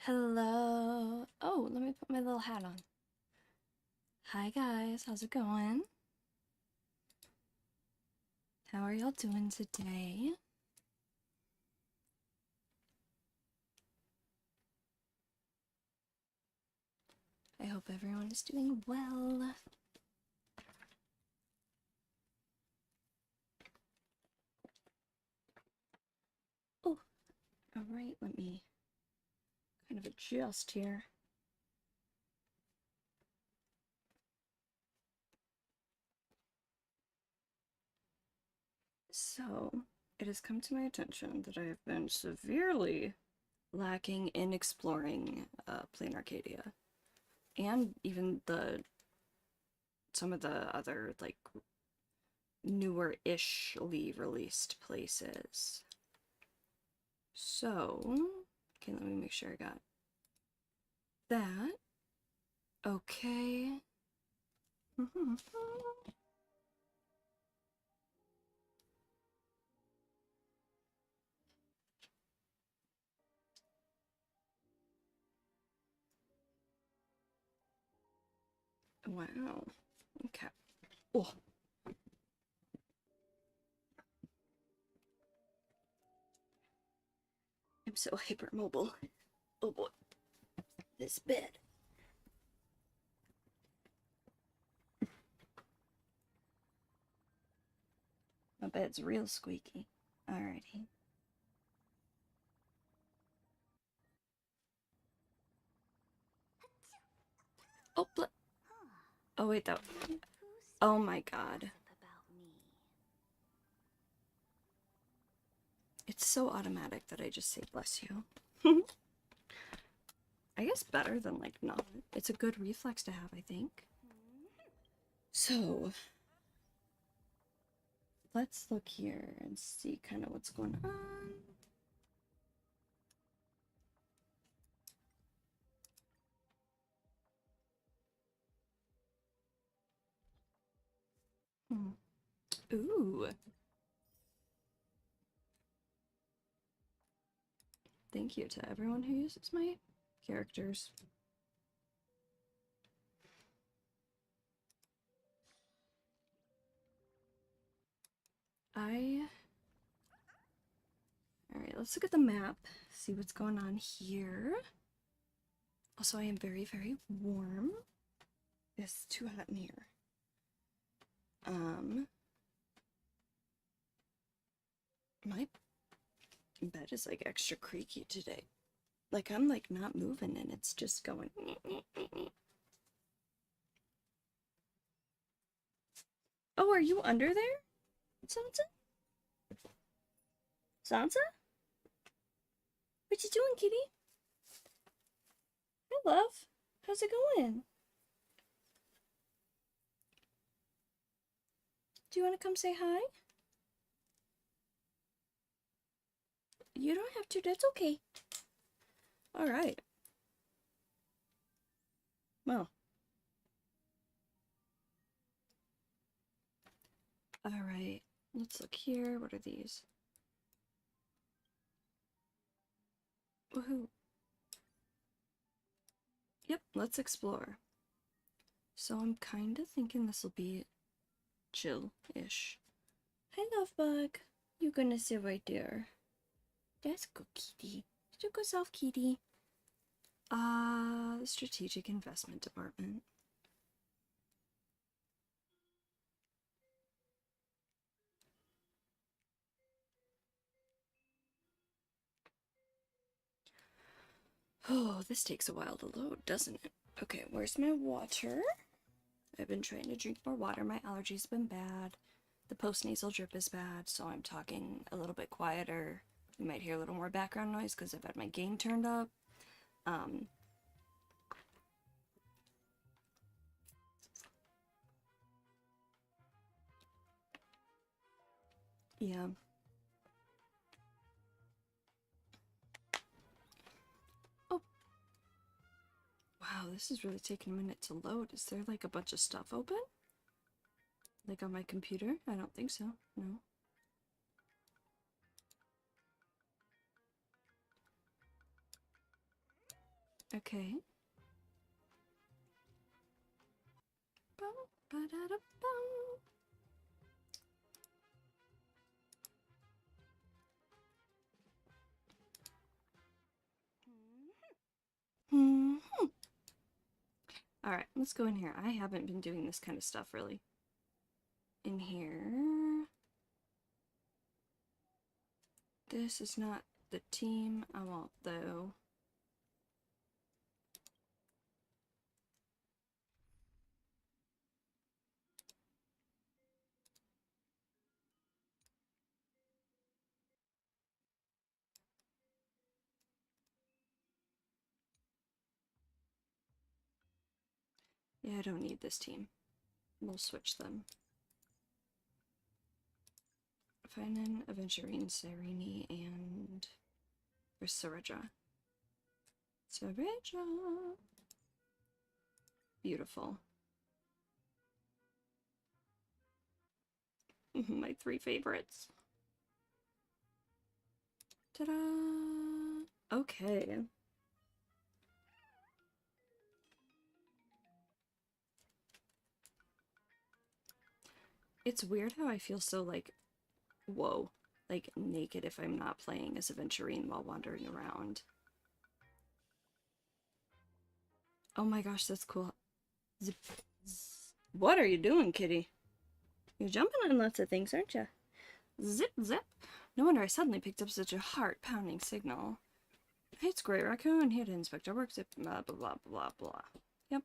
Hello. Oh, let me put my little hat on. Hi guys, how's it going? How are y'all doing today? I hope everyone is doing well. Oh, alright, let me kind of adjust here. So, it has come to my attention that I have been severely lacking in exploring Plain Arcadia. And even some of the other, like, newer-ishly released places. So, okay, let me make sure I got that. Okay. Wow. Okay. Oh. I'm so hypermobile. Oh boy. This bed. My bed's real squeaky. Alrighty. Oh, oh wait, that. Oh my god. It's so automatic that I just say bless you. I guess better than like not. It's a good reflex to have, I think. So, let's look here and see kind of what's going on. Ooh. Thank you to everyone who uses my characters. Alright, let's look at the map, see what's going on here. Also, I am very, very warm. It's too hot in here. My bed is like extra creaky today. Like I'm like not moving and it's just going. Oh, are you under there? Sansa? Sansa? What you doing, kitty? Hi, love. How's it going? Do you want to come say hi? You don't have to, that's okay. Alright. Well. Alright. Let's look here. What are these? Woohoo. Yep, let's explore. So I'm kind of thinking this will be chill-ish. Hi, love bug. You're gonna sit right there. That's good, kitty. Do go self, kitty. Strategic investment department. Oh, this takes a while to load, doesn't it? Okay, where's my water? I've been trying to drink more water. My allergies have been bad. The post-nasal drip is bad, so I'm talking a little bit quieter. You might hear a little more background noise because I've had my gain turned up. Yeah. Oh. Wow, this is really taking a minute to load. Is there like a bunch of stuff open? Like on my computer? I don't think so. No. Okay. Alright, let's go in here. I haven't been doing this kind of stuff really. In here. This is not the team I want though. Yeah, I don't need this team. We'll switch them. Finan, Aventurine, Sereni, and Sareja. Sareja! Beautiful. My 3 favorites. Ta-da! Okay. It's weird how I feel so like, whoa. like, naked if I'm not playing as a Venturine while wandering around. Oh my gosh, that's cool. Zip. What are you doing, kitty? You're jumping on lots of things, aren't you? Zip, zip. No wonder I suddenly picked up such a heart-pounding signal. Hey, it's Great Raccoon, here to inspect our work. Zip, blah, blah, blah, blah, blah. Yep.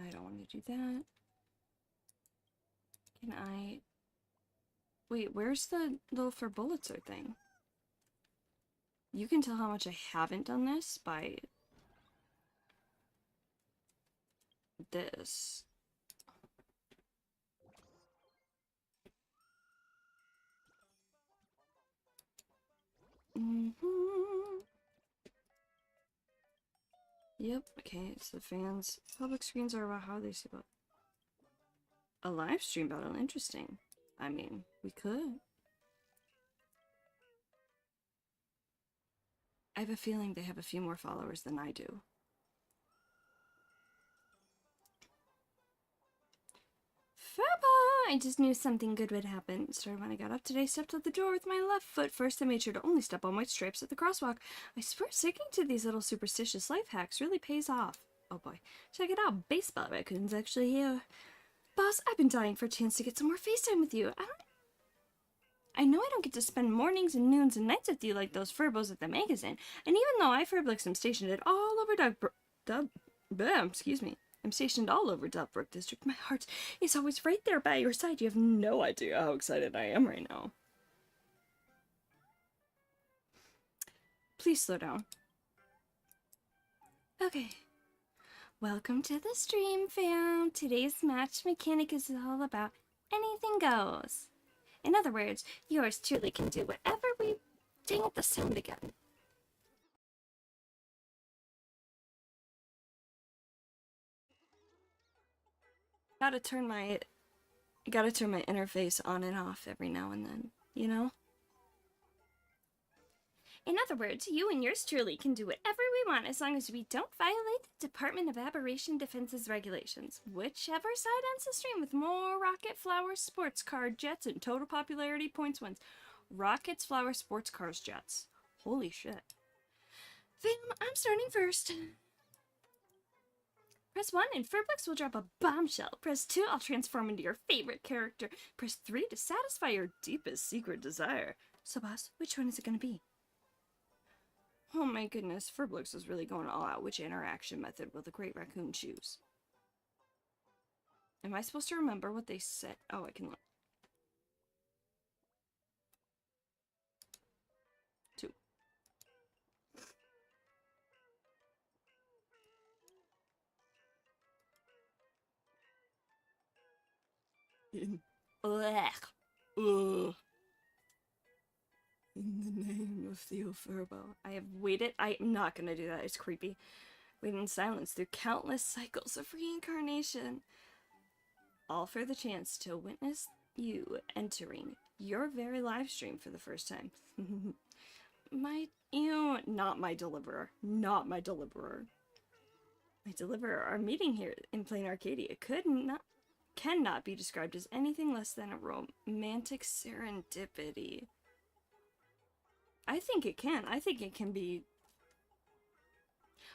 I don't want to do that. Can I... Wait, where's the little for bullets thing? You can tell how much I haven't done this by this. Yep, okay, so fans. Public screens are about how they see about a live stream battle. Interesting. I mean, we could. I have a feeling they have a few more followers than I do. Furbo! I just knew something good would happen. Started when I got up today, stepped out the door with my left foot first. I made sure to only step on white stripes at the crosswalk. I swear sticking to these little superstitious life hacks really pays off. Oh boy. Check it out. Baseball raccoon's actually here. Boss, I've been dying for a chance to get some more FaceTime with you. I know I don't get to spend mornings and noons and nights with you like those furbos at the magazine. And even though I Furblix am stationed at all over I'm stationed all over Dubbrook District. My heart is always right there by your side. You have no idea how excited I am right now. Please slow down. Okay. Welcome to the stream, fam. Today's match mechanic is all about anything goes. In other words, yours truly can do whatever we... Dang it, the sound again. Gotta turn my interface on and off every now and then, you know? In other words, you and yours truly can do whatever we want as long as we don't violate the Department of Aberration Defense's regulations. Whichever side ends the stream with more rocket, flowers, sports car, jets, and total popularity points wins. Rockets, flowers, sports cars, jets. Holy shit. Fam, I'm starting first. Press 1 and Furblix will drop a bombshell. Press 2, I'll transform into your favorite character. Press 3 to satisfy your deepest secret desire. So boss, which one is it gonna be? Oh my goodness, Furblix is really going all out. Which interaction method will the Great Raccoon choose? Am I supposed to remember what they said? Oh, I can look. 2. Ugh. In the name of Theo Furbo. I have waited. I'm not gonna do that. It's creepy. Waited in silence through countless cycles of reincarnation. All for the chance to witness you entering your very live stream for the first time. Not my deliverer. Not my deliverer. My deliverer, our meeting here in Plain Arcadia cannot be described as anything less than a romantic serendipity. I think it can. I think it can be.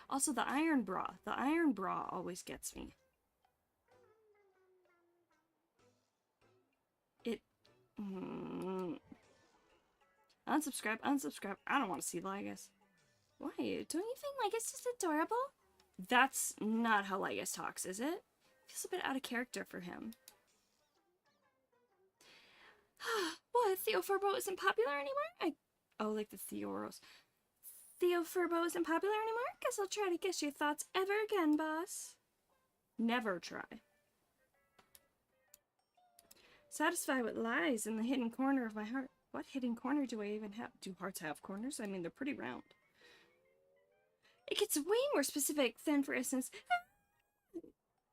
Also, the iron bra. The iron bra always gets me. It... Unsubscribe, unsubscribe. I don't want to see Lygus. Why? Don't you think Lygus is adorable? That's not how Lygus talks, is it? Feels a bit out of character for him. What? Theo Furbo isn't popular anymore? Oh, like the Theoros. Theo Furbo isn't popular anymore? Guess I'll try to guess your thoughts ever again, boss. Never try. Satisfied what lies in the hidden corner of my heart. What hidden corner do I even have? Do hearts have corners? I mean, they're pretty round. It gets way more specific than, for instance,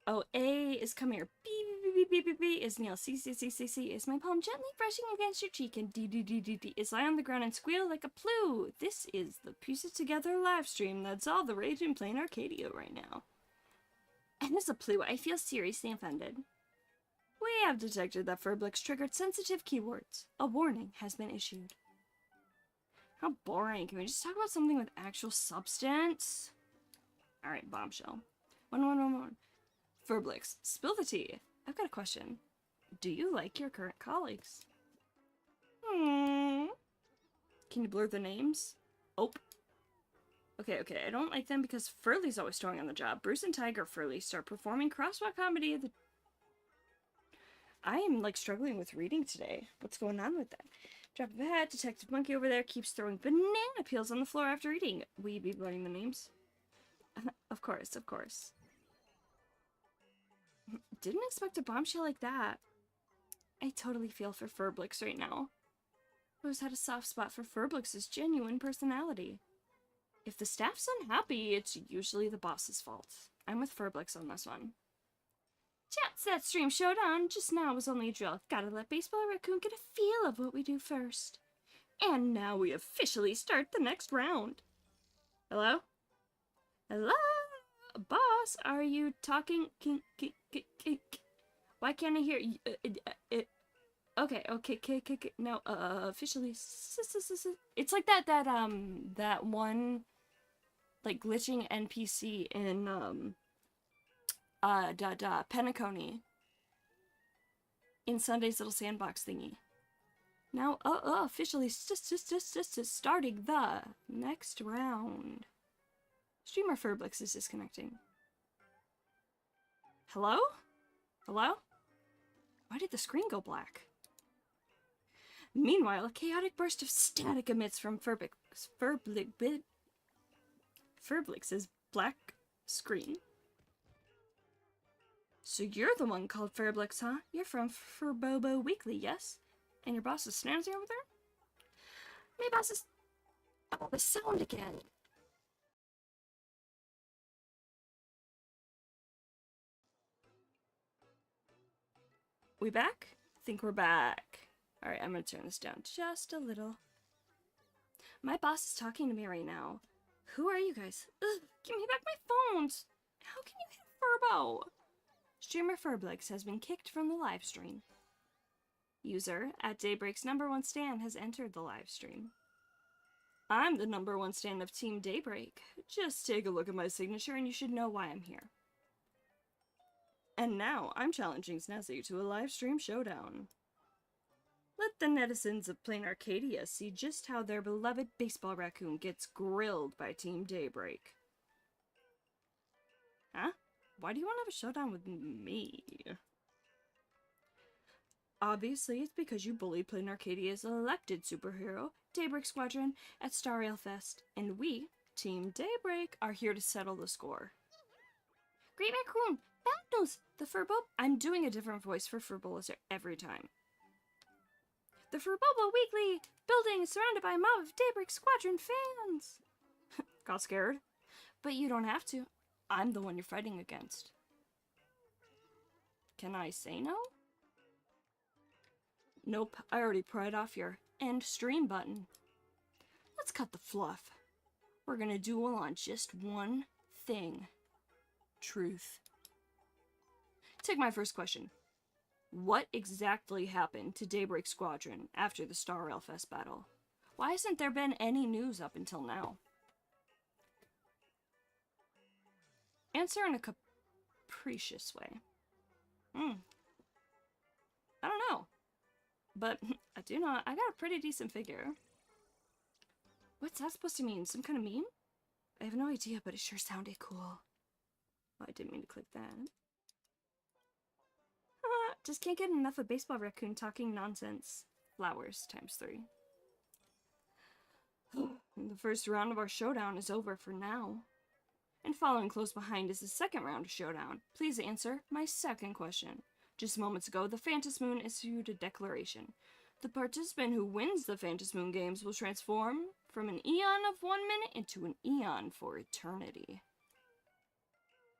oh, A is come here. B, B, B, B, B, B is Neil. C, C, C, C, C is my palm gently brushing against your cheek. And D, D, D, D, D is lie on the ground and squeal like a plu. This is the Piece It Together live stream. That's all the rage in Plain Arcadia right now. And as a plu, I feel seriously offended. have detected that Furblix triggered sensitive keywords. A warning has been issued. How boring. Can we just talk about something with actual substance? Alright, bombshell. 1111. Furblix, spill the tea. I've got a question. Do you like your current colleagues? Can you blur the names? Oh. Okay, I don't like them because Furley's always throwing on the job. Bruce and Tiger Furley start performing crosswalk comedy at the... I am, like, struggling with reading today. What's going on with that? Drop of a hat, Detective Monkey over there keeps throwing banana peels on the floor after eating. Will you be blurring the names? Of course. Didn't expect a bombshell like that. I totally feel for Furblix right now. Who's had a soft spot for Furblix's genuine personality. If the staff's unhappy, it's usually the boss's fault. I'm with Furblix on this one. Chats, that stream showdown just now was only a drill. Gotta let Baseball Raccoon get a feel of what we do first. And now we officially start the next round. Hello? Hello? Boss, are you talking? Why can't I hear you? Okay. No, officially. It's like that one, like, glitching NPC in, Penacony. In Sunday's little sandbox thingy. Now, officially starting the next round. Streamer Furblix is disconnecting. Hello? Why did the screen go black? Meanwhile, a chaotic burst of static emits from Furblix's black screen. So you're the one called Furblix, huh? You're from Furbobo Weekly, yes? And your boss is Snazzy over there? My boss is... Oh, the sound again. We back? I think we're back. Alright, I'm gonna turn this down just a little. My boss is talking to me right now. Who are you guys? Ugh, give me back my phones! How can you hit Furbo? Streamer Furblix has been kicked from the live stream. User at Daybreak's #1 stan has entered the live stream. I'm the #1 stan of Team Daybreak. Just take a look at my signature and you should know why I'm here. And now, I'm challenging Snazzy to a live stream showdown. Let the netizens of Plain Arcadia see just how their beloved Baseball Raccoon gets grilled by Team Daybreak. Huh? Why do you want to have a showdown with me? Obviously, it's because you bullied Plain Arcadia's elected superhero, Daybreak Squadron, at Star Rail Fest, and we, Team Daybreak, are here to settle the score. Great Raccoon! Bad news! The Furbo... I'm doing a different voice for Furbolist every time. The Furbobo Weekly building is surrounded by a mob of Daybreak Squadron fans! Got scared? But you don't have to. I'm the one you're fighting against. Can I say no? Nope, I already pried off your end stream button. Let's cut the fluff. We're gonna duel on just one thing. Truth. Take my first question. What exactly happened to Daybreak Squadron after the Star Rail Fest battle? Why hasn't there been any news up until now? Answer in a capricious way. I don't know. But I do know I got a pretty decent figure. What's that supposed to mean? Some kind of meme? I have no idea, but it sure sounded cool. Oh, I didn't mean to click that. Just can't get enough of Baseball Raccoon talking nonsense. Flowers ×3. The first round of our showdown is over for now. And following close behind is the second round of showdown. Please answer my second question. Just moments ago, the Phantom Moon issued a declaration. The participant who wins the Phantom Moon games will transform from an eon of 1 minute into an eon for eternity.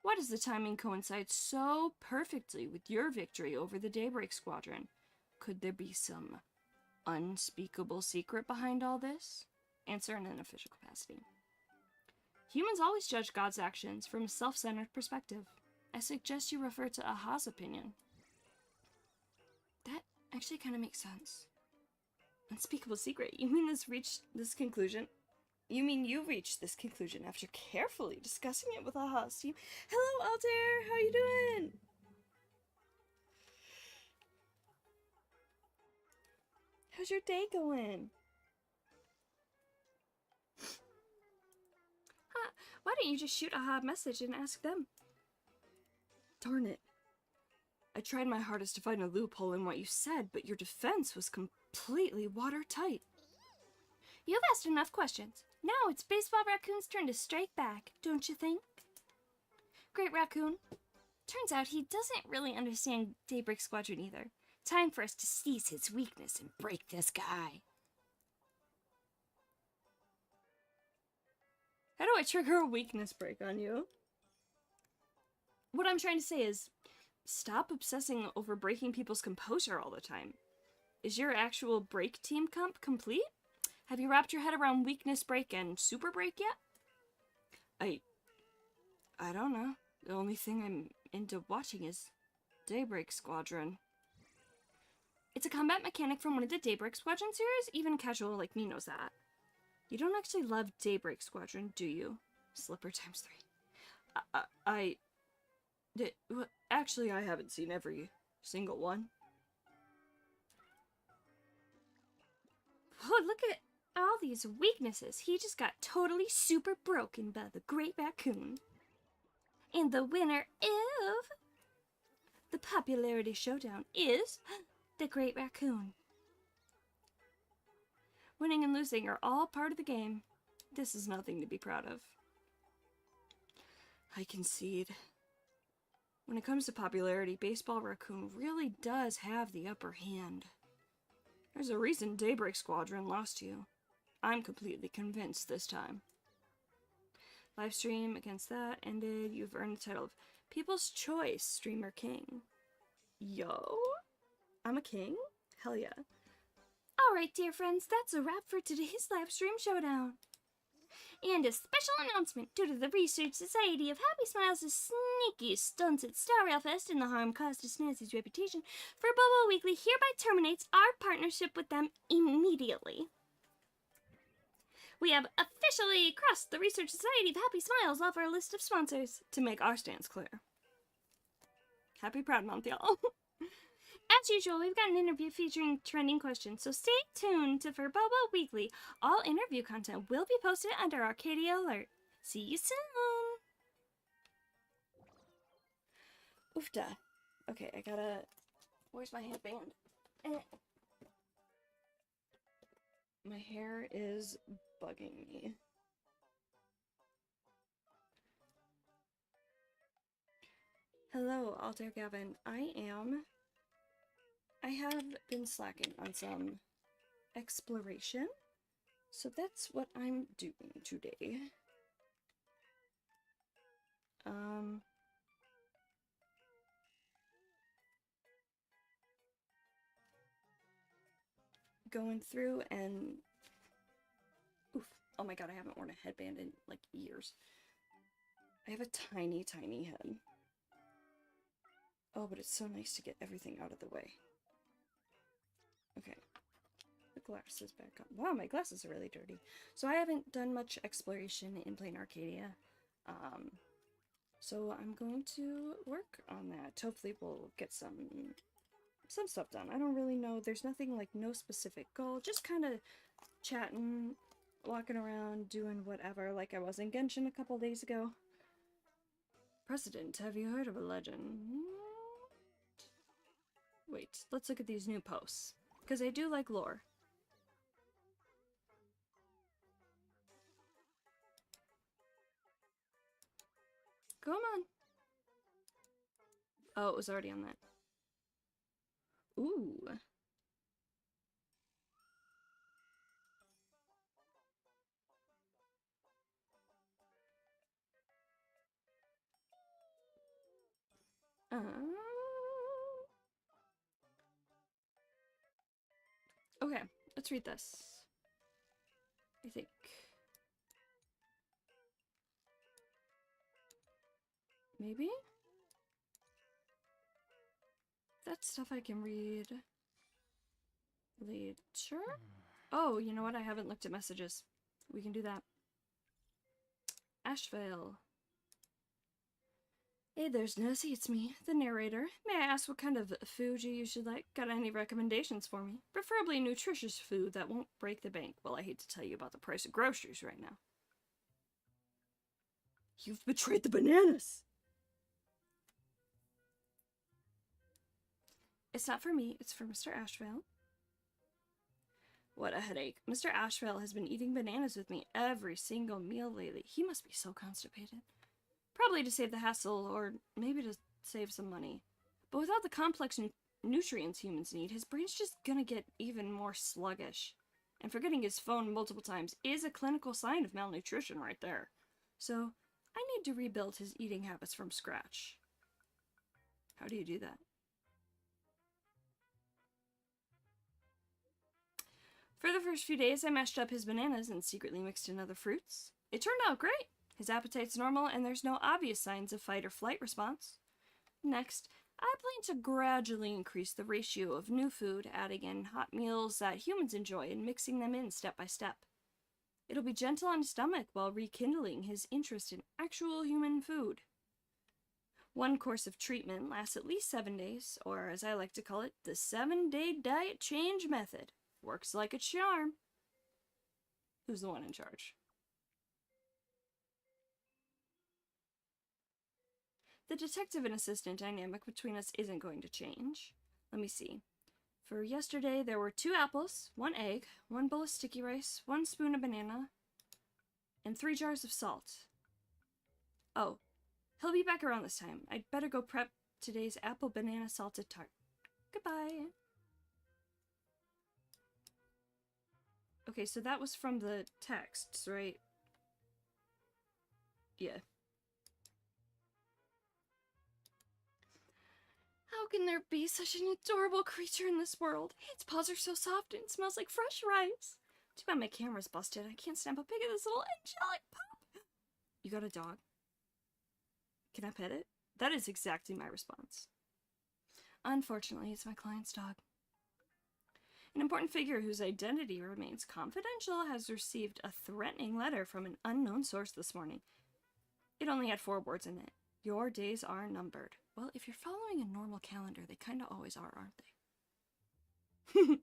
Why does the timing coincide so perfectly with your victory over the Daybreak Squadron? Could there be some unspeakable secret behind all this? Answer in an official capacity. Humans always judge God's actions from a self-centered perspective. I suggest you refer to Aha's opinion. Actually kind of makes sense. Unspeakable secret. You mean this conclusion? You mean you reached this conclusion after carefully discussing it with Aha's team? Hello, Altair! How you doing? How's your day going? Huh, why don't you just shoot Aha a message and ask them? Darn it. I tried my hardest to find a loophole in what you said, but your defense was completely watertight. You've asked enough questions. Now it's Baseball Raccoon's turn to strike back, don't you think? Great Raccoon. Turns out he doesn't really understand Daybreak Squadron either. Time for us to seize his weakness and break this guy. How do I trigger a weakness break on you? What I'm trying to say is, stop obsessing over breaking people's composure all the time. Is your actual break team comp complete? Have you wrapped your head around weakness break and super break yet? I don't know. The only thing I'm into watching is Daybreak Squadron. It's a combat mechanic from one of the Daybreak Squadron series. Even casual like me knows that. You don't actually love Daybreak Squadron, do you? Slipper times 3. Actually, I haven't seen every single one. Oh, look at all these weaknesses. He just got totally super broken by the Great Raccoon. And the winner of the popularity showdown is the Great Raccoon. Winning and losing are all part of the game. This is nothing to be proud of. I concede. When it comes to popularity, Baseball Raccoon really does have the upper hand. There's a reason Daybreak Squadron lost to you. I'm completely convinced this time. Livestream against that ended. You've earned the title of People's Choice Streamer King. Yo? I'm a king? Hell yeah. Alright, dear friends, that's a wrap for today's livestream showdown. And a special announcement due to the Research Society of Happy Smiles' sneaky stunts at Star Rail Fest and the harm caused to Snazzy's reputation, for Bobo Weekly hereby terminates our partnership with them immediately. We have officially crossed the Research Society of Happy Smiles off our list of sponsors to make our stance clear. Happy Proud Month, y'all. As usual, we've got an interview featuring trending questions, so stay tuned for Bobo Weekly. All interview content will be posted under Arcadia Alert. See you soon! Oofda. Okay, I gotta... Where's my headband? My hair is bugging me. Hello, Altair Gavin. I have been slacking on some exploration, so that's what I'm doing today. Going through and... Oof. Oh my god, I haven't worn a headband in, like, years. I have a tiny, tiny head. Oh, but it's so nice to get everything out of the way. Okay. The glasses back on. Wow, my glasses are really dirty. So I haven't done much exploration in Plain Arcadia. So I'm going to work on that. Hopefully we'll get some stuff done. I don't really know. There's nothing, like, no specific goal. Just kind of chatting, walking around, doing whatever, like I was in Genshin a couple days ago. Precedent, have you heard of a legend? Wait, let's look at these new posts. Because I do like lore. Come on. Oh, it was already on that. Ooh. Okay, let's read this. I think. Maybe? That stuff I can read. later? Oh, you know what? I haven't looked at messages. We can do that. Asheville. Hey there, Snazzy, it's me, the narrator. May I ask what kind of food you usually like? Got any recommendations for me? Preferably nutritious food that won't break the bank. Well, I hate to tell you about the price of groceries right now. You've betrayed the bananas! It's not for me, it's for Mr. Asheville. What a headache. Mr. Asheville has been eating bananas with me every single meal lately. He must be so constipated. Probably to save the hassle, or maybe to save some money. But without the complex nutrients humans need, his brain's just gonna get even more sluggish. And forgetting his phone multiple times is a clinical sign of malnutrition right there. So, I need to rebuild his eating habits from scratch. How do you do that? For the first few days, I mashed up his bananas and secretly mixed in other fruits. It turned out great. His appetite's normal, and there's no obvious signs of fight or flight response. Next, I plan to gradually increase the ratio of new food, adding in hot meals that humans enjoy and mixing them in step by step. It'll be gentle on his stomach while rekindling his interest in actual human food. One course of treatment lasts at least 7 days, or as I like to call it, the 7-day diet change method. Works like a charm. Who's the one in charge? The detective and assistant dynamic between us isn't going to change. Let me see. For yesterday, there were 2 apples, 1 egg, 1 bowl of sticky rice, 1 spoon of banana, and 3 jars of salt. Oh, he'll be back around this time. I'd better go prep today's apple banana salted tart. Goodbye. Okay, so that was from the texts, right? Yeah. How can there be such an adorable creature in this world? Its paws are so soft and it smells like fresh rice. Too bad my camera's busted. I can't snap a pic of this little angelic pup. You got a dog? Can I pet it? That is exactly my response. Unfortunately, it's my client's dog. An important figure whose identity remains confidential has received a threatening letter from an unknown source this morning. It only had 4 words in it. Your days are numbered. Well, if you're following a normal calendar, they kinda always are, aren't they?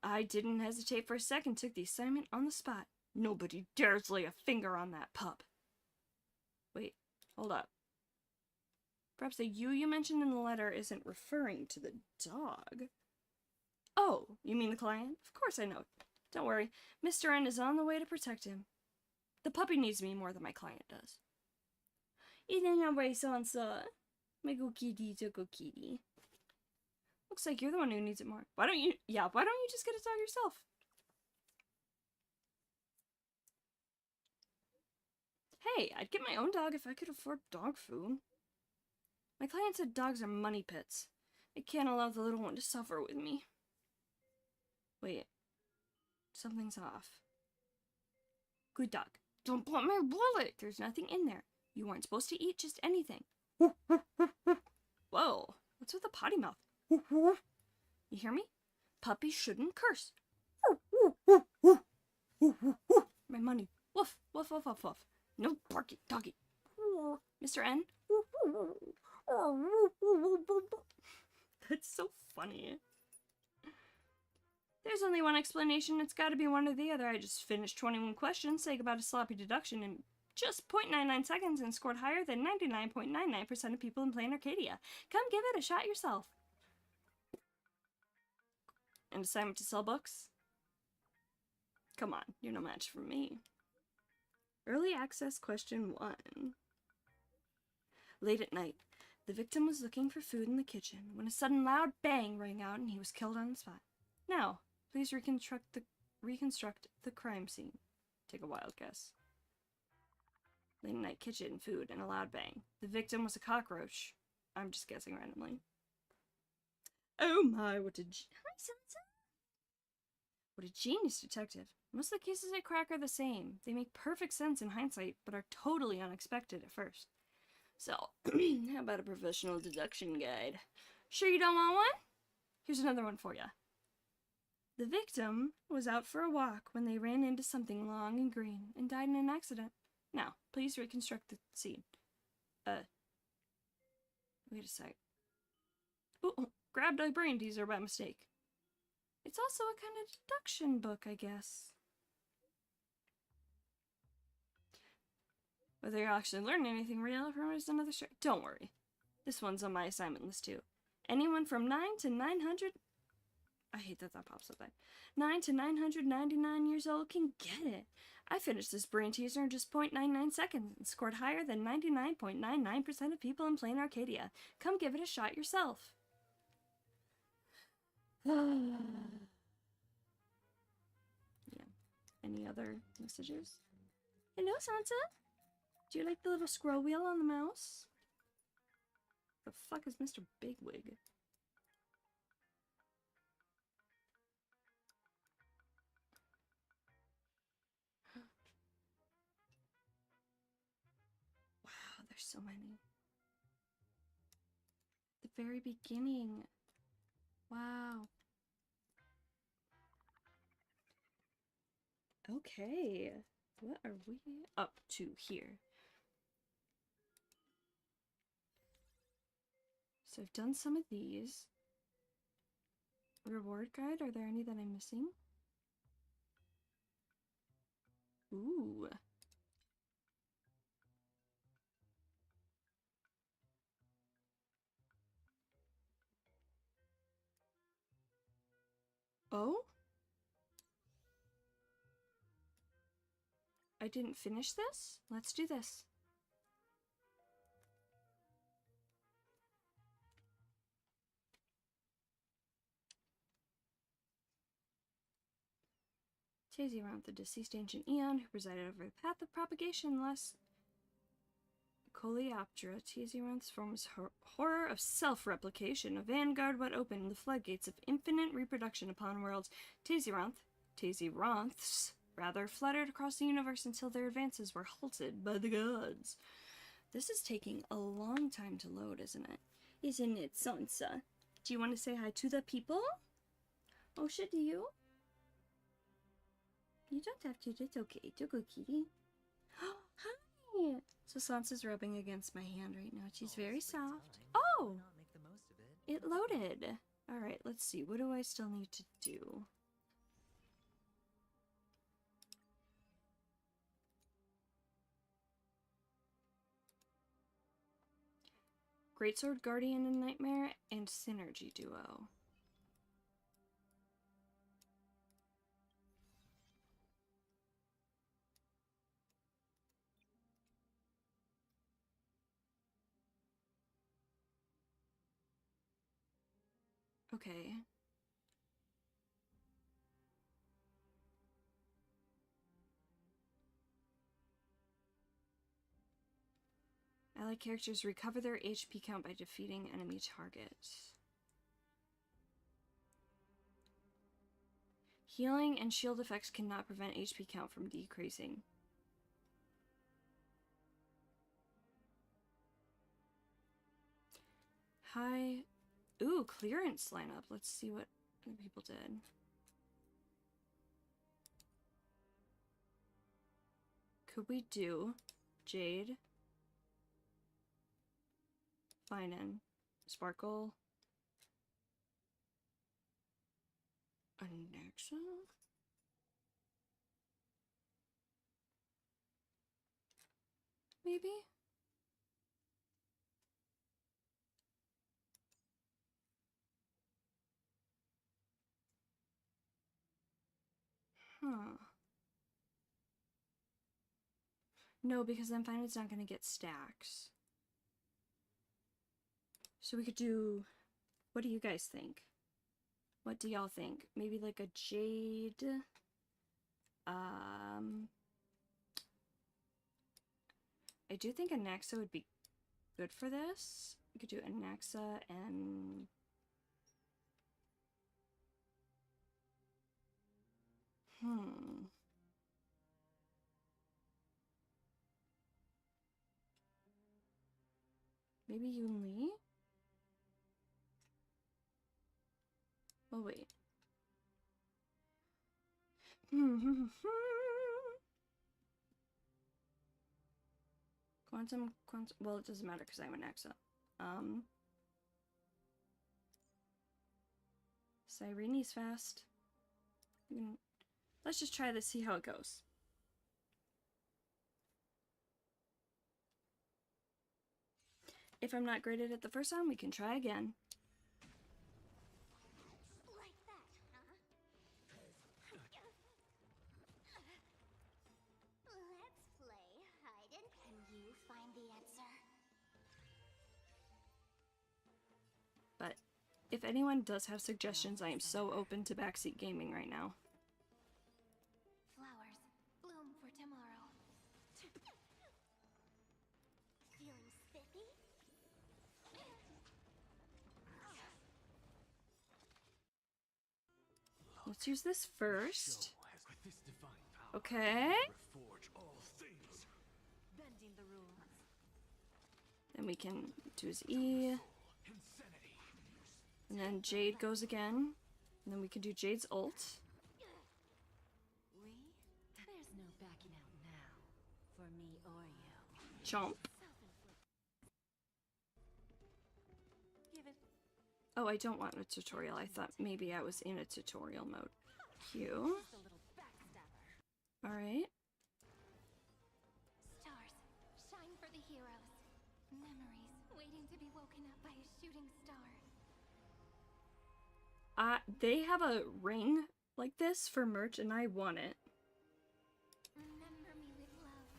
I didn't hesitate for a second, took the assignment on the spot. Nobody dares lay a finger on that pup. Wait, hold up. Perhaps the you mentioned in the letter isn't referring to the dog. Oh, you mean the client? Of course I know. Don't worry, Mr. N is on the way to protect him. The puppy needs me more than my client does. Isn't that right, so-and-so? My good kitty, so good kitty. Looks like you're the one who needs it more. Why don't you just get a dog yourself? Hey, I'd get my own dog if I could afford dog food. My client said dogs are money pits. I can't allow the little one to suffer with me. Wait. Something's off. Good dog. Don't blow my wallet. There's nothing in there. You weren't supposed to eat just anything. Whoa. What's with the potty mouth? You hear me? Puppies shouldn't curse. My money. Woof, woof, woof, woof, woof. No barking, doggy. Mr. N? That's so funny. There's only one explanation. It's gotta be one or the other. I just finished 21 questions, saying about a sloppy deduction in just 0.99 seconds and scored higher than 99.99% of people in Plain Arcadia. Come give it a shot yourself. An assignment to sell books? Come on, you're no match for me. Early access question 1. Late at night, the victim was looking for food in the kitchen when a sudden loud bang rang out and he was killed on the spot. Now, please reconstruct the crime scene. Take a wild guess. Late night kitchen, food, and a loud bang. The victim was a cockroach. I'm just guessing randomly. Oh my, what a genius detective. Most of the cases I crack are the same. They make perfect sense in hindsight, but are totally unexpected at first. So, how about a professional deduction guide? Sure you don't want one? Here's another one for you. The victim was out for a walk when they ran into something long and green and died in an accident. Now, please reconstruct the scene. Wait a sec. Ooh, grabbed a brain teaser by mistake. It's also a kind of deduction book, I guess. Whether you'll actually learn anything real from it is another story. Don't worry. This one's on my assignment list too. Anyone from 9 to 900... I hate that that pops up there. 9 to 999 years old can get it. I finished this brain teaser in just 0.99 seconds and scored higher than 99.99% of people in Plain Arcadia. Come give it a shot yourself. Yeah. Any other messages? Hello, Sansa. Do you like the little scroll wheel on the mouse? The fuck is Mr. Bigwig? Wow, there's so many. The very beginning. Wow. Okay. What are we up to here? So I've done some of these. Reward guide, are there any that I'm missing? Ooh. Oh? I didn't finish this? Let's do this. Tasiarounth, the deceased ancient Aeon who presided over the path of propagation, less Coleoptera. Tasiarounth's form's horror of self-replication. A vanguard what opened the floodgates of infinite reproduction upon worlds. Tasiarounths, rather, fluttered across the universe until their advances were halted by the gods. This is taking a long time to load, isn't it? Isn't it, Sansa? Do you want to say hi to the people? Oh, do you? You don't have to. It's okay. It's okay, kitty. Hi! So Sansa's rubbing against my hand right now. She's very soft. Oh! It loaded. Alright, let's see. What do I still need to do? Greatsword Guardian and Nightmare and Synergy Duo. Okay. Allied characters recover their HP count by defeating enemy targets. Healing and shield effects cannot prevent HP count from decreasing. Hi. Ooh, clearance lineup. Let's see what people did. Could we do Jade, Finan, Sparkle, Alexa? Maybe? Huh. No, because then Finan's not going to get stacks. So we could do... What do you guys think? What do y'all think? Maybe like a Jade... I do think Anaxa would be good for this. We could do Anaxa and... Maybe Yunli? Oh, wait. Quantum, well, it doesn't matter because I'm an Axa. Sirene's fast. Let's just try this, see how it goes. If I'm not great at it the first time, we can try again. Like that, huh? Let's play hide and can you find the answer? But if anyone does have suggestions, I am so open to backseat gaming right now. Flowers bloom for tomorrow. Feeling spiffy? Let's use this first. Okay. Then we can do his E. And then Jade goes again. And then we can do Jade's ult. There's no backing out now, for me or you. Chomp. Give it. Oh, I don't want a tutorial. I thought maybe I was in a tutorial mode. Q. The little backstabber. Alright. Stars, shine for the heroes. Memories waiting to be woken up by a shooting star. They have a ring like this for merch, and I want it. Remember me with love.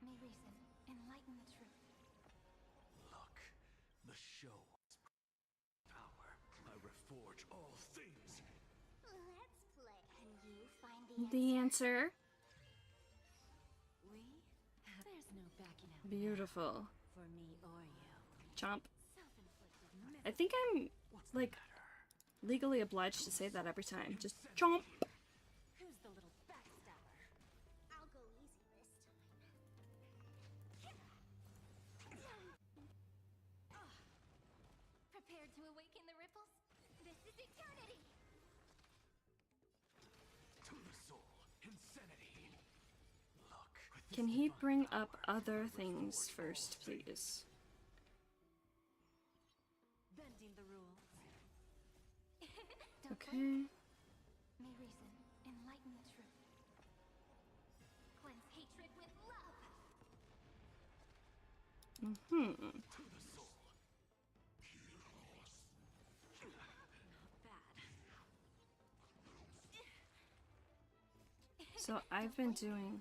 May reason enlighten the truth. Look, the show has power. I reforge all things. Let's play. Can you find the answer? The answer. There's no backing out Beautiful. for me or you. Chomp. Self-inflicted misery. I think I'm, like, legally obliged to say that every time. Just chomp. Who's the little backstabber? I'll go easy this time. Prepared to awaken the ripples? This is eternity! To the soul, insanity. Look. Can he bring up other things first, please? Bending the rules. Don't Okay. May reason enlighten the truth. Cleanse hatred with love. Hmm. To the soul. Bad. So I've been doing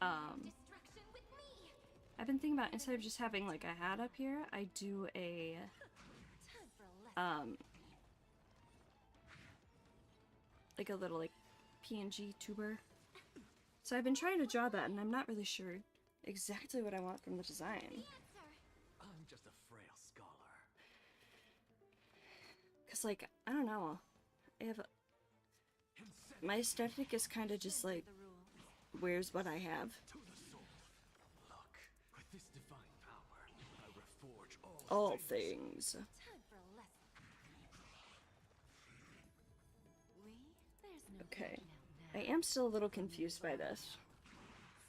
Destruction with me. I've been thinking about, instead of just having like a hat up here, I do a Time for a lesson. like a little like PNG tuber. So I've been trying to draw that, and I'm not really sure exactly what I want from the design. Answer. I'm just a frail scholar. Cause like, I don't know, I have my aesthetic is kind of just like, The rules. where's what I have? To the soul. Look, with this divine power, I reforge All things. Time for a lesson. There's no Okay. backing out now. I am still a little confused by this.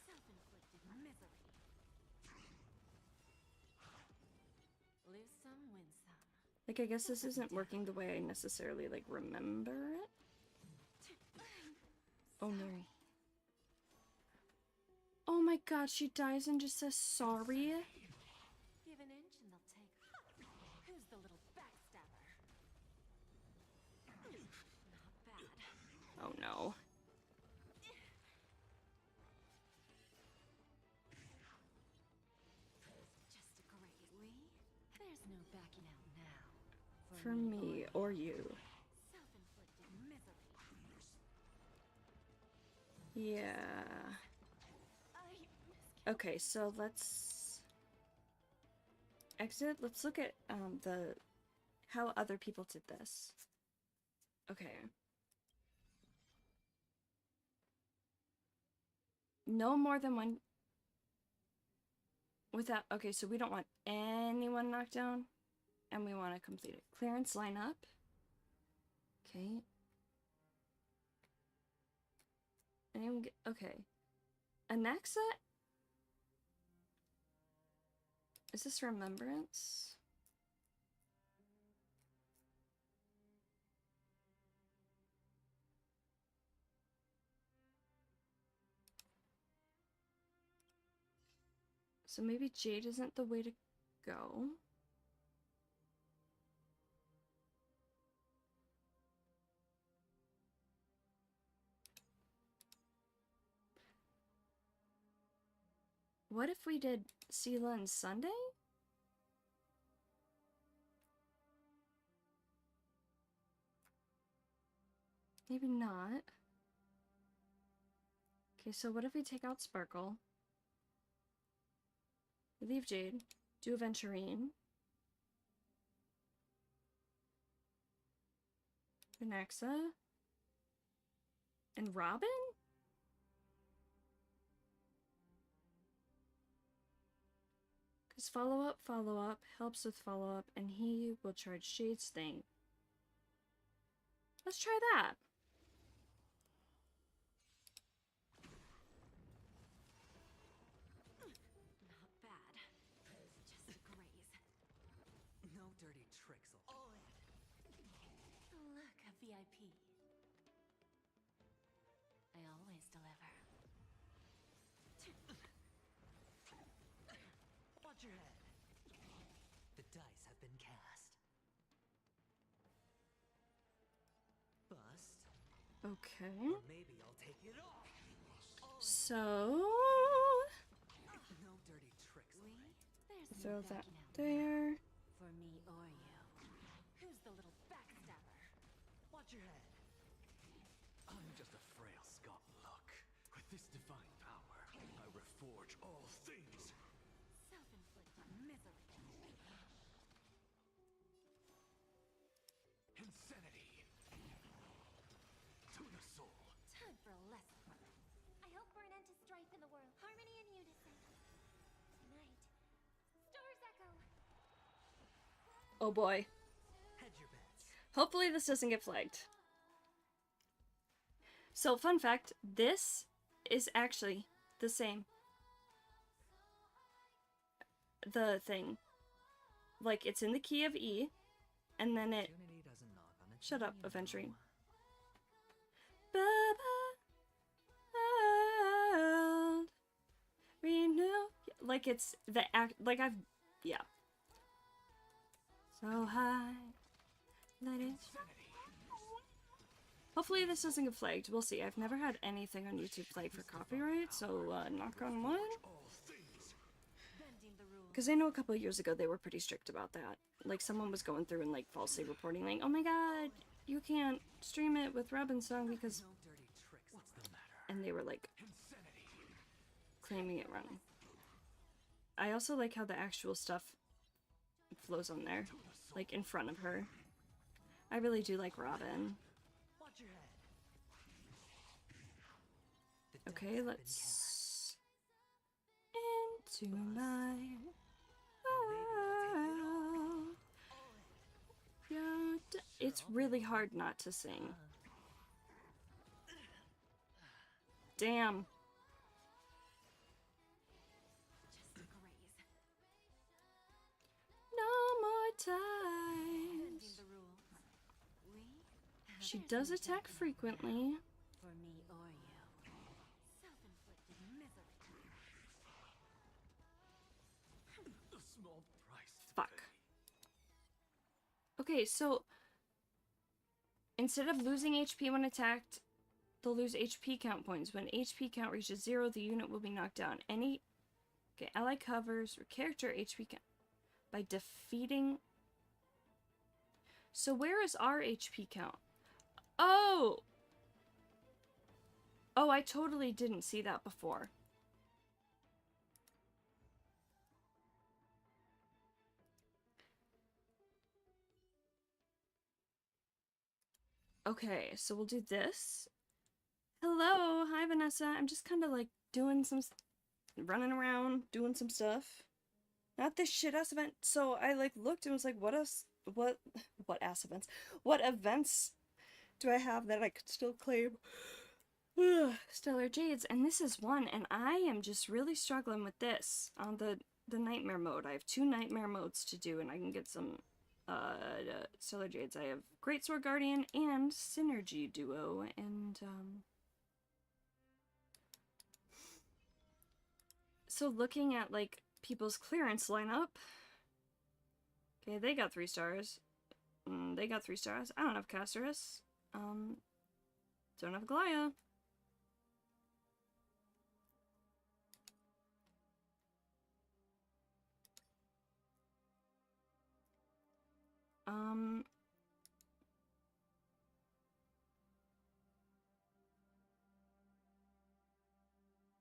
Self-inflicted misery. Lose some, win some. Like, I guess this isn't working the way I necessarily like remember it. Oh no. Oh my god, she dies and just says sorry. Give an inch and they'll take. Who's the little backstabber? Not bad. Oh no. Just great. There's no backing out now. For me or you. Self-inflicted misery. Yeah. Okay, so let's exit. Let's look at the how other people did this. Okay. No more than one. Without, okay, so we don't want anyone knocked down, and we want to complete it. Clearance line up. Okay. Anyone get, okay. Anaxa? Is this remembrance? So maybe Jade isn't the way to go. What if we did Sela and Sunday? Maybe not. Okay, so what if we take out Sparkle? We leave Jade. Do Aventurine. Anaxa. And Robin? Because follow up helps with follow up, and he will charge Jade's thing. Let's try that. Not bad. Just a graze. No dirty tricks. All in. Look, a VIP. I always deliver. Watch your head. The dice have been cast. Bust. Okay. Or maybe I'll take it off. So No dirty tricks. There's throw no that backing out there. for me or you. Who's the little backstabber? Watch your head. I'm just a frail scum. Look, with this divine power, I reforge all things. Self-inflicted misery. Insanity. To the soul. Time for a lesson. I hope for an end to strife in the world. Harmony and unison. Tonight. Stars echo. Oh boy. Hedge your bets. Hopefully this doesn't get flagged. So, fun fact, this is actually the same. The thing. Like, it's in the key of E, and then it... Opportunity doesn't knock on the Shut up, chimney, you Aventurine. know. World, renew. Like, it's the act... Like, I've... Yeah. So high. Let it... Hopefully this doesn't get flagged. We'll see. I've never had anything on YouTube flagged for copyright, so knock on wood. All things. Bending the rules. Because I know a couple of years ago they were pretty strict about that. Like, someone was going through and, like, falsely reporting, like, oh my god, you can't stream it with Robin's song because... No dirty tricks. What's the matter? And they were, like, Insanity. claiming it wrong. I also like how the actual stuff flows on there. Like, in front of her. I really do like Robin. Watch your head. The dice Okay, have been let's... Into my world. It's really hard not to sing. Damn. Just a graze. No more Bending ties. the rules. We She There's does no attack backing out frequently. for me or you. Self-inflicted misery. A small price to Fuck. pay. Okay, so instead of losing HP when attacked, they'll lose HP count points. When HP count reaches 0, the unit will be knocked down. Any ally covers or character HP count by defeating. So where is our HP count? Oh! Oh, I totally didn't see that before. Okay, so we'll do this. Hello, hi Vanessa. I'm just kind of like doing some, running around, doing some stuff. Not this shit ass event. So I like looked and was like, what ass events? What events do I have that I could still claim Stellar Jades? And this is one, and I am just really struggling with this on the nightmare mode. I have 2 nightmare modes to do, and I can get some Stellar Jades. I have Great Sword Guardian and Synergy Duo, and so looking at like people's clearance lineup. Okay, they got 3 stars. They got 3 stars. I don't have Casterus. Don't have Glaya.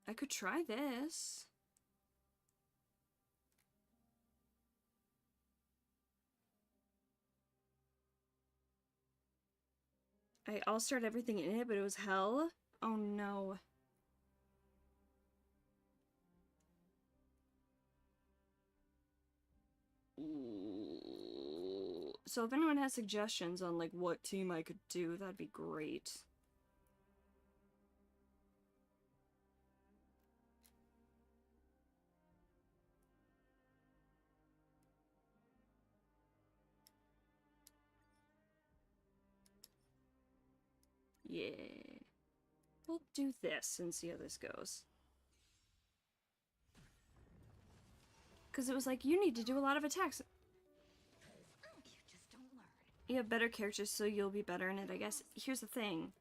I could try this. I all-starred everything in it, but it was hell. Oh no. Ooh. So if anyone has suggestions on like what team I could do, that'd be great. Yeah. We'll do this and see how this goes. Because it was like, you need to do a lot of attacks. You just don't learn. You have better characters, so you'll be better in it, I guess. Here's the thing.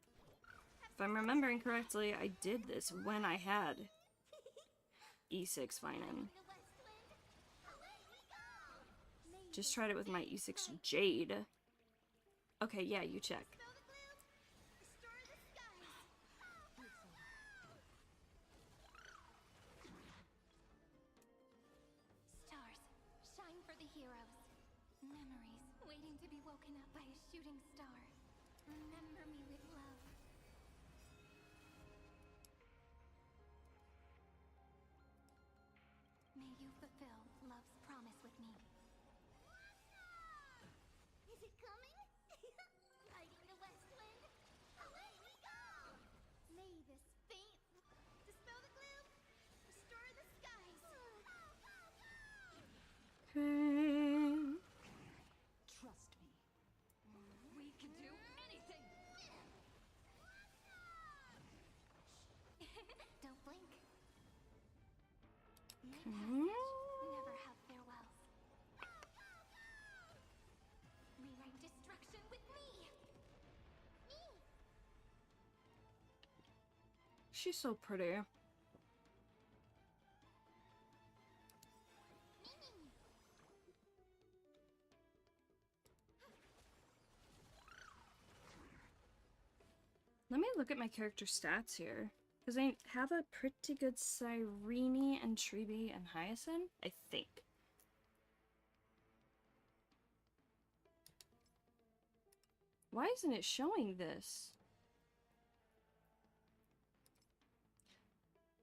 If I'm remembering correctly, I did this when I had E6 Finan. Just tried it with my E6 Jade. Okay, yeah, you check. Stars, shine for the heroes. Memories waiting to be woken up by a shooting star. Remember me with love. May you fulfill love's promise with me. Is it coming? Riding the west wind. Away we go! May this faint dispel the gloom, restore the skies. Okay. Trust me. We can do anything. Don't blink. Okay. Never have farewells. Rewrite destruction with me. She's so pretty. Let me look at my character stats here. Because I have a pretty good Cyrene and Treebe and Hyacinth, I think. Why isn't it showing this?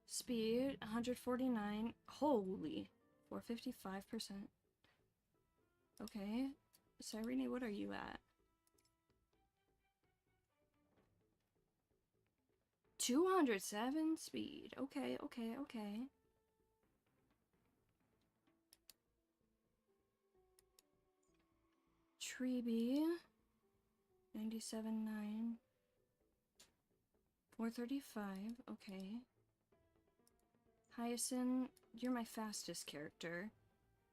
Speed, 149. Holy. 455%. Okay. Cyrene, what are you at? 207 speed. Okay, okay, okay. Treebe. 97.9. 435. Okay. Hyacinth, you're my fastest character.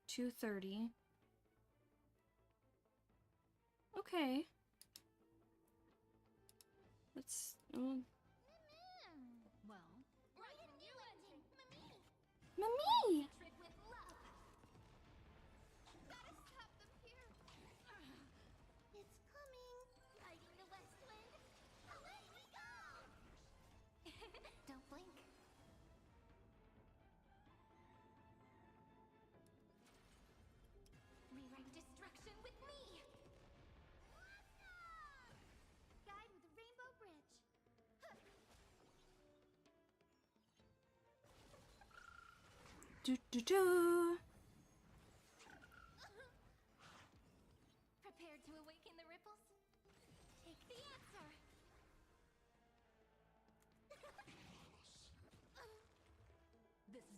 230. Okay. Let's... Well, Write a new ending, Mimi. Mami! Trick with love. Gotta stop them here. It's coming. Riding the west wind. Away we go. Don't blink. Rewrite destruction with me. Guide with the rainbow bridge. Do do do.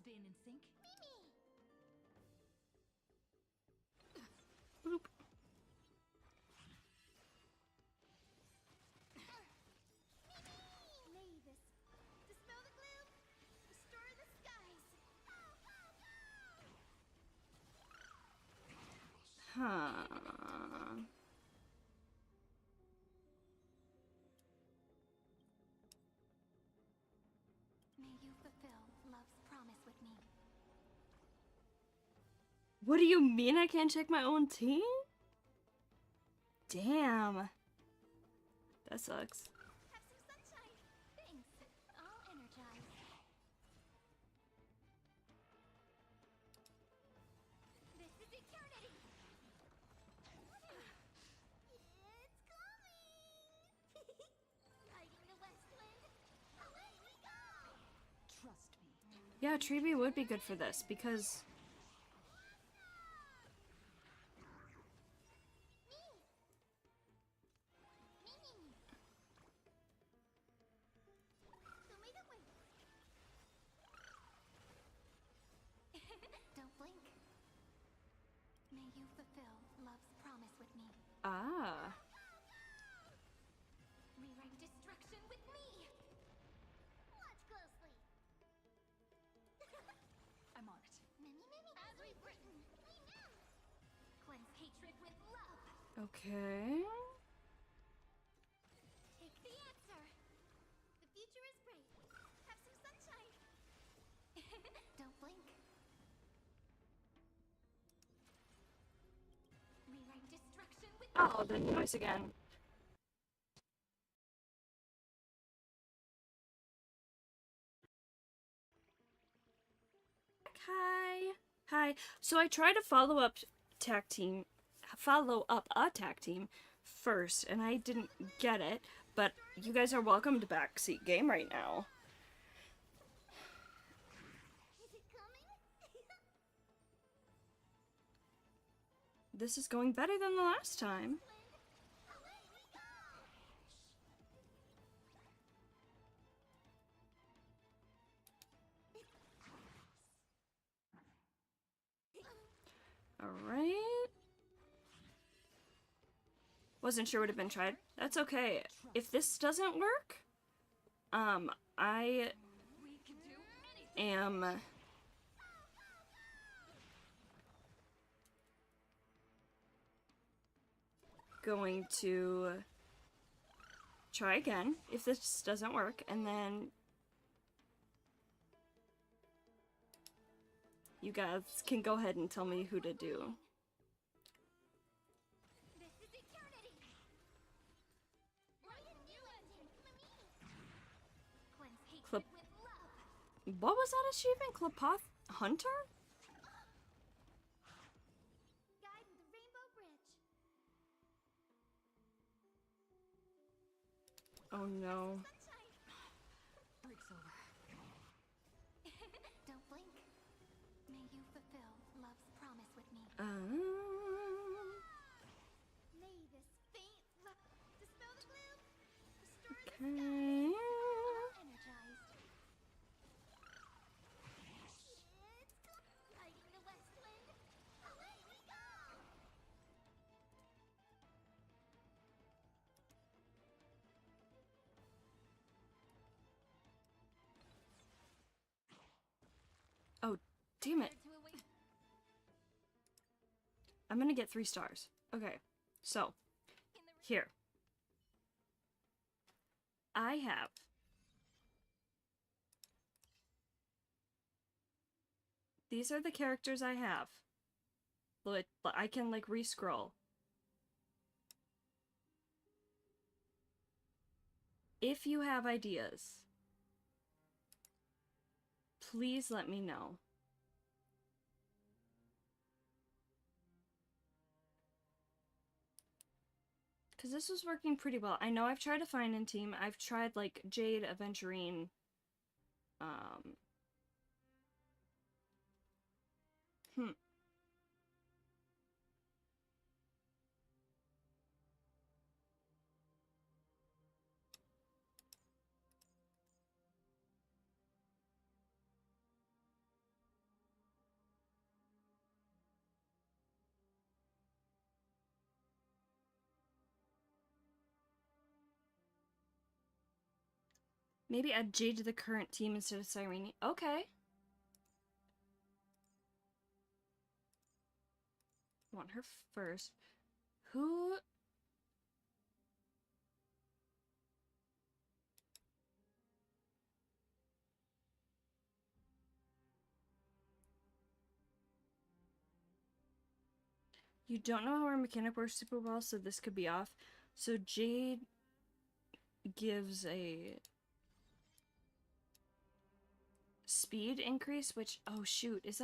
staying in sync? Boop. Mavis, dispel the gloom, restore the skies. Go, go, go! Huh. May you fulfill love's promise with me. What do you mean I can't check my own team? Damn. That sucks. Have some sunshine. Thanks. I'll energize. This is eternity. It's coming. Riding the west wind. Away we go. Trust me. Yeah, Treeby would be good for this because Don't blink. May you fulfill love's promise with me. ah. Rewrite destruction with me. Watch closely. I'm on it. As we've written. Amen. Cleanse hatred with love. Okay. Take the answer. The future is bright. Have some sunshine. Don't blink. Rewrite destruction with Oh, the noise again. Hi. Hi. So I tried to follow up a tag team first, and I didn't get it, but you guys are welcome to backseat game right now. Is it coming? This is going better than the last time. Away we go. Alright. Wasn't sure would have been tried. That's okay. If this doesn't work, I We can do anything. am going to try again if this doesn't work, and then you guys can go ahead and tell me who to do. This is eternity. Write a new ending for me. Cleanse hatred Clip. with love. What was that achievement? Klapoth Hunter? Guide the rainbow bridge. Oh no. Sunshine. Break's over. Don't blink. May you fulfill love's promise with me. May this faint love dispel the gloom. Restore the skies. Okay. All energized. It's riding the west wind. Away we go. Oh, damn it. To await. I'm gonna get 3 stars. Okay, so here. I have these are the characters I have. But I can like re-scroll. If you have ideas, please let me know. Because this was working pretty well. I know I've tried a Find team. I've tried like Jade, Aventurine, Maybe add Jade to the current team instead of Cyrene. Okay. Want her first. Who? You don't know how our mechanic works super well, so this could be off. So Jade gives a speed increase, which, oh shoot, is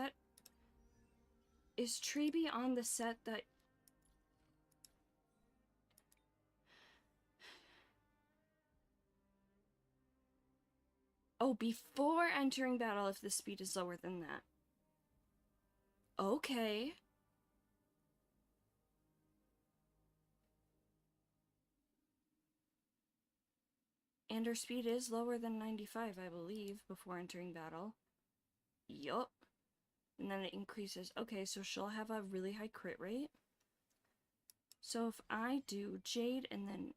Treeby on the set that... Oh, before entering battle if the speed is lower than that. Okay. And her speed is lower than 95, I believe, before entering battle. Yup. And then it increases. Okay, so she'll have a really high crit rate. So if I do Jade and then...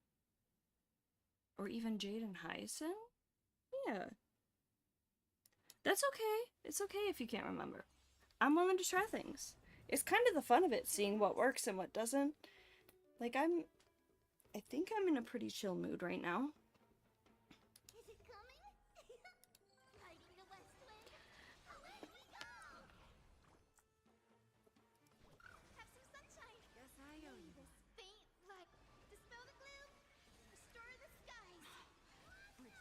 Or even Jade and Hyacinth? Yeah. That's okay. It's okay if you can't remember. I'm willing to try things. It's kind of the fun of it, seeing what works and what doesn't. Like, I think I'm in a pretty chill mood right now. Is it coming? Riding the west wind. Away we go! Have some sunshine. Guess I owe you This faint light. Dispel the gloom. Restore the skies. Breaks over.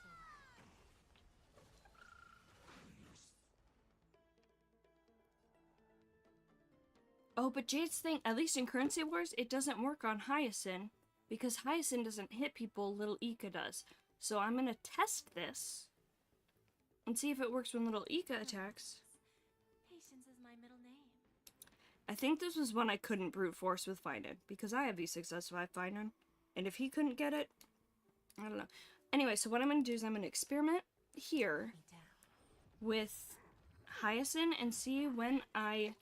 Oh, but Jade's thing, at least in Currency Wars, it doesn't work on Hyacinth. Because Hyacinth doesn't hit people, little Ika does. So I'm gonna test this. And see if it works when little Ika attacks. Patience is my middle name. I think this was one I couldn't brute force with Finan. Because I have V6S with Finan. And if he couldn't get it, I don't know. Anyway, so what I'm gonna do is I'm gonna experiment here Me down. with Hyacinth and see when I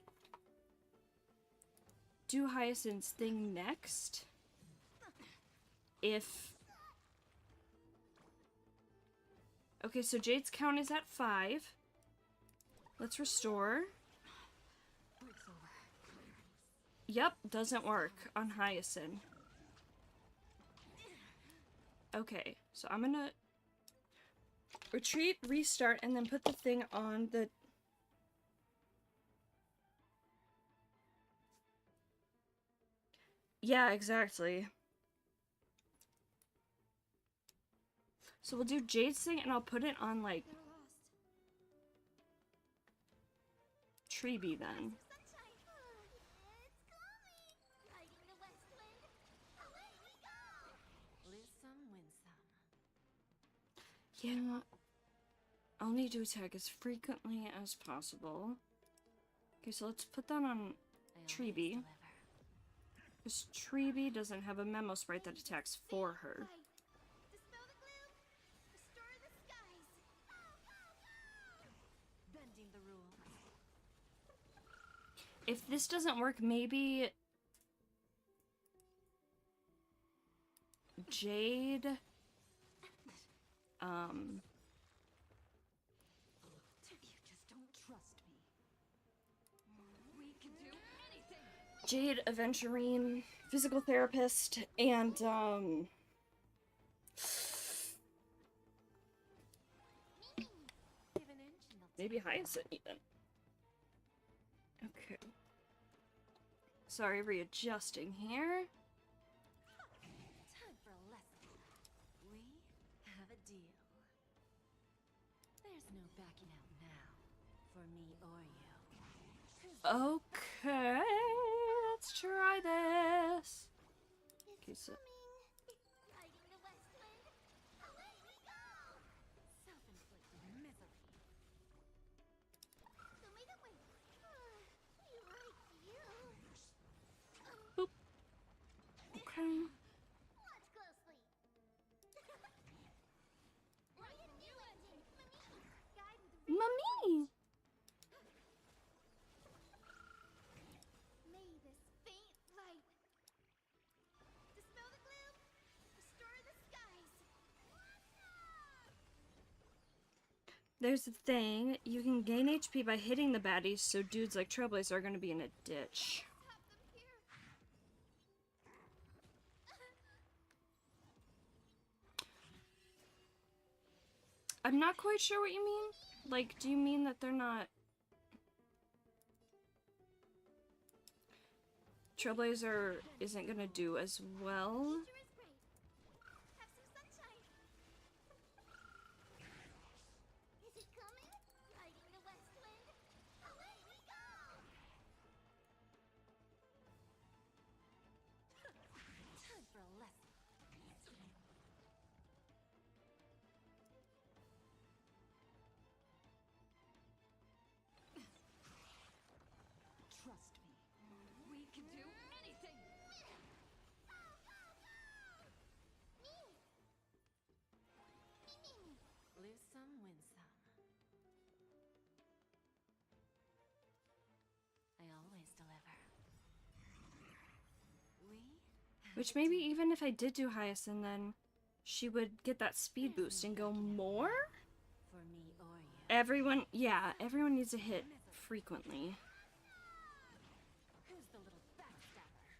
do Hyacinth's thing next. If... Okay, so Jade's count is at 5. Let's restore. Breaks over. Yep, doesn't work on Hyacinth. Okay, so I'm gonna retreat, restart, and then put the thing on the... Yeah, exactly. So we'll do Jade's thing, and I'll put it on, like, Never lost. Treeby then. Sunshine. It's coming. Riding the west wind. Away we go! Lose some, win some. Yeah, I'll need to attack as frequently as possible. Okay, so let's put that on I always Treeby. deliver. Because Treeby doesn't have a memo sprite that attacks for her. Light. Dispel the gloom. Restore the skies. Bending the rules. If this doesn't work, maybe Jade, You just don't trust me. We can do anything. Jade, Aventurine, physical therapist, and, Give an inch and they'll maybe Hyacinth even. Okay. Sorry, readjusting here. Time for a lesson. We have a deal. There's no backing out now, for me or you. Okay, let's try this. Okay, so Riding the west wind. Away we go! Self-inflicted misery. Show me the way. We like you. okay. Watch closely. Right in you, engine. Guide with the Mommy! May this faint light dispel the There's the thing, you can gain HP by hitting the baddies, so dudes like Trailblazer are gonna be in a ditch. Have them here. I'm not quite sure what you mean. Like, do you mean that they're not... Trailblazer isn't gonna do as well? Nature is great. Have some sunshine. Is it coming? Riding the west wind. Away we go! Time for a lesson. Trust me. We can do anything. Lose some, win some. I always deliver. Which maybe even if I did do Hyacinth, then she would get that speed boost and go more? For me or you. Everyone, yeah, everyone needs to hit frequently. Who's the little backstabber?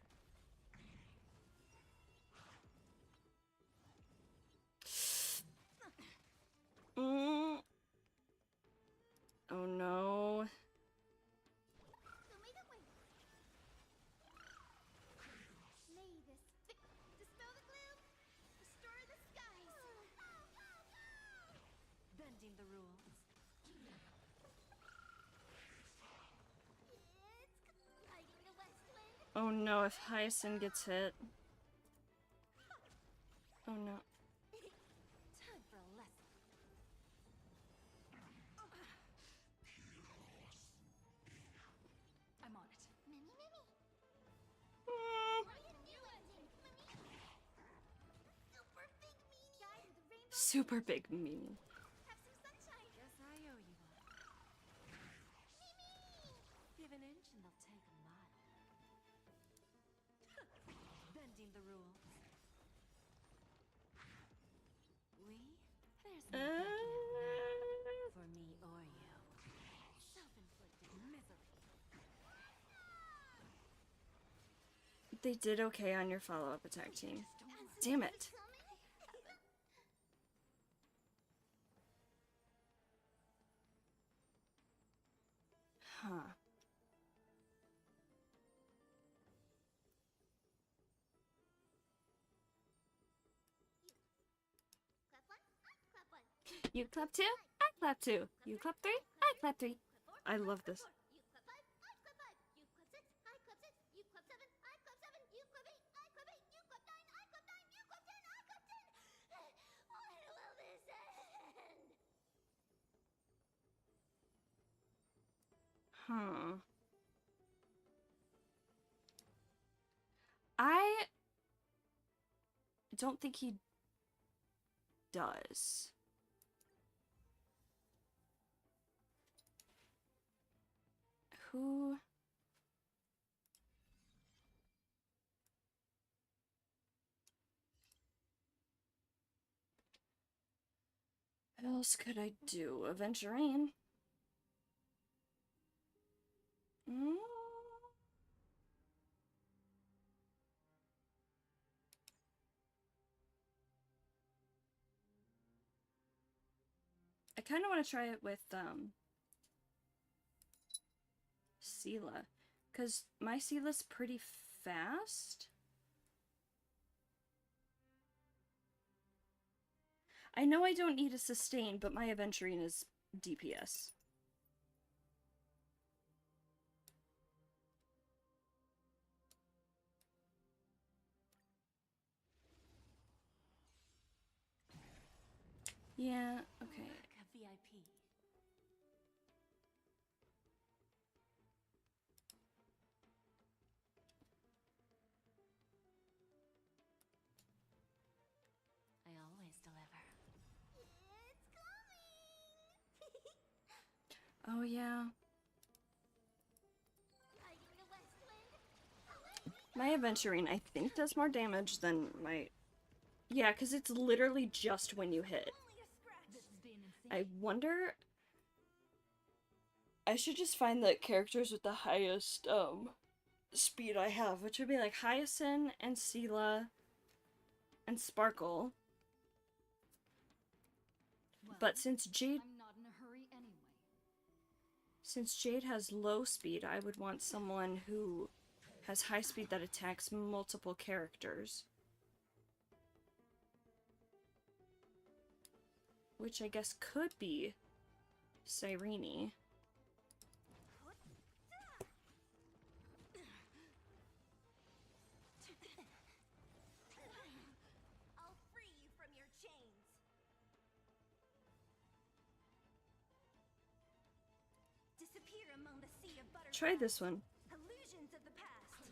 Oh no. Show me the way. May this dispel the gloom, restore the skies. Bending the rules. It's riding the west wind. Oh no, if Hyacinth gets hit. Oh no. Time for a lesson. I'm on it. Mimi. Mm, Brand new ending. Mimi. Super big meanie. Guide with the rainbow. super big meaning. Have some sunshine. Guess I owe you one. Mimi. Give an inch and they'll take a mile. Bending the rules. There's no backing out for me or you. Self-inflicted misery. They did okay on your follow-up attack team. Damn it. Huh. Clap one, I clap one. You clap two, I clap two. You clap three, I clap three. Clap four, I love this. you clap five, I clap five. You clap six, I clap six. You clap seven, I clap seven. You clap eight, I clap eight. You clap nine, I clap nine. You clap 10, I clap 10. When will this end? Huh. I don't think he does. Who? What else could I do? Aventurine. Mm. I kind of want to try it with Sela, because my Sela's pretty fast. I know I don't need a sustain, but my Aventurine is DPS. Yeah, okay. Like a VIP. I always deliver. It's coming. Oh, yeah. Riding the west wind. Away. My Aventurine, I think, does more damage than my... Yeah, because it's literally just when you hit. Only a scratch. This has been insane. I wonder I should just find the characters with the highest speed I have, which would be like Hyacinth and Sela and Sparkle. Well, But since Jade I'm not in a hurry anyway. Since Jade has low speed, I would want someone who has high speed that attacks multiple characters. Which I guess could be Cyrene. I'll free you from your chains. Disappear among the sea of butterflies. Try this one. Illusions of the past.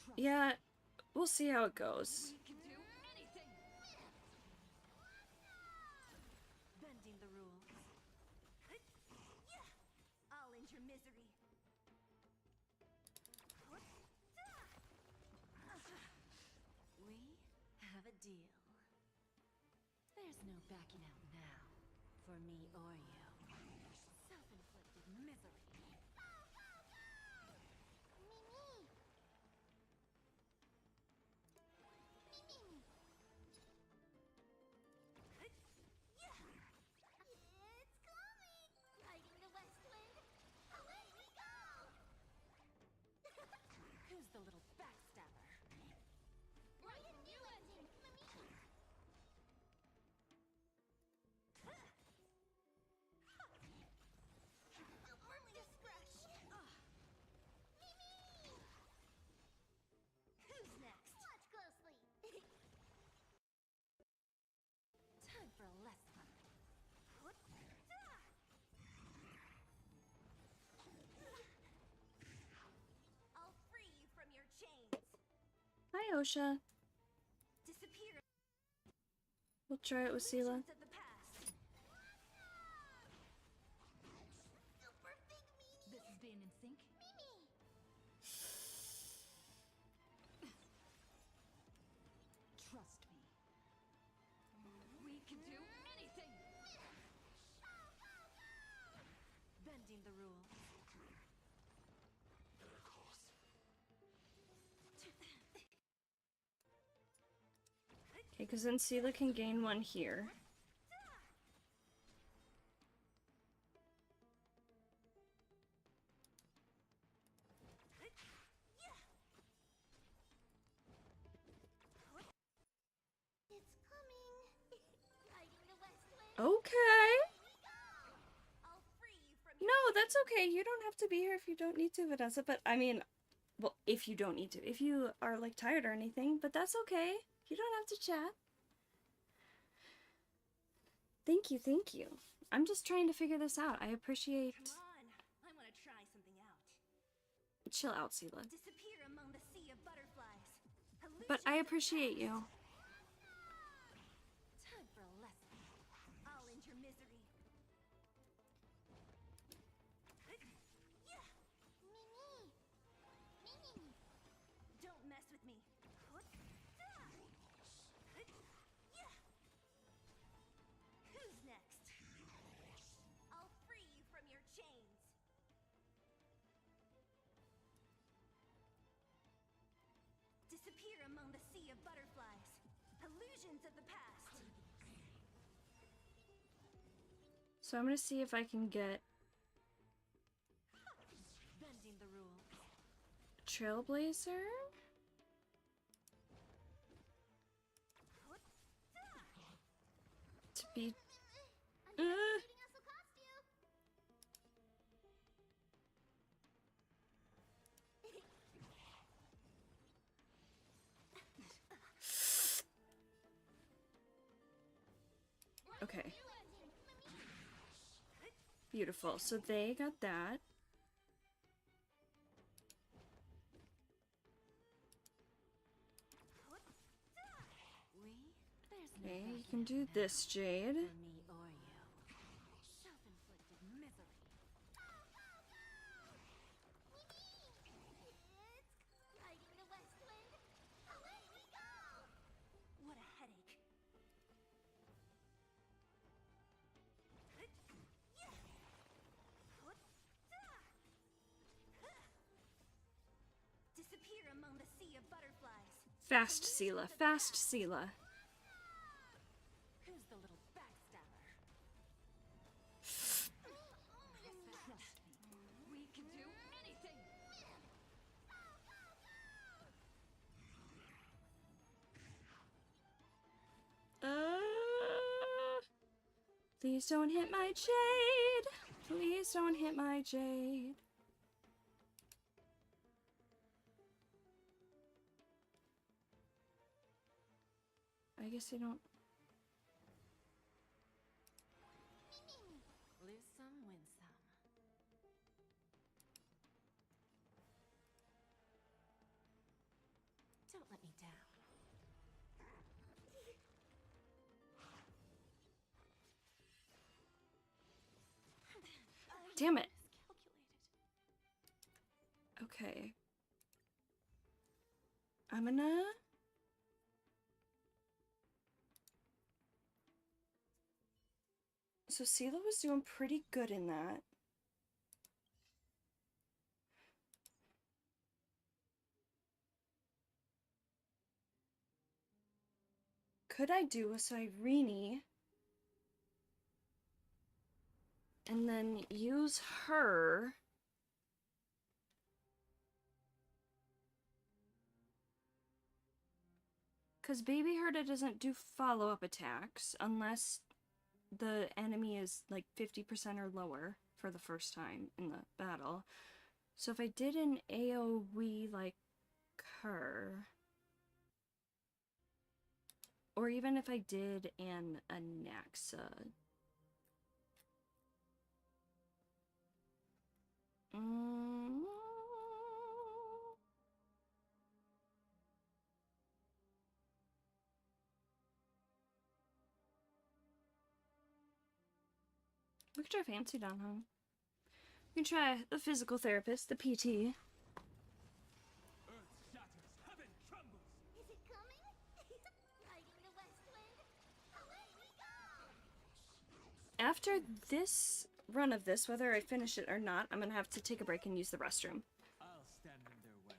Trust Yeah, we'll see how it goes. we can do anything. Bending the rules. I'll end your misery. We have a deal. There's no backing out now, for me or you. Self-inflicted misery. Mimi. Mimi. It's coming! Riding the west wind, away we go! Who's the little backstabber? Right in new ending, Mimi! Only a scratch! Mimi! Who's next? Watch closely! Time for a lesson. I'll free you from your chains. Hi, Osha. Disappear. We'll try it with Sela. Illusions of the past. Super big meanie. This is being in sync. Mimi. Trust me. We can do anything. Bending the rules. Okay, because then Sela can gain one here. It's coming. Riding the west wind. Okay. I'll free you from No, that's okay. You don't have to be here if you don't need to, Vanessa. But I mean, well, if you don't need to. If you are like tired or anything, but that's okay. You don't have to chat. Thank you, thank you. I'm just trying to figure this out. I appreciate... Come on. I want to try something out. Chill out, Sela. Disappear among the sea of butterflies. But I Illusions of the appreciate you. Time for a lesson. I'll end your misery. Mimi! Mimi! Don't mess with me. Who's next? I'll free you from your chains. Disappear among the sea of butterflies. Illusions of the past. So I'm gonna see if I can get Bending the rules. Trailblazer. To be... Anticipating us will cost you. Okay, New ending, Mimi. beautiful. So they got that. There's no Okay, you backing can out do now, this, Jade. for me or you. Self-inflicted misery. It's riding the west wind. Away we go. What a headache. of butterflies. Fast, Sela. Fast, Sela. Who's the little backstabber? We can do anything. Please don't hit my jade. Please don't hit my jade. I guess I don't. Lose some, win some. Don't let me down. Damn it. Calculated. Okay. I'm gonna. So Sela was doing pretty good in that. Could I do a Cyrene and then use her because Baby Herda doesn't do follow-up attacks unless the enemy is like 50% or lower for the first time in the battle. So if I did an AoE like her, or even if I did an Anaxa. We could try Fancy Don, huh? We can try the physical therapist, the PT. Earth shatters, heaven trembles. Is it coming? Riding the west wind. Away we go! After this run of this, whether I finish it or not, I'm gonna have to take a break and use the restroom. I'll stand in their way.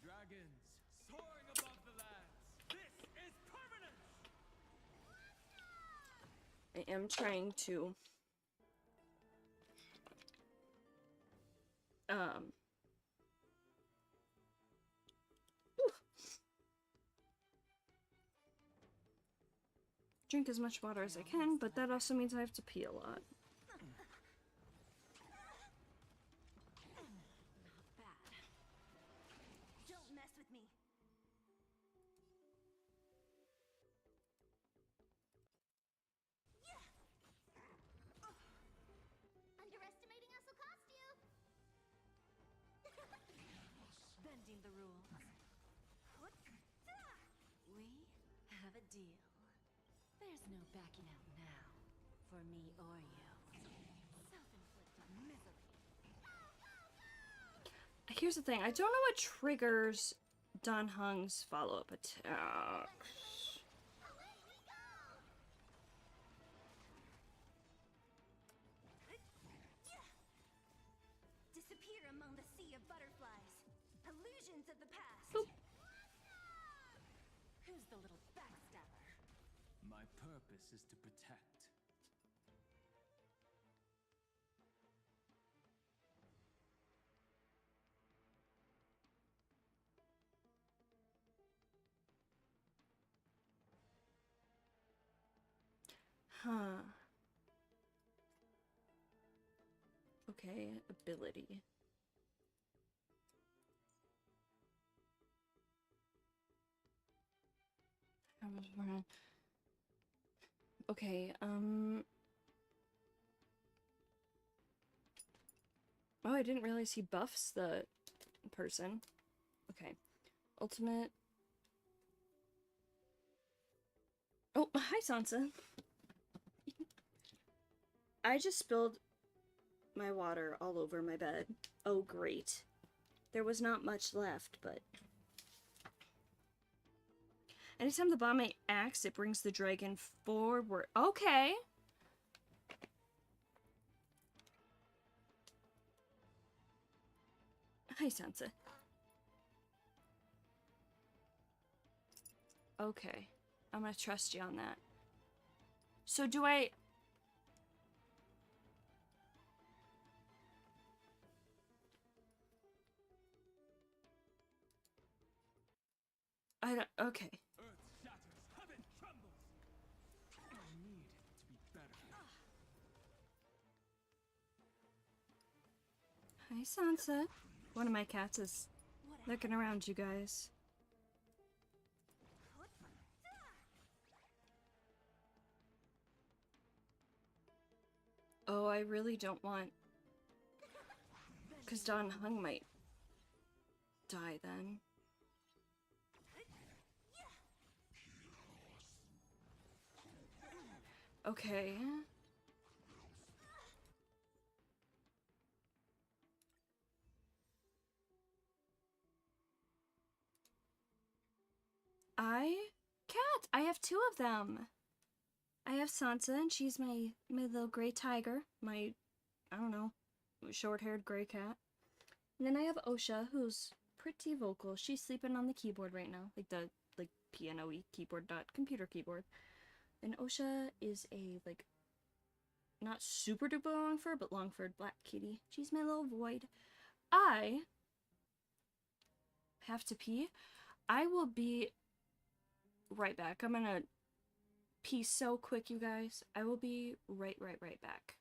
Dragons soaring above the lands. This is permanence. I am trying to drink as much water as I can, but that also means I have to pee a lot. Bad. Don't mess with me. Underestimating us will cost you. Bending the rules. We have a deal. There's no backing out now. For me or you. Self-inflicted misery. Here's the thing, I don't know what triggers Dan Heng's follow-up attack. Away we go! Disappear among the sea of butterflies. Illusions of the past. Boop. Who's the little backstabber? My purpose is to protect. Huh. Okay, ability. Okay, oh, I didn't realize he buffs the person. Okay. Ultimate. Oh, hi, Sansa. I just spilled my water all over my bed. Oh, great. There was not much left, but... Anytime the bomb acts, it brings the dragon forward. Okay. Hi, Sansa. Okay. I'm gonna trust you on that. So do I... I don't... Okay. Earth shatters, heaven trembles. I need to be better. Hi, Sansa. One of my cats is looking around you guys. Oh, I really don't want... Because Don Hung might die then. Okay. Cat! I have two of them! I have Sansa, and she's my little gray tiger. My, I don't know, short-haired gray cat. And then I have Osha, who's pretty vocal. She's sleeping on the keyboard right now. Like the, piano-y keyboard, not computer keyboard. And Osha is a, not super duper long fur, but long furred black kitty. She's my little void. I have to pee. I will be right back. I'm gonna pee so quick, you guys. I will be right back.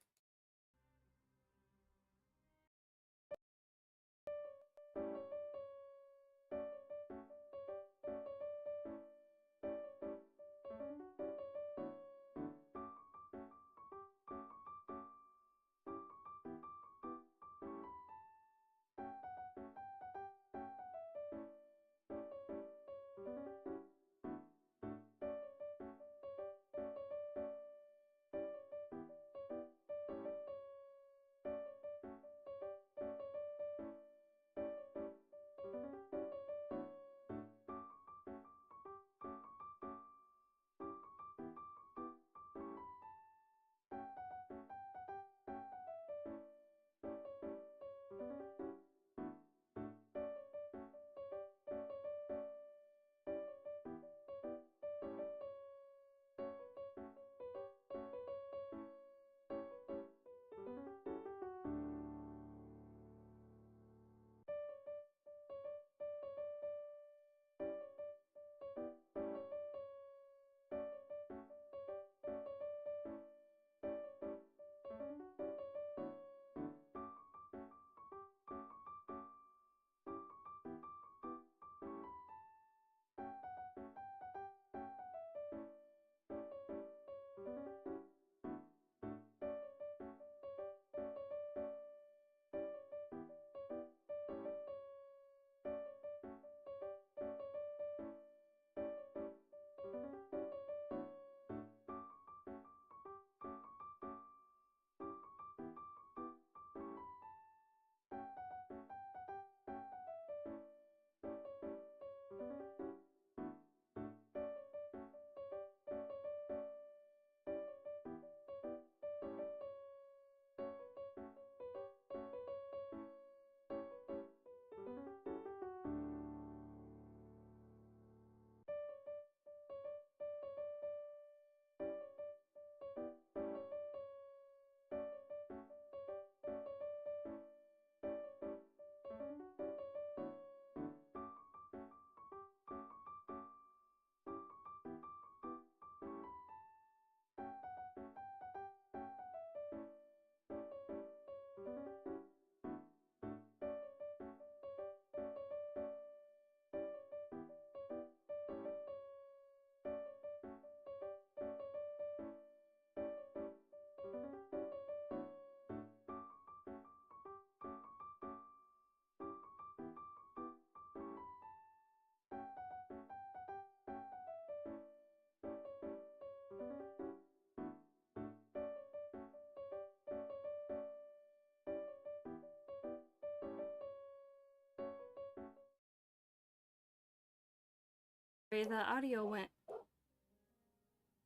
The audio went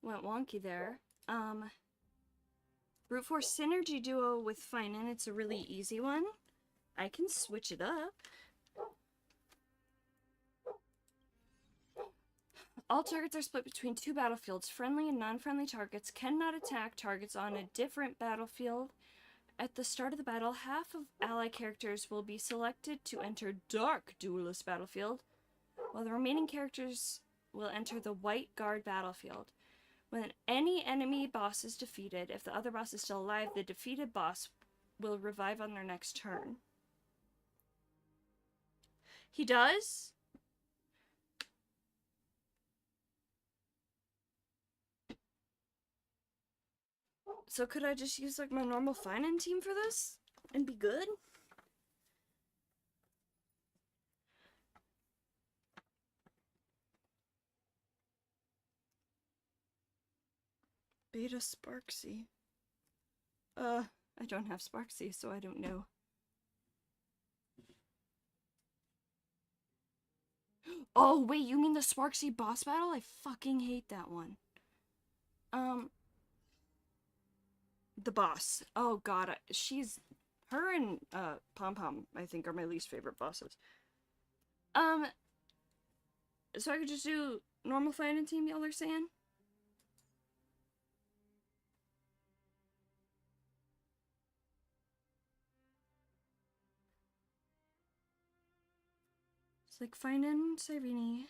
wonky there. Brute Force Synergy Duo with Finan, it's a really easy one. I can switch it up. All targets are split between two battlefields. Friendly and non-friendly targets cannot attack targets on a different battlefield. At the start of the battle, half of ally characters will be selected to enter Dark Duelist battlefield, while the remaining characters will enter the White Guard battlefield. When any enemy boss is defeated, if the other boss is still alive, the defeated boss will revive on their next turn. He does? So could I just use like my normal fighting team for this and be good? Beta Sparksy. I don't have Sparksy, so I don't know. Oh, wait, you mean the Sparksy boss battle? I fucking hate that one. The boss. Oh god, her and Pom Pom, I think, are my least favorite bosses. So I could just do normal fighting team, y'all are saying? It's like finding Sirini.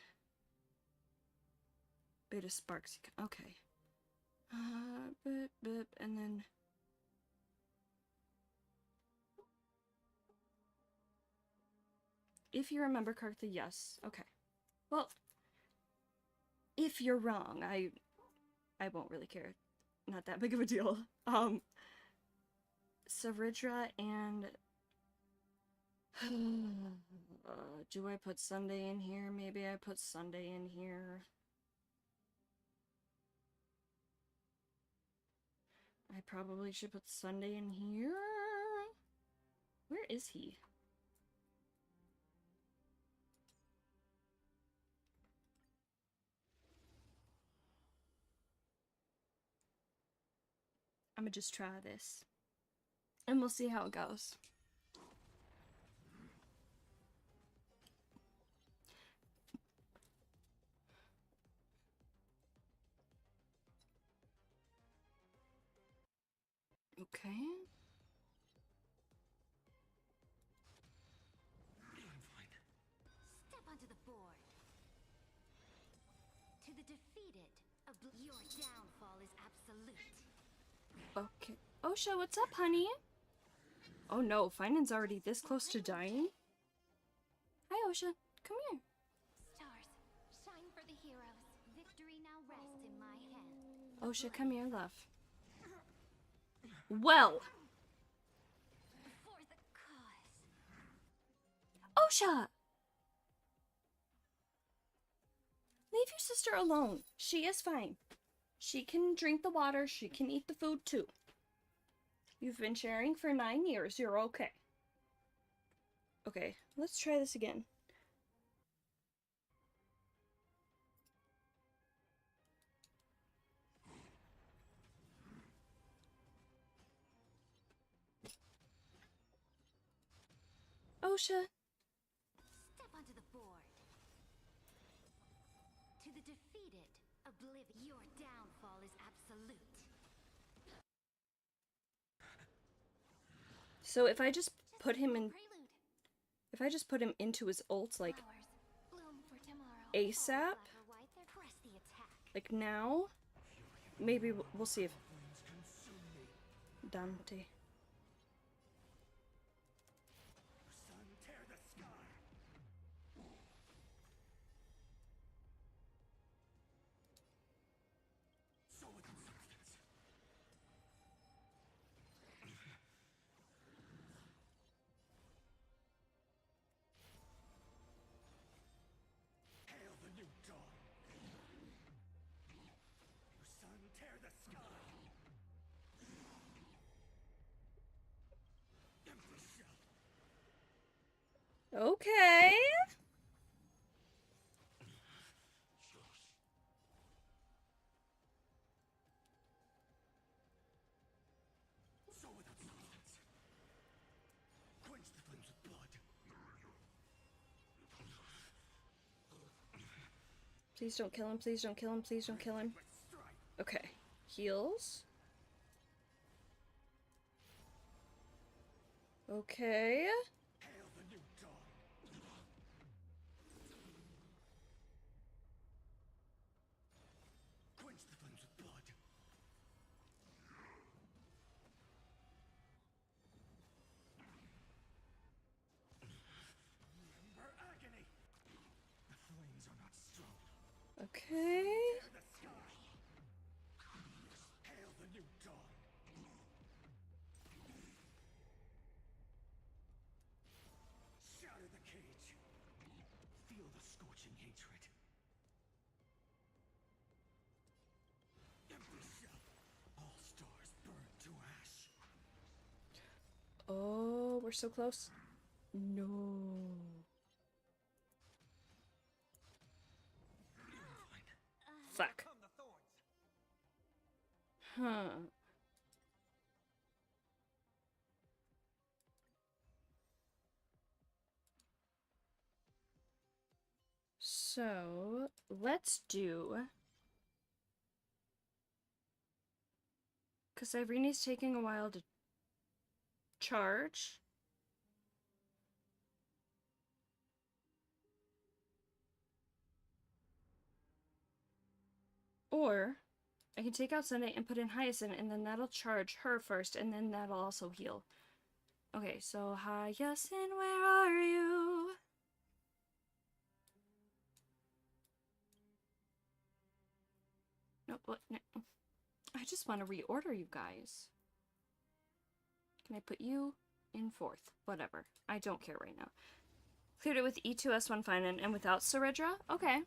Beta Sparks. Okay. Boop, and then. If you remember correctly, yes. Okay. Well, if you're wrong, I won't really care. Not that big of a deal. Saridra and do I put Sunday in here? Maybe I put Sunday in here. I probably should put Sunday in here. Where is he? I'm gonna just try this. And we'll see how it goes. Okay. Step onto the board. To the defeated, your downfall is absolute. Okay. Osha, what's up, honey? Oh no, Finan's already this close to dying? Hi, Osha. Come here. Stars, shine for the heroes. Victory now rests in my hand. Osha, come here, love. Well. For the cause. Osha! Leave your sister alone. She is fine. She can drink the water. She can eat the food too. You've been sharing for 9 years. You're okay. Okay, let's try this again. Osha. Step onto the board. To the defeated, your downfall is absolute. So if I just put him in, Prelude. if I just put him into his ult like Flowers bloom for tomorrow. ASAP, Press the attack. like now, maybe we'll see if Dante. Sun, tear the sky. So without substance. Hail the new dawn. You sun, tear the sky. Empty shell. Okay. So without substance. Quench the flames with Please don't kill him, please don't kill him, please don't kill him. Okay. Heals. Okay. Hail the new dawn. Quench the flames with blood. Remember agony. The flames are not strong. Okay. Tear the sky. Hail the new dawn. Shatter the cage. Feel the scorching hatred. Empty shell. All stars burn to ash. Oh, we're so close. No. Fuck. Come the thorns. Huh. So, let's do... Because Irene's taking a while to charge. Or, I can take out Sunday and put in Hyacinth, and then that'll charge her first, and then that'll also heal. Okay, so Hyacinth, where are you? No, what? No. I just want to reorder you guys. Can I put you in fourth? Whatever. I don't care right now. Cleared it with E2S1 fine and without Saridra? Okay.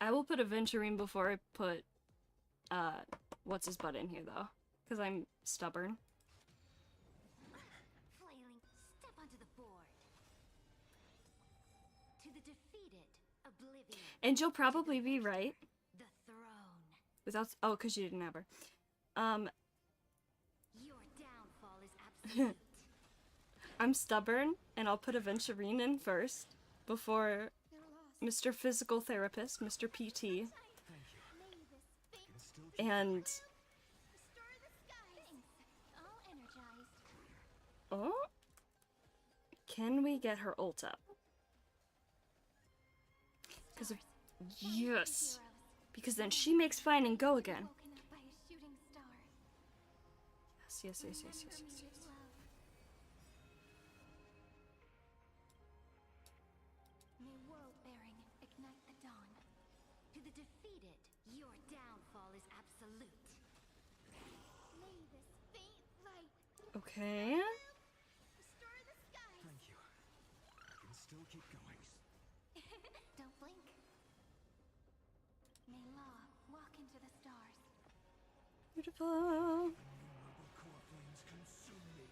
I will put Aventurine before I put, what's his butt in here, though. Because I'm stubborn. Flailing, step onto the board. To the defeated, Oblivion. And you'll probably be right. The throne. Without, oh, because you didn't have her. Your downfall is absolute. I'm stubborn, and I'll put Aventurine in first. Before Mr. Physical Therapist, Mr. PT. And... Restore the skies. All energized. oh? Can we get her ult up? Because of... yes! Because then she makes fine and go again. Woken up by a shooting star. Yes, yes, yes, yes, yes, yes, yes. May woe-bearing ignite the dawn. To the defeated, your downfall is absolute. May this faint light Okay. restore the skies. Thank you. I can still keep going. Don't blink. May law walk into the stars. Beautiful. Innumerable core flames consume me.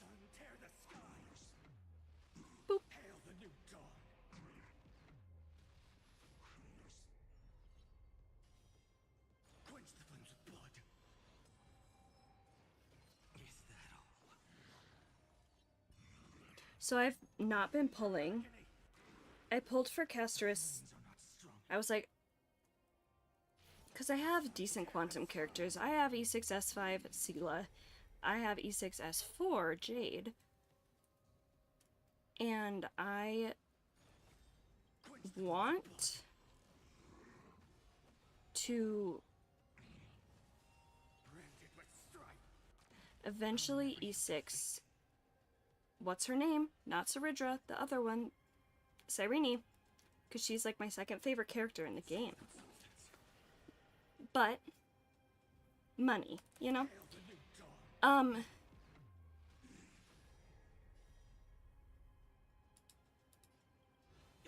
Sun, tear the skies. Boop. Hail the new dawn. Quench the flames with blood. Is that all? So I've not been pulling. I pulled for Castris. Flames are not strong. I was like... because I have decent quantum characters. I have E6S5 Sela. I have E6S4 Jade. And I want to Branded with strife. eventually E6. What's her name? Not Saridra, the other one. Cyrene. Because she's like my second favorite character in the game. But, money, you know?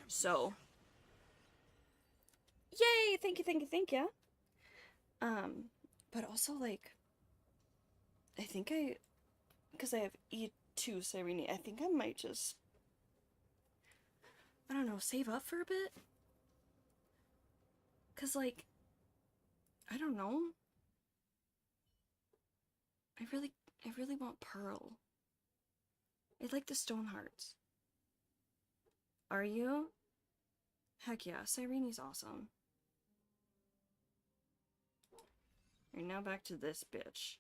So. Yay! Thank you, thank you, thank you. But also, like, I think because I have E2 Cyrene, I think I might just, I don't know, save up for a bit? 'Cause, like, I don't know. I really want Pearl. I like the stone hearts. Are you? Heck yeah, Cyrene's awesome. Alright, now back to this bitch.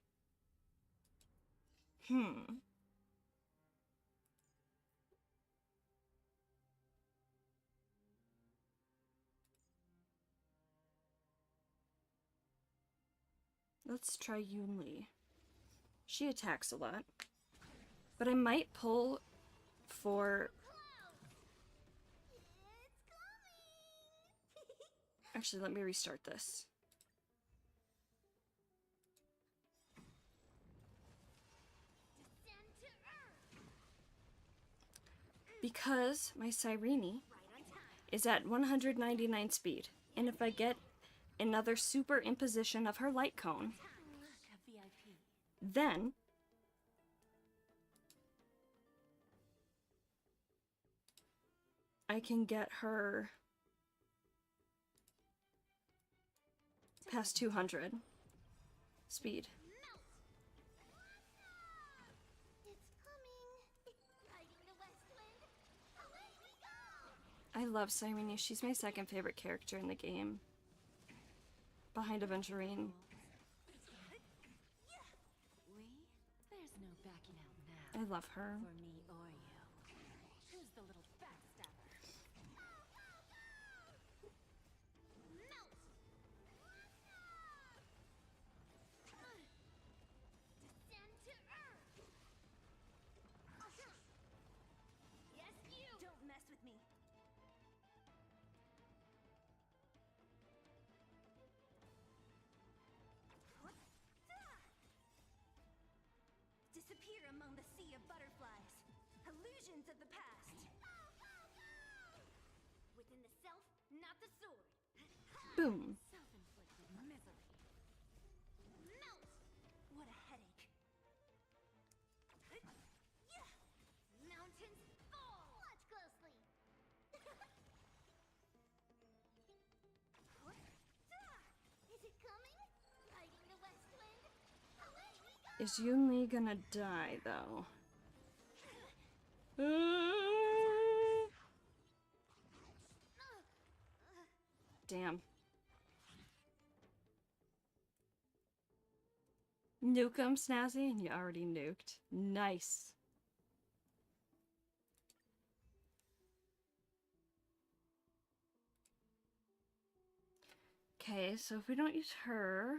Let's try Yunli. She attacks a lot. But I might pull for... Actually, let me restart this. Because my Cyrene is at 199 speed. And if I get another super imposition of her light cone, then I can get her past 200 speed. I love Cyrene. She's my second favorite character in the game. Behind Aventurine. There's no backing out now. I love her. For me or you. Who's the little backstabber? Yes, you! Don't mess with me. Disappear among the sea of butterflies. Illusions of the past. Within the self, not the sword. Boom. Self-inflicted misery. Melt! What a headache. Mountains fall! Watch closely! Is it coming? Riding the west wind? Away we go! Is Yunli gonna die, though? Damn. Nuke him, Snazzy, and you already nuked. Nice. Okay, so if we don't use her...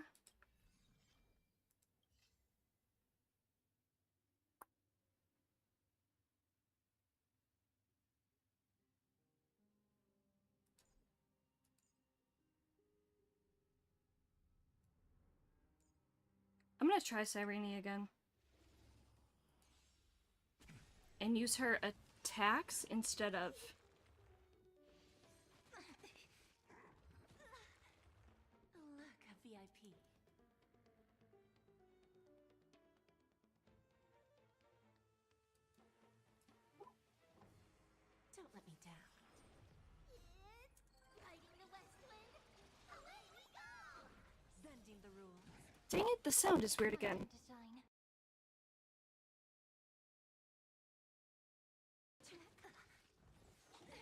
I'm gonna try Cyrene again. And use her attacks instead of... Look, a VIP. Don't let me down. It's riding the west wind. Away we go! Bending the rules. Dang it, the sound is weird again. Design. I'm gonna cry. Not bad.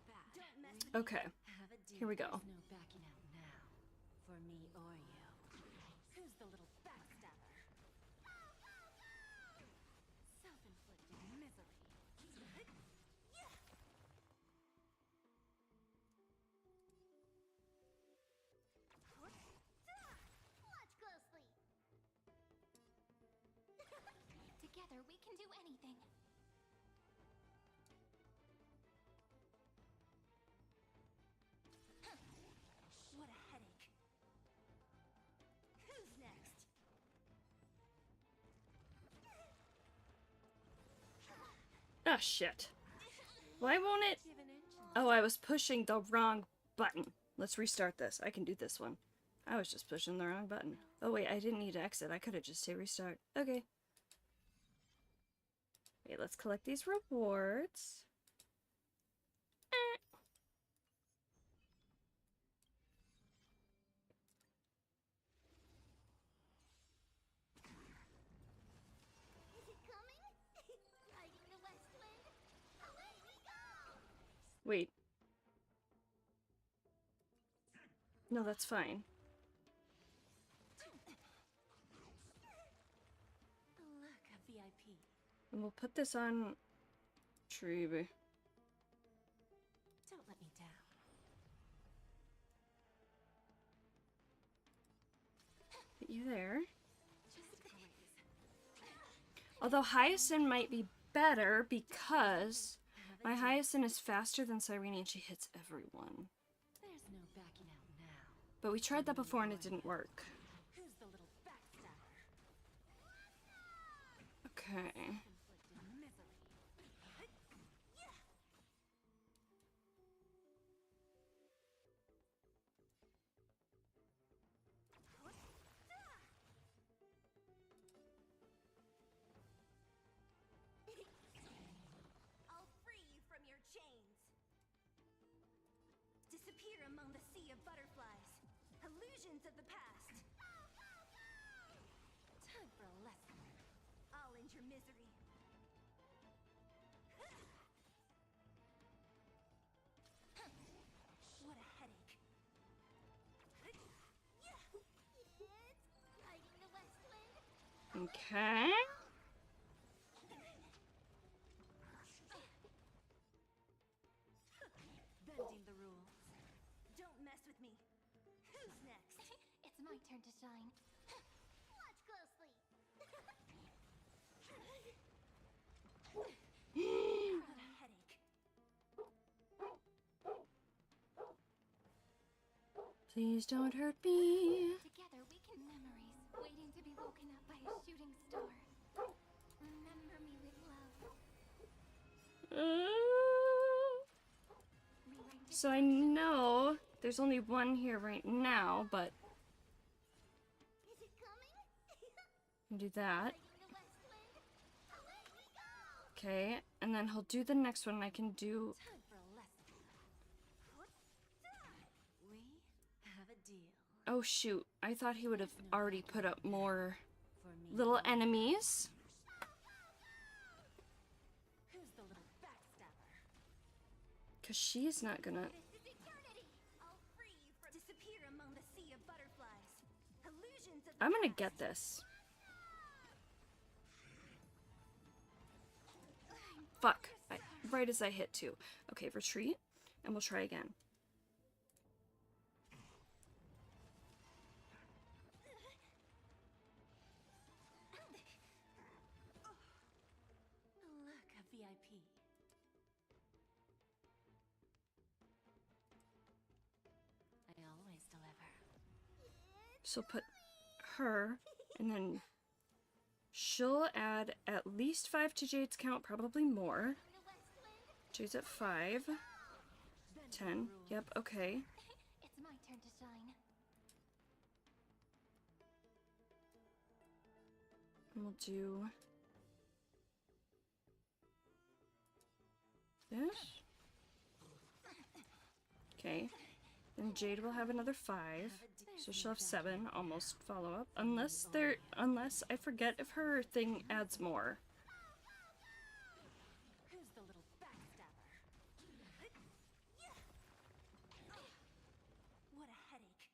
Don't mess with Okay, Have a deal. here we go. There's no backing out now. For me or you. Who's the little backstabber? Self-inflicted misery. Watch closely. Together we can do anything. What a headache. Who's next? Ah, shit. Why won't it? Give an inch. Oh, I was pushing the wrong button. Let's restart this. I can do this one. I was just pushing the wrong button. Oh wait, I didn't need to exit. I could have just hit restart. Okay. Wait, let's collect these rewards. Wait. No, that's fine. Look, a VIP. And we'll put this on Tree. Don't let me down. Put you there. Just praise. Although Hyacinth might be better because my Hyacinth is faster than Cyrene and she hits everyone. There's no backing out now. But we tried that before and it didn't work. Who's the little backstabber? Okay. Inflicted misery. I'll free you from your chains. Disappear among the sea of butterflies. Illusions of the past. Time for a lesson. I'll end your misery. What a headache. It's riding the west wind. Okay. Bending the rules. Don't mess with me. Who's next? It's my turn to shine. Watch closely. What a headache. Please don't hurt me. Together we can memories waiting to be woken up by a shooting star. Remember me with love. Rewrite So I know there's only one here right now, but Is it coming? I'll do that. Riding the west wind. Away we go. Okay, and then he'll do the next one. I can do. time for a lesson. We have a deal. Oh shoot! I thought he would have already put up more For me. little enemies. Who's the little backstabber? Cause she's not gonna. This is eternity. I'll free you from disappear among the sea of butterflies. Illusions of the I'm gonna past. get this. Fuck! Right as I hit two. Okay, retreat, and we'll try again. Look, a VIP. I always deliver. So put her, and then she'll add at least 5 to Jade's count, probably more. The west wind. Jade's at 5. 10. Yep, okay. It's my turn to shine. And we'll do this. Okay. Then Jade will have another 5. So she'll have 7, almost follow up. Unless I forget if her thing adds more. Who's the little backstabber? What a headache.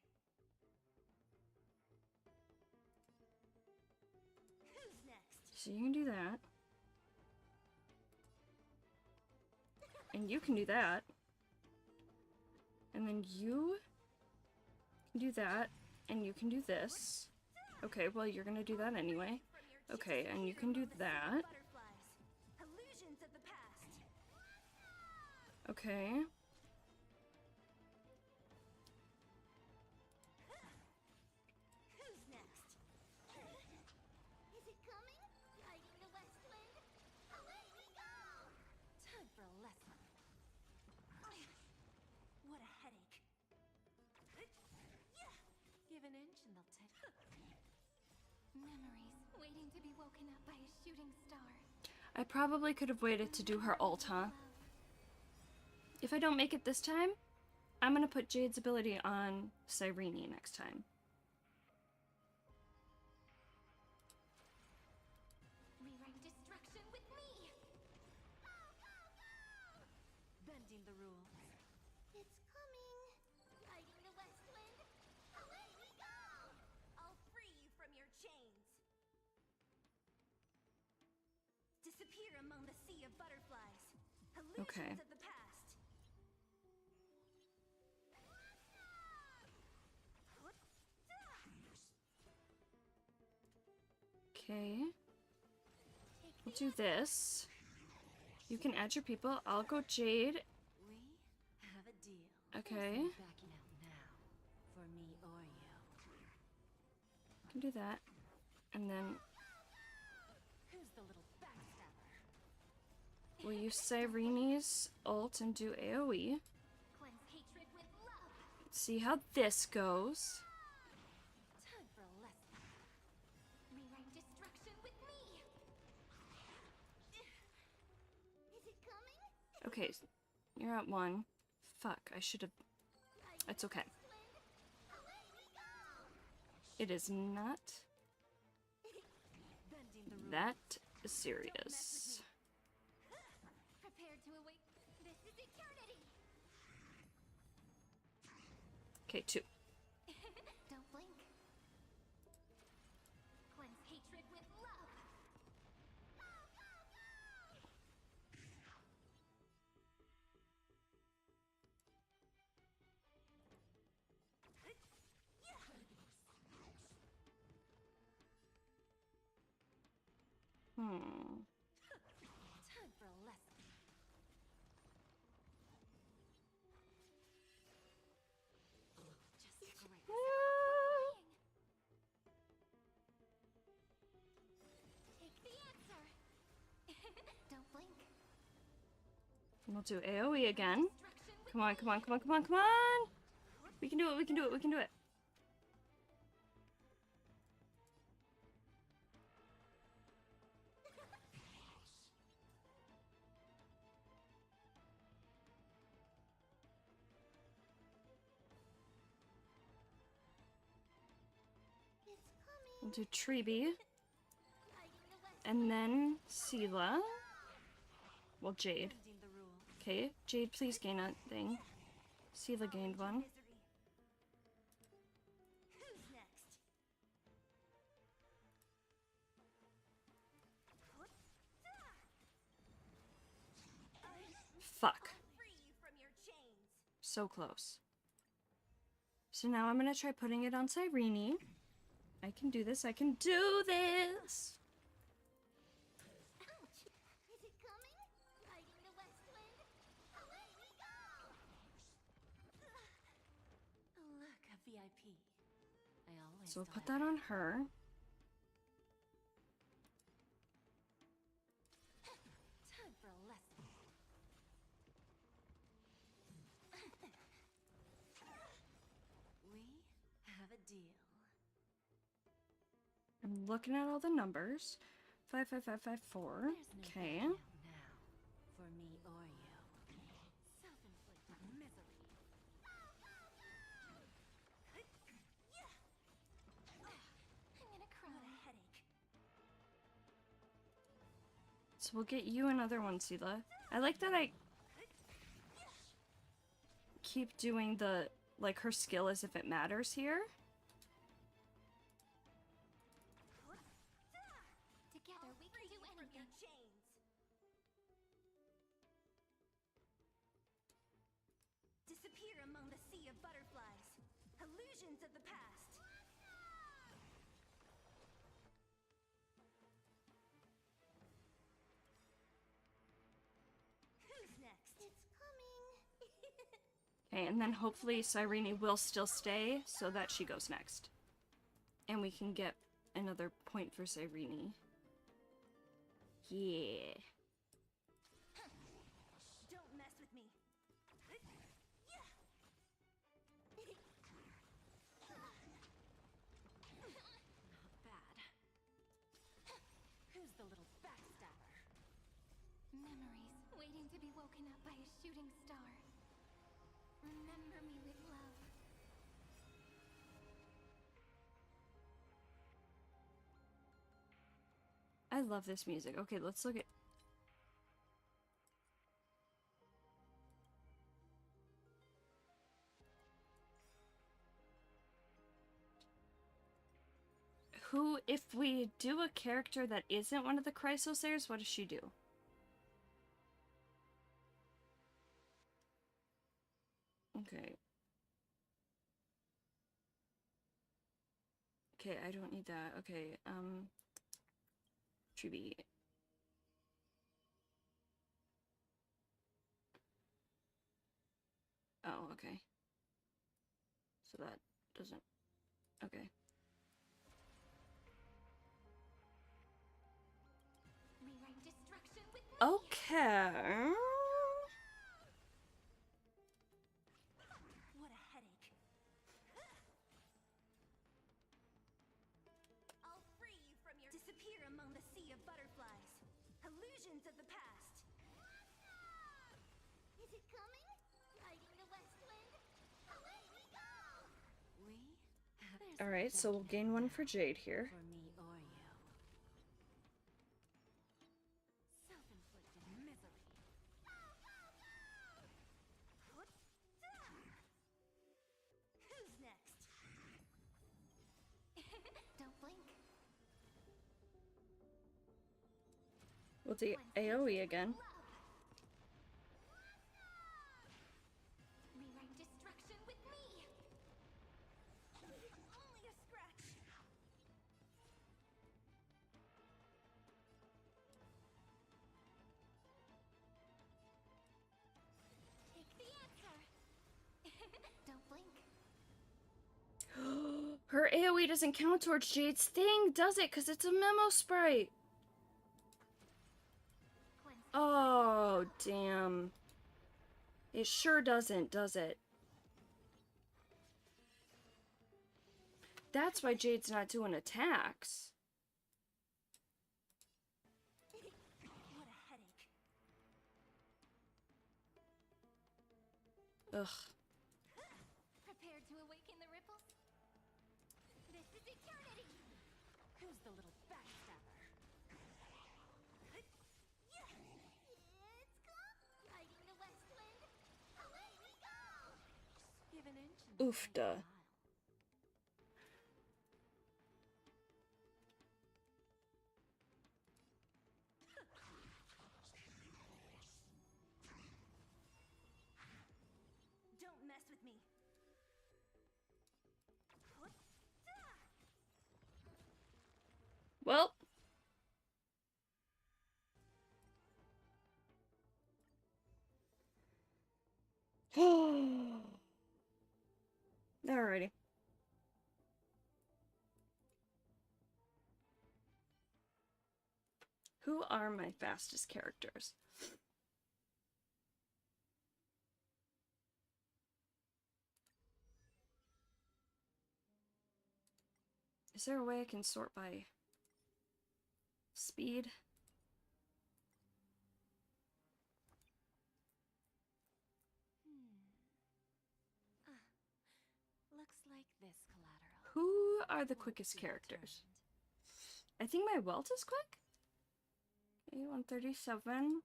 Who's next? So you can do that. And you can do that. And then you can do that. And you can do this. Okay, well, you're gonna do that anyway. Okay, and you can do that. Butterflies. Illusions of the past. Okay. Who's next? Is it coming? Riding the west wind. Away we go. Time for a lesson. What a headache. Give an inch and they'll take. Memories waiting to be woken up by a shooting star. I probably could have waited to do her ult, huh? If I don't make it this time, I'm gonna put Jade's ability on Cyrene next time. Rewrite destruction with me. Go, go, go! Bending the rules. It's coming. Riding the west wind. Away we go! I'll free you from your chains. Disappear among the sea of butterflies. Illusions Okay. of the past. Okay. We'll do this. You can add your people. I'll go Jade. We have a deal. Okay. There's no backing out now, for me or you. Can do that. And then Who's the little backstabber? we'll use Cyrene's ult and do AoE. Cleanse hatred with love. See how this goes. Time for a lesson. Rewrite destruction with me. Is it coming? Okay, you're at 1. Fuck, I should have... Riding It's the okay. west wind. Away we go! It is not Bending the rules. that serious. Prepared to await. This is eternity. Okay, 2. Don't blink. Cleanse hatred with love. Go, go, go! Hmm. Time for a lesson. Just great. Take the answer. Don't blink. We'll do AoE again. Destruction with Come on, come on, come on, come on, come on! We can do it, we can do it, we can do it. It's coming. We'll do Treeby, Riding the west. and then Sela. Well, Jade. Bending the rules. Okay, Jade, please gain a thing. Sela gained one. Misery. Who's next? Fuck. Free you from your chains. So close. So now I'm gonna try putting it on Cyrene. I can do this, I can do this! Ouch! Is it coming? Riding the west wind. Away we go! Oh, look, a VIP. I always So we'll thought put that on her. Time for a lesson. We have a deal. I'm looking at all the numbers. 55554. There's no Okay. backing out now, for me or you. Self-inflicted misery. I'm gonna cry. What a headache. So we'll get you another one, Sela. I like that I keep doing the, like, her skill as if it matters here. Together we can do From your anything. chains. Disappear among the sea of butterflies. Illusions of the past. Who's next? It's coming. Okay, and then hopefully Cyrene will still stay so that she goes next. And we can get another point for Cyrene. Yeah. Don't mess with me. Not bad. Who's the little backstabber? Memories waiting to be woken up by a shooting star. Remember me with love. I love this music. Okay, let's look at... Who, if we do a character that isn't one of the Chrysosayers, what does she do? Okay. Okay, I don't need that. Okay, Chibi. Oh, okay. So that doesn't... Okay. Rewrite destruction with me. Okay. What a headache. I'll free you from your Disappear among the sea of butterflies. Illusions of the past. Is it coming? Riding the west wind. Away we go. There's Alright, so we'll gain one for Jade here. for me or you. Self-inflicted misery. Who's next? Don't blink. We'll do AoE again. Rewrite destruction with me. Only a scratch. Take the answer. Don't blink. Her AoE doesn't count towards Jade's thing, does it? Because it's a memo sprite. Cleanse. Oh, damn. It sure doesn't, does it? That's why Jade's not doing attacks. What a headache. Ugh. Prepared to awaken the ripples? This is eternity. Who's the little backstabber? It's come. Riding the west wind. Away we go. Give an inch and Oofda. smile. Don't mess with me. Well. Alrighty. Who are my fastest characters? Is there a way I can sort by speed? Looks like this collateral. Who are the Won't quickest be characters? returned. I think my welt is quick. Okay, 137.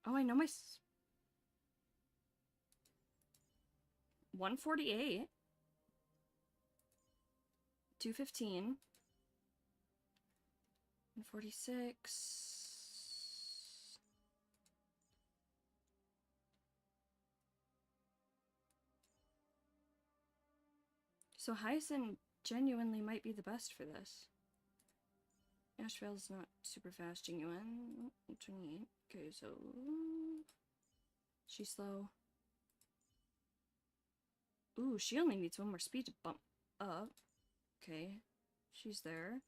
Oh, I know my... 148. 215. 146. So Hyacinth genuinely might be the best for this. Asheville's not super fast, genuine. 28. Okay, so she's slow. Ooh, she only needs one more speed to bump up. Okay, she's there.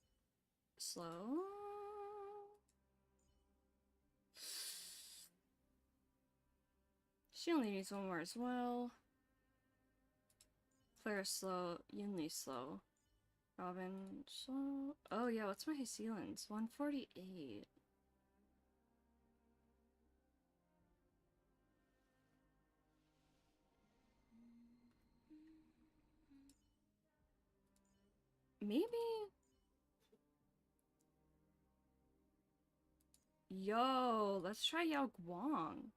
Slow. She only needs one more as well. Claire's slow. Yunli's slow. Robin slow. Oh yeah, what's my ceilings? 148. Maybe. Yo, let's try Yao Guang.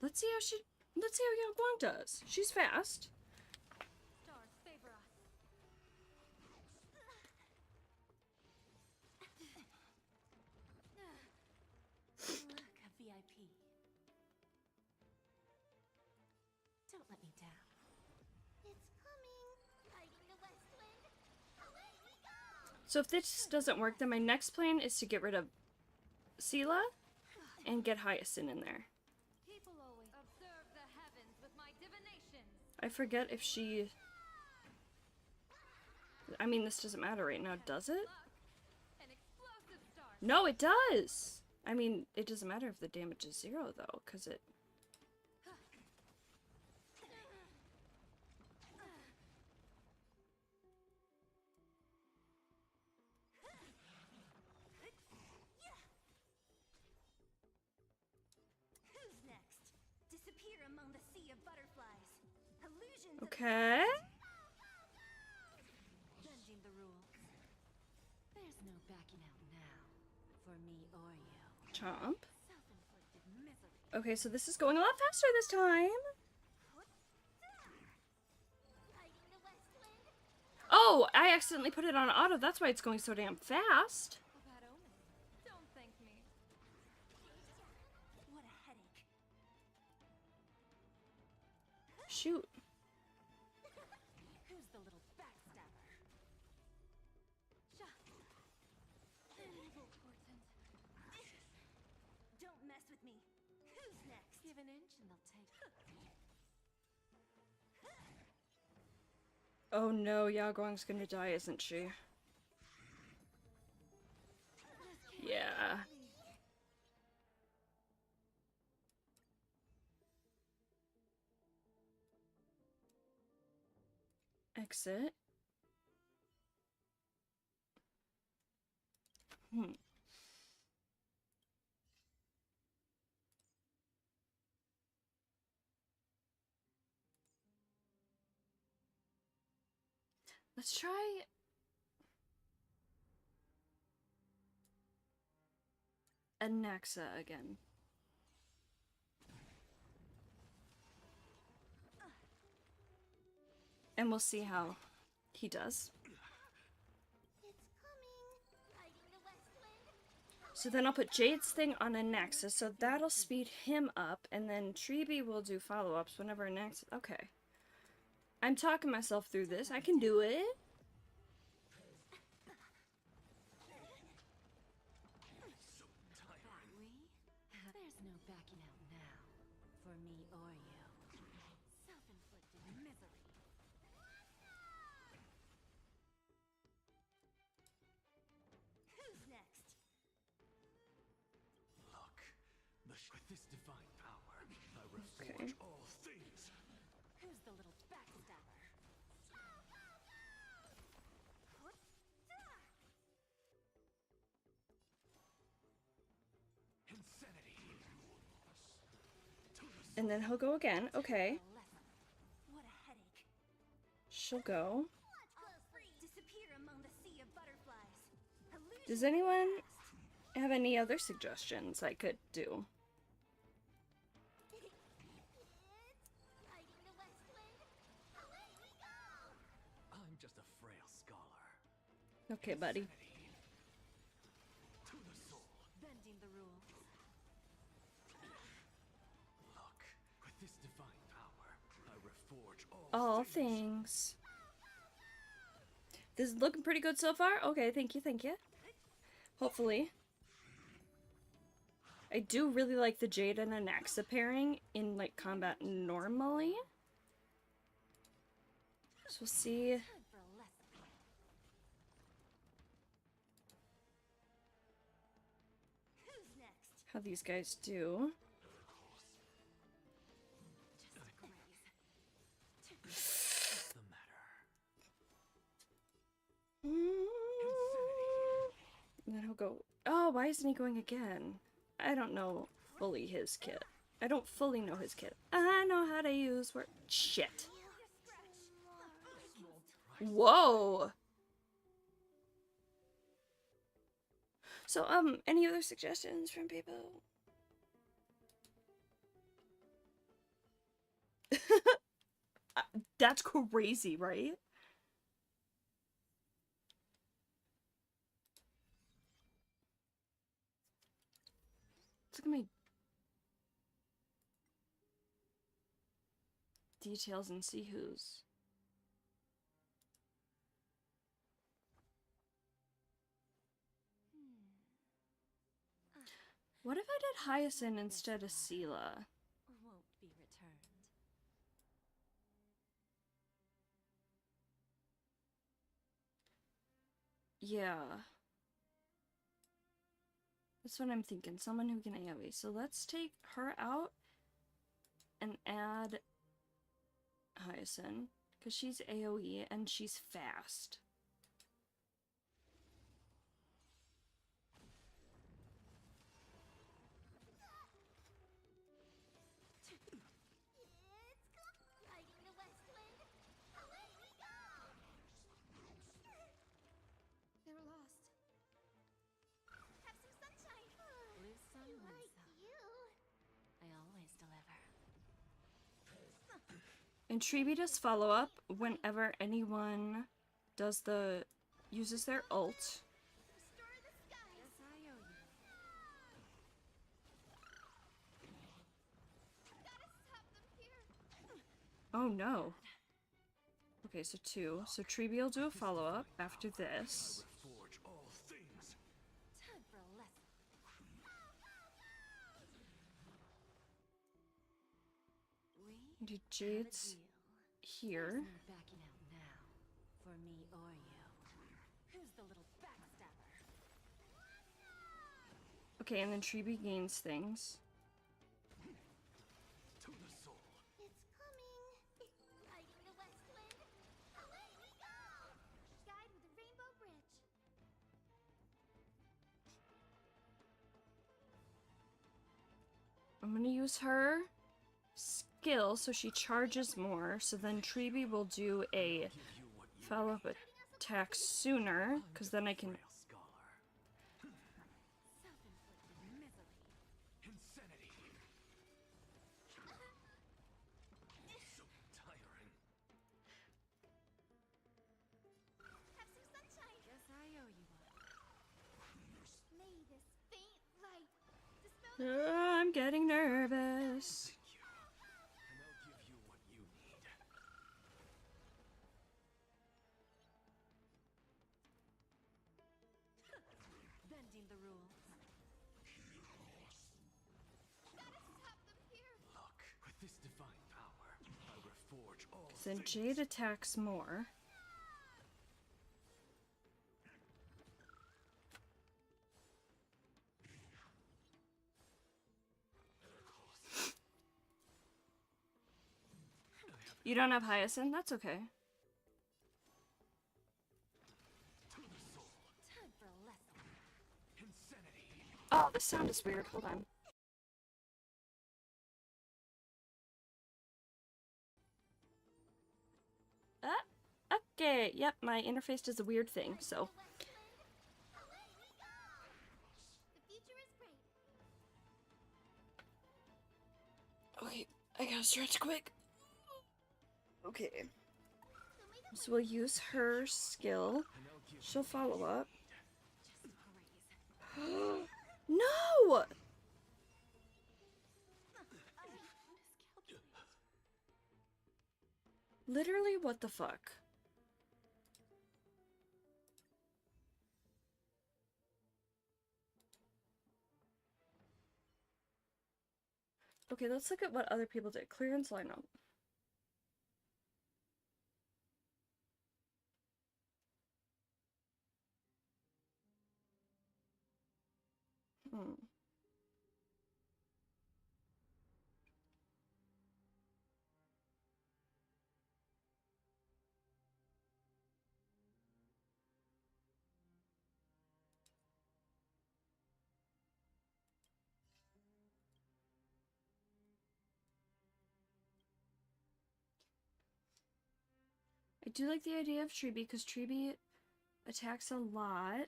Let's see how Yao Guang does. She's fast. Stars favor us. Look, a VIP. Don't let me down. It's coming. Fighting the West Wind. Away we go! So if this doesn't work, then my next plan is to get rid of Sela and get Hyacinth in there. People always observe the heavens with my divinations. I forget if she... I mean, this doesn't matter right now, does it? An explosive star. No, it does! I mean, it doesn't matter if the damage is 0, though, because it... Who's next? Disappear among the sea of butterflies. Illusions Okay. Bending the rules. There's no backing out now. For me or you. Chomp. Self-inflicted misery. Okay, so this is going a lot faster this time. fighting the West Wind. Oh, I accidentally put it on auto. That's why it's going so damn fast. A bad omen. Don't thank me. What a headache. Shoot. Who's the little backstabber? Shah. Evil portent. Don't mess with me. Who's next? Give an inch and they'll take it. Oh no, Yao Guang's gonna die, isn't she? Yeah. Exit. Let's try... Anaxa again. And we'll see how he does. It's coming. Fighting the West Wind. So then I'll put Jade's thing on Anaxa, so that'll speed him up, and then Treeby will do follow-ups whenever Anaxa... Okay. I'm talking myself through this. I can do it. That we? There's no backing out now. For me or you. Self-inflicted misery. Who's next? Look, with this divine power, I reforge Okay. all things. Who's the little backstabber? Insanity. And then he'll go again. Okay. A lesson. What a headache. She'll go. Disappear among the sea of butterflies. Illusions Does anyone have any other suggestions I could do? It's fighting the West Wind. Away we go! I'm just a frail scholar. Okay, buddy. Insanity. To the soul. Bending the rules. Look, with this divine power, I reforge All things. This is looking pretty good so far. Okay, thank you, thank you. Hopefully. I do really like the Jade and Anaxa pairing in, like, combat normally. So we'll see Time for a lesson. Who's next? how these guys do. Just a graze. What's the matter? And then he'll go, oh, why isn't he going again? I don't know fully his kit. I don't fully know his kit. I know how to use word. Shit. Whoa. So, any other suggestions from people? That's crazy, right? Look at my details and see who's. What if I did Hyacinth instead of Sela? Won't be returned. Yeah. That's what I'm thinking. Someone who can AoE. So let's take her out and add Hyacinth. Because she's AoE and she's fast. Riding the west wind, away we go! They're lost. Have some sunshine. Blue sun, I wind like sun. you. I always deliver. And Tribi does follow up whenever anyone uses their ult. Restore the skies. Yes, I owe you. Gotta stop them here. Oh no. Okay, so 2. So Tribi will do a follow up after this. Reforge all things. Time for a lesson. We Do have a Jade's deal. here. There's no backing out now. For me or you. Who's the little backstabber? Okay, and then Tribi gains things. To the soul. It's coming. Riding the west wind, away we go! Guide with a rainbow bridge. I'm gonna use her skill so she charges more. So then Tribi will do a Give you what you follow up attack sooner, because then I can. frail scholar. Self-inflicted misery. Insanity. So tiring. Have some sunshine. Guess I owe you one. May this faint light dispel I'm getting nervous. Thank you. And I'll give you what you need. Bending the rules. Gotta stop them here. Look, with this divine power, I reforge all Then things. Jade attacks more. You don't have Hyacinth? That's okay. To the soul. Time for a lesson. Insanity. Oh, the sound is weird. Hold on. Okay. Yep, my interface does a weird thing, so. The west wind, away we go! The future is bright. Okay, I gotta stretch quick. Okay. So may the So we'll use her skill. And I'll give She'll follow up. Just graze. No! Miscalculate. Literally, what the fuck? Okay, let's look at what other people did. Clearance lineup. Hmm. I do like the idea of Tribi because Tribi attacks a lot.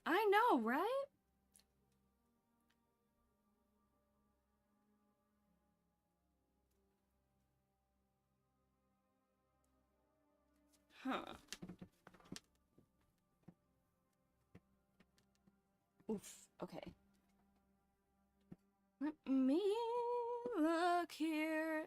I know, right? Huh. Oof. Okay. Let me look here.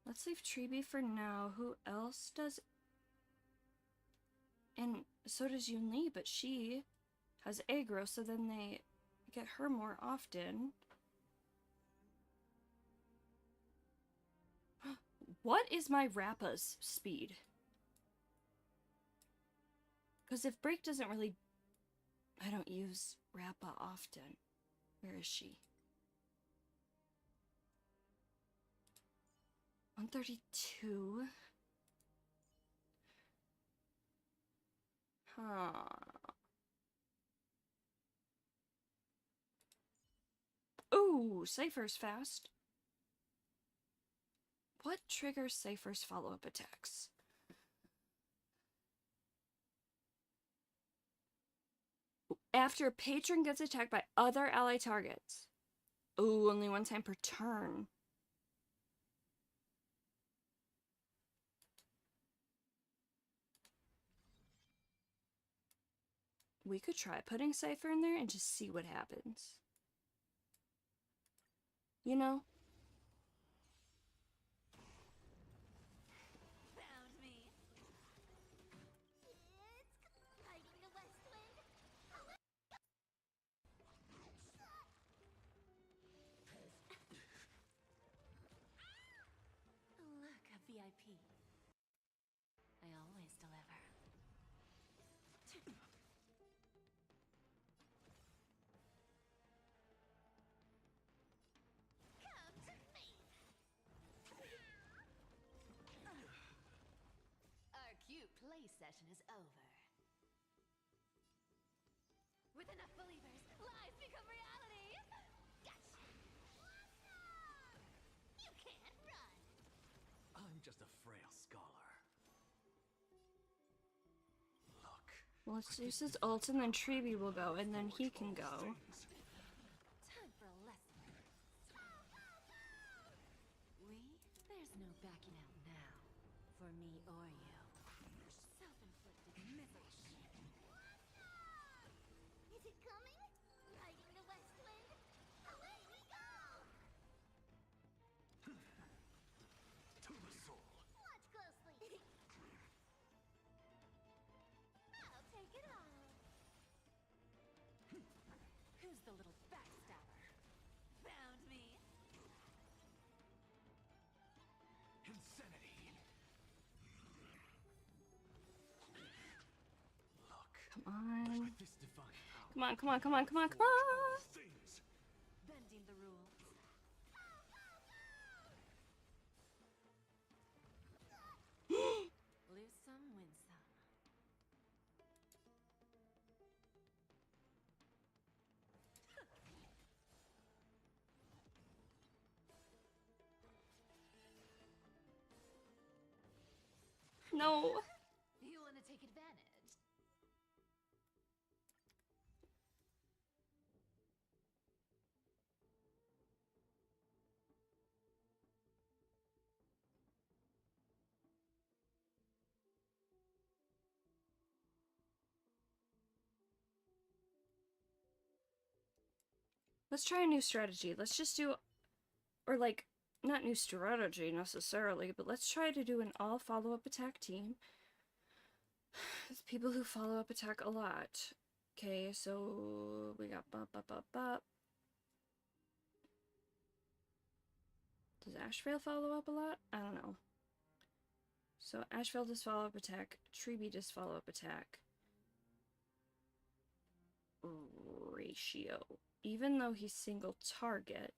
Let's leave Treeby for now. Who else does? And so does Yunli, but she has aggro, so then they get her more often. What is my Rappa's speed? Because if Break doesn't really... I don't use Rappa often. Where is she? 132. Huh. Ooh, Cypher's fast. What triggers Cypher's follow-up attacks? After a patron gets attacked by other ally targets. Ooh, only one time per turn. We could try putting Cypher in there and just see what happens. You know? Found me. It's fighting the west wind. Look, a VIP. I always deliver. Come to me. Our cute play session is over. With enough believers, lies become reality! Gotcha. Awesome. You can't run. I'm just a frail scholar. Look. Well, let's use his ult and then Treeby will go and then he can go. Time for a lesson. There's no backing out now. For me or you. Self-inflicted misery. Is it coming? Riding the west wind. Away we go. To the soul. Watch closely. I'll take it all. Who's the little backstabber? Found me. Insanity. Look. Come on. With this divine power, Come on, come on, come on, come on, come all on! things. Bending the rules. Lose some, win some. No! You want to take advantage? Let's try a new strategy. Let's just do... Or like, not new strategy necessarily, but let's try to do an all follow-up attack team. It's people who follow up attack a lot. Okay, so we got bop, bop, bop, bop. Does Ashvale follow up a lot? I don't know. So Ashvale does follow up attack. Treeby does follow up attack. Ratio. Even though he's single target.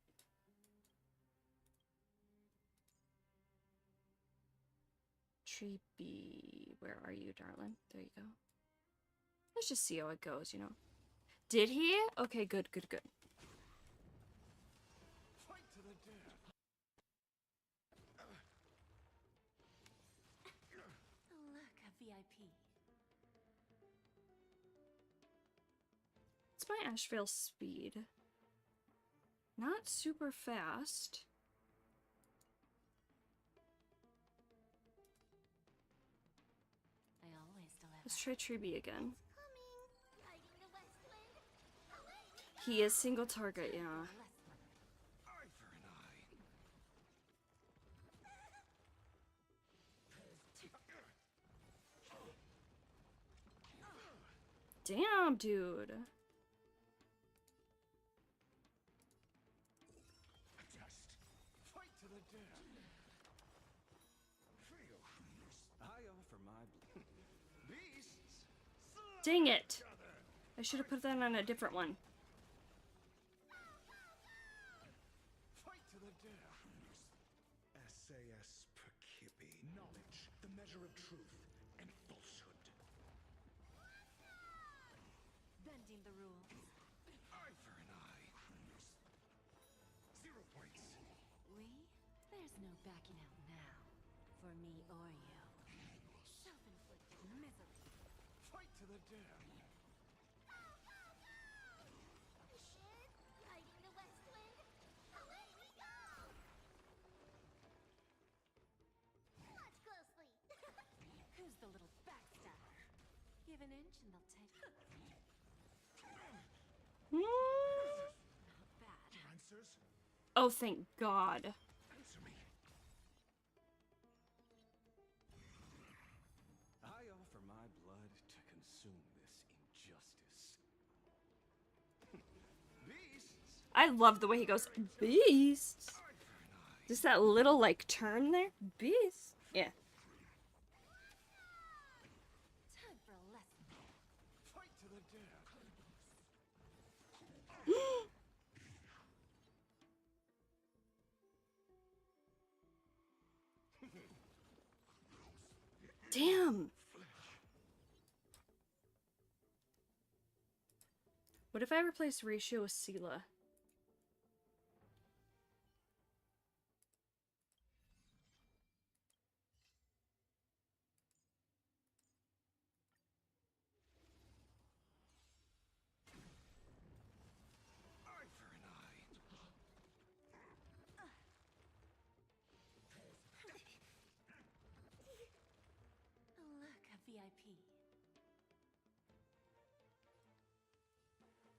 Treeby, where are you, darling? There you go. Let's just see how it goes, you know. Did he? Okay, good, good, good. Fight to the death. Look, a VIP. What's my Ashvale speed? Not super fast. I always deliver. Let's try Treby again. Coming, riding the west wind. Away we go. He is single target, yeah. Eye for an eye. Damn, dude. Just fight to the death. Feel. I offer my beasts. Dang it. I should have put that on a different one. Fight to the death. SAS Perkibi. Knowledge, the measure of truth and falsehood. Bending the rules. Eye for an eye. 0 points. There's no backing out now. For me or you. Self-inflicted misery. Fight to the death. Shit, riding the west wind. Away we go. Watch closely. Who's the little backstabber? Give an inch and they'll take. Hmm. Not bad. Answers? Oh, thank God. Answer me. I offer my blood to consume this injustice. Beasts! I love the way he goes, beasts. Eye for an eye. Just that little, like, turn there. Beast. Yeah. Time for a lesson. Fight to the death. Damn. What if I replace Ratio with Sela? Eye for an eye. Oh, look, a VIP.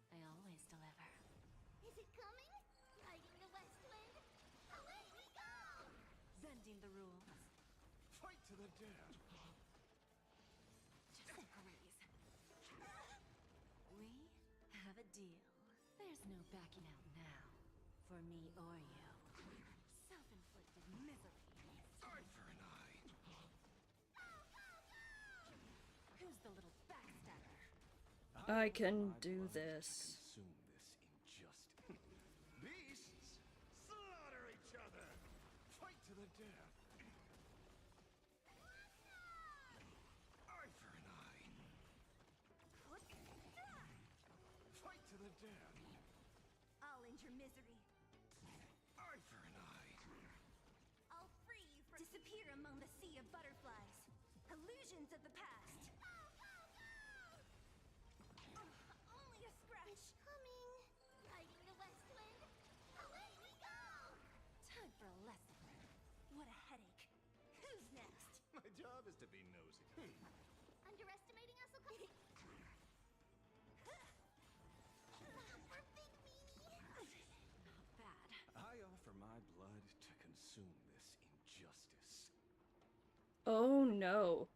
I always deliver. Is it coming? Riding the west wind. Away we go. Bending the rules. Fight to the death. Just a breeze. We have a deal. There's no backing out now. For me or you. Self-inflicted misery. Eye for an eye. Who's the little backstabber? I can My do blood this. to consume this injustice. Beasts! Slaughter each other! Fight to the death. Eye for an eye. Fight to the death. I'll end your misery. Eye for an eye. I'll free you from disappear among the sea of butterflies. Illusions of the past. Only a scratch. It's coming. Riding the west wind. Away we go. Time for a lesson. What a headache. Who's next? My job is to be nosy. Underestimating us, okay? For big meanie. Not bad. I offer my blood to consume this injustice. Oh no.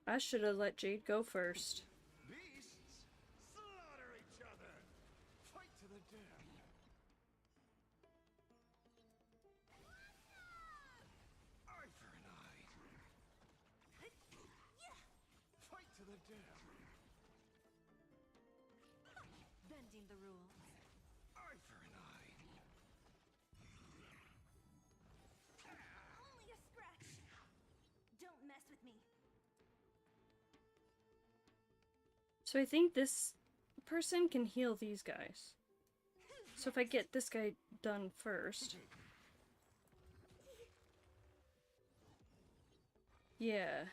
I should have let Jade go first. Beasts! Slaughter each other! Fight to the death. Eye for an eye. Fight to the death. Bending the rules. Eye for an eye. Only a scratch. Don't mess with me. So I think this person can heal these guys. So if I get this guy done first. Yeah.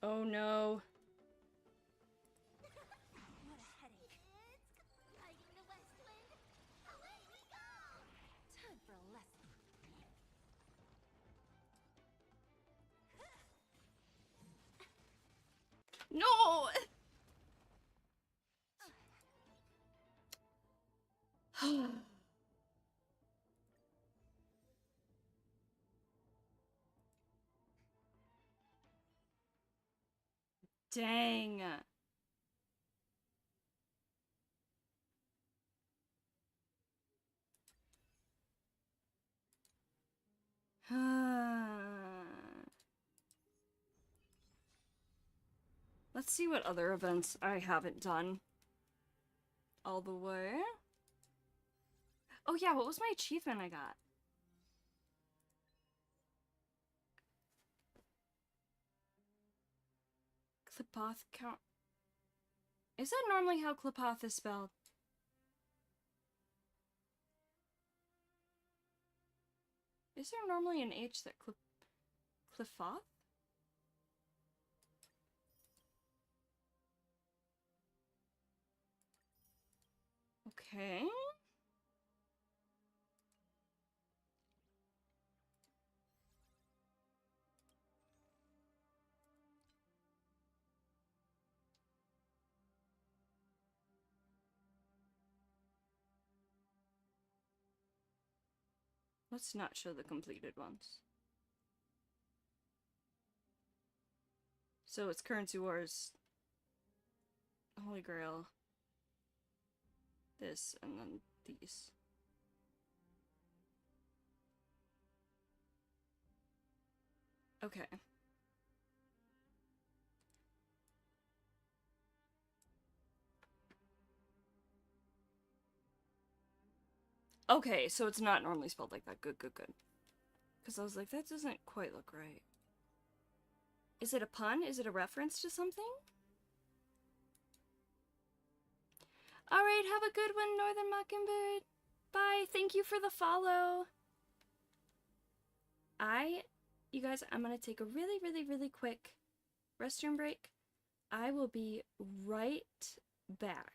Oh no. Dang. Let's see what other events I haven't done all the way. Oh yeah, what was my achievement I got? Clipoth count. Is that normally how Clipoth is spelled? Is there normally an H that Clifoth? Okay. Let's not show the completed ones. So it's Currency Wars, Holy Grail, this, and then these. Okay. Okay, so it's not normally spelled like that. Good, good, good. Because I was like, that doesn't quite look right. Is it a pun? Is it a reference to something? Alright, have a good one, Northern Mockingbird. Bye, thank you for the follow. You guys, I'm gonna take a really, really, really quick restroom break. I will be right back.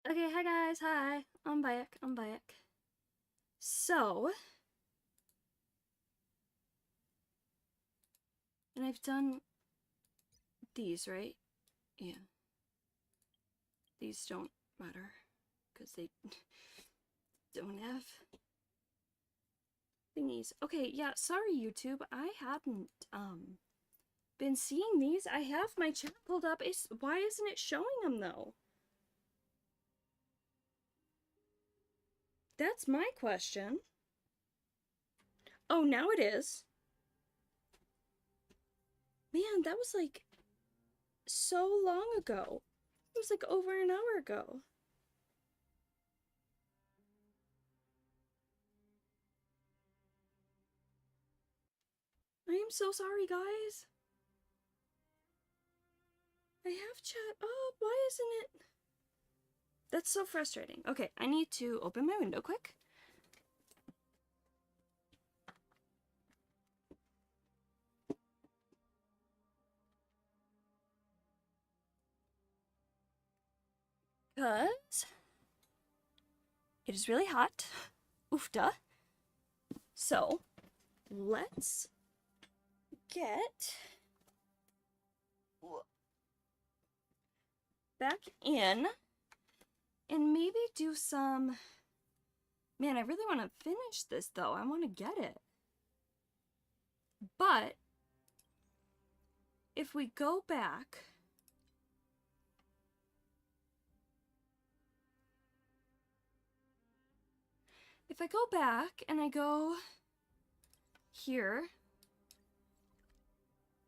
Okay, hi guys, hi. I'm back, I'm back. So, and I've done these, right? Yeah. These don't matter, because they don't have thingies. Okay, yeah, sorry YouTube, I hadn't, been seeing these. I have my chat pulled up. Why isn't it showing them, though? That's my question. Oh, now it is. Man, that was like so long ago. It was like over an hour ago. I am so sorry, guys. I have chat up. Why isn't it? That's so frustrating. Okay, I need to open my window quick. Because it is really hot. Oofda. So, let's get back in and maybe do some... Man, I really want to finish this though. I want to get it. But if we go back... If I go back and I go here,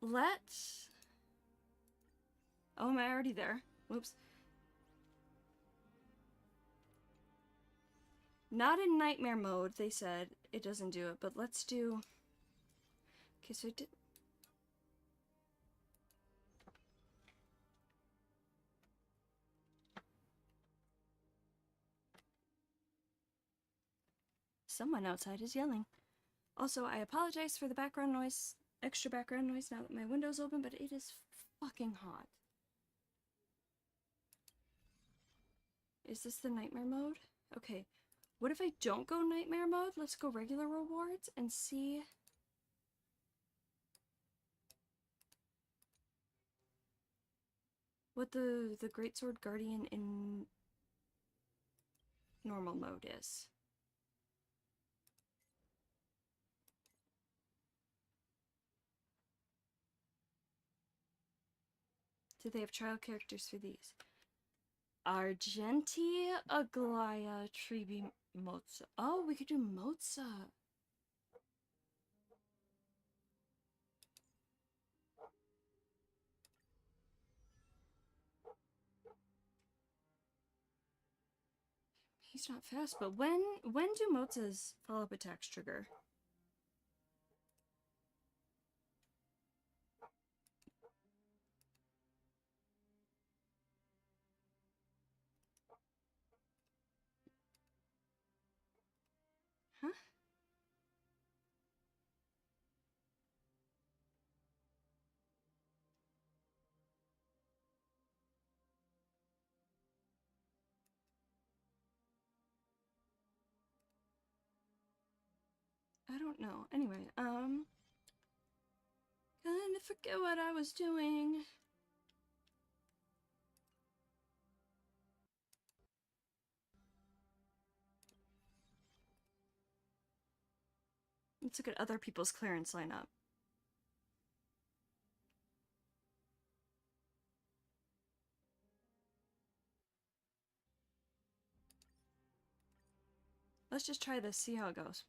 let's... Oh, am I already there? Whoops. Not in nightmare mode, they said. It doesn't do it, but let's do... Okay, so I did... Someone outside is yelling. Also, I apologize for the background noise, extra background noise now that my window's open, but it is fucking hot. Is this the nightmare mode? Okay. What if I don't go nightmare mode? Let's go regular rewards and see... what the Greatsword Guardian in normal mode is. Do they have trial characters for these? Argenti, Aglaya, Tribi, Moza. Oh, we could do Moza. He's not fast, but when do Moza's follow-up attacks trigger? Huh? I don't know. Anyway, kind of forget what I was doing. Let's look at other people's clearance lineup. Let's just try this, see how it goes.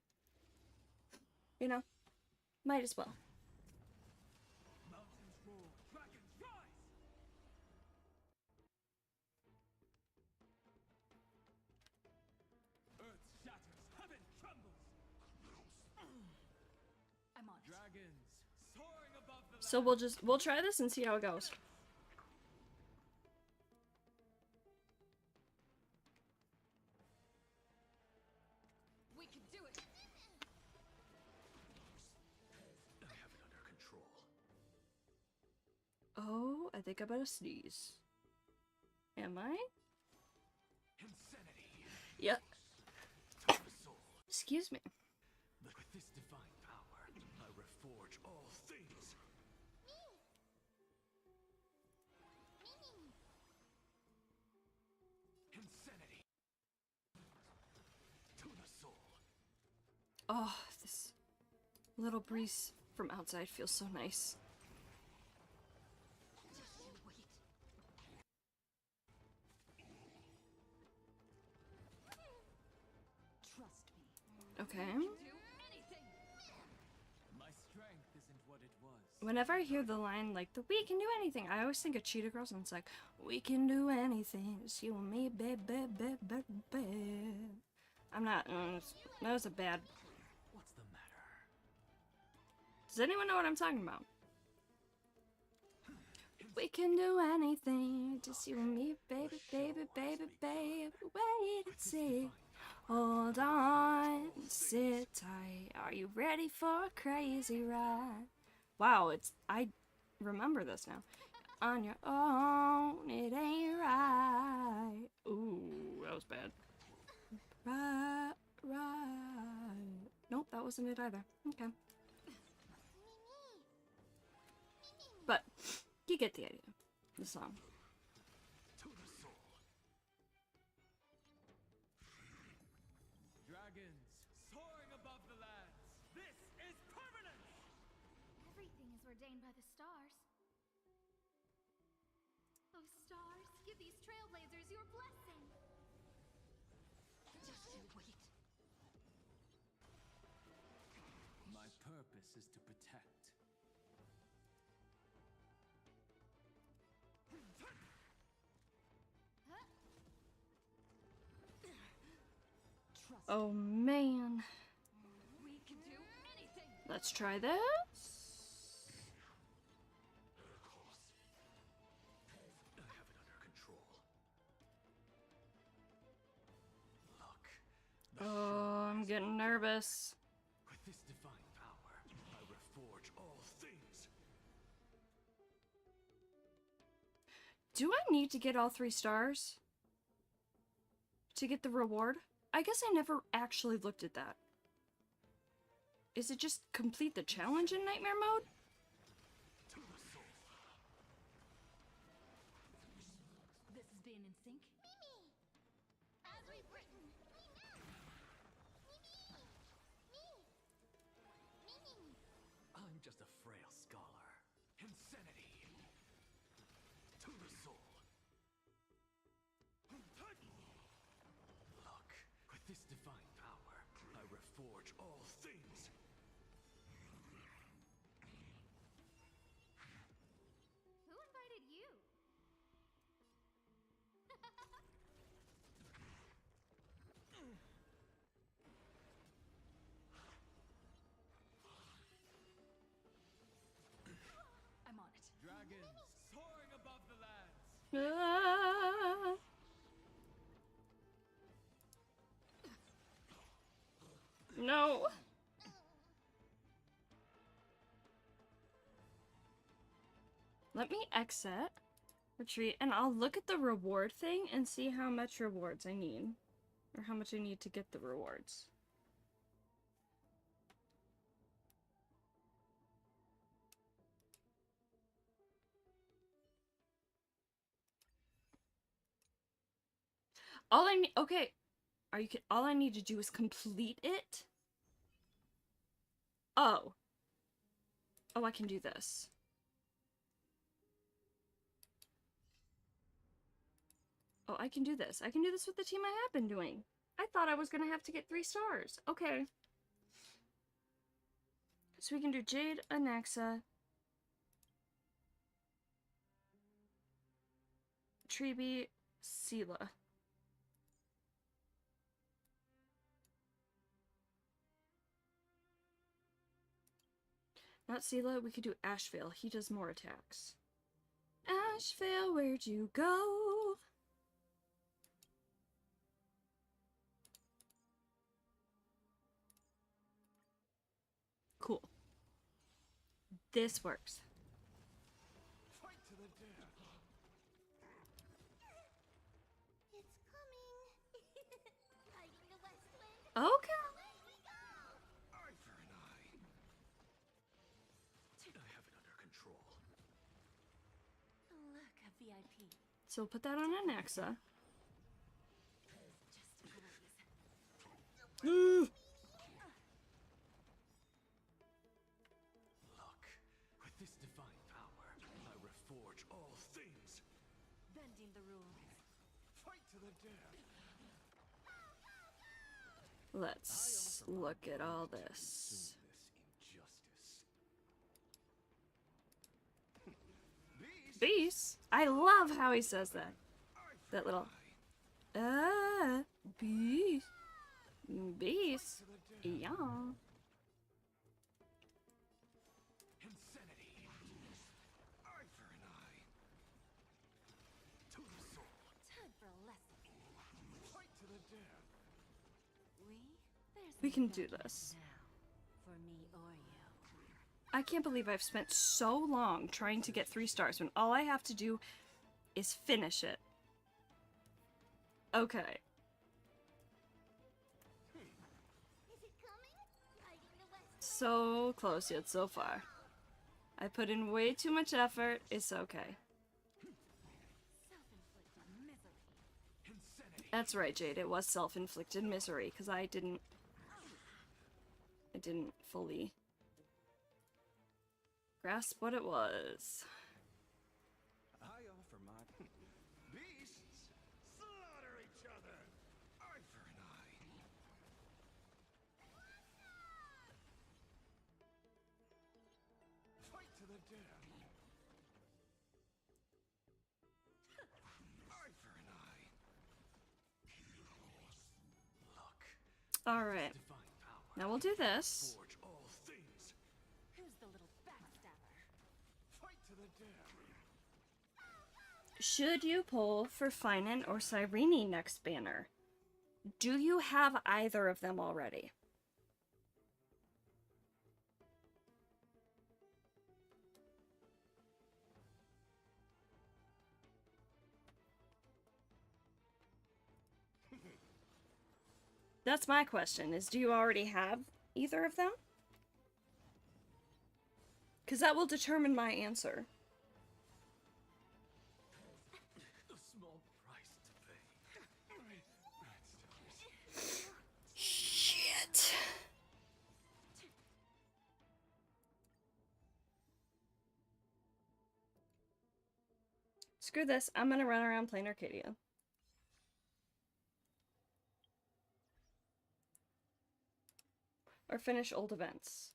You know, might as well. Mountains roar, dragons rise! Earth shatters, heaven trembles! I'm on it. Dragons soaring above the So we'll try this and see how it goes. We can do it. I have it under control. Oh, I think I'm gonna sneeze. Am I? Insanity. Yep. To the soul. Excuse me. But with this divine power, I reforge all things. Insanity. To the soul. Oh, this little breeze from outside feels so nice. Just you wait. Trust me. Okay. Do anything. My strength isn't what it was. Whenever I hear the line like the "we can do anything," I always think of Cheetah Girls, and it's like, "We can do anything, it's you and me, babe, babe, babe, babe, babe." I'm not. That was a bad. What's the matter? Does anyone know what I'm talking about? We can do anything, just you and me, baby, baby, baby, baby. Wait and see. Hold on, sit tight. Are you ready for a crazy ride? Wow, I remember this now. On your own, it ain't right. Ooh, that was bad. Right, right. Nope, that wasn't it either. Okay. But you get the idea. The song. To the soul. Dragons soaring above the lands. This is permanence. Everything is ordained by the stars. Oh, stars, give these trailblazers your blessing. Just you wait. My purpose is to protect. Trust Oh man. we can do anything. Let's try this. I have it under control. Look. Oh, I'm getting nervous. With this divine power, I reforge all things. Do I need to get all 3 stars to get the reward? I guess I never actually looked at that. Is it just complete the challenge in nightmare mode? To the soul. This is being in sync. Mimi! As we've written, we know! Mimi! Mimi! I'm just a frail scholar. Insanity. To the soul. Look, with this divine power, I reforge all things. Who invited you? I'm on it. Dragons soaring above the lands. Ah. No. Let me exit, retreat, and I'll look at the reward thing and see how much rewards I need. Or how much I need to get the rewards. All I need, okay, are you kidding? All I need to do is complete it? Oh. Oh, I can do this. Oh, I can do this. I can do this with the team I have been doing. I thought I was gonna have to get 3 stars. Okay. So we can do Jade, Anaxa, Treeby, Sela. Not Sela, we could do Ashvale. He does more attacks. Ashvale, where'd you go? Cool. This works. Fight to the death. It's coming. Riding the west wind. Okay. Away we go! Eye for an eye. I have it under control. Oh, look, a VIP. So we'll put that on Anaxa. Just please. Look, with this divine power, I reforge all things. Bending the rules. Fight to the death. Let's look at all this. Beast? I love how he says that. That little... Beast. Beast. Yeah. Insanity. Eye for an eye. To the sword. Time for a lesson. Fight to the death. There's We no can do backing out this. now, for me or you. I can't believe I've spent so long trying to get 3 stars when all I have to do is finish it. Okay. Is it coming? Riding the west. So close yet so far. I put in way too much effort. It's okay. Self-inflicted misery. Insanity. That's right, Jade. It was self-inflicted misery because I didn't fully grasp what it was. I offer my beasts slaughter each other. Eye for an eye. Fight to the death. Eye for an eye. Look. All right. Divine power. Now we'll do this. Forge all things. Who's the little backstabber? Fight to the death. Should you pull for Finan or Cyrene next banner? Do you have either of them already? That's my question, is do you already have either of them? Because that will determine my answer. A small price to pay. That's Shit. Screw this, I'm gonna run around playing Arcadia. Or finish old events.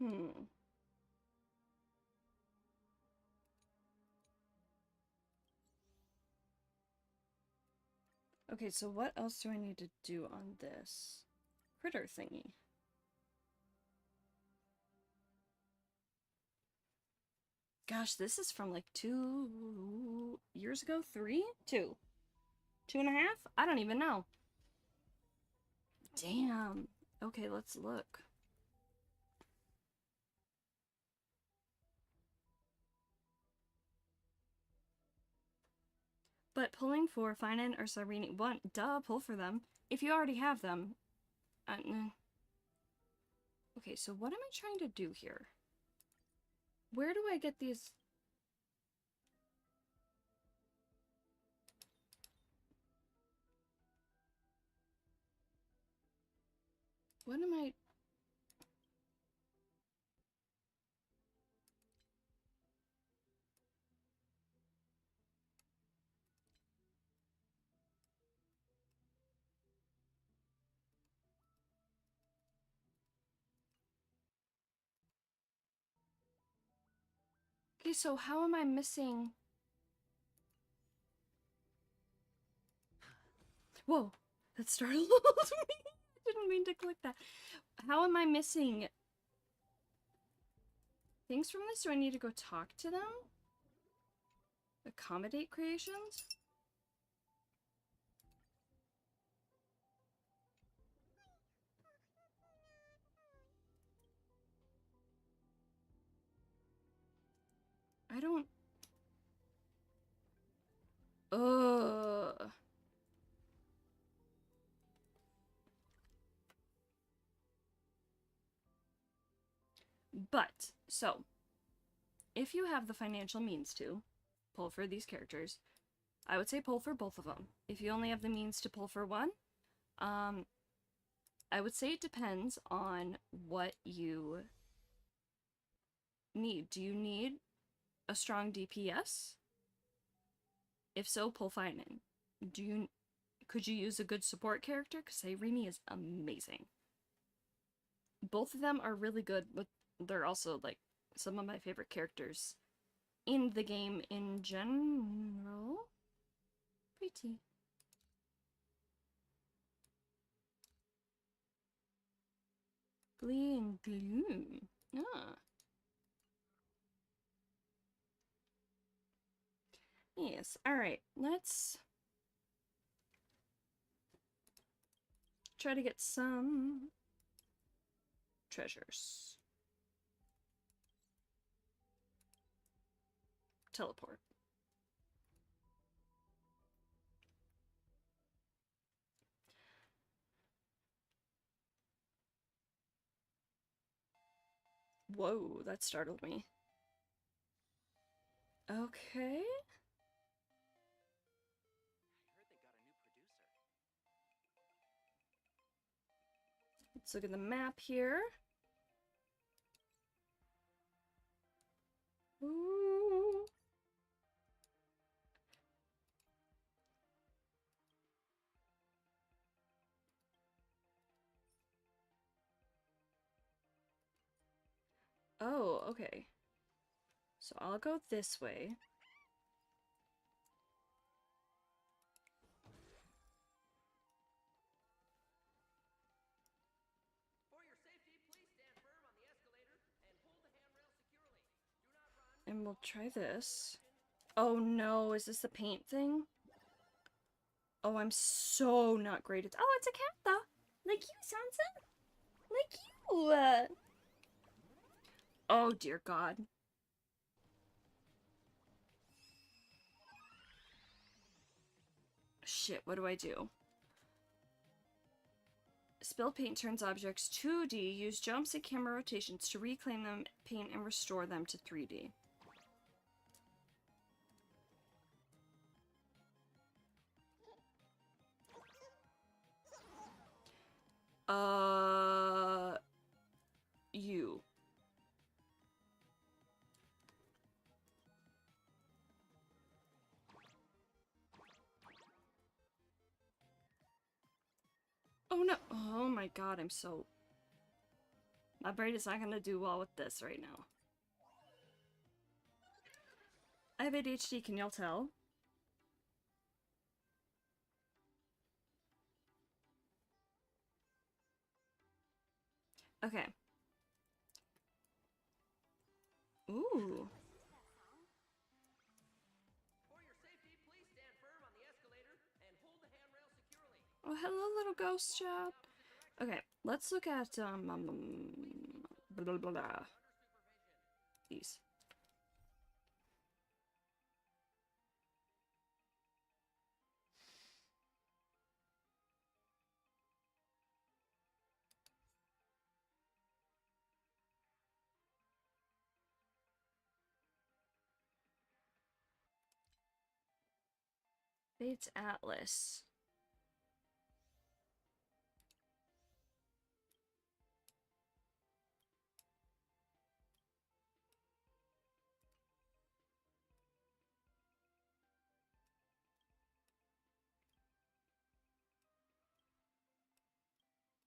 Hmm. Okay, so what else do I need to do on this critter thingy? Gosh, this is from like 2 years ago? 3? 2. 2.5? I don't even know. Damn. Okay, let's look. But pulling for Finan or Cyrene, one, duh, pull for them. If you already have them. Okay, so what am I trying to do here? Where do I get these? What am I? Okay, so how am I missing? Whoa, that startled me. I didn't mean to click that. How am I missing things from this? Do I need to go talk to them? Accommodate creations? Ugh. But, so, if you have the financial means to pull for these characters, I would say pull for both of them. If you only have the means to pull for one, I would say it depends on what you need. Do you need a strong DPS? If so, pull Finan. Could you use a good support character? Because say Remy is amazing. Both of them are really good, but they're also like some of my favorite characters in the game in general. Pretty. Glee and gloom. Ah. Yes, alright, let's try to get some treasures. Teleport. Whoa, that startled me. Okay. Let's look at the map here. Ooh. Oh, okay. So I'll go this way. And we'll try this. Oh no, is this the paint thing? Oh, I'm so not great at— oh, it's a cat though! Like you, Sansa! Like you! Oh dear god. Shit, what do I do? Spill paint turns objects 2D. Use jumps and camera rotations to reclaim them, paint, and restore them to 3D. You. Oh no. Oh my god, I'm so— my brain is not gonna do well with this right now. I have ADHD, can y'all tell? Okay. Ooh. Oh, hello, little ghost chat. Okay, let's look at, blah, blah, blah. These. Fate's Atlas.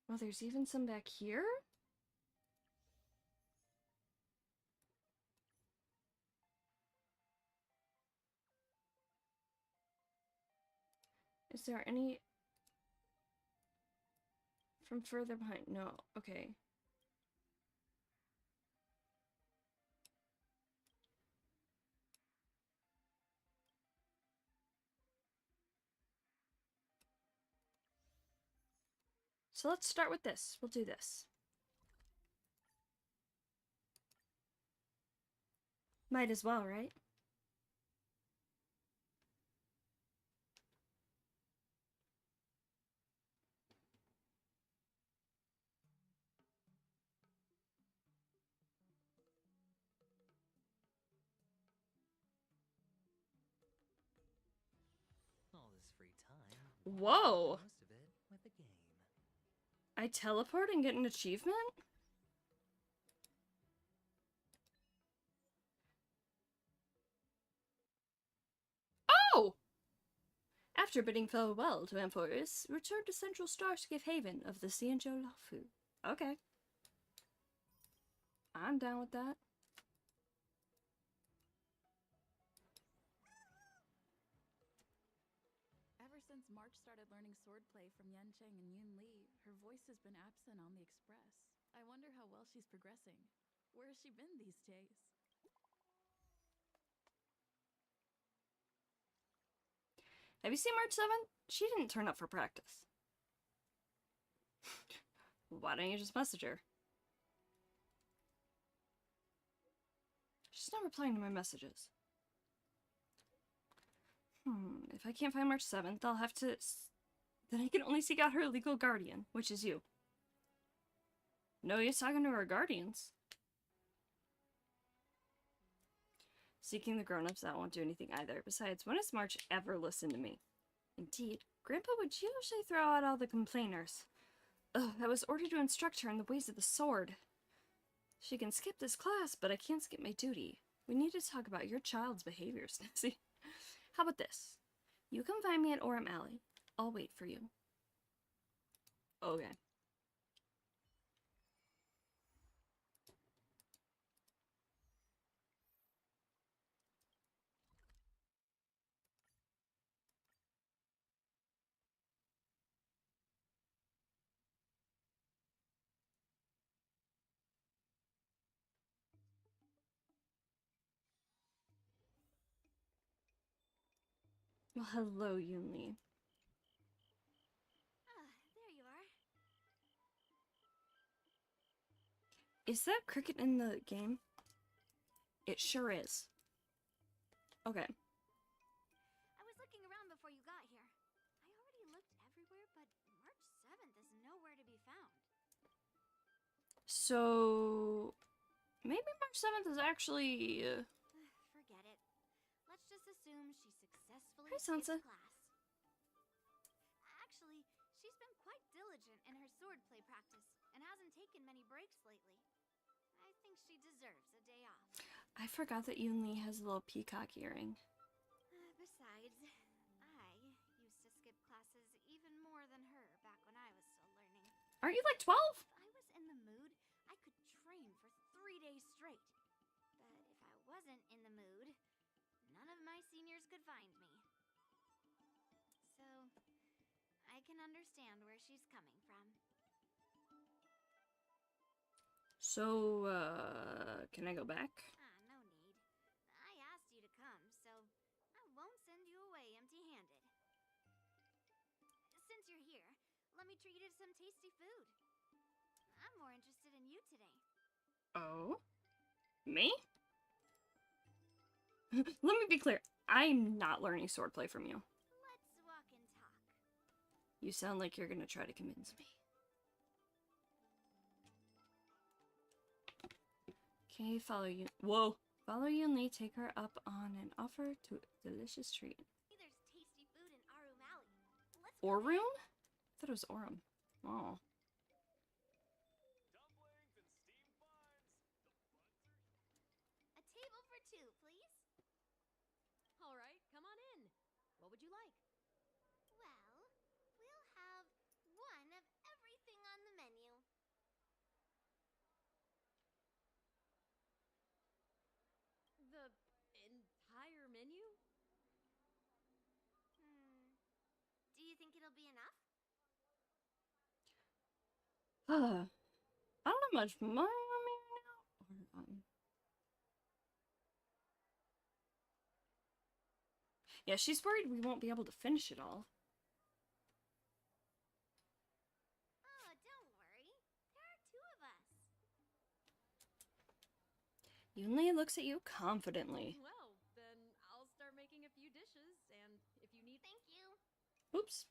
Oh, there's even some back here? Is there any from further behind? No. Okay. So let's start with this. We'll do this. Might as well, right? Whoa! Most of it with a game. I teleport and get an achievement? Oh! After bidding farewell to Amphoris, return to Central Starscape Haven of the Xianzhou Laofu. Okay. I'm down with that. Ever since March started learning swordplay from Yan Cheng and Yun Li, her voice has been absent on the Express. I wonder how well she's progressing. Where has she been these days? Have you seen March 7th? She didn't turn up for practice. Why don't you just message her? She's not replying to my messages. If I can't find March 7th, I'll have to... Then I can only seek out her legal guardian, which is you. No use talking to her guardians. Seeking the grown-ups, that won't do anything either. Besides, when has March ever listened to me? Indeed, Grandpa would usually throw out all the complainers. Ugh, I was ordered to instruct her in the ways of the sword. She can skip this class, but I can't skip my duty. We need to talk about your child's behavior, Snazzy. How about this? You come find me at Orem Alley. I'll wait for you. Okay. Well, hello, Yunli. Ah, there you are. Is that cricket in the game? It sure is. Okay. I was looking around before you got here. I already looked everywhere, but March 7th is nowhere to be found. So... maybe March 7th is actually... Forget it. Let's just assume she successfully Hi, skipped Sansa. class. Actually, she's been quite diligent in her swordplay practice and hasn't taken many breaks lately. I think she deserves a day off. I forgot that Yunli has a little peacock earring. Besides, I used to skip classes even more than her back when I was still learning. Aren't you like 12? If I was in the mood, I could train for 3 days straight. But if I wasn't in the mood, none of my seniors could find me. So, I can understand where she's coming from. So, can I go back? No need. I asked you to come, so I won't send you away empty-handed. Since you're here, let me treat you to some tasty food. I'm more interested in you today. Oh? Me? Let me be clear. I'm not learning swordplay from you. Let's walk and talk. You sound like you're gonna try to convince me. Okay, follow you. Whoa! Follow Yunli, take her up on an offer to a delicious treat. There's tasty food in Arum Alley. Let's go Orun? there. I thought it was Orem. Oh. Dumplings and steamed buns. A table for two, please. All right, come on in. What would you like? Well, we'll have one of everything on the menu. The entire menu? Do you think it'll be enough? I don't have much money on me right now. Yeah, she's worried we won't be able to finish it all. Oh, don't worry. There are two of us. Yunli looks at you confidently. Well, then I'll start making a few dishes, and if you need... Thank you. Oops.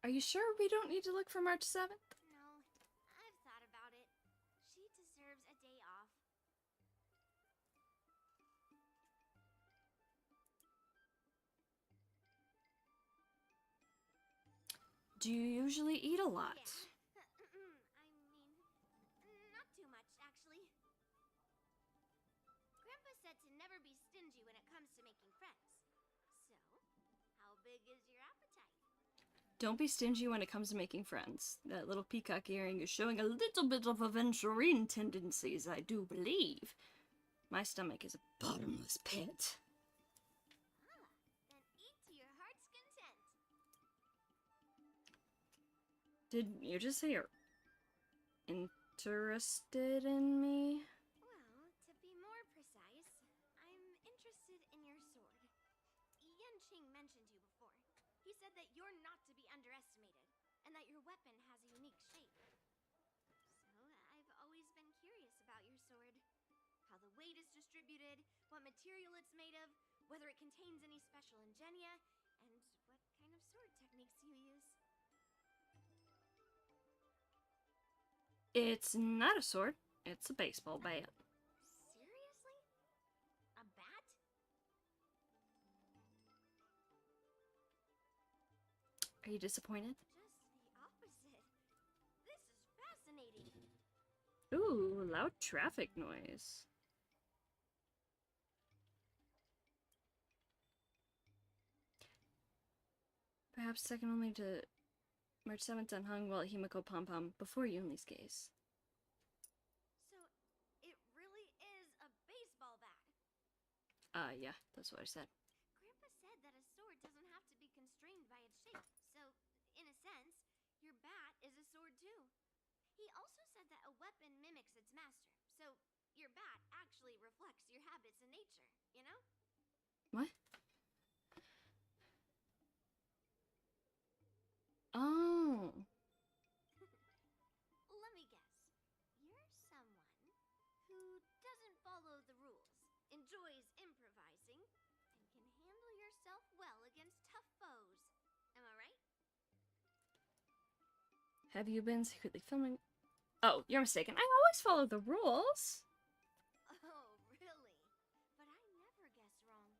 Are you sure we don't need to look for March 7th? No, I've thought about it. She deserves a day off. Do you usually eat a lot? Yeah. I mean, not too much, actually. Grandpa said to never be stingy when it comes to making friends. So, how big is your appetite? Don't be stingy when it comes to making friends. That little peacock earring is showing a little bit of aventurine tendencies, I do believe. My stomach is a bottomless pit. Ah, then eat to your heart's content. Did you just say you're interested in me? Well, to be more precise, I'm interested in your sword. Yanqing mentioned you before. He said that you're not to be underestimated, and that your weapon has a unique shape. So, I've always been curious about your sword. How the weight is distributed, what material it's made of, whether it contains any special ingenia, and what kind of sword techniques you use. It's not a sword, it's a baseball bat. Seriously? A bat? Are you disappointed? Just the opposite. This is fascinating. Ooh, loud traffic noise. Perhaps second only to March 7th on Hung while at Himiko Pom Pom before Yunli's gaze. So, it really is a baseball bat. Yeah, that's what I said. Grandpa said that a sword doesn't have to be constrained by its shape. So, in a sense, your bat is a sword too. He also said that a weapon mimics its master. So, your bat actually reflects your habits and nature, you know? What? Oh. Let me guess. You're someone who doesn't follow the rules, enjoys improvising, and can handle yourself well against tough foes. Am I right? Have you been secretly filming? Oh, you're mistaken. I always follow the rules. Oh, really? But I never guess wrong.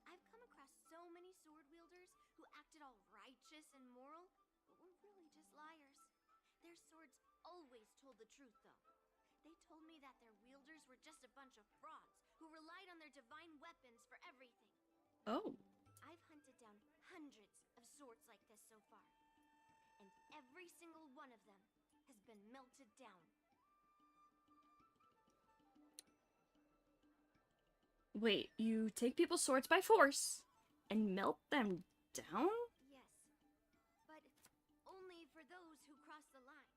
I've come across so many sword wielders who acted all righteous and moral, but were really just liars. Their swords always told the truth, though. They told me that their wielders were just a bunch of frauds who relied on their divine weapons for everything. Oh. I've hunted down hundreds of swords like this so far, and every single one of them has been melted down. Wait, you take people's swords by force and melt them down? Yes, but only for those who cross the line.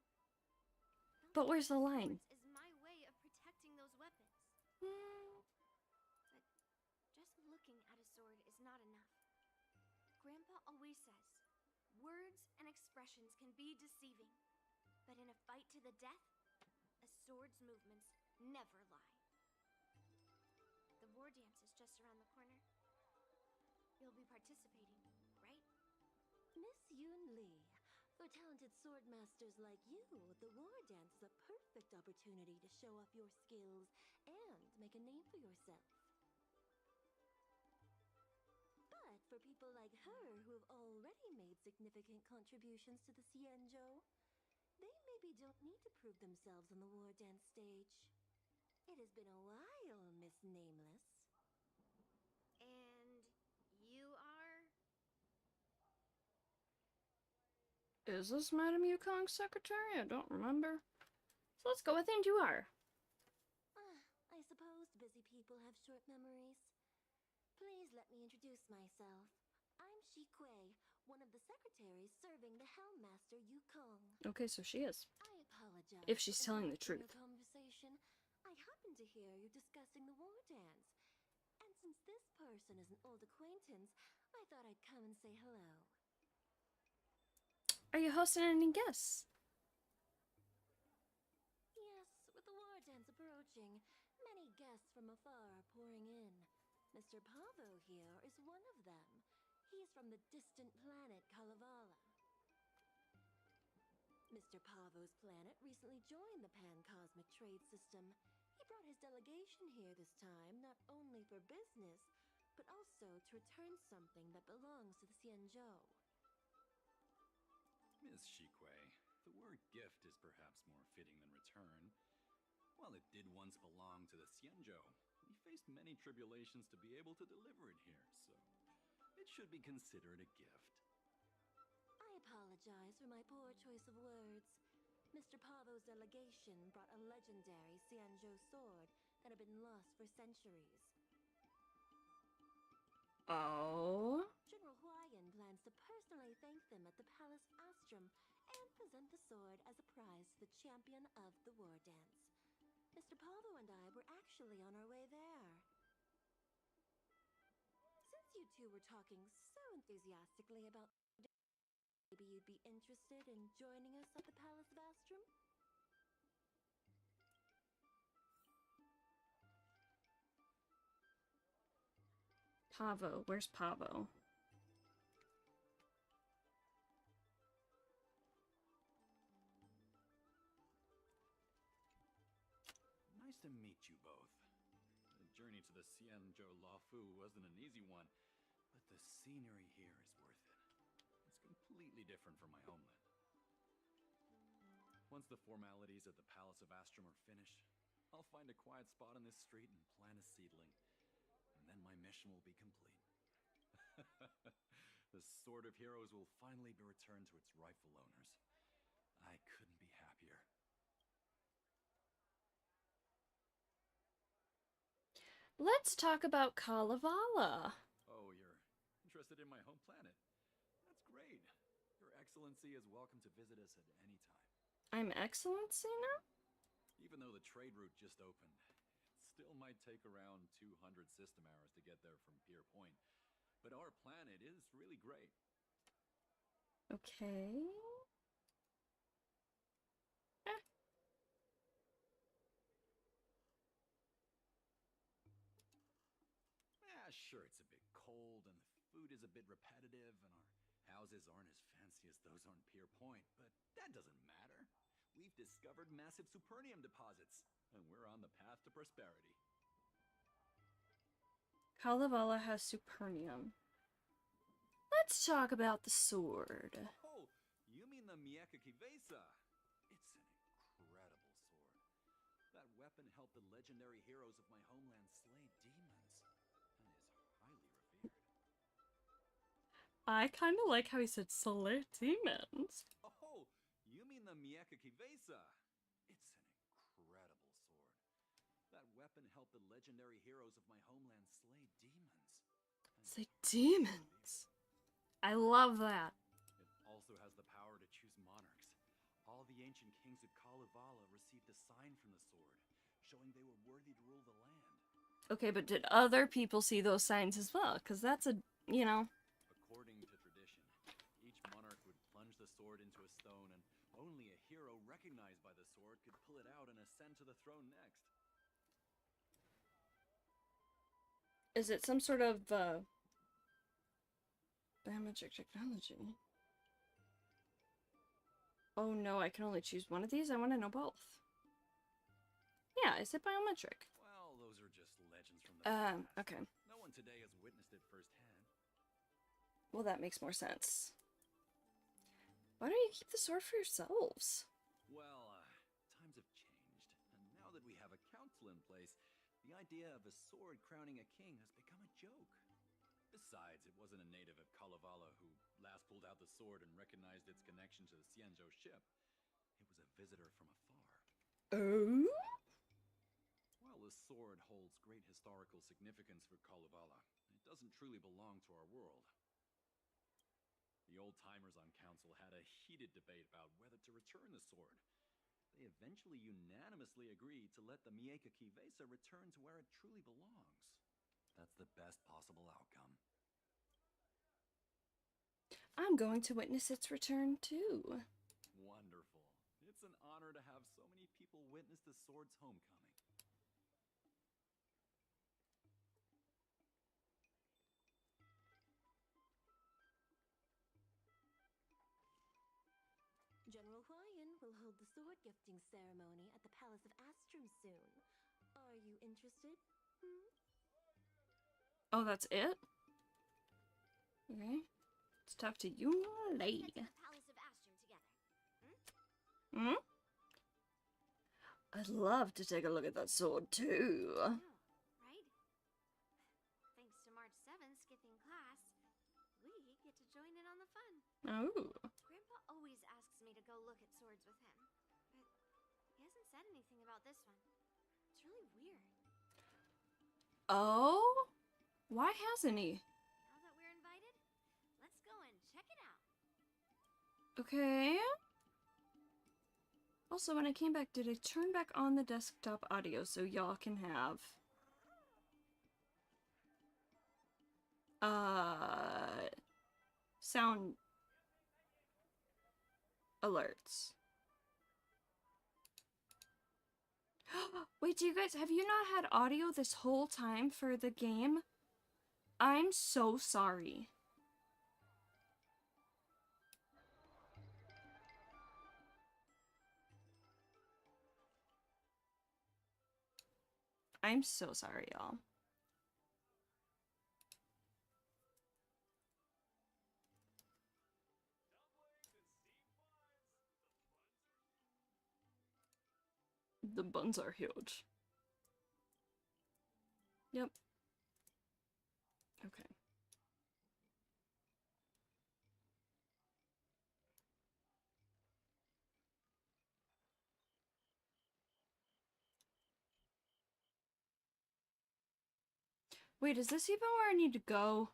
But where's the line? Swords is my way of protecting those weapons. But just looking at a sword is not enough. Grandpa always says, words and expressions can be deceiving, but in a fight to the death, a sword's movements never lie. The war dance is just around the corner. You'll be participating, right? Miss Yun Li, for talented sword masters like you, the war dance is a perfect opportunity to show off your skills and make a name for yourself. But for people like her who have already made significant contributions to the Xianzhou, they maybe don't need to prove themselves on the war dance stage. It has been a while, Miss Nameless. And you are? Is this Madame Yukong's secretary? I don't remember. So let's go with and you are. I suppose busy people have short memories. Please let me introduce myself. I'm Shi Kui, one of the secretaries serving the Helmmaster Yukong. Okay, so she is. I apologize. If she's for telling the interrupting truth. your conversation. I happened to hear you discussing the war dance. And since this person is an old acquaintance, I thought I'd come and say hello. Are you hosting any guests? Yes, with the war dance approaching, many guests from afar are pouring in. Mr. Pavo here is one of them. He's from the distant planet Kalevala. Mr. Pavo's planet recently joined the Pan-Cosmic Trade System. He brought his delegation here this time, not only for business, but also to return something that belongs to the Xianzhou. Yes, Shikwe. The word gift is perhaps more fitting than return. While it did once belong to the Xianzhou, we faced many tribulations to be able to deliver it here, so it should be considered a gift. I apologize for my poor choice of words. Mr. Pavo's delegation brought a legendary Xianzhou sword that had been lost for centuries. Oh. General Huayan plans to personally thank them at the Palace Astrum and present the sword as a prize to the champion of the war dance. Mr. Pavo and I were actually on our way there. Since you two were talking so enthusiastically about maybe you'd be interested in joining us at the Palace of Astrum? Pavo. Where's Pavo? Nice to meet you both. The journey to the Xianzhou Laofu wasn't an easy one, but the scenery here is worth it. It's completely different from my homeland. Once the formalities at the Palace of Astrum are finished, I'll find a quiet spot on this street and plant a seedling. And then my mission will be complete. The Sword of Heroes will finally be returned to its rightful owners. I couldn't be happier. Let's talk about Kalevala. Oh, you're interested in my home planet? That's great. Your Excellency is welcome to visit us at any time. I'm Excellency now? Even though the trade route just opened, it still might take around 200 system hours to get there from Pier Point. But our planet is really great. Okay. Yeah, sure, it's a bit cold and the food is a bit repetitive and our houses aren't as fancy as those on Pier Point, but that doesn't matter. We've discovered massive supernium deposits, and we're on the path to prosperity. Kalevala has supernium. Let's talk about the sword. Oh, you mean the Mieka Kivesa? It's an incredible sword. That weapon helped the legendary heroes of my homeland slay demons, and is highly revered. I kind of like how he said slay demons. Oh, you mean the Mieka Kivesa? It's an incredible sword. That weapon helped the legendary heroes of my homeland slay demons. Slay demons. I love that. It also has the power to choose monarchs. All the ancient kings of Kalevala received a sign from the sword, showing they were worthy to rule the land. Okay, but did other people see those signs as well? Because that's a, you know... According to tradition, each monarch would plunge the sword into a stone, and only a hero recognized by the sword could pull it out and ascend to the throne next. Is it some sort of, biometric technology? Oh no, I can only choose one of these? I want to know both. Yeah, is it biometric? Well, those are just legends from the past. Okay. No one today has witnessed it firsthand. Well, that makes more sense. Why don't you keep the sword for yourselves? Well, times have changed, and now that we have a council in place, the idea of a sword crowning a king has become a joke. Besides, it wasn't a native of Kalevala who last pulled out the sword and recognized its connection to the Xianzhou ship. It was a visitor from afar. Oh? While the sword holds great historical significance for Kalevala, it doesn't truly belong to our world. The old-timers on council had a heated debate about whether to return the sword. They eventually unanimously agreed to let the Mieka Kivesa return to where it truly belongs. That's the best possible outcome. I'm going to witness its return, too. Wonderful. It's an honor to have so many people witness the sword's homecoming. General Huayan will hold the sword gifting ceremony at the Palace of Astrum soon. Are you interested? Oh, that's it? Okay. Let's talk to you Head later. to the Palace of Astrum together. Hmm? I'd love to take a look at that sword too. No, right? Thanks to March 7th skipping class, we get to join in on the fun. Oh. Grandpa always asks me to go look at swords with him, but he hasn't said anything about this one. It's really weird. Oh? Why hasn't he? Now that we're invited, let's go and check it out. Okay. Also, when I came back, did I turn back on the desktop audio so y'all can have sound alerts? Wait, do you guys, have you not had audio this whole time for the game? I'm so sorry. I'm so sorry, y'all. The buns are huge. Yep. Okay. Wait, is this even where I need to go?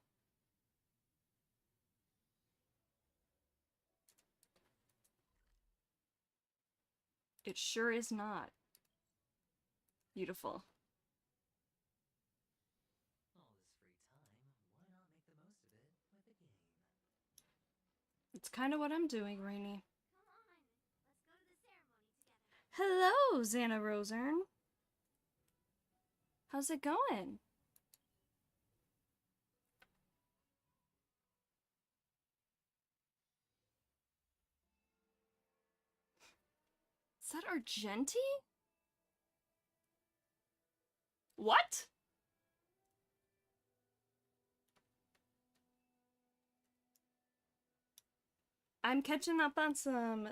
It sure is not. Beautiful. All this free time, why not make the most of it with a game? It's kind of what I'm doing, Rainy. Come on, let's go to the ceremony together. Hello, Xana Rosern. How's it going? Is that Argenti? What? I'm catching up on some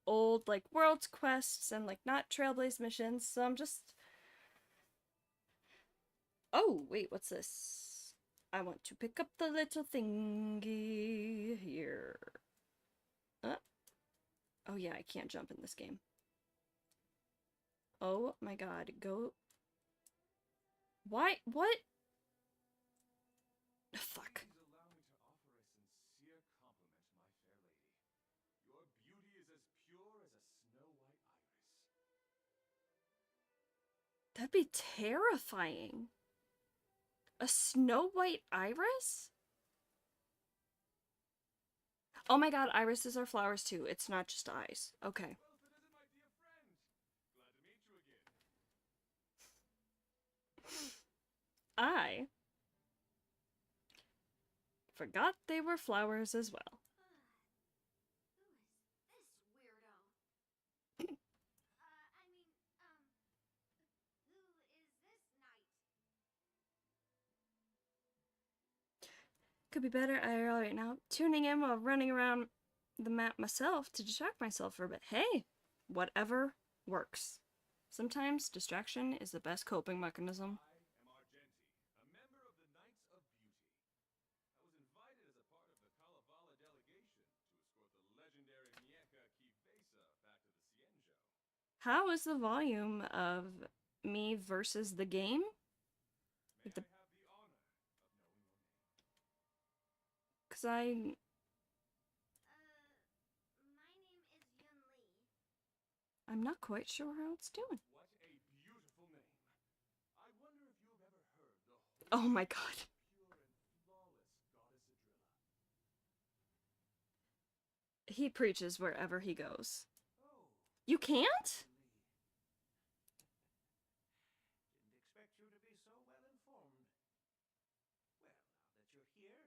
old, like, world quests and, like, not Trailblaze missions, so I'm just... Oh, wait, what's this? I want to pick up the little thingy here. Oh yeah, I can't jump in this game. Oh my god, go... Why? What? Fuck. Please allow me to offer a sincere compliment, my fair lady. Your beauty is as pure as a snow white iris. That'd be terrifying. A Snow White iris? Oh my god, irises are flowers too. It's not just eyes. Okay. Well, if it isn't my dear friend. Glad to meet you again. I forgot they were flowers as well. Who is this weirdo? Who is this knight? Could be better IRL right now. Tuning in while running around the map myself to distract myself for a bit. Hey, whatever works. Sometimes distraction is the best coping mechanism. I am Argenti, a member of the Knights of Beauty. I was invited as a part of the Kalevala delegation to escort the legendary Mieka Kifesa back to the Cienjo. How is the volume of me versus the game? May The- I have the honor of knowing your name? Cause I... My name is Yun Li. I'm not quite sure how it's doing. What a beautiful name. I wonder if you have ever heard the Oh my god. pure and flawless goddess Adrilla. He preaches wherever he goes. Oh, You can't? Lee. Didn't expect you to be so well informed. Well, now that you're here,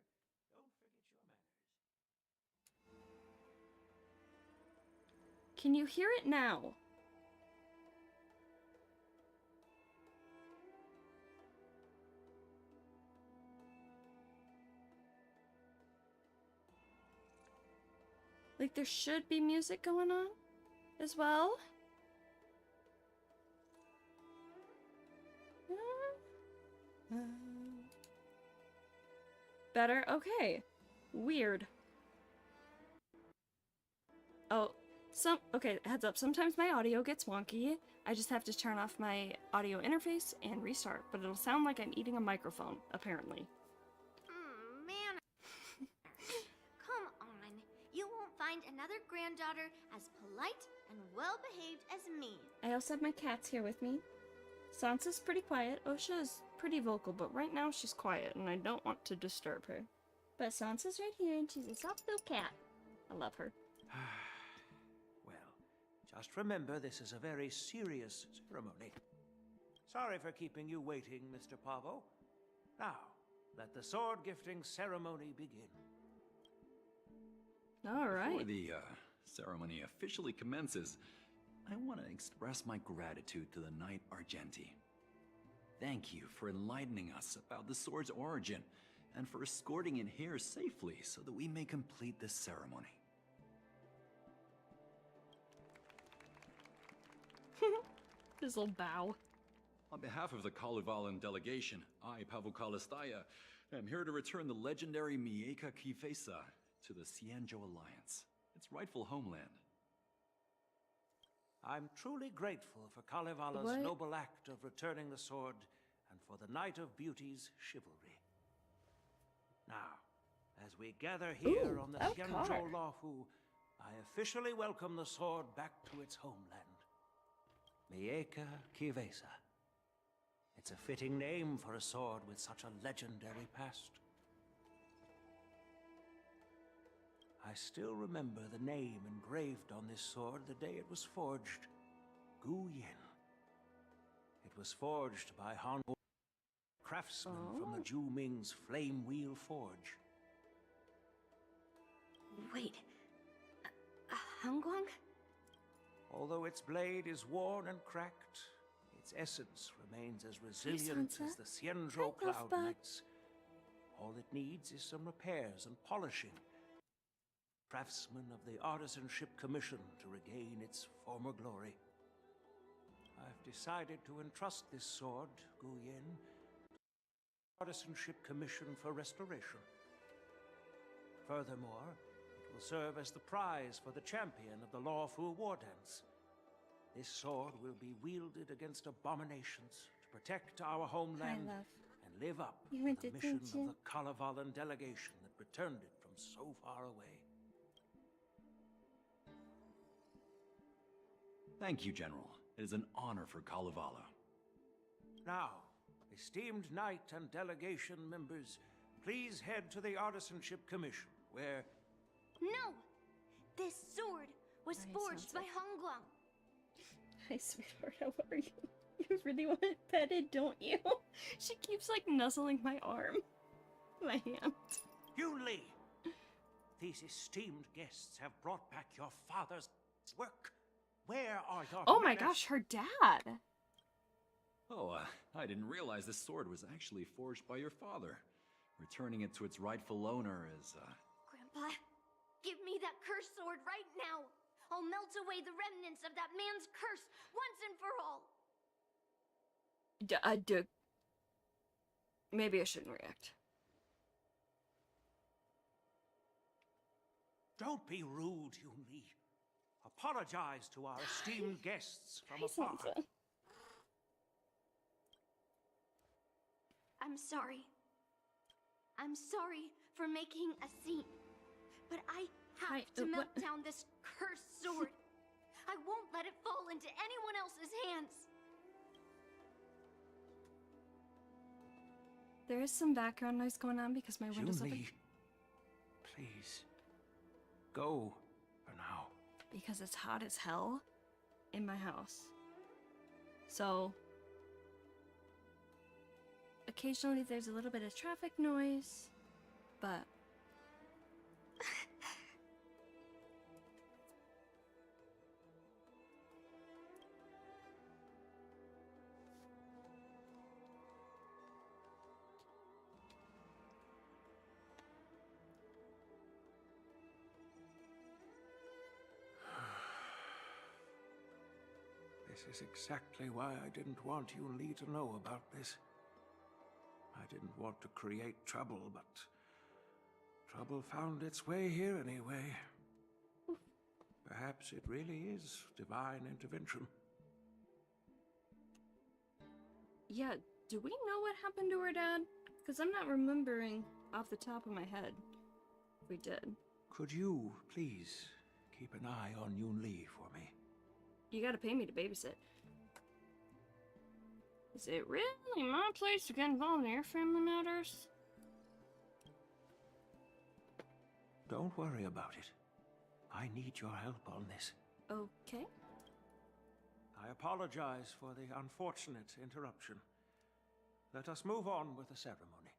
don't forget your manners. Can you hear it now? Like, there should be music going on? as well. Better? Okay. Weird. Oh, okay, heads up. Sometimes my audio gets wonky. I just have to turn off my audio interface and restart, but it'll sound like I'm eating a microphone, apparently. Man. Come on. You won't find another granddaughter as polite and well-behaved as me. I also have my cats here with me. Sansa's pretty quiet. Osha is pretty vocal, but right now she's quiet, and I don't want to disturb her. But Sansa's right here, and she's a soft little cat. I love her. Well, just remember this is a very serious ceremony. Sorry for keeping you waiting, Mr. Pavo. Now, let the sword gifting ceremony begin. All right. Before the ceremony officially commences, I want to express my gratitude to the Knight Argenti. Thank you for enlightening us about the sword's origin and for escorting it here safely so that we may complete this ceremony. His little bow. On behalf of the Kalevalan delegation, I, Pavel Kalistaya, am here to return the legendary Mieka Kifesa to the Xianzhou Alliance, its rightful homeland. I'm truly grateful for Kalevala's What? noble act of returning the sword and for the Knight of Beauty's chivalry. Now, as we gather here Ooh, on the a Xianzhou car. Laofu, I officially welcome the sword back to its homeland. Mieka Kivesa. It's a fitting name for a sword with such a legendary past. I still remember the name engraved on this sword the day it was forged. Gu Yin. It was forged by Han craftsman from the Zhu Ming's Flame Wheel Forge. Wait. Hangguang? Although its blade is worn and cracked, its essence remains as resilient Sansa. as the Xianzhou Hi, Cloud Lovebug. Knights. All it needs is some repairs and polishing. Craftsman of the Artisanship Commission to regain its former glory. I've decided to entrust this sword, Gu Yin, to the Artisanship Commission for restoration. Furthermore, it will serve as the prize for the champion of the Laofu War Dance. This sword will be wielded against abominations to protect our homeland love. and live up You to want the mission attention? of the Kalevalan delegation that returned it from so far away. Thank you, General. It is an honor for Kalevala. Now, esteemed knight and delegation members, please head to the Artisanship Commission, where... No! This sword was Hi, forged Sansa. by Hangguang. Hi, sweetheart. How are you? You really want it petted, don't you? She keeps, like, nuzzling my arm. My hand. Yun Li! These esteemed guests have brought back your father's work. Where are your Oh my manners? gosh, her dad! Oh, I didn't realize this sword was actually forged by your father. Returning it to its rightful owner is, Grandpa, give me that cursed sword right now. I'll melt away the remnants of that man's curse once and for all. Maybe I shouldn't react. Don't be rude, Yun Li. Apologize to our esteemed guests from Hi, afar. Sansa. I'm sorry. I'm sorry for making a scene. But I have Hi, to melt what- down this cursed sword. I won't let it fall into anyone else's hands. There is some background noise going on because my Yun window's open. Li, please, go for now. Because it's hot as hell in my house. So, occasionally there's a little bit of traffic noise, but This is exactly why I didn't want Yun Li to know about this. I didn't want to create trouble, but trouble found its way here anyway. Perhaps it really is divine intervention. Yeah, do we know what happened to her dad? Because I'm not remembering off the top of my head if we did. Could you, please, keep an eye on Yun Li for me? You gotta pay me to babysit. Is it really my place to get involved in your family matters? Don't worry about it. I need your help on this. Okay. I apologize for the unfortunate interruption. Let us move on with the ceremony.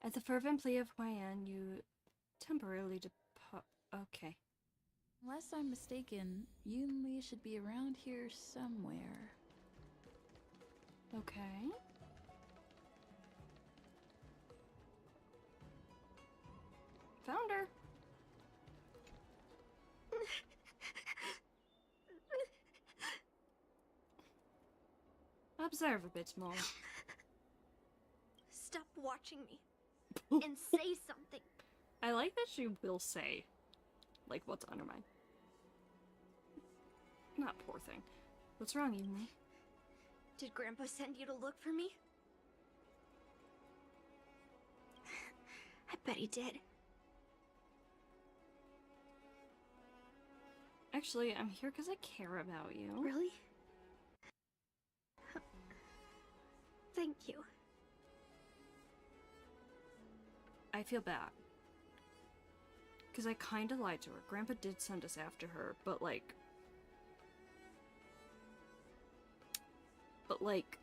At the fervent plea of Huayan, you temporarily depart. Okay. Unless I'm mistaken, Yun Li should be around here somewhere. Okay. Found her. Observe a bit more. Stop watching me and say something. I like that she will say, like, what's on her mind. Not poor thing. What's wrong, Yunli? Did Grandpa send you to look for me? I bet he did. Actually, I'm here because I care about you. Really? Thank you. I feel bad. Because I kind of lied to her. Grandpa did send us after her, but like... Like,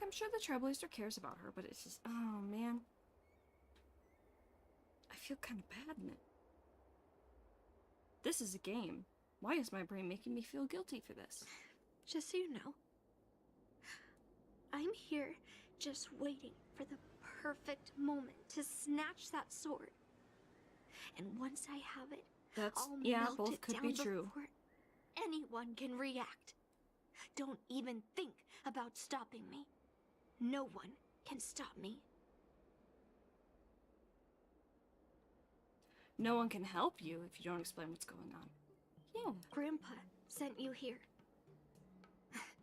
I'm sure the Trailblazer cares about her, but it's just... Oh, man. I feel kind of bad in it. This is a game. Why is my brain making me feel guilty for this? Just so you know, I'm here just waiting for the perfect moment to snatch that sword. And once I have it, I'll melt both it could down be true. before anyone can react. Don't even think about stopping me. No one can stop me. No one can help you if you don't explain what's going on. Yeah. Grandpa sent you here.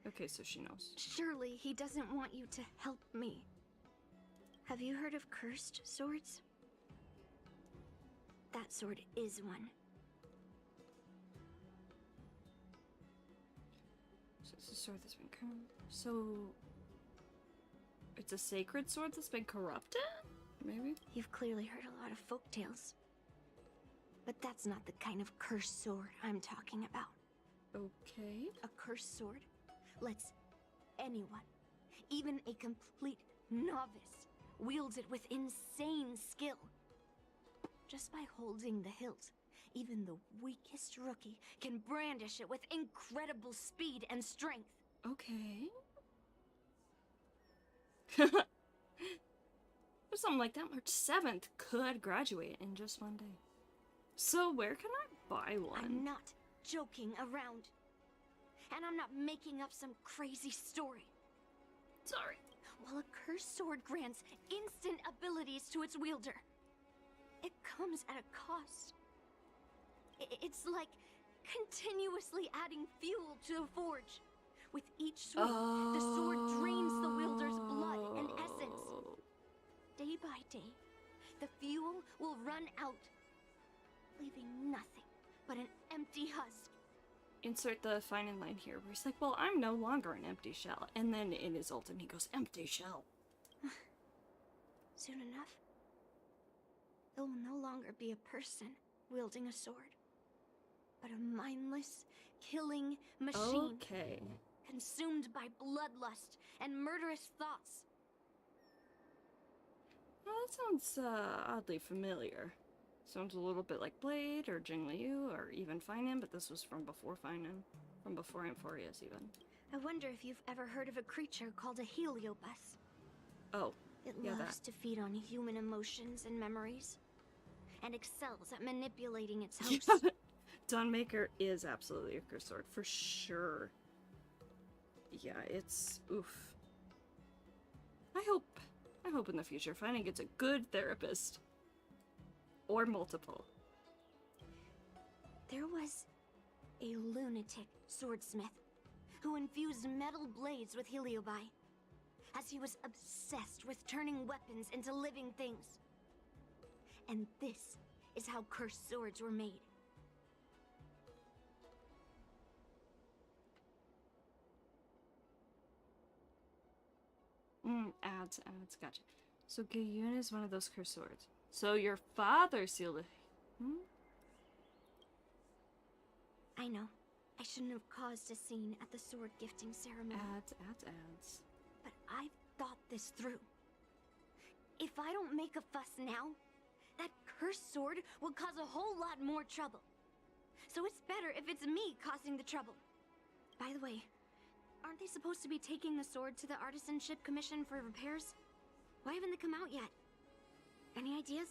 Okay, so she knows. Surely he doesn't want you to help me. Have you heard of cursed swords? That sword is one. So it's a sword that's been So... It's a sacred sword that's been corrupted? Maybe? You've clearly heard a lot of folk tales. But that's not the kind of cursed sword I'm talking about. Okay. A cursed sword lets anyone, even a complete novice, wield it with insane skill. Just by holding the hilt, even the weakest rookie can brandish it with incredible speed and strength. Okay. Or something like that. March 7th could graduate in just one day. So where can I buy one? I'm not joking around. And I'm not making up some crazy story. Sorry. While a cursed sword grants instant abilities to its wielder, it comes at a cost. It's like continuously adding fuel to the forge. With each swing, the sword drains the wielder's blood and essence. Day by day, the fuel will run out, leaving nothing but an empty husk. Insert the final line here where he's like, well, I'm no longer an empty shell. And then in his ultimate, he goes, empty shell. Soon enough, there will no longer be a person wielding a sword, but a mindless, killing machine. Okay. Consumed by bloodlust and murderous thoughts. Well, that sounds oddly familiar. Sounds a little bit like Blade or Jing Liu or even Finan, but this was from before Finan. From before Amphorius, even. I wonder if you've ever heard of a creature called a heliobus. Oh, It yeah, loves to feed on human emotions and memories, and excels at manipulating its host. that. Dawnmaker is absolutely a cursed sword, for sure. Yeah, it's oof. I hope in the future finding gets a good therapist. Or multiple. There was a lunatic swordsmith who infused metal blades with heliobi, as he was obsessed with turning weapons into living things. And this is how cursed swords were made. Ads, gotcha. So Gayun is one of those cursed swords. So your father sealed it. I know. I shouldn't have caused a scene at the sword gifting ceremony. Ads. But I've thought this through. If I don't make a fuss now, that cursed sword will cause a whole lot more trouble. So it's better if it's me causing the trouble. By the way, aren't they supposed to be taking the sword to the Artisanship Commission for repairs? Why haven't they come out yet? Any ideas?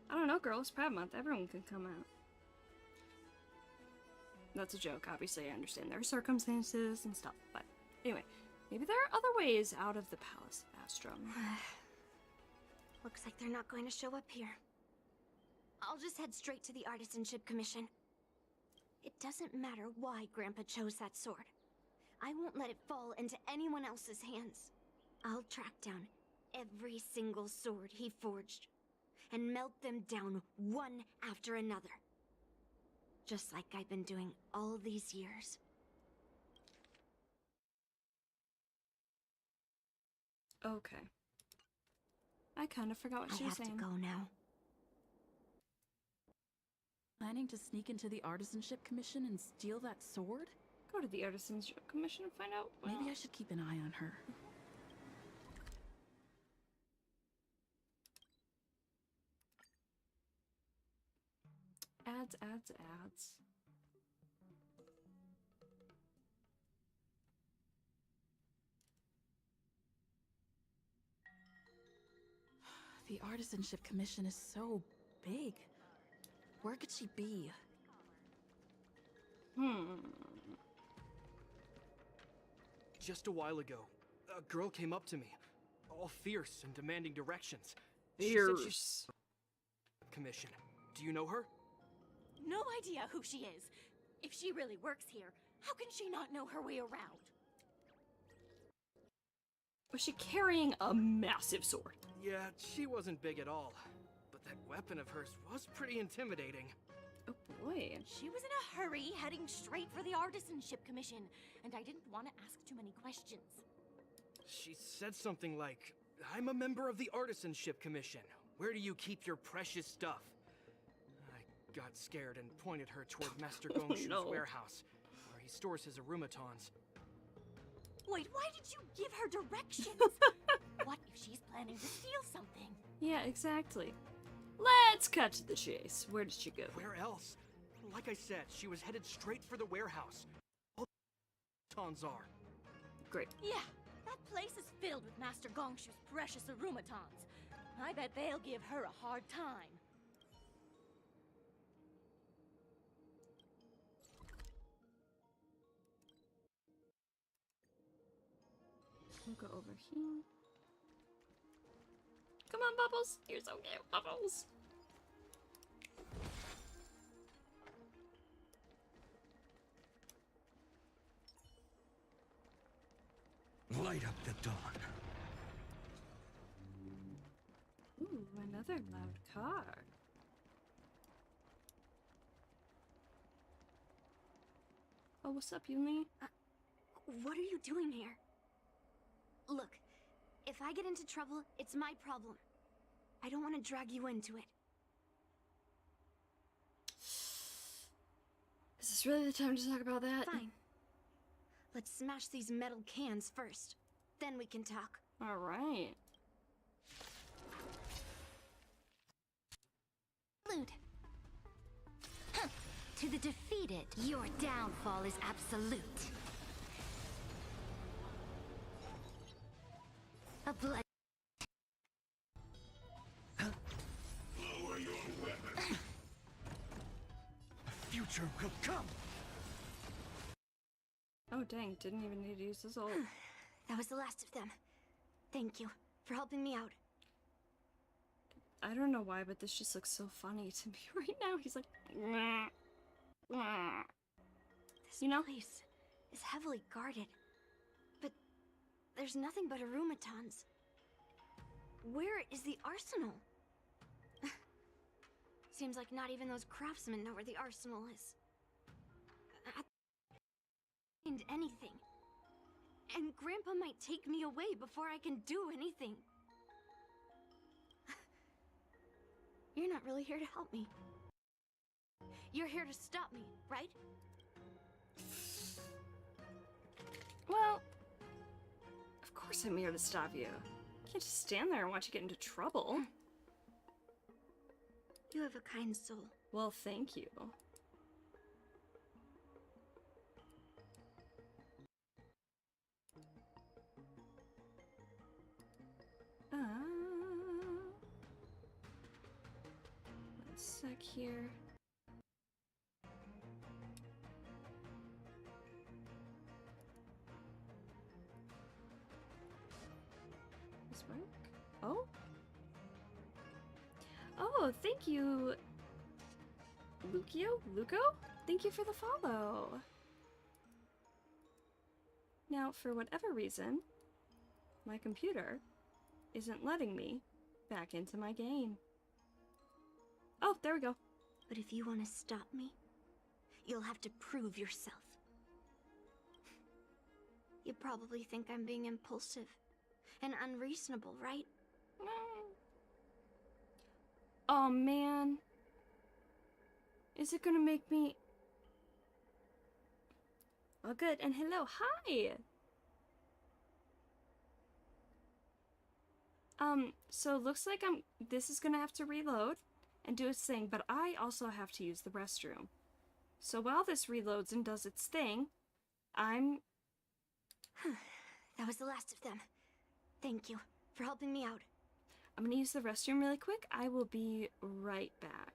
I don't know, girl. It's Pride Month. Everyone can come out. That's a joke. Obviously, I understand their circumstances and stuff. But anyway, maybe there are other ways out of the Palace of Astrum. Looks like they're not going to show up here. I'll just head straight to the Artisanship Commission. It doesn't matter why Grandpa chose that sword. I won't let it fall into anyone else's hands. I'll track down every single sword he forged and melt them down one after another. Just like I've been doing all these years. Okay. I kind of forgot what she was I have saying. to go now. Planning to sneak into the Artisanship Commission and steal that sword? Go to the Artisanship Commission and find out. Maybe I should keep an eye on her. Ads. The Artisanship Commission is so big. Where could she be? Just a while ago, a girl came up to me, all fierce and demanding directions. She said she's commission. Do you know her? No idea who she is. If she really works here, how can she not know her way around? Was she carrying a massive sword? Yeah, she wasn't big at all. But that weapon of hers was pretty intimidating. Oh boy. She was in a hurry, heading straight for the Artisanship Commission, and I didn't want to ask too many questions. She said something like, "I'm a member of the Artisanship Commission. Where do you keep your precious stuff?" I got scared and pointed her toward Master Gongshu's no. warehouse, where he stores his arumatons. Wait, why did you give her directions? What if she's planning to steal something? Yeah, exactly. Let's cut to the chase. Where did she go? Where else? Like I said, she was headed straight for the warehouse. All the arumatons are. Great. Yeah, that place is filled with Master Gongshu's precious arumatons. I bet they'll give her a hard time. We'll go over here. Come on, Bubbles. You're so cute, Bubbles. Light up the dawn. Ooh, another loud car. Oh, what's up, Yumi? What are you doing here? Look, if I get into trouble, it's my problem. I don't want to drag you into it. Is this really the time to talk about that? Fine. Let's smash these metal cans first. Then we can talk. All right. Salute. To the defeated, your downfall is absolute. A blood Oh dang, didn't even need to use his ult. That was the last of them. Thank you for helping me out. I don't know why, but this just looks so funny to me right now. He's like, "Mwah, mwah." This You know? place is heavily guarded, but there's nothing but aromatons. Where is the arsenal? Seems like not even those craftsmen know where the arsenal is. I can't find anything. And Grandpa might take me away before I can do anything. You're not really here to help me. You're here to stop me, right? Well, of course I'm here to stop you. Can't just stand there and watch you get into trouble. You have a kind soul. Well, thank you. One sec here. This work? Oh? Oh, thank you, Luco? Thank you for the follow. Now, for whatever reason, my computer isn't letting me back into my game. Oh, there we go. But if you want to stop me, you'll have to prove yourself. You probably think I'm being impulsive and unreasonable, right? Oh man. Is it gonna make me... Oh good, and hello, hi! So looks like this is gonna have to reload and do its thing, but I also have to use the restroom. So while this reloads and does its thing, That was the last of them. Thank you for helping me out. I'm gonna use the restroom really quick. I will be right back.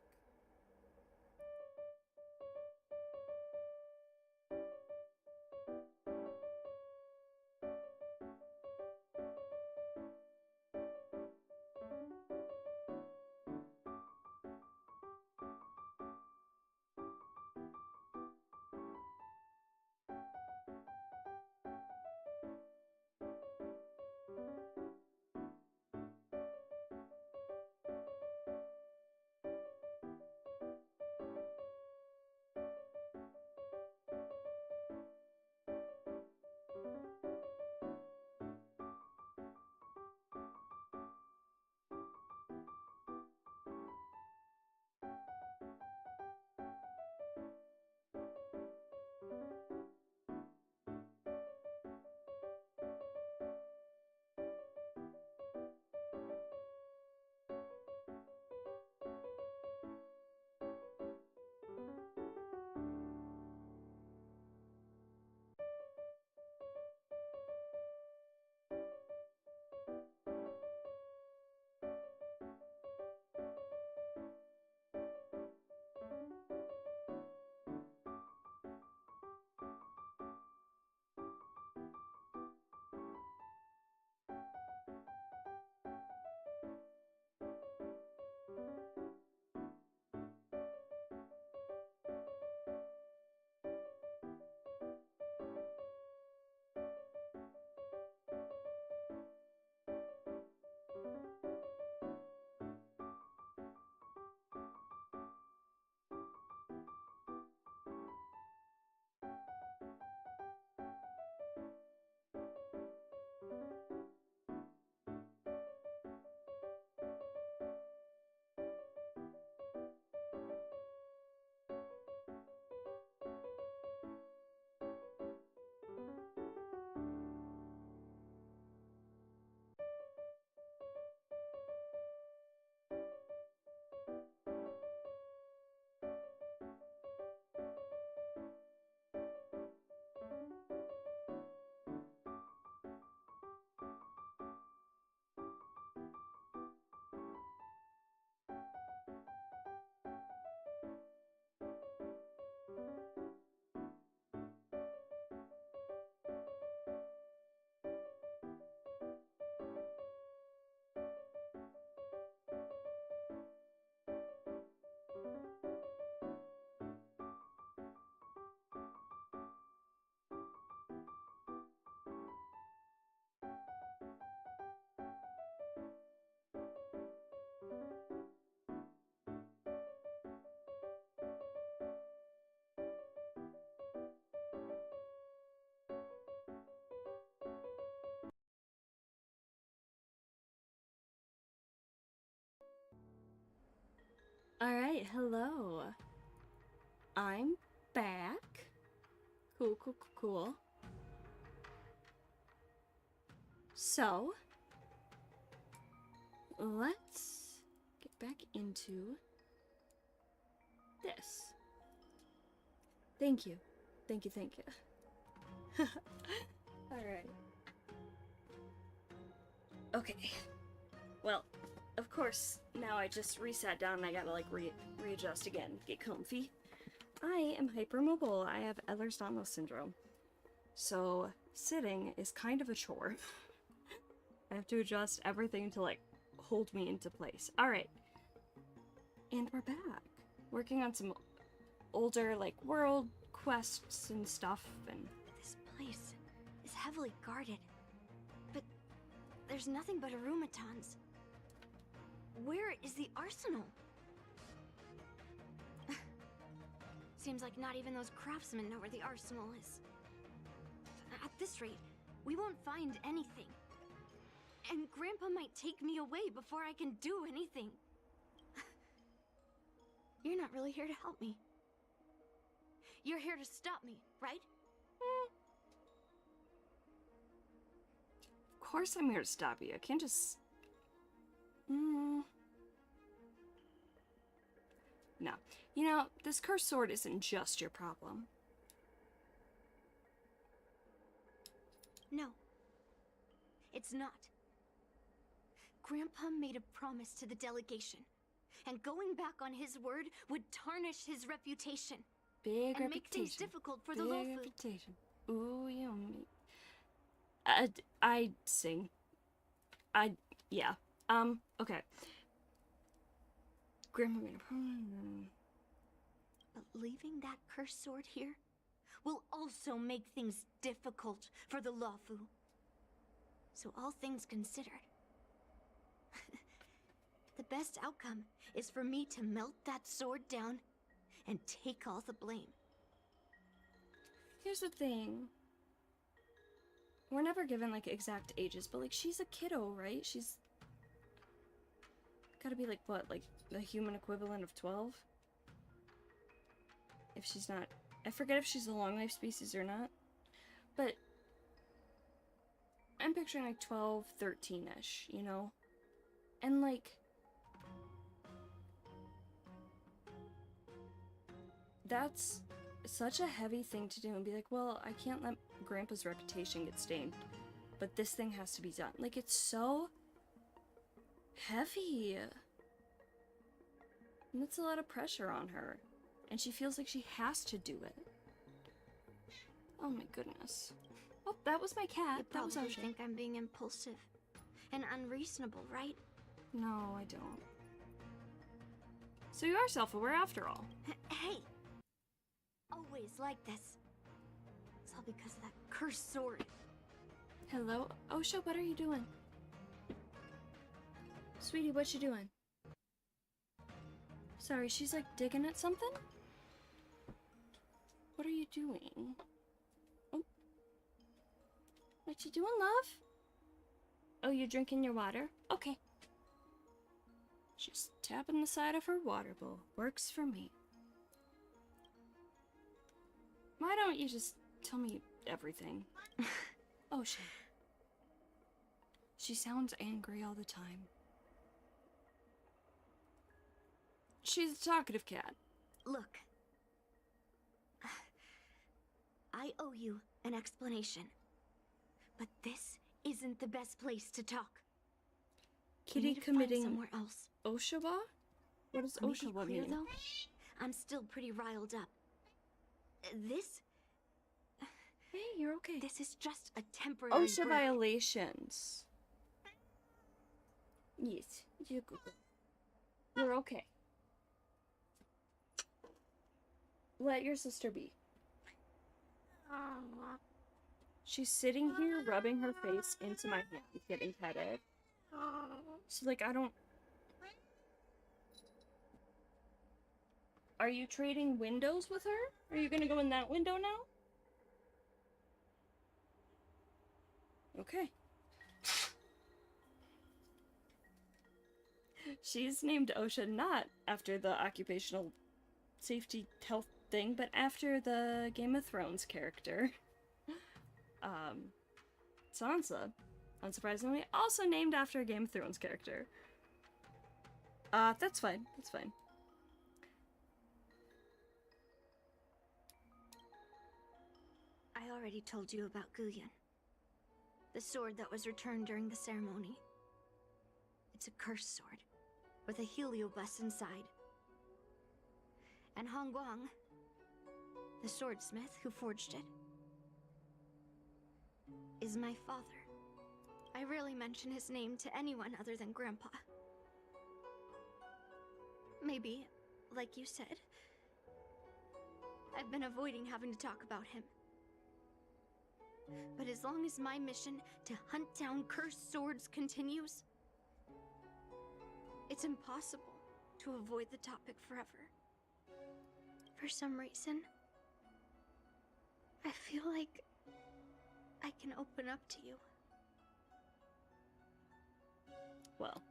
Alright, hello. I'm back. Cool, cool, cool, cool. So, let's get back into this. Thank you. Thank you, thank you. Alright. Okay. Well, of course, now I just resat down and I gotta, like, readjust again, get comfy. I am hypermobile. I have Ehlers-Danlos syndrome. So, sitting is kind of a chore. I have to adjust everything to, like, hold me into place. Alright. And we're back. Working on some older, like, world quests and stuff, and... This place is heavily guarded. But there's nothing but arumatons. Where is the arsenal? Seems like not even those craftsmen know where the arsenal is. At this rate, we won't find anything. And Grandpa might take me away before I can do anything. You're not really here to help me. You're here to stop me, right? Of course I'm here to stop you. I can't just... No. You know, this cursed sword isn't just your problem. No. It's not. Grandpa made a promise to the delegation, and going back on his word would tarnish his reputation. Big and reputation. make things difficult for the Big Lofu. reputation. Ooh, you and me. I sing. Yeah. Okay. Grandma made a promise. But leaving that cursed sword here will also make things difficult for the Lofu. So all things considered, the best outcome is for me to melt that sword down and take all the blame. Here's the thing. We're never given, like, exact ages, but, like, she's a kiddo, right? She's gotta be, like, what, like, the human equivalent of 12? If she's not... I forget if she's a long-life species or not. But... I'm picturing, like, 12, 13-ish, you know? And, like... That's such a heavy thing to do and be like, well, I can't let Grandpa's reputation get stained, but this thing has to be done. Like, it's so heavy. And it's a lot of pressure on her. And she feels like she has to do it. Oh my goodness. Oh, that was my cat. You That was probably Ocean. think I'm being impulsive and unreasonable, right? No, I don't. So you are self-aware after all. Hey! Always like this. It's all because of that cursed sword. Hello? Osha, what are you doing? Sweetie, what you doing? Sorry, she's like digging at something? What are you doing? Oh. What you doing, love? Oh, you're drinking your water? Okay. Just tapping the side of her water bowl. Works for me. Why don't you just tell me everything? Osha. She sounds angry all the time. She's a talkative cat. Look. I owe you an explanation. But this isn't the best place to talk. We Kitty need to find committing somewhere else. Oshawa? What does Let me be Oshawa clear, mean? though, I'm still pretty riled up. This Hey, you're okay. is just a temporary OSHA break. violations. Yes, you're good. You're okay. Let your sister be. She's sitting here rubbing her face into my hand, getting petted. She's like, I don't... Are you trading windows with her? Are you gonna go in that window now? Okay. She's named OSHA not after the occupational safety health thing, but after the Game of Thrones character. Sansa, unsurprisingly, also named after a Game of Thrones character. That's fine. That's fine. I already told you about Guyan. The sword that was returned during the ceremony. It's a cursed sword, with a heliobus inside. And Hong Guang, the swordsmith who forged it, is my father. I rarely mention his name to anyone other than Grandpa. Maybe, like you said, I've been avoiding having to talk about him. But as long as my mission to hunt down cursed swords continues, it's impossible to avoid the topic forever. For some reason, I feel like I can open up to you. Well.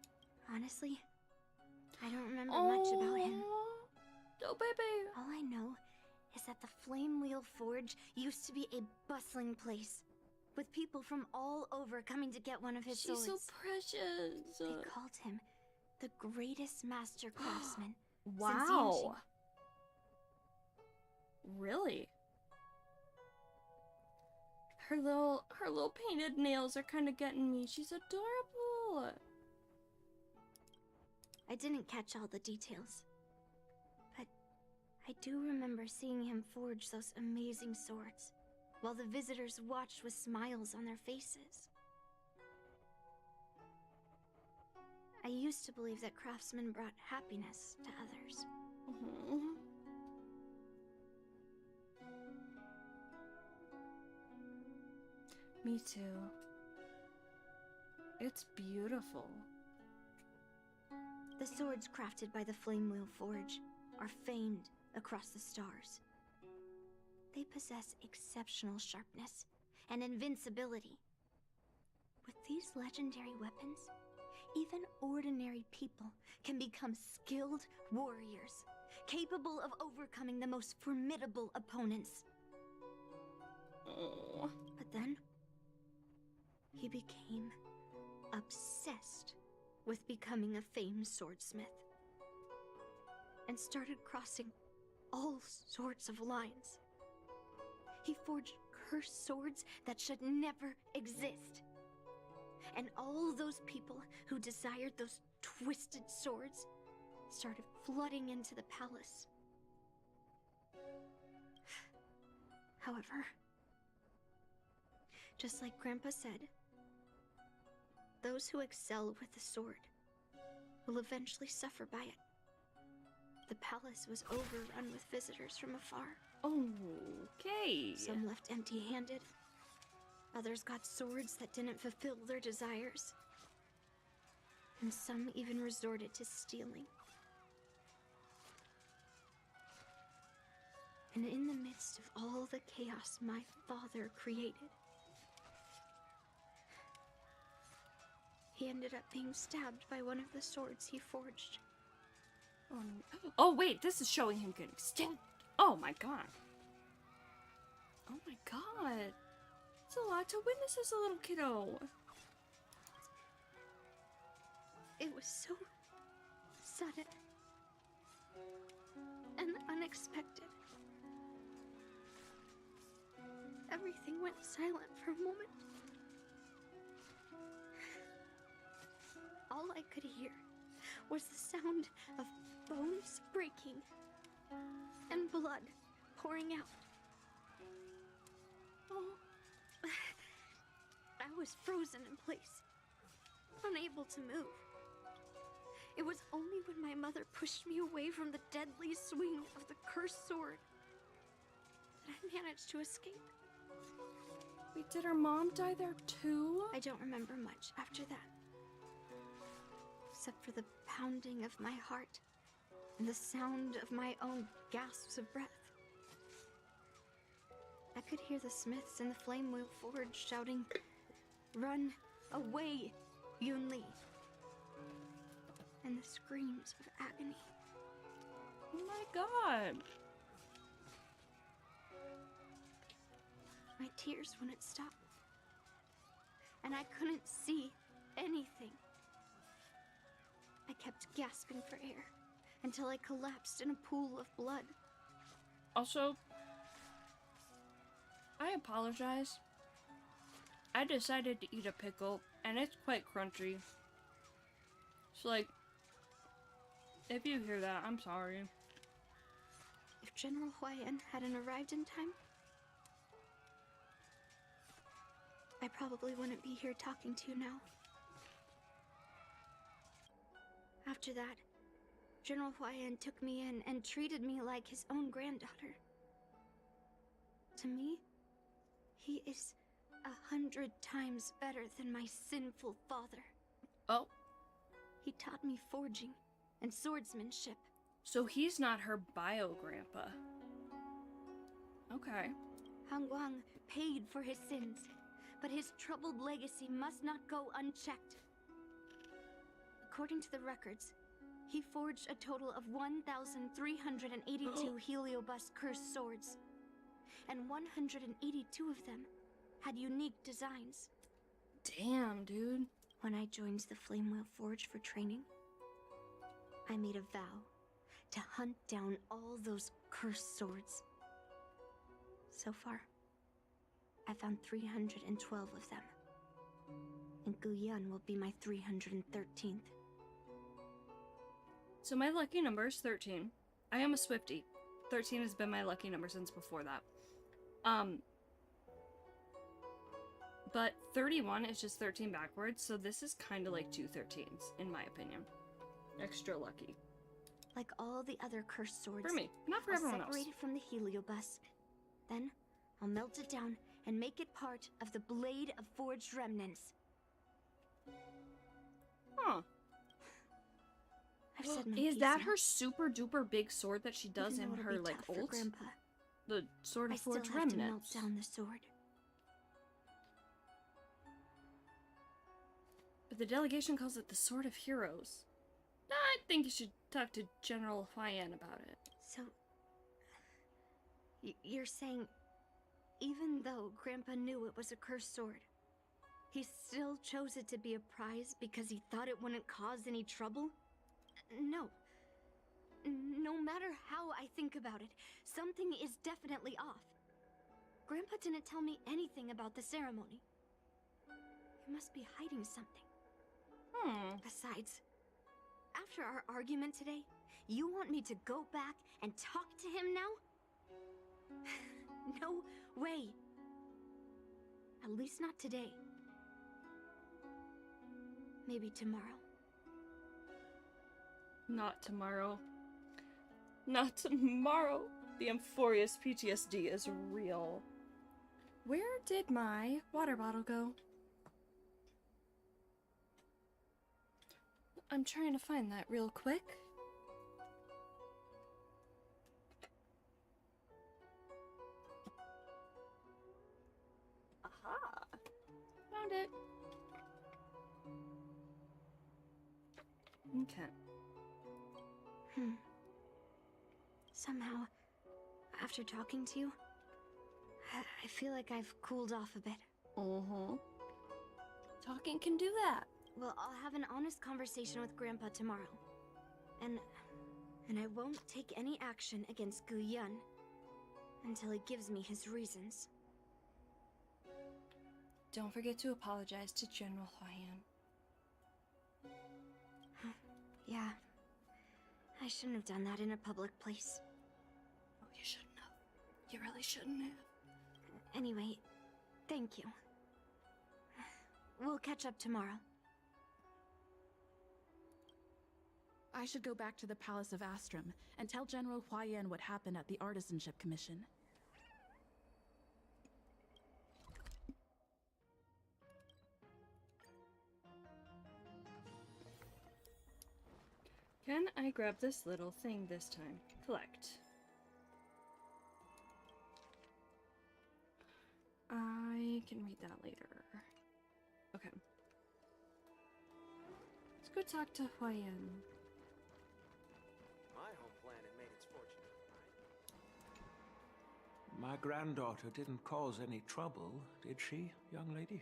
Honestly, I don't remember much about him. Oh, baby. All I know is that the Flame Wheel Forge used to be a bustling place, with people from all over coming to get one of his swords. She's so precious. They called him the greatest master craftsman. Wow. Really? Her little painted nails are kind of getting me. She's adorable. I didn't catch all the details, but I do remember seeing him forge those amazing swords, while the visitors watched with smiles on their faces. I used to believe that craftsmen brought happiness to others. Me too. It's beautiful. The swords crafted by the Flame Wheel Forge are famed across the stars. They possess exceptional sharpness and invincibility. With these legendary weapons, even ordinary people can become skilled warriors, capable of overcoming the most formidable opponents. Oh. But then, he became obsessed with becoming a famed swordsmith, and started crossing all sorts of lines. He forged cursed swords that should never exist. And all those people who desired those twisted swords started flooding into the palace. However, just like Grandpa said, those who excel with the sword will eventually suffer by it. The palace was overrun with visitors from afar. Okay. Some left empty-handed. Others got swords that didn't fulfill their desires. And some even resorted to stealing. And in the midst of all the chaos my father created, he ended up being stabbed by one of the swords he forged. Oh wait, this is showing him getting stabbed. Oh my god. Oh my god. It's a lot to witness as a little kiddo. It was so sudden and unexpected. Everything went silent for a moment. All I could hear was the sound of bones breaking and blood pouring out. Oh, I was frozen in place, unable to move. It was only when my mother pushed me away from the deadly swing of the cursed sword that I managed to escape. Wait, did her mom die there too? I don't remember much after that, except for the pounding of my heart and the sound of my own gasps of breath. I could hear the smiths in the Flame Wheel Forge shouting, "Run away, Yunli!" and the screams of agony. Oh my god. My tears wouldn't stop. And I couldn't see anything. I kept gasping for air until I collapsed in a pool of blood. Also, I apologize. I decided to eat a pickle, and it's quite crunchy. So, like, if you hear that, I'm sorry. If General Huayan hadn't arrived in time, I probably wouldn't be here talking to you now. After that, General Huayan took me in and treated me like his own granddaughter. To me, he is 100 times better than my sinful father. Oh, He taught me forging and swordsmanship. so he's not her bio-grandpa. Okay. Han Guang paid for his sins, but his troubled legacy must not go unchecked. According to the records, he forged a total of 1,382 Heliobus cursed swords, and 182 of them had unique designs. Damn, dude. When I joined the Flamewheel Forge for training, I made a vow to hunt down all those cursed swords. So far, I found 312 of them. And Guyan will be my 313th. So my lucky number is 13. I am a Swiftie. 13 has been my lucky number since before that. But 31 is just 13 backwards, so this is kind of like two 13s, in my opinion. Extra lucky. Like all the other cursed swords. For me, not for I'll everyone else. separate it from the Heliobus. Then, I'll melt it down and make it part of the Blade of Forged Remnants. Huh. I've said my Is piece that now. her super duper big sword that she does Even in though it'll her, be like, tough for ult? Grandpa, The Sword I of still Forge have to melt Remnants. down the sword. But the delegation calls it the Sword of Heroes. I think you should talk to General Huayan about it. So, you're saying, even though Grandpa knew it was a cursed sword, he still chose it to be a prize because he thought it wouldn't cause any trouble? No. No matter how I think about it, something is definitely off. Grandpa didn't tell me anything about the ceremony. He must be hiding something. Besides, after our argument today, you want me to go back and talk to him now? No way. At least not today. Maybe tomorrow. Not tomorrow. Not tomorrow. The Amphorius PTSD is real. Where did my water bottle go? I'm trying to find that real quick. Aha! Found it. Okay. Somehow, after talking to you, I feel like I've cooled off a bit. Talking can do that. Well, I'll have an honest conversation with Grandpa tomorrow. And I won't take any action against Guyan until he gives me his reasons. Don't forget to apologize to General Huayan. Yeah, I shouldn't have done that in a public place. Oh, you shouldn't have. You really shouldn't have. Anyway, thank you. We'll catch up tomorrow. I should go back to the Palace of Astrum and tell General Huayan what happened at the Artisanship Commission. Can I grab this little thing this time? Collect. I can read that later. Okay. Let's go talk to Huayan. My granddaughter didn't cause any trouble, did she, young lady?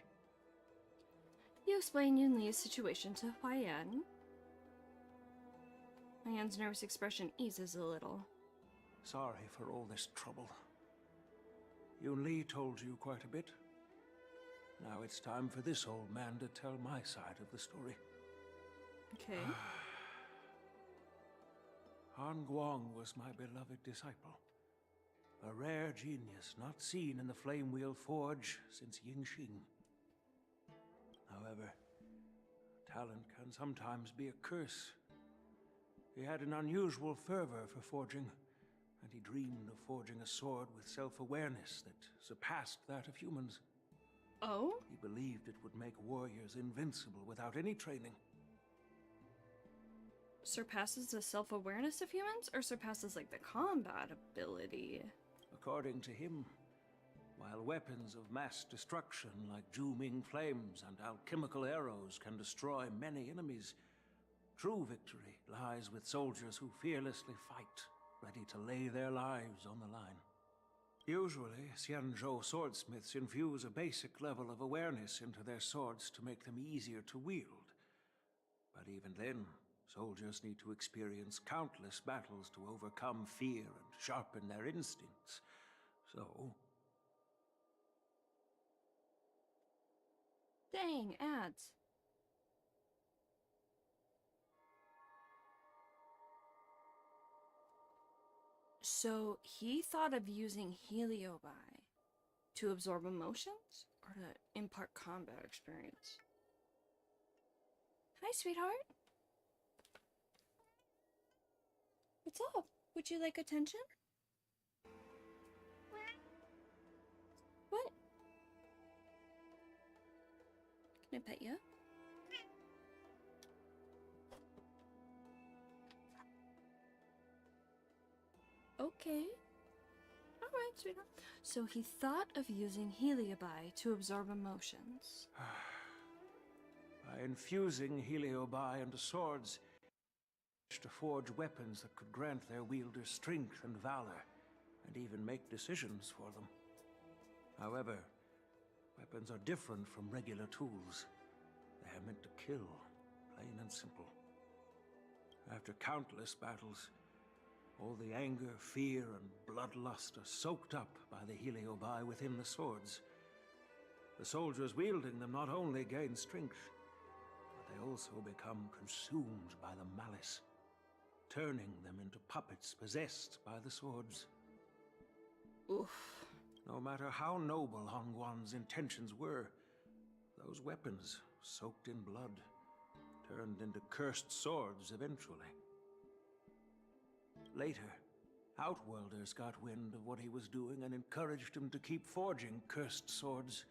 You explain Yunli's situation to Huayan. Huayan's nervous expression eases a little. Sorry for all this trouble. Yunli told you quite a bit. Now it's time for this old man to tell my side of the story. Okay. Han Guang was my beloved disciple. A rare genius not seen in the Flame Wheel Forge since Yingxing. However, talent can sometimes be a curse. He had an unusual fervor for forging, and he dreamed of forging a sword with self-awareness that surpassed that of humans. Oh? He believed it would make warriors invincible without any training. Surpasses the self-awareness of humans, or surpasses, like, the combat ability? According to him, while weapons of mass destruction like Ju-Ming flames and alchemical arrows can destroy many enemies, true victory lies with soldiers who fearlessly fight, ready to lay their lives on the line. Usually, Xianzhou swordsmiths infuse a basic level of awareness into their swords to make them easier to wield. But even then, soldiers need to experience countless battles to overcome fear and sharpen their instincts. So... Dang, ads. So he thought of using Heliobi to absorb emotions or to impart combat experience. Hi, sweetheart. What's up? Would you like attention? What? Can I pet you? Okay. Alright, sweetheart. So he thought of using Heliobi to absorb emotions. By infusing Heliobi into swords, he managed to forge weapons that could grant their wielders strength and valor, and even make decisions for them. However, weapons are different from regular tools. They are meant to kill, plain and simple. After countless battles, all the anger, fear, and bloodlust are soaked up by the Heliobi within the swords. The soldiers wielding them not only gain strength, but they also become consumed by the malice, turning them into puppets possessed by the swords. Oof. No matter how noble Hongguan's intentions were, those weapons, soaked in blood, turned into cursed swords eventually. Later, Outworlders got wind of what he was doing and encouraged him to keep forging cursed swords.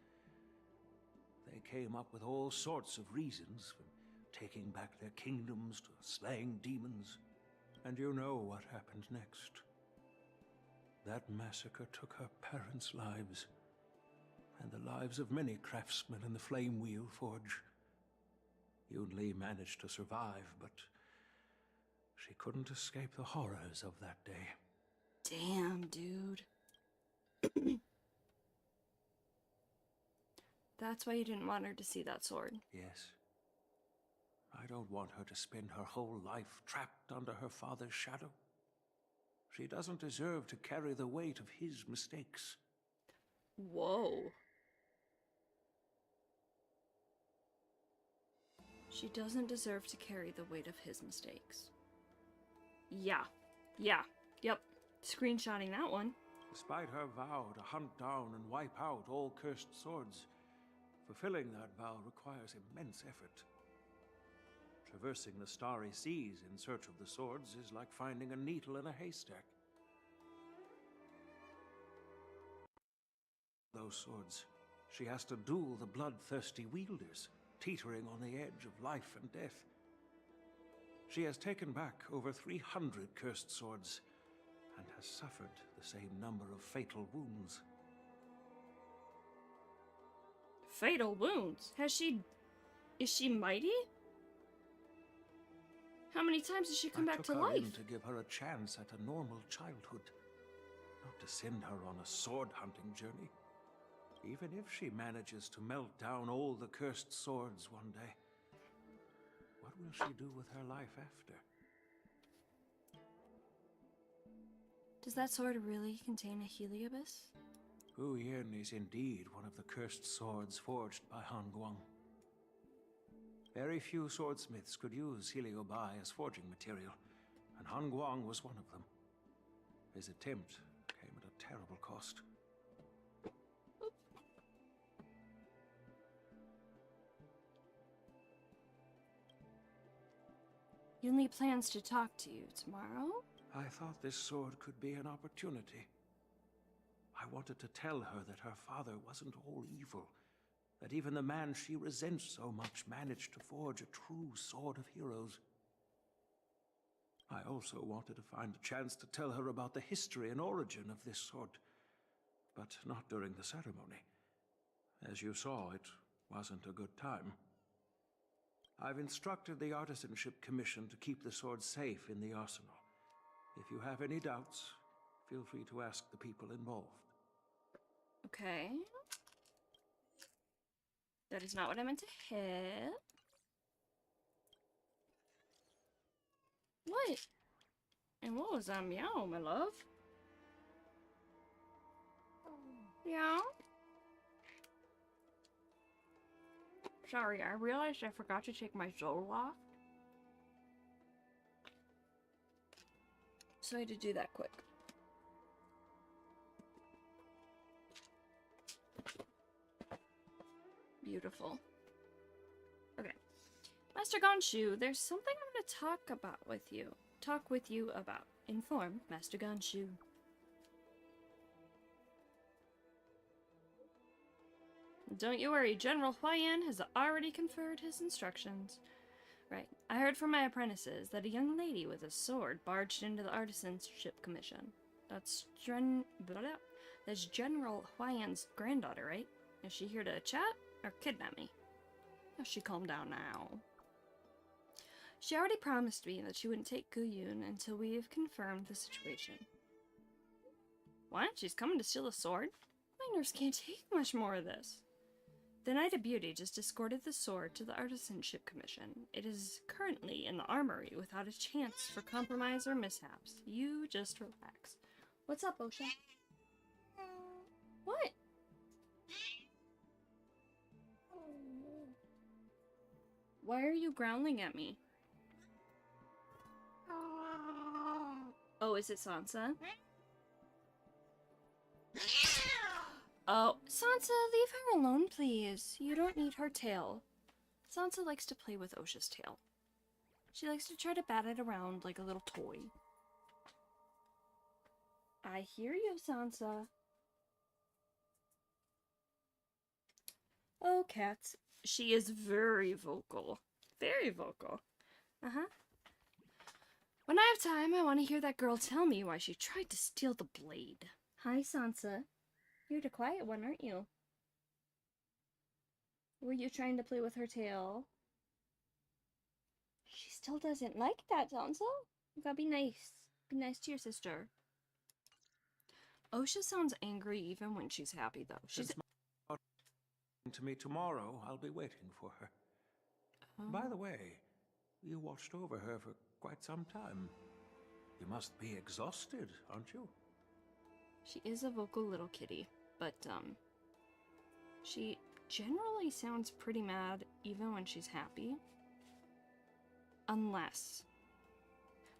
They came up with all sorts of reasons, from taking back their kingdoms to slaying demons. And you know what happened next. That massacre took her parents' lives, and the lives of many craftsmen in the Flame Wheel Forge. Yunli managed to survive, but she couldn't escape the horrors of that day. Damn, dude. That's why you didn't want her to see that sword. Yes. I don't want her to spend her whole life trapped under her father's shadow. She doesn't deserve to carry the weight of his mistakes. Whoa. She doesn't deserve to carry the weight of his mistakes. Yeah. Yep. Screenshotting that one. Despite her vow to hunt down and wipe out all cursed swords, fulfilling that vow requires immense effort. Traversing the starry seas in search of the swords is like finding a needle in a haystack. Those swords, she has to duel the bloodthirsty wielders, teetering on the edge of life and death. She has taken back over 300 cursed swords, and has suffered the same number of fatal wounds. Fatal wounds? Is she mighty? How many times has she come back to I took her life? in to give her a chance at a normal childhood. not to send her on a sword-hunting journey. Even if she manages to melt down all the cursed swords one day, what will she do with her life after? Does that sword really contain a heliobus? Gu Yin is indeed one of the cursed swords forged by Han Guang. Very few swordsmiths could use heliobi as forging material, and Han Guang was one of them. His attempt came at a terrible cost. Yunli plans to talk to you tomorrow? I thought this sword could be an opportunity. I wanted to tell her that her father wasn't all evil, that even the man she resents so much managed to forge a true sword of heroes. I also wanted to find a chance to tell her about the history and origin of this sword, but not during the ceremony. As you saw, it wasn't a good time. I've instructed the Artisanship Commission to keep the sword safe in the arsenal. If you have any doubts, feel free to ask the people involved. Okay. That is not what I meant to hit. What? And what was that meow, my love? Yeah? Sorry, I realized I forgot to take my soul off. So I had to do that quick. Beautiful. Okay. Master Gonshu, there's something I'm going to talk with you about. Inform Master Gonshu. Don't you worry, General Huayan has already conferred his instructions. Right. I heard from my apprentices that a young lady with a sword barged into the Artisanship Commission. That's General Huayan's granddaughter, right? Is she here to chat or kidnap me? Oh, she calm down now. She already promised me that she wouldn't take Gu Yun until we have confirmed the situation. What? She's coming to steal a sword? My nerves can't take much more of this. The Knight of Beauty just escorted the sword to the Artisanship Commission. It is currently in the armory without a chance for compromise or mishaps. You just relax. What's up, Osha? What? Why are you growling at me? Oh, is it Sansa? Oh, Sansa, leave her alone, please. You don't need her tail. Sansa likes to play with Osha's tail. She likes to try to bat it around like a little toy. I hear you, Sansa. Oh, cats. She is very vocal. Very vocal. Uh-huh. When I have time, I want to hear that girl tell me why she tried to steal the blade. Hi, Sansa. You're the quiet one, aren't you? Were you trying to play with her tail? She still doesn't like that, Sansa. You gotta be nice. Be nice to your sister. Osha sounds angry even when she's happy, though. She's To me tomorrow, I'll be waiting for her. By the way, you watched over her for quite some time. You must be exhausted, aren't you? She is a vocal little kitty, but, she generally sounds pretty mad even when she's happy. Unless,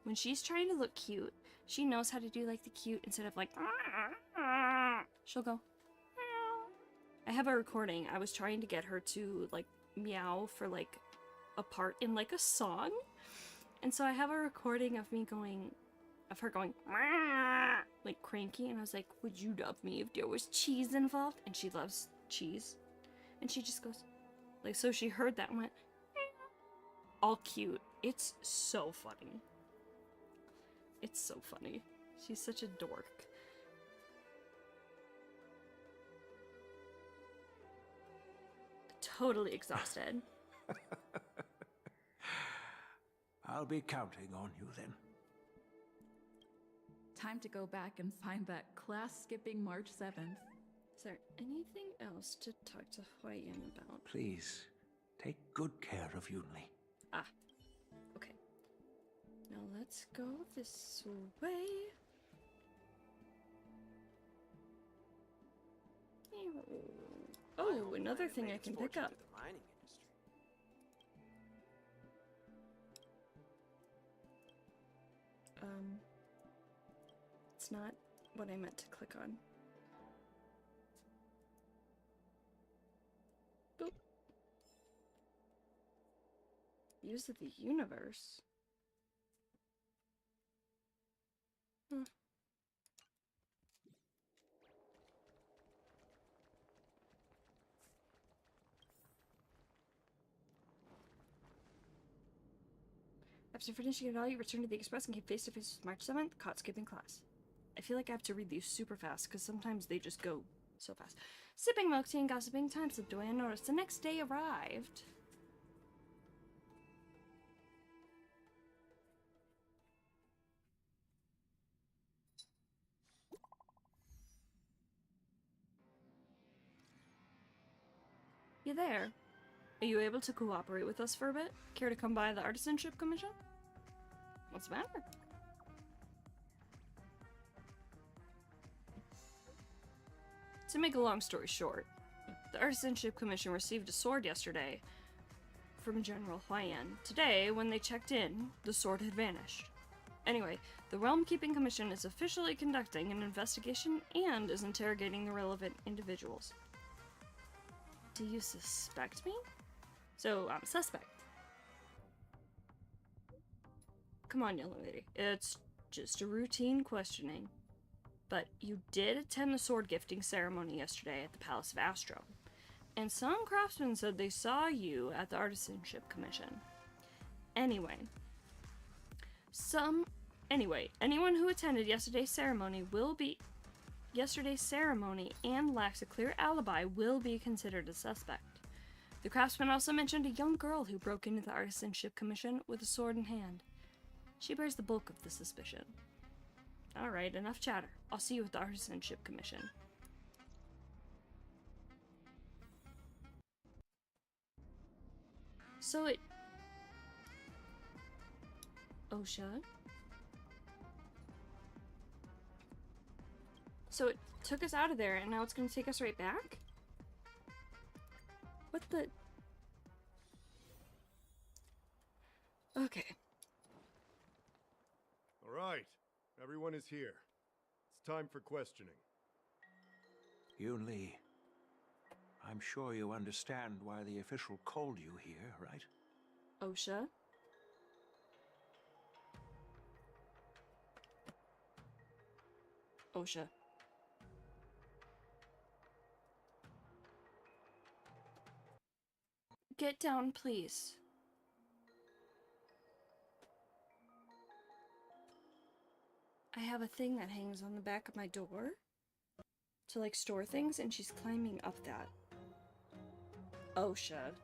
when she's trying to look cute, she knows how to do, like, the cute instead of, like, she'll go, I have a recording. I was trying to get her to, like, meow for, like, a part in, like, a song. And so I have a recording of me going, of her going, like, cranky. And I was like, would you love me if there was cheese involved? And she loves cheese. And she just goes, like, so she heard that and went, all cute. It's so funny. It's so funny. She's such a dork. Totally exhausted. I'll be counting on you then. Time to go back and find that class-skipping March 7th. Is there anything else to talk to Huayan about? Please, take good care of Yunli. Ah, okay. Now let's go this way. Oh, another thing I can pick up. It's not what I meant to click on. Boop. Use of the universe. Huh. After finishing it all, you return to the Express and came face to face with March 7th, caught skipping class. I feel like I have to read these super fast, because sometimes they just go so fast. Sipping milk tea and gossiping, time slipped away unnoticed. The next day arrived. You there? Are you able to cooperate with us for a bit? Care to come by the Artisanship Commission? What's the matter? To make a long story short, the Artisanship Commission received a sword yesterday from General Huayan. Today, when they checked in, the sword had vanished. Anyway, the Realm Keeping Commission is officially conducting an investigation and is interrogating the relevant individuals. Do you suspect me? So, I'm a suspect. Come on, young lady. It's just a routine questioning. But you did attend the sword gifting ceremony yesterday at the Palace of Astro. And some craftsmen said they saw you at the Artisanship Commission. Anyway, anyone who attended yesterday's ceremony and lacks a clear alibi will be considered a suspect. The craftsman also mentioned a young girl who broke into the Artisanship Commission with a sword in hand. She bears the bulk of the suspicion. Alright, enough chatter. I'll see you at the Artisanship Commission. So Osha? So it took us out of there, and now it's gonna take us right back? What the... Okay. All right, everyone is here. It's time for questioning. Yunli, I'm sure you understand why the official called you here, right? Osha? Osha. Get down, please. I have a thing that hangs on the back of my door to, like, store things, and she's climbing up that. Osha.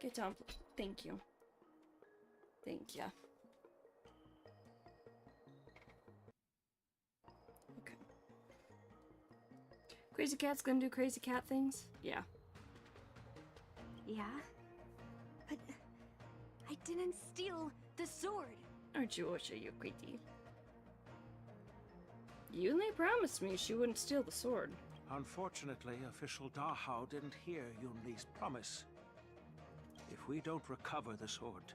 Get down, please. Thank you. Thank ya. Okay. Crazy cat's gonna do crazy cat things? Yeah. Yeah? But I didn't steal the sword. Aren't you, Osha, you greedy? Yunli promised me she wouldn't steal the sword. Unfortunately, official Dahao didn't hear Yunli's promise. If we don't recover the sword,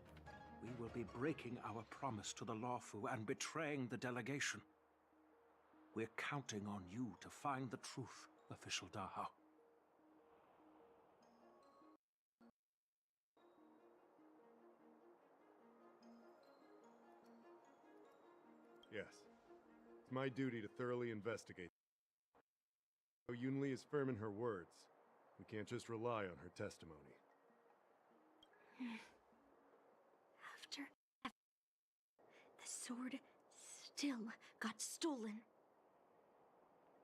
we will be breaking our promise to the Lawfu and betraying the delegation. We're counting on you to find the truth, official Dahao. Yes. It's my duty to thoroughly investigate. Though Yunli is firm in her words, we can't just rely on her testimony. After the sword still got stolen.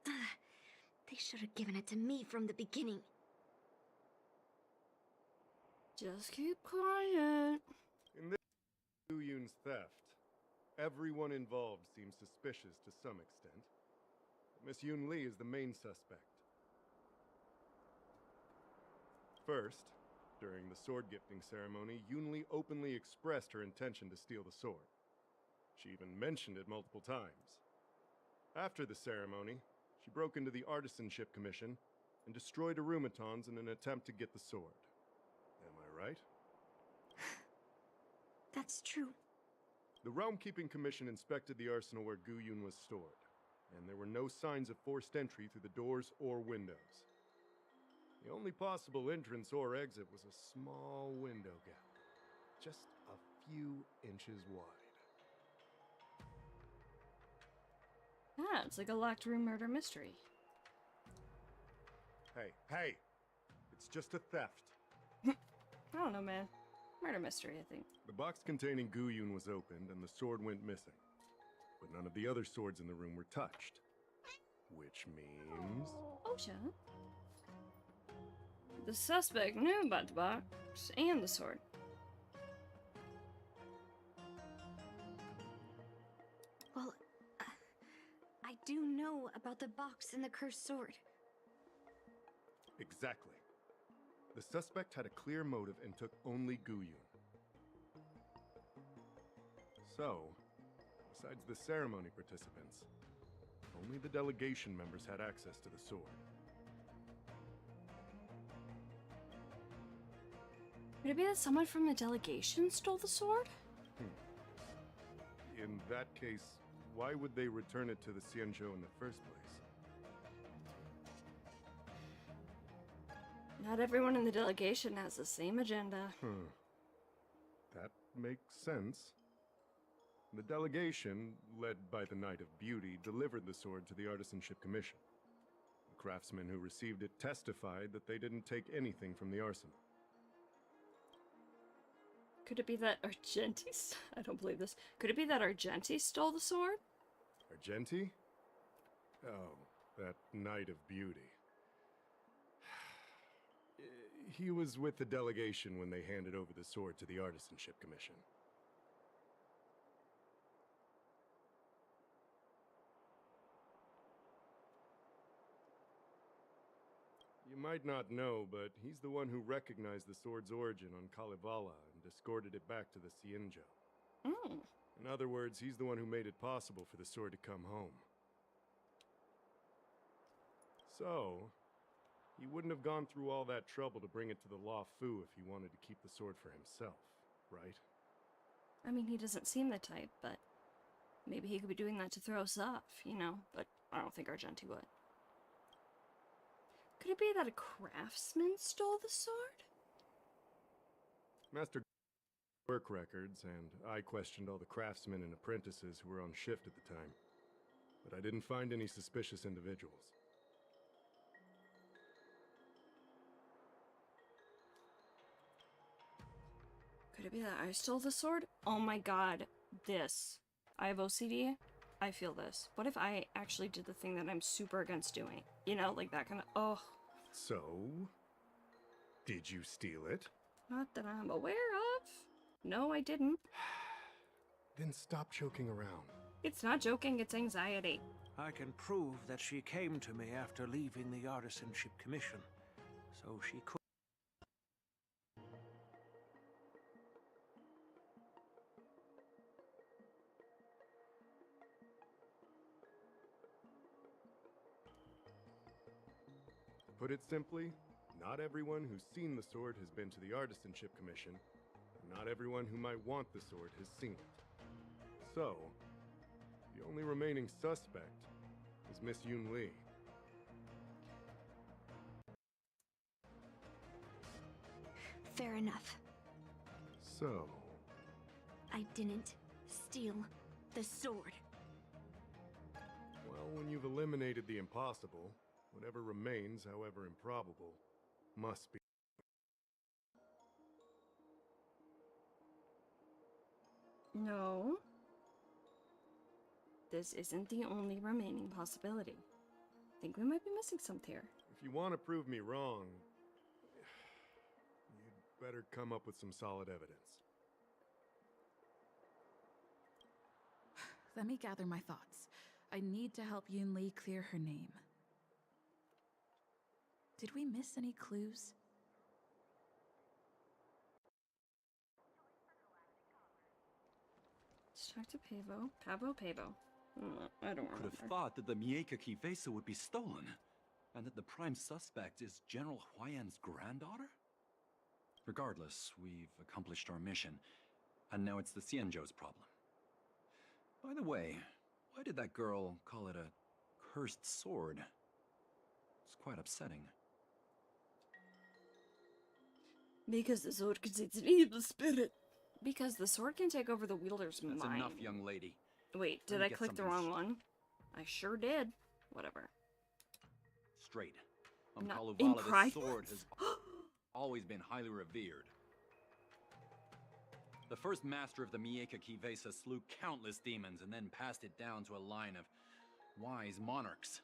They should have given it to me from the beginning. Just keep quiet. In this Gu-Yun's theft, everyone involved seems suspicious to some extent. Miss Yun Li is the main suspect. First, during the sword gifting ceremony, Yun Li openly expressed her intention to steal the sword. She even mentioned it multiple times. After the ceremony, she broke into the Artisanship Commission and destroyed Arumatons in an attempt to get the sword. Am I right? That's true. The Realm Keeping Commission inspected the arsenal where Gu-Yun was stored, and there were no signs of forced entry through the doors or windows. The only possible entrance or exit was a small window gap, just a few inches wide. Ah, it's like a locked room murder mystery. Hey! It's just a theft. I don't know, man. Murder mystery, I think. The box containing Gu-Yun was opened and the sword went missing. But none of the other swords in the room were touched. Which means... Oh, shut up. The suspect knew about the box and the sword. Well, I do know about the box and the cursed sword. Exactly. The suspect had a clear motive and took only Gu-Yun. So, besides the ceremony participants, only the delegation members had access to the sword. Could it be that someone from the delegation stole the sword? In that case, why would they return it to the Xianzhou in the first place? Not everyone in the delegation has the same agenda. That makes sense. The delegation, led by the Knight of Beauty, delivered the sword to the Artisanship Commission. The craftsmen who received it testified that they didn't take anything from the arsenal. Could it be that Argenti... I don't believe this. Could it be that Argenti stole the sword? Argenti? Oh, that Knight of Beauty. He was with the delegation when they handed over the sword to the Artisanship Commission. You might not know, but he's the one who recognized the sword's origin on Kalevala and escorted it back to the Xianzhou. In other words, he's the one who made it possible for the sword to come home. So, he wouldn't have gone through all that trouble to bring it to the Law Fu if he wanted to keep the sword for himself, right? I mean, he doesn't seem the type, but maybe he could be doing that to throw us off, you know? But I don't think Argenti would. Could it be that a craftsman stole the sword? Master work records, and I questioned all the craftsmen and apprentices who were on shift at the time. But I didn't find any suspicious individuals. Could it be that I stole the sword? Oh my god, this. I have OCD. I feel this. What if I actually did the thing that I'm super against doing? You know, like that kind of... Oh. So, did you steal it? Not that I'm aware of. No, I didn't. Then stop joking around. It's not joking, it's anxiety. I can prove that she came to me after leaving the Artisanship Commission, so she could. To put it simply, not everyone who's seen the sword has been to the Artisanship Commission, and not everyone who might want the sword has seen it. So, the only remaining suspect is Miss Yun Li. Fair enough. So, I didn't steal the sword. well, when you've eliminated the impossible, whatever remains, however improbable, must be. No. This isn't the only remaining possibility. I think we might be missing something here. If you want to prove me wrong, you'd better come up with some solid evidence. Let me gather my thoughts. I need to help Yoon Lee clear her name. Did we miss any clues? Let's talk to Pavo. Pavo. I don't Could remember. have thought that the Miekaki vesa would be stolen, and that the prime suspect is General Huayan's granddaughter? Regardless, we've accomplished our mission, and now it's the Xianzhou's problem. By the way, why did that girl call it a cursed sword? It's quite upsetting. Because the sword contains an evil spirit. Because the sword can take over the wielder's That's mind. enough, young lady. Wait, Let did me I get click the something wrong one? I sure did. Whatever. Straight. On I'm not Kalevala, in this private. sword has always been highly revered. The first master of the Miekaki vesa slew countless demons and then passed it down to a line of wise monarchs.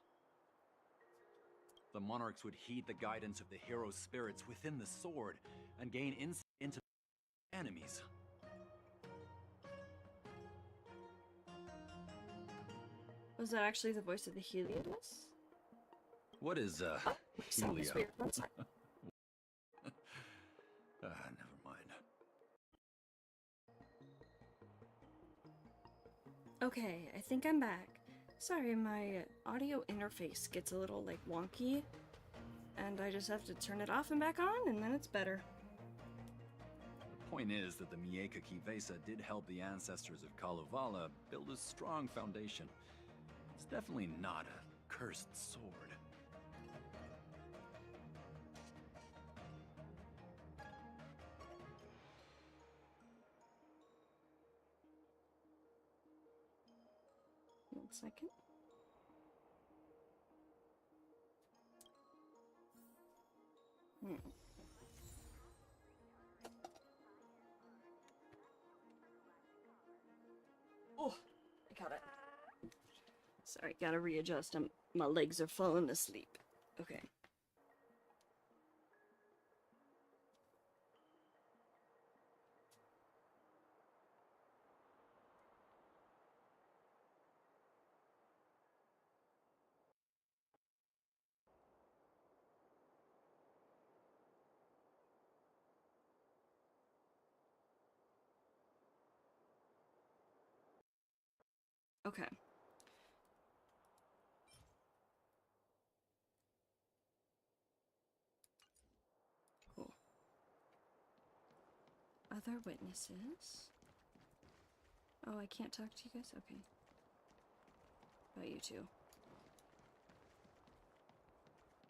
The monarchs would heed the guidance of the hero spirits within the sword and gain insight into enemies. Was that actually the voice of the Helios? What is, Sounds Helia? weird. One sec. Never mind. Okay, I think I'm back. Sorry, my audio interface gets a little, like, wonky. And I just have to turn it off and back on, and then it's better. The point is that the Miekaki vesa did help the ancestors of Kalevala build a strong foundation. It's definitely not a cursed sword. One second. Oh, I got it. Sorry, gotta readjust. My legs are falling asleep. Okay. Okay. Cool. Other witnesses? Oh, I can't talk to you guys? Okay. About you two.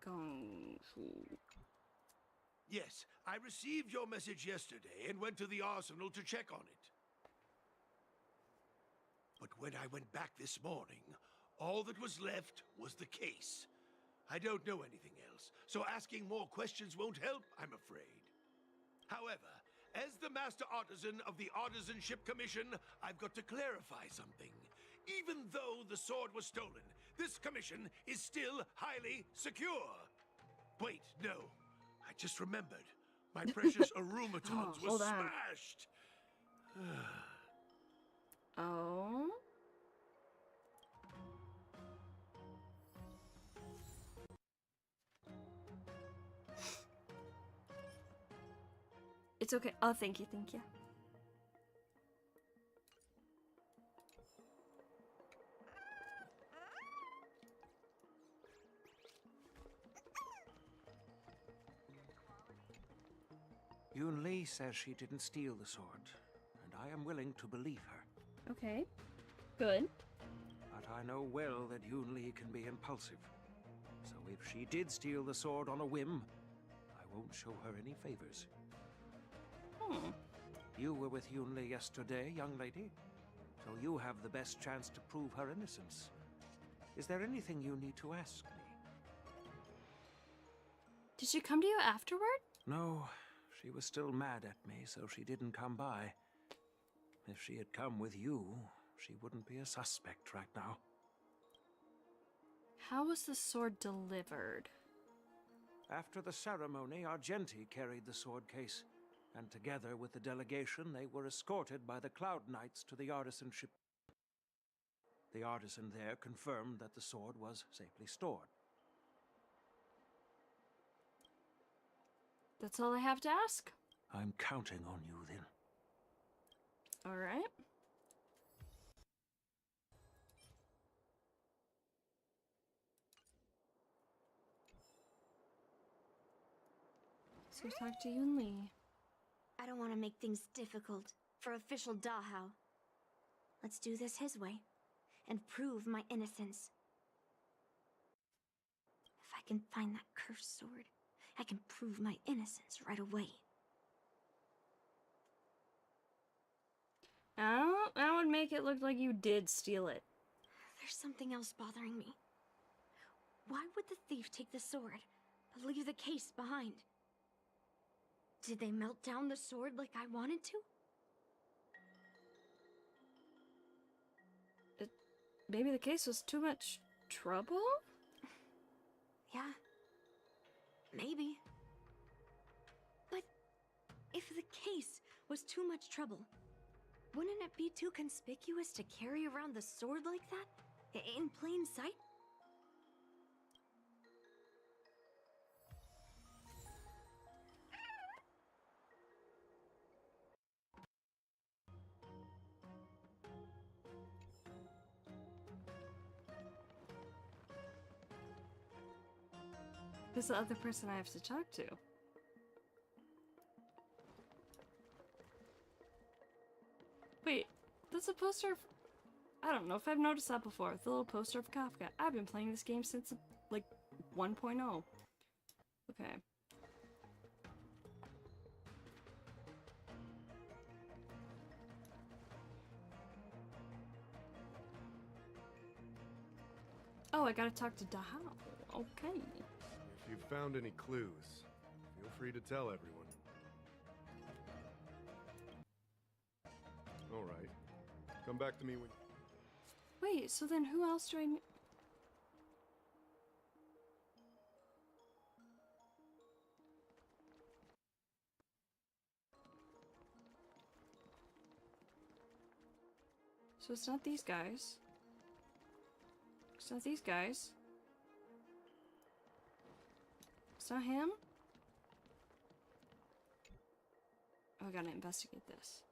Gong Shu. Yes, I received your message yesterday and went to the arsenal to check on it. But when I went back this morning, all that was left was the case. I don't know anything else, so asking more questions won't help, I'm afraid. However, as the Master Artisan of the Artisanship Commission, I've got to clarify something. Even though the sword was stolen, this commission is still highly secure. Wait, no. I just remembered. My precious aromatons were hold on. smashed. Oh? It's okay. Oh, thank you, thank you. Yoon Lee says she didn't steal the sword, and I am willing to believe her. Okay. Good. But I know well that Yoon Lee can be impulsive. So if she did steal the sword on a whim, I won't show her any favors. You were with Yoon Lee yesterday, young lady, so you have the best chance to prove her innocence. Is there anything you need to ask me? Did she come to you afterward? No, she was still mad at me, so she didn't come by. If she had come with you, she wouldn't be a suspect right now. How was the sword delivered? After the ceremony, Argenti carried the sword case. and together with the delegation, they were escorted by the Cloud Knights to the artisan ship. The artisan there confirmed that the sword was safely stored. That's all I have to ask. I'm counting on you, then. All right. So talk to Yun Li. I don't want to make things difficult for official Dahao. Let's do this his way and prove my innocence. If I can find that cursed sword, I can prove my innocence right away. Oh, that would make it look like you did steal it. There's something else bothering me. Why would the thief take the sword, but leave the case behind? Did they melt down the sword like I wanted to? Maybe the case was too much trouble? Yeah. Maybe. But if the case was too much trouble, wouldn't it be too conspicuous to carry around the sword like that? In plain sight? Who's the other person I have to talk to? Wait, that's a poster of... I don't know if I've noticed that before. The little poster of Kafka. I've been playing this game since, like, 1.0. Okay. Oh, I gotta talk to Dahao. Okay. If you've found any clues, feel free to tell everyone. All right. Come back to me when... Wait, so then who else do I... So it's not these guys. It's not these guys. It's not him? Oh, I gotta investigate this.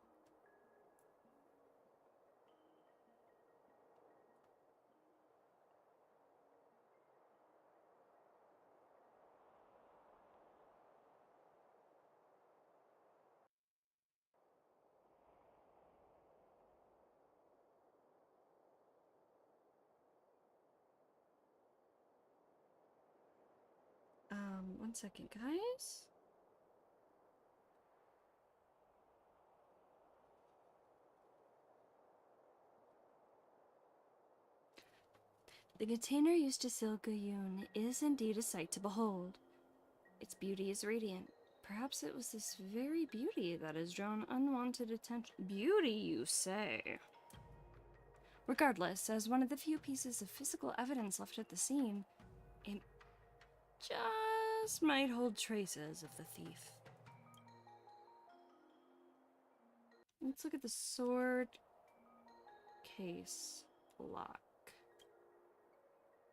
One second, guys. The container used to seal Guyun is indeed a sight to behold. Its beauty is radiant. Perhaps it was this very beauty that has drawn unwanted attention. Beauty, you say? Regardless, as one of the few pieces of physical evidence left at the scene, it just might hold traces of the thief. Let's look at the sword case lock.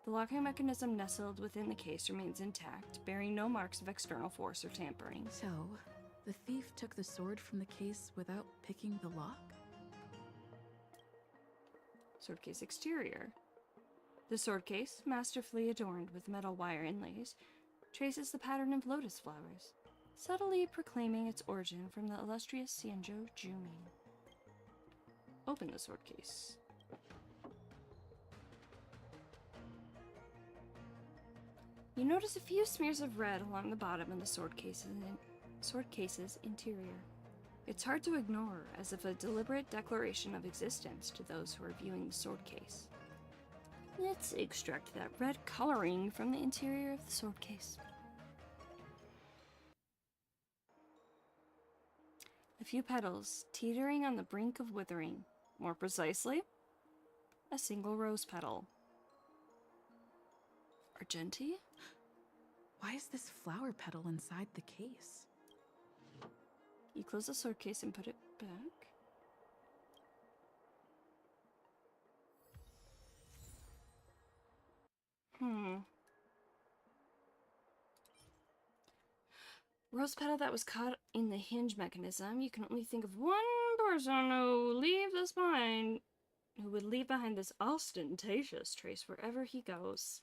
The locking mechanism nestled within the case remains intact, bearing no marks of external force or tampering. So, the thief took the sword from the case without picking the lock? Sword case exterior. The sword case, masterfully adorned with metal wire inlays, traces the pattern of lotus flowers, subtly proclaiming its origin from the illustrious Xianzhou Jumin. Open the sword case. You notice a few smears of red along the bottom of the sword case's interior. It's hard to ignore, as if a deliberate declaration of existence to those who are viewing the sword case. Let's extract that red coloring from the interior of the sword case. A few petals, teetering on the brink of withering. More precisely, a single rose petal. Argenti? Why is this flower petal inside the case? You close the sword case and put it back. Rose petal that was caught in the hinge mechanism. You can only think of one person who would leave behind this ostentatious trace wherever he goes.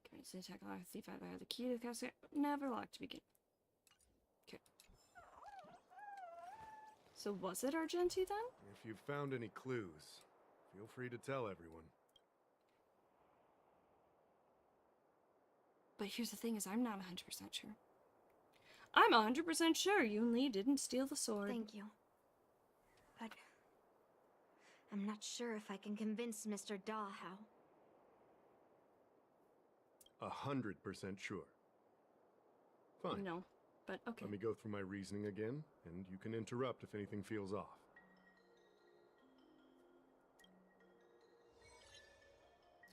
Okay, so attack a thief out of the key to the casket. Never locked to begin. Okay. So was it Argenti then? If you've found any clues, feel free to tell everyone. But here's the thing is I'm not 100% sure. I'm 100% sure Yoon Lee didn't steal the sword. Thank you. But I'm not sure if I can convince Mr. Da how. 100% sure. Fine. No, but okay. Let me go through my reasoning again, and you can interrupt if anything feels off.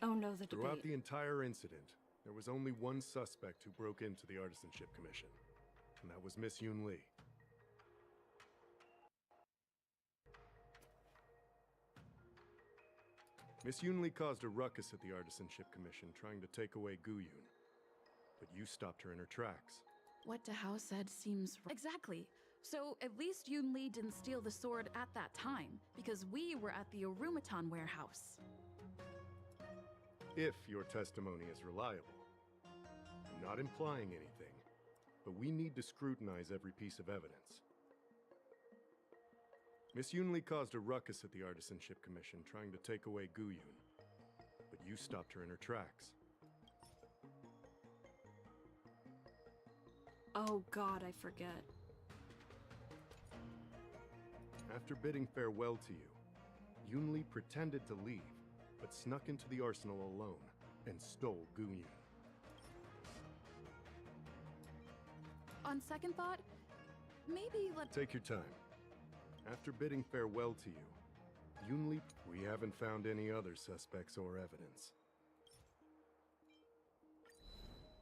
Oh no, the Throughout debate. the entire incident, there was only one suspect who broke into the Artisanship Commission, and that was Miss Yoon Lee. Miss Yoon Lee caused a ruckus at the Artisanship Commission trying to take away Gu Yun, but you stopped her in her tracks. What Dahao said seems exactly. So at least Yoon Lee didn't steal the sword at that time, because we were at the Orumatan warehouse. If your testimony is reliable. I'm not implying anything, but we need to scrutinize every piece of evidence. Miss Yoon Lee caused a ruckus at the Artisanship Commission trying to take away Gu Yun, but you stopped her in her tracks. Oh god, I forget. After bidding farewell to you, Yoon Lee pretended to leave, but snuck into the arsenal alone and stole Gu Yun. On second thought, maybe let... Take your time. After bidding farewell to you, Yoon Lee, we haven't found any other suspects or evidence.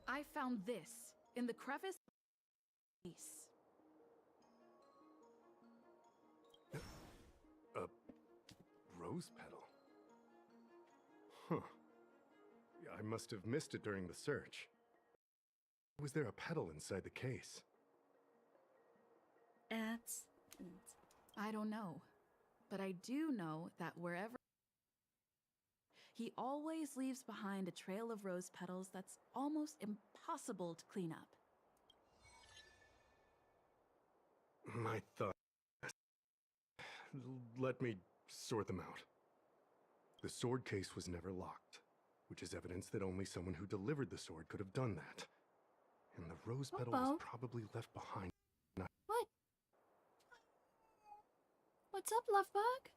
I found this in the crevice. A rose petal? Huh. I must have missed it during the search. Was there a petal inside the case? I don't know, but I do know that wherever he always leaves behind a trail of rose petals that's almost impossible to clean up. My thoughts. Let me sort them out. The sword case was never locked, which is evidence that only someone who delivered the sword could have done that. And the rose petal was probably left behind. What? What's up, Lovebug?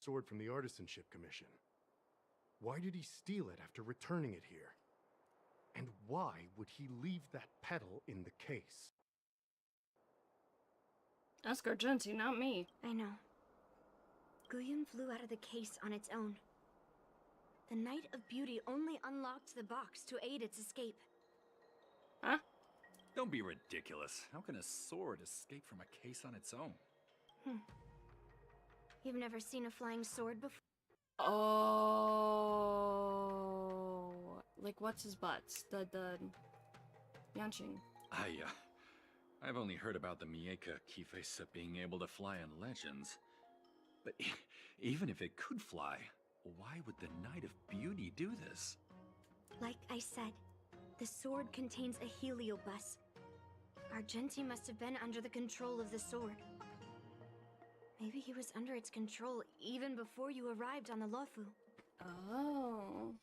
Sword from the Artisanship Commission. Why did he steal it after returning it here? And why would he leave that petal in the case? Ask Argenti, not me. I know. Guyun flew out of the case on its own. The Night of Beauty only unlocked the box to aid its escape. Huh? Don't be ridiculous. How can a sword escape from a case on its own? You've never seen a flying sword before? Oh, like what's his butts? The Yanqing. I've only heard about the Mieka Kifesa being able to fly in legends. But even if it could fly, why would the Night of Beauty do this? Like I said, the sword contains a heliobus. Argenti must have been under the control of the sword. Maybe he was under its control even before you arrived on the Lofu. Oh.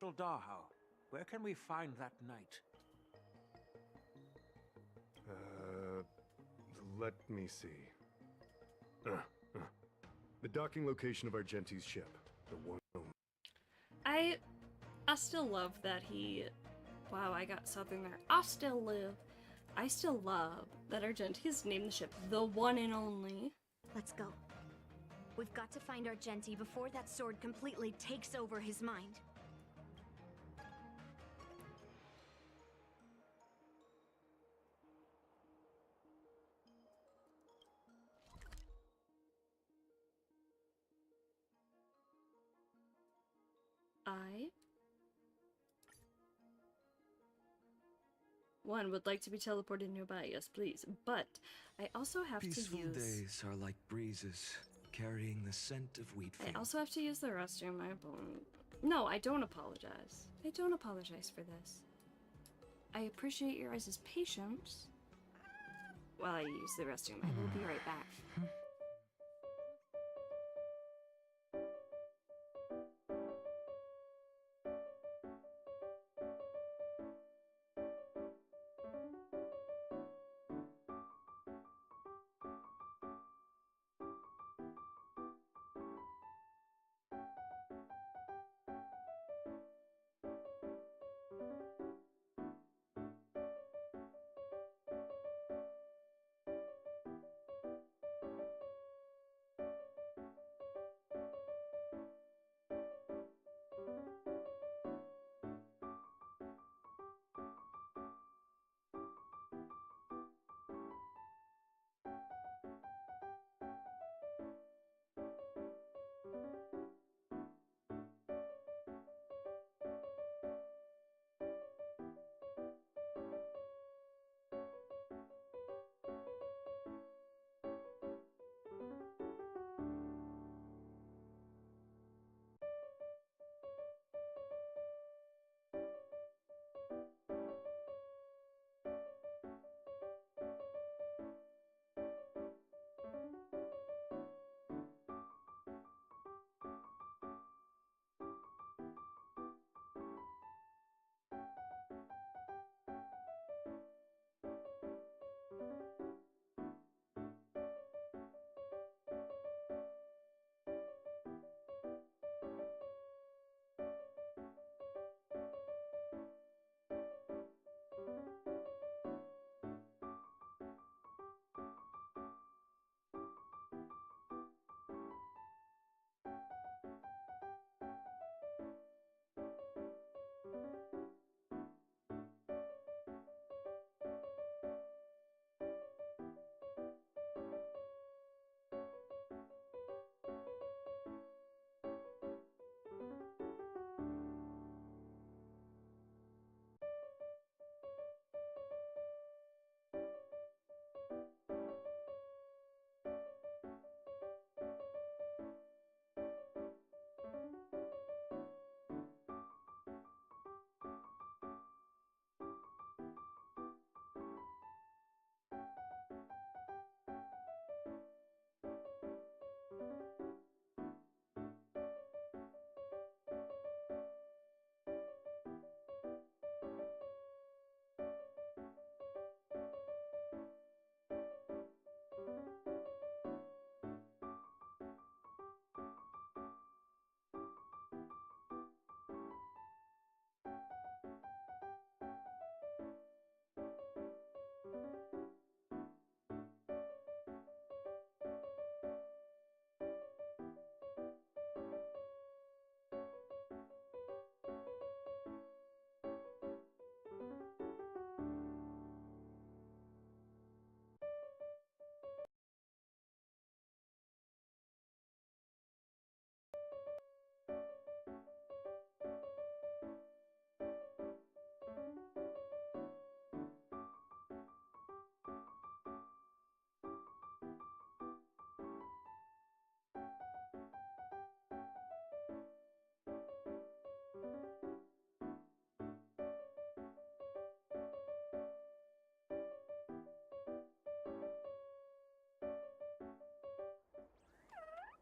Little Dahao, where can we find that knight? Let me see. The docking location of Argenti's ship. The one. I still love that he... Wow, I got something there. I still love that Argenti has named the ship the one and only. Let's go. We've got to find Argenti before that sword completely takes over his mind. I would like to be teleported nearby. Yes, please. But I also have Peaceful to use. days are like breezes, carrying the scent of wheat I fields. also have to use the restroom. No, I don't apologize. I don't apologize for this. I appreciate your guys' patience while I use the restroom. I will be right back.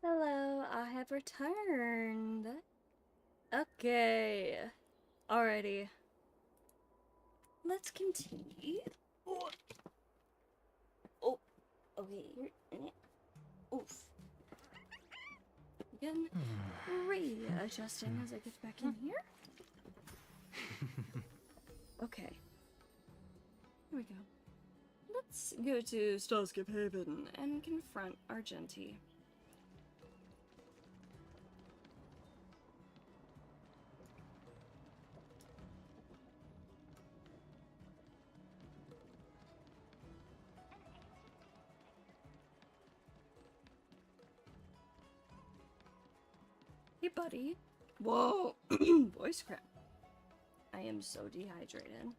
Hello, I have returned. Okay. Alrighty. Let's continue. Oh, okay. Oof. Again, readjusting as I get back in here. Okay. Here we go. Let's go to Starskip Haven and confront Argenti. Hey, buddy. Whoa! Voice crack. I am so dehydrated.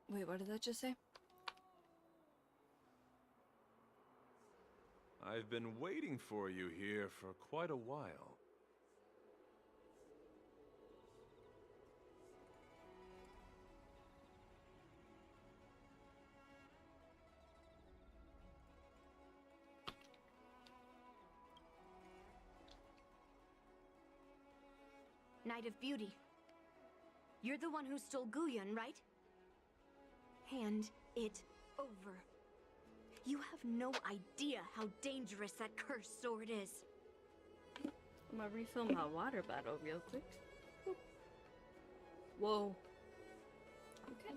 Wait, what did that just say? I've been waiting for you here for quite a while. Knight of Beauty. You're the one who stole Guyon, right? Hand it over. You have no idea how dangerous that cursed sword is. I'm gonna refill my water bottle real quick. Whoa. Okay.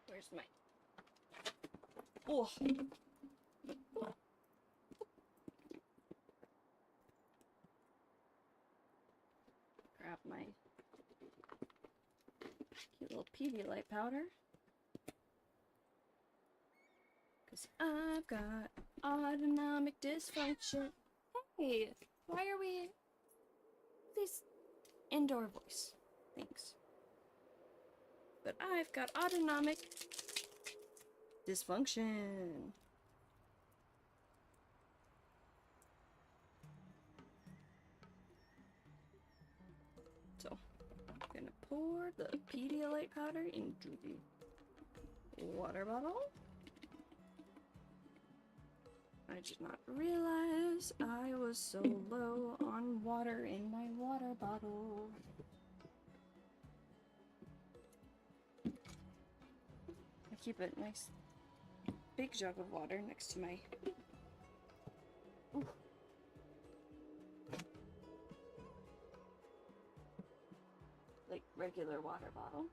Where's my... Oh. Grab my cute little Pedialyte powder. Because I've got autonomic dysfunction. Hey, why are we... Please, indoor voice. Thanks. But I've got autonomic dysfunction. So, I'm gonna pour the Pedialyte powder into the water bottle. I did not realize I was so low on water in my water bottle. I keep a nice big jug of water next to my... Ooh. Like regular water bottle.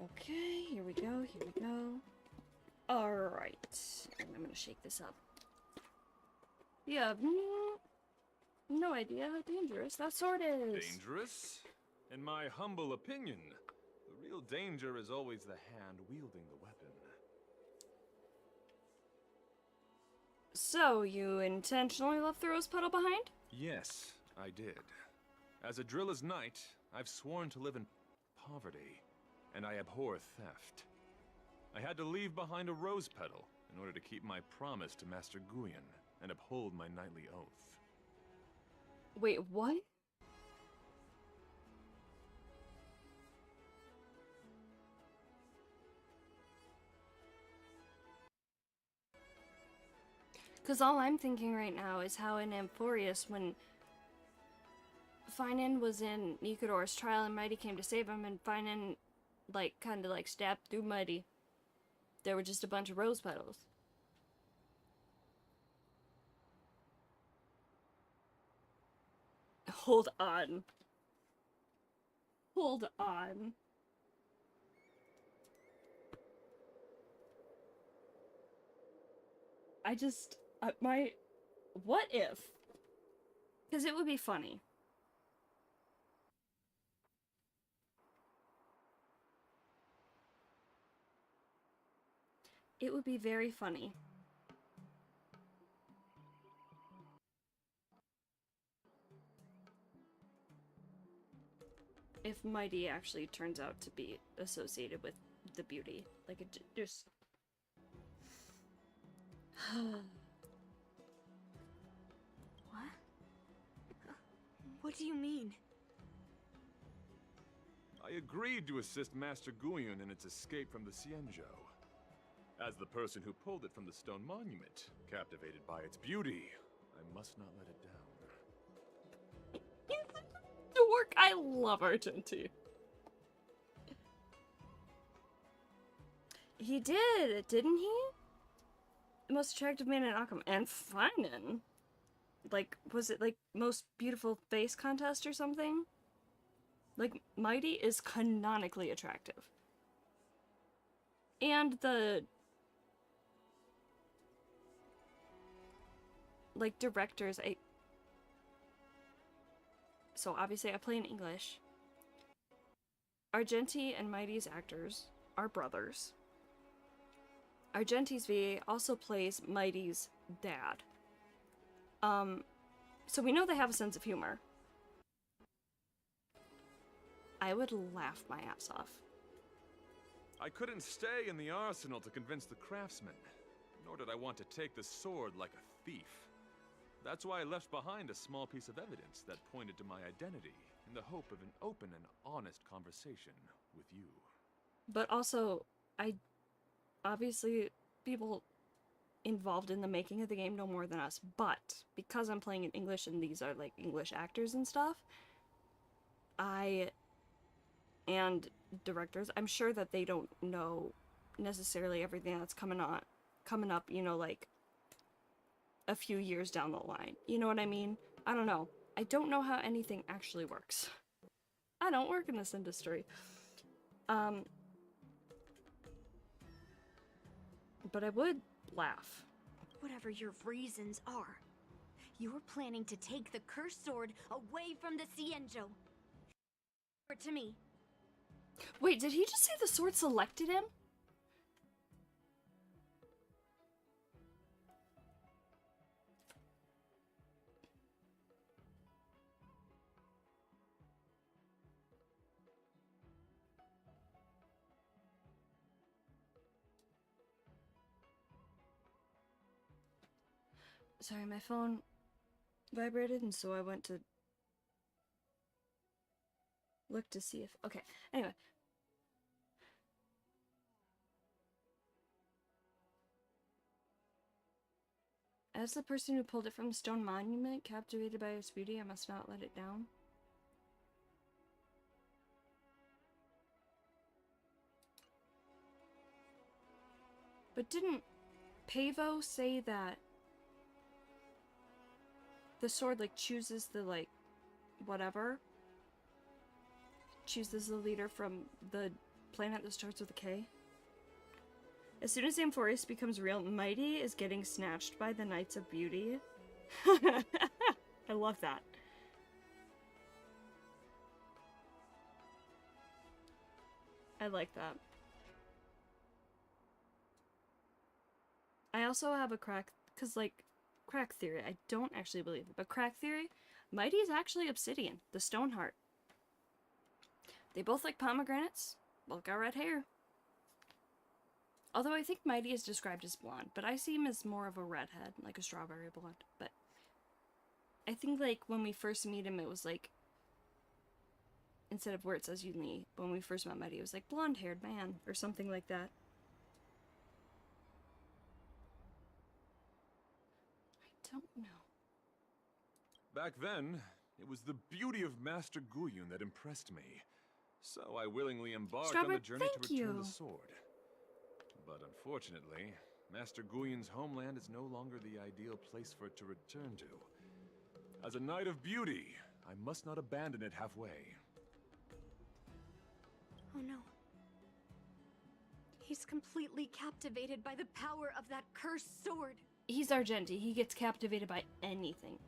Okay, here we go, here we go. Alright, and I'm gonna shake this up. You have no idea how dangerous that sword is. Dangerous? In my humble opinion, the real danger is always the hand wielding the weapon. So, you intentionally left the rose petal behind? Yes, I did. As a Driller's knight, I've sworn to live in poverty, and I abhor theft. I had to leave behind a rose petal in order to keep my promise to Master Guyon and uphold my knightly oath. Wait, what? Because all I'm thinking right now is how in Amphorius, when Finan was in Nikador's trial and Mighty came to save him, and Finan, like, kind of like stabbed through Mighty, there were just a bunch of rose petals. Hold on. Hold on. I just... what if? Because it would be funny. It would be very funny. If Mighty actually turns out to be associated with the beauty. Like, it just... What? What do you mean? I agreed to assist Master Guyon in its escape from the Cienjo. As the person who pulled it from the stone monument, captivated by its beauty, I must not let it down. Dork, I love Argenti. He did, didn't he? The most attractive man in Occam. And Finan. Like, was it like most beautiful face contest or something? Like, Mighty is canonically attractive. And the, like, directors, so obviously I play in English. Argenti and Mighty's actors are brothers. Argenti's VA also plays Mighty's dad. So we know they have a sense of humor. I would laugh my ass off. I couldn't stay in the arsenal to convince the craftsman, nor did I want to take the sword like a thief. That's why I left behind a small piece of evidence that pointed to my identity, in the hope of an open and honest conversation with you. But also, obviously, people involved in the making of the game know more than us, but because I'm playing in English and these are, like, English actors and stuff, and directors, I'm sure that they don't know necessarily everything that's coming up, you know, like, a few years down the line. You know what I mean? I don't know. I don't know how anything actually works. I don't work in this industry. But I would laugh. Whatever your reasons are, you're planning to take the cursed sword away from the Cienjo. To me. Wait, did he just say the sword selected him? Sorry, my phone vibrated, and so I went to look to see if... Okay, anyway. As the person who pulled it from the stone monument, captivated by its beauty, I must not let it down. But didn't Pavo say that the sword, like, chooses the, like, whatever? Chooses the leader from the planet that starts with a K? As soon as Amphorius becomes real, Mighty is getting snatched by the Knights of Beauty. I love that. I like that. I also have a crack, because, like, crack theory. I don't actually believe it, but crack theory, Mighty is actually Obsidian, the Stoneheart. They both like pomegranates, both got red hair. Although I think Mighty is described as blonde, but I see him as more of a redhead, like a strawberry blonde. But I think, like, when we first meet him, it was like, instead of where it says Yunli, when we first met Mighty, it was like blonde-haired man, or something like that. I don't know. Back then, it was the beauty of Master Guyun that impressed me. So I willingly embarked on the journey to return the sword. But unfortunately, Master Guyun's homeland is no longer the ideal place for it to return to. As a Knight of Beauty, I must not abandon it halfway. Oh no. He's completely captivated by the power of that cursed sword. He's Argenti. He gets captivated by anything.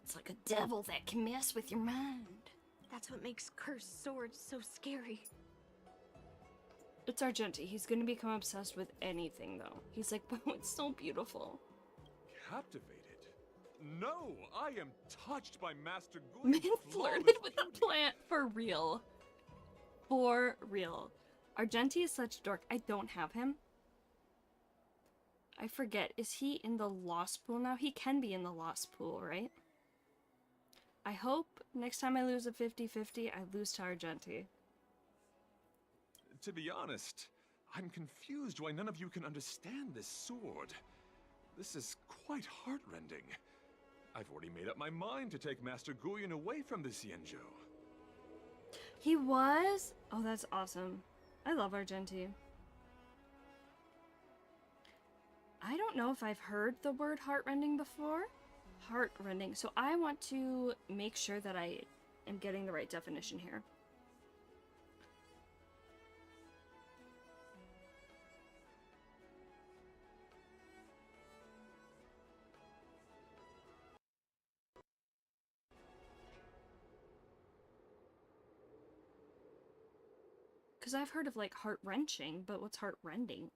It's like a devil that can mess with your mind. That's what makes cursed swords so scary. It's Argenti. He's gonna become obsessed with anything, though. He's like, wow, it's so beautiful. Captivated? No, I am touched by Master Guyun's Man flirted with the plant, for real. For real. Argenti is such a dork. I don't have him. I forget. Is he in the Lost Pool now? He can be in the Lost Pool, right? I hope next time I lose a 50-50, I lose to Argenti. To be honest, I'm confused why none of you can understand this sword. This is quite heartrending. I've already made up my mind to take Master Guyun away from the Cienjo. He was? Oh, that's awesome. I love Argenti. I don't know if I've heard the word heartrending before. Heartrending. So I want to make sure that I am getting the right definition here. Because I've heard of like heart-wrenching, but what's heart-rending?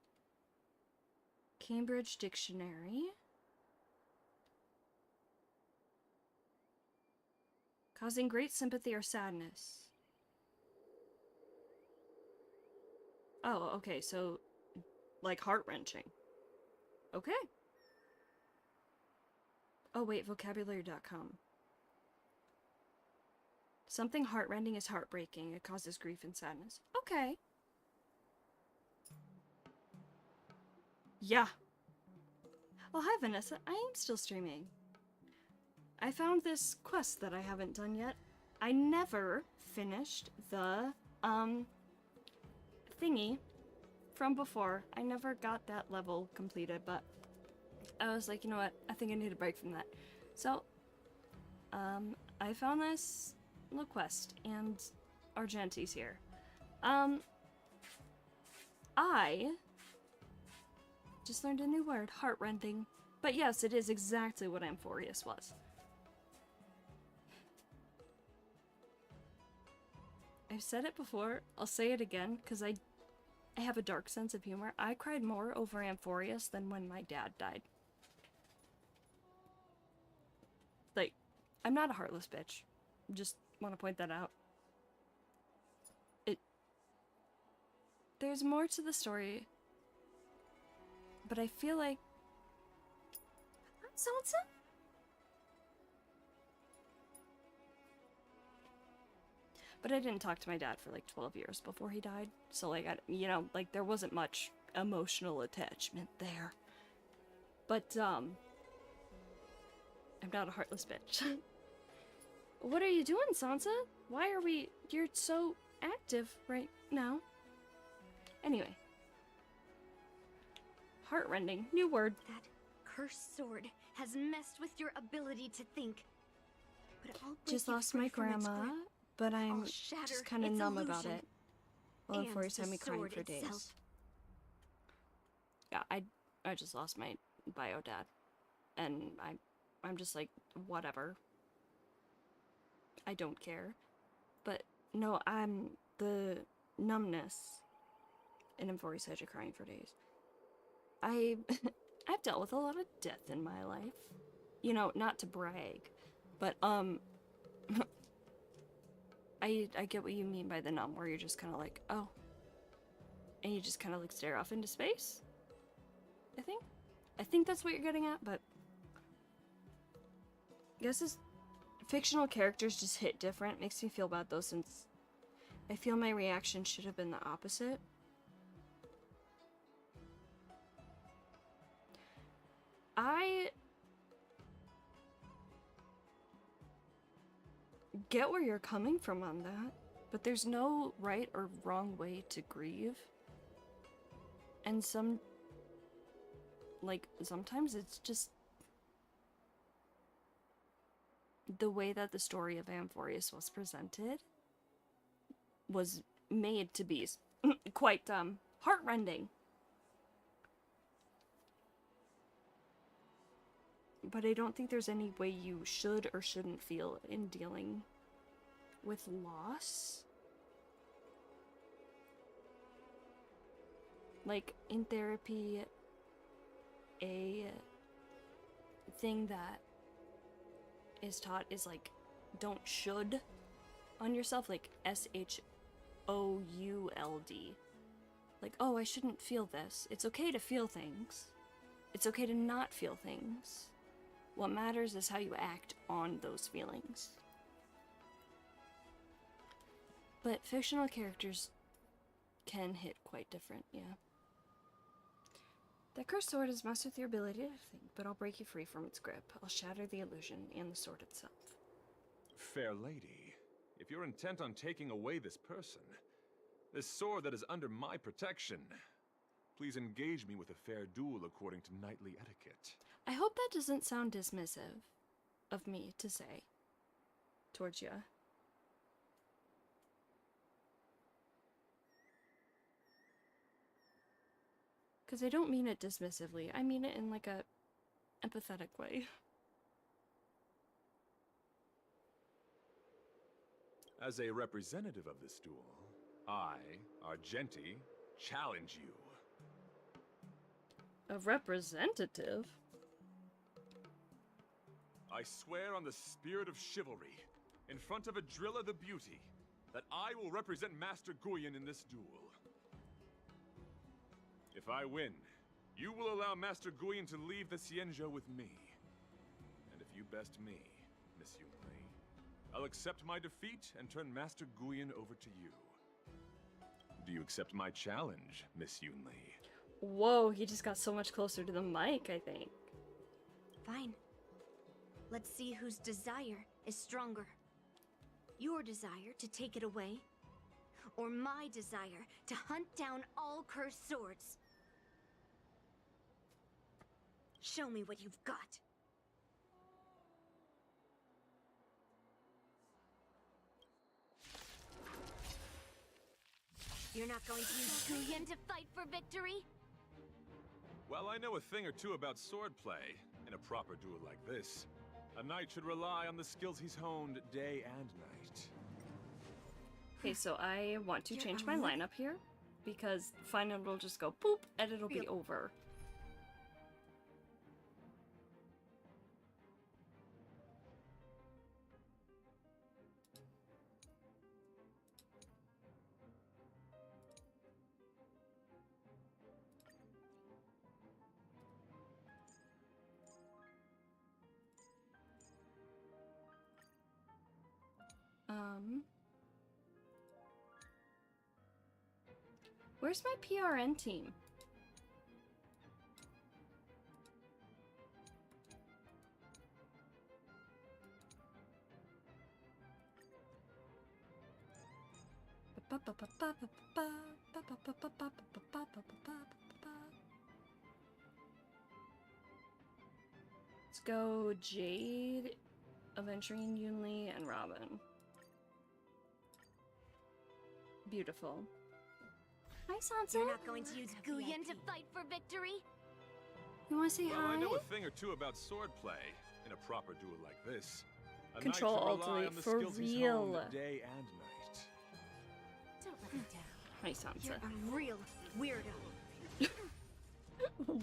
Cambridge Dictionary. Causing great sympathy or sadness. Oh, okay, so like heart-wrenching. Okay. Oh wait, vocabulary.com. Something heartrending is heartbreaking. It causes grief and sadness. Okay. Yeah. Oh, hi Vanessa. I am still streaming. I found this quest that I haven't done yet. I never finished the, thingy from before. I never got that level completed, but I was like, you know what? I think I need a break from that. So, I found this little quest, and Argenti's here. I just learned a new word, heartrending. But yes, it is exactly what Amphorius was. I've said it before, I'll say it again, because I have a dark sense of humor. I cried more over Amphorius than when my dad died. Like, I'm not a heartless bitch. Just want to point that out. There's more to the story, but I feel like... Sansa? But I didn't talk to my dad for like 12 years before he died, so like, you know, like there wasn't much emotional attachment there. But, I'm not a heartless bitch. What are you doing, Sansa? Why are we... You're so active right now. Anyway. Heartrending. New word. That cursed sword has messed with your ability to think. But I'll break Just you lost free my from its grandma, grip. but I'm I'll shatter just kind of its numb about illusion. it. Well, And Amphorius had the me crying sword for days. itself. Yeah, I just lost my bio dad. And I'm just like, whatever. I don't care. But no, I'm the numbness. And Amphorius had you crying for days. I've dealt with a lot of death in my life. You know, not to brag, but I get what you mean by the numb, where you're just kind of like, oh, and you just kind of like stare off into space. I think that's what you're getting at, but I guess this fictional characters just hit different. Makes me feel bad though, since I feel my reaction should have been the opposite. I get where you're coming from on that, but there's no right or wrong way to grieve. And sometimes it's just the way that the story of Amphorius was presented was made to be quite heartrending. But I don't think there's any way you should or shouldn't feel in dealing with loss. Like, in therapy, a thing that is taught is, like, don't should on yourself, like, SHOULD. Like, oh, I shouldn't feel this. It's okay to feel things. It's okay to not feel things. What matters is how you act on those feelings. But fictional characters can hit quite different, yeah. That cursed sword has messed with your ability to think, but I'll break you free from its grip. I'll shatter the illusion and the sword itself. Fair lady, if you're intent on taking away this person, this sword that is under my protection, please engage me with a fair duel according to knightly etiquette. I hope that doesn't sound dismissive. of me to say towards you. Because I don't mean it dismissively. I mean it in like a empathetic way. As a representative of this duel, I, Argenti, challenge you. A representative? I swear on the spirit of chivalry, in front of Adrilla the Beauty, that I will represent Master Guyen in this duel. If I win, you will allow Master Guyen to leave the Xianzhou with me. And if you best me, Miss Yunli, I'll accept my defeat and turn Master Guyen over to you. Do you accept my challenge, Miss Yunli? Whoa, he just got so much closer to the mic, I think. Fine. Let's see whose desire is stronger. Your desire to take it away, or my desire to hunt down all cursed swords. Show me what you've got. You're not going to use Guyen to fight for victory? Well, I know a thing or two about swordplay. In a proper duel like this, a knight should rely on the skills he's honed day and night. Okay, so I want to change my lineup here, because final will just go boop, and it'll be over. Where's my PRN team? Let's go Jade, Aventurine, Yunli, and Robin. Beautiful. Hi, Sansa. You're not going to use Guyen to fight for victory? You want to say well, hi? I know a thing or two about swordplay. In a proper duel like this, a Control knight should Alt rely Delete on the for skills he's real. honed day and night. Don't let me down. Hi, Sansa. You're a real weirdo.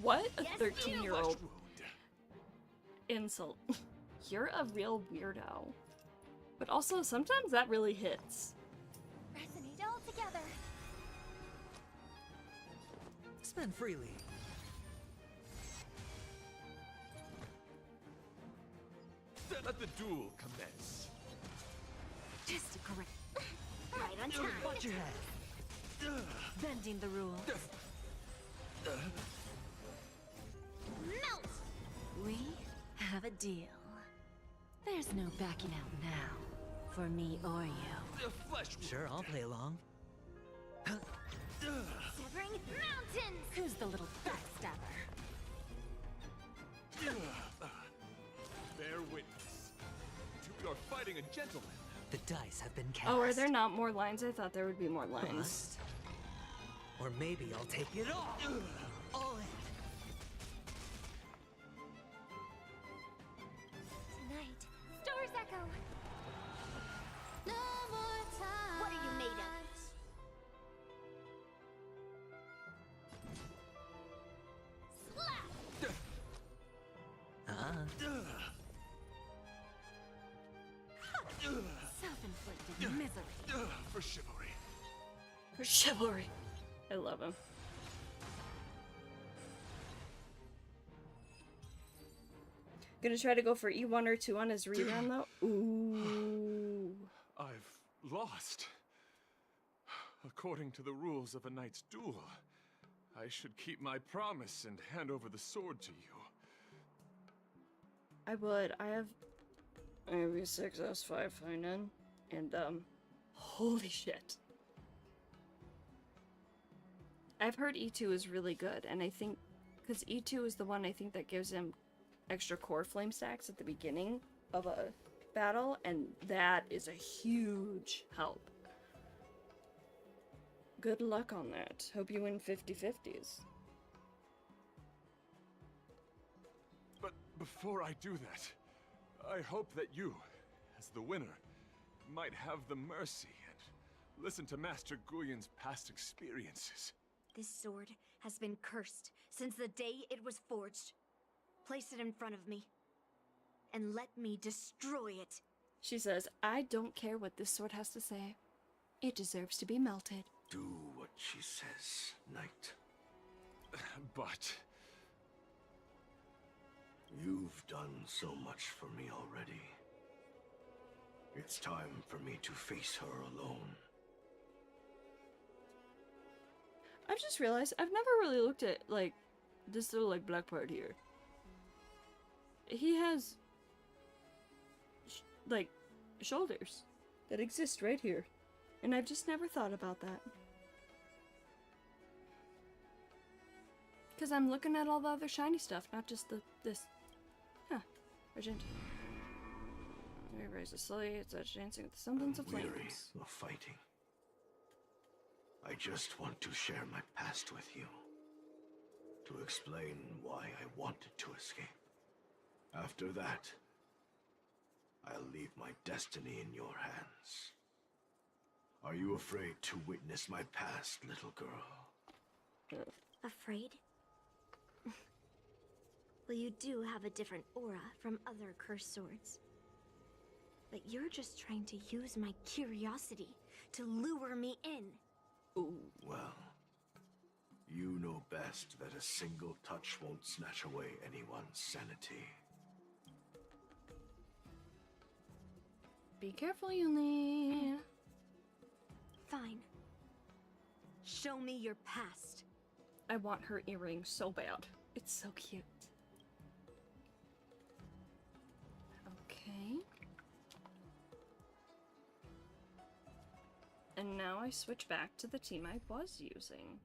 What? A Yes, 13-year-old insult. You're a real weirdo. But also, sometimes that really hits. Resonate all together. Spend freely. Let the duel commence. Just to correct. Right on time. Watch your head. Bending the rules. Melt! We have a deal. There's no backing out now. For me or you. The flesh. Sure, I'll play along. Severing mountains! Who's the little backstabber? Bear witness. You are fighting a gentleman. The dice have been cast. Oh, are there not more lines? I thought there would be more lines. Must. Or maybe I'll take it all. All in. Tonight, stars echo. No more time. What are you made of? Slap! Self-inflicted misery. For chivalry. For chivalry. I love him. Gonna try to go for E1 or 2 on his rerun though. Ooh. I've lost. According to the rules of a knight's duel, I should keep my promise and hand over the sword to you. I would. I have A6 S5 Feinen, and holy shit. I've heard E2 is really good, and I think because E2 is the one I think that gives him extra core flame stacks at the beginning, of a battle, and that is a huge help. Good luck on that. Hope you win 50-50s. But before I do that, I hope that you, as the winner, might have the mercy and listen to Master Guyon's past experiences. This sword has been cursed since the day it was forged. Place it in front of me, and let me destroy it. She says, I don't care what this sword has to say. It deserves to be melted. Do what she says, Knight. But... You've done so much for me already. It's time for me to face her alone. I've just realized I've never really looked at, like, this little, like, black part here. He has, like, shoulders that exist right here. And I've just never thought about that. Because I'm looking at all the other shiny stuff, not just this. Huh. Urgent. Everybody's asleep. It's such dancing with the semblance of Weary flames. of fighting. I just want to share my past with you. To explain why I wanted to escape. After that, I'll leave my destiny in your hands. Are you afraid to witness my past, little girl? Afraid? Well, you do have a different aura from other cursed swords. But you're just trying to use my curiosity to lure me in. Ooh. Well, you know best that a single touch won't snatch away anyone's sanity. Be careful, Yuli. Fine. Show me your past. I want her earring so bad. It's so cute. Okay. And now I switch back to the team I was using.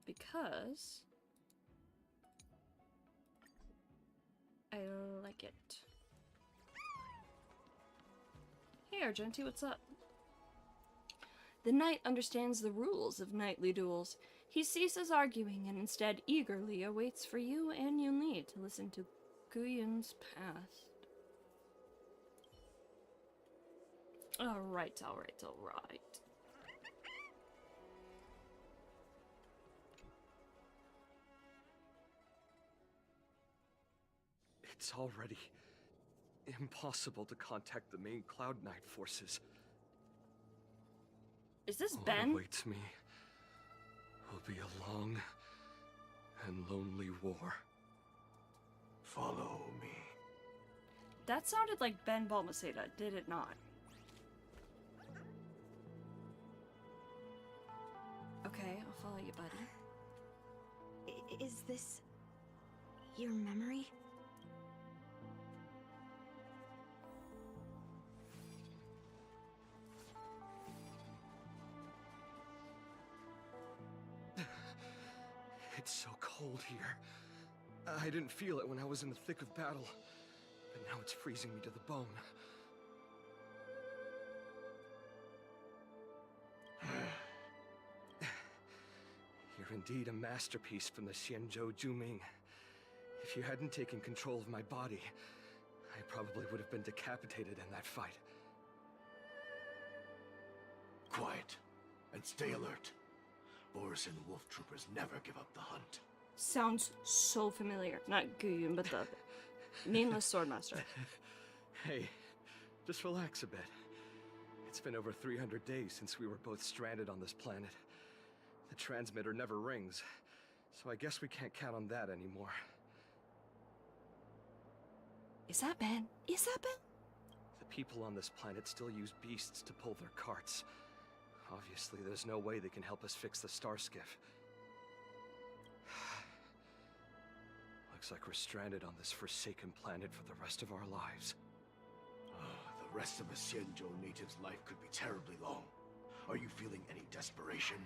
Because I like it. Hey Argenti, what's up? The knight understands the rules of knightly duels. He ceases arguing and instead eagerly awaits for you and Yunli to listen to Guyon's past. Alright. It's already impossible to contact the main Cloud Knight forces. Is this What Ben? awaits me will be a long and lonely war. Follow me. That sounded like Ben Balmaceda, did it not? Okay, I'll follow you, buddy. Is this your memory? It's so cold here. I didn't feel it when I was in the thick of battle, but now it's freezing me to the bone. You're indeed a masterpiece from the Xianzhou Juming. If you hadn't taken control of my body, I probably would have been decapitated in that fight. Quiet, and stay alert. Boris and Wolf Troopers never give up the hunt. Sounds so familiar. Not Guyon, but the nameless swordmaster. Hey, just relax a bit. It's been over 300 days since we were both stranded on this planet. The transmitter never rings, so I guess we can't count on that anymore. Is that Ben? Is that Ben? The people on this planet still use beasts to pull their carts. Obviously, there's no way they can help us fix the star skiff. Looks like we're stranded on this forsaken planet for the rest of our lives. The rest of a Xianzhou native's life could be terribly long. Are you feeling any desperation?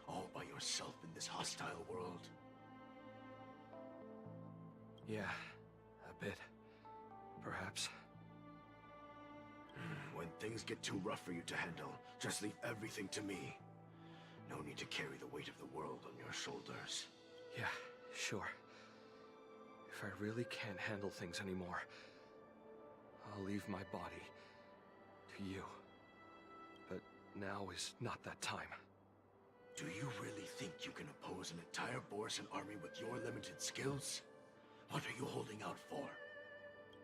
All by yourself in this hostile world? Yeah, a bit. Perhaps. When things get too rough for you to handle, just leave everything to me. No need to carry the weight of the world on your shoulders. Yeah, sure. If I really can't handle things anymore, I'll leave my body to you. But now is not that time. Do you really think you can oppose an entire Borisan army with your limited skills? What are you holding out for?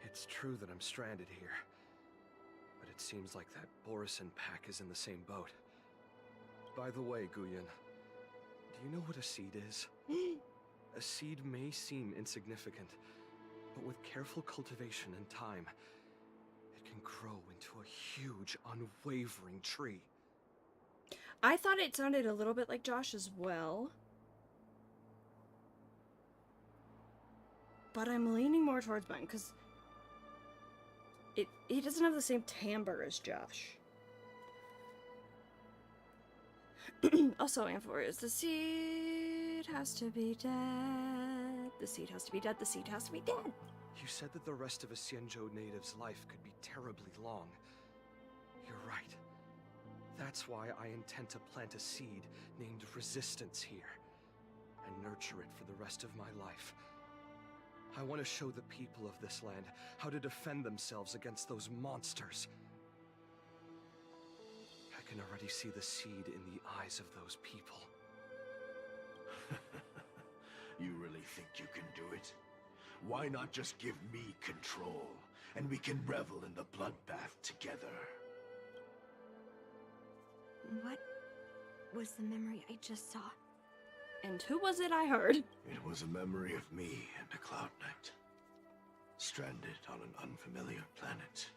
It's true that I'm stranded here. But it seems like that Borisan pack is in the same boat. By the way, Guyan, do you know what a seed is? A seed may seem insignificant, but with careful cultivation and time, it can grow into a huge, unwavering tree. I thought it sounded a little bit like Josh as well. But I'm leaning more towards mine, because he doesn't have the same timbre as Josh. Also, Amphor is the seed has to be dead. The seed has to be dead. The seed has to be dead. You said that the rest of a Xianzhou native's life could be terribly long. You're right. That's why I intend to plant a seed named Resistance here, and nurture it for the rest of my life. I want to show the people of this land how to defend themselves against those monsters. I can already see the seed in the eyes of those people. You really think you can do it? Why not just give me control, and we can revel in the bloodbath together? What was the memory I just saw? And who was it I heard? It was a memory of me and a Cloud Knight, stranded on an unfamiliar planet.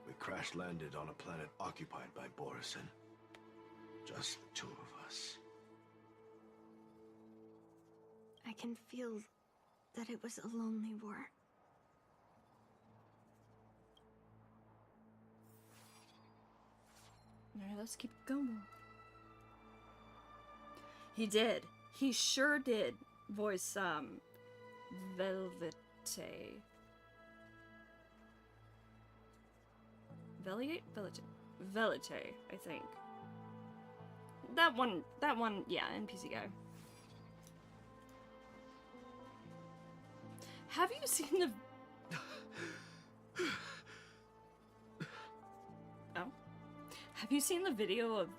We crash-landed on a planet occupied by Borisan. Just the two of us. I can feel that it was a lonely war. Alright, let's keep going. He did. He sure did voice, Velvete. Velite, I think. That one, yeah, NPC guy. Have you seen the... Oh. Have you seen the video of,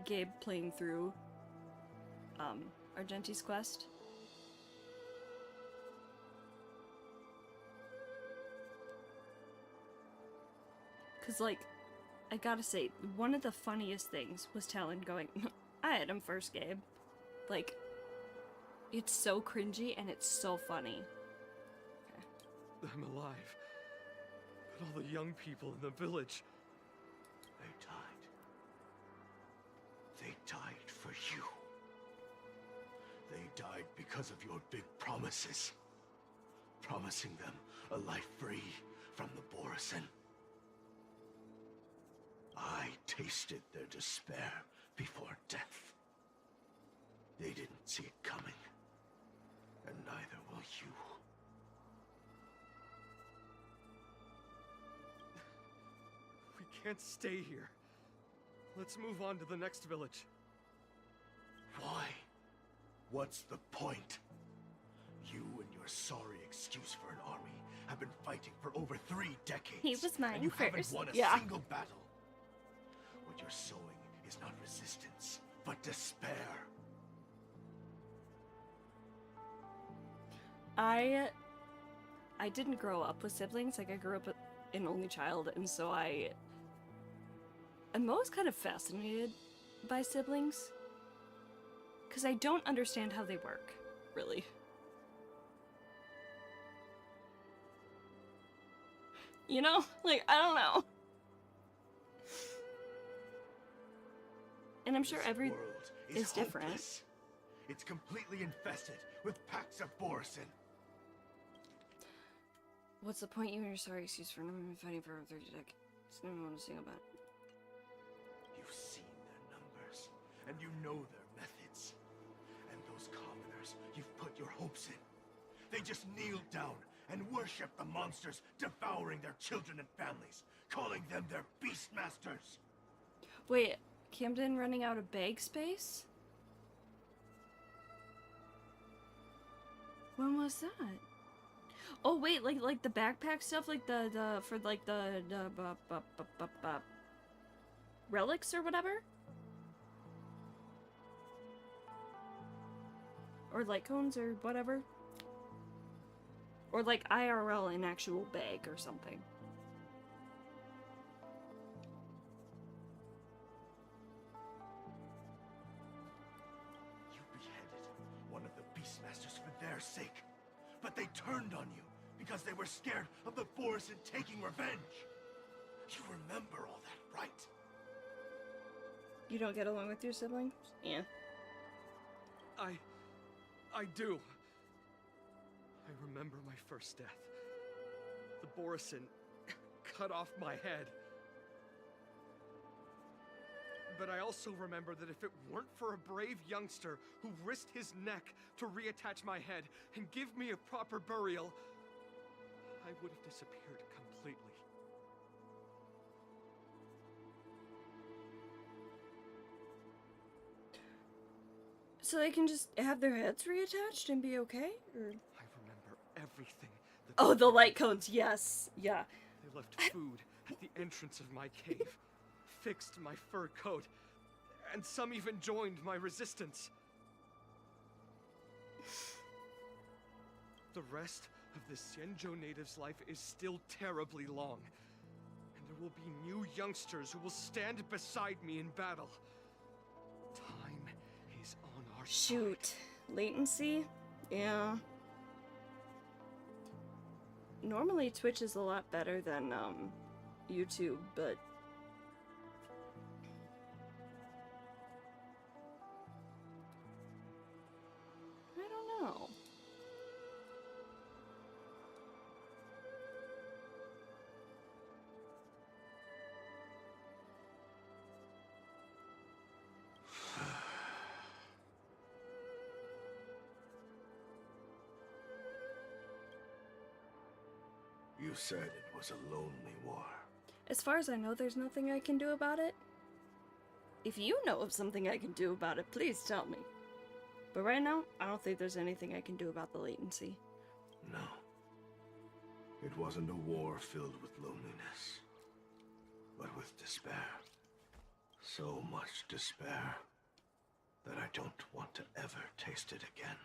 Gabe playing through, Argenti's quest? Cause, like, I gotta say, one of the funniest things was Talon going, I had him first, Gabe. Like, it's so cringy and it's so funny. Okay. I'm alive. But all the young people in the village... They died. They died for you. They died because of your big promises. Promising them a life free from the Borisan. I tasted their despair before death. They didn't see it coming. And neither will you. We can't stay here. Let's move on to the next village. Why? What's the point? You and your sorry excuse for an army have been fighting for over 3 decades. He was mine and you first. haven't won a Yeah. single battle. What you're sowing is not resistance, but despair. I didn't grow up with siblings. Like, I grew up an only child, and so I'm always kind of fascinated by siblings. Because I don't understand how they work, really. You know? Like, I don't know. And I'm sure This every world is different. hopeless. It's completely infested with packs of Borisan. What's the point? You and your sorry excuse for not been fighting for over 30 decades. I don't want to sing about it. You've seen their numbers, and you know their methods. And those commoners you've put your hopes in. They just kneel down and worship the monsters devouring their children and families, calling them their beastmasters. Wait, Camden running out of bag space? When was that? Oh wait, like the backpack stuff, like the for like the relics or whatever, or light cones or whatever, or like IRL in actual bag or something. You beheaded one of the beastmasters for their sake, but they turned on you because they were scared of the Boris and taking revenge. You remember all that, right? You don't get along with your siblings? Yeah. I do. I remember my first death. The Borisin cut off my head. But I also remember that if it weren't for a brave youngster who risked his neck to reattach my head and give me a proper burial, I would have disappeared completely. So they can just have their heads reattached and be okay? Or... I remember everything. Oh, the light cones, yes. Yeah. They left food at the entrance of my cave, fixed my fur coat, and some even joined my resistance. The rest of the Xianzhou natives' life is still terribly long, and there will be new youngsters who will stand beside me in battle. Time is on our Shoot. Latency? Yeah. Normally Twitch is a lot better than YouTube, but I don't know. You said it was a lonely war. As far as I know, there's nothing I can do about it. If you know of something I can do about it, please tell me. But right now, I don't think there's anything I can do about the latency. No. It wasn't a war filled with loneliness, but with despair. So much despair that I don't want to ever taste it again.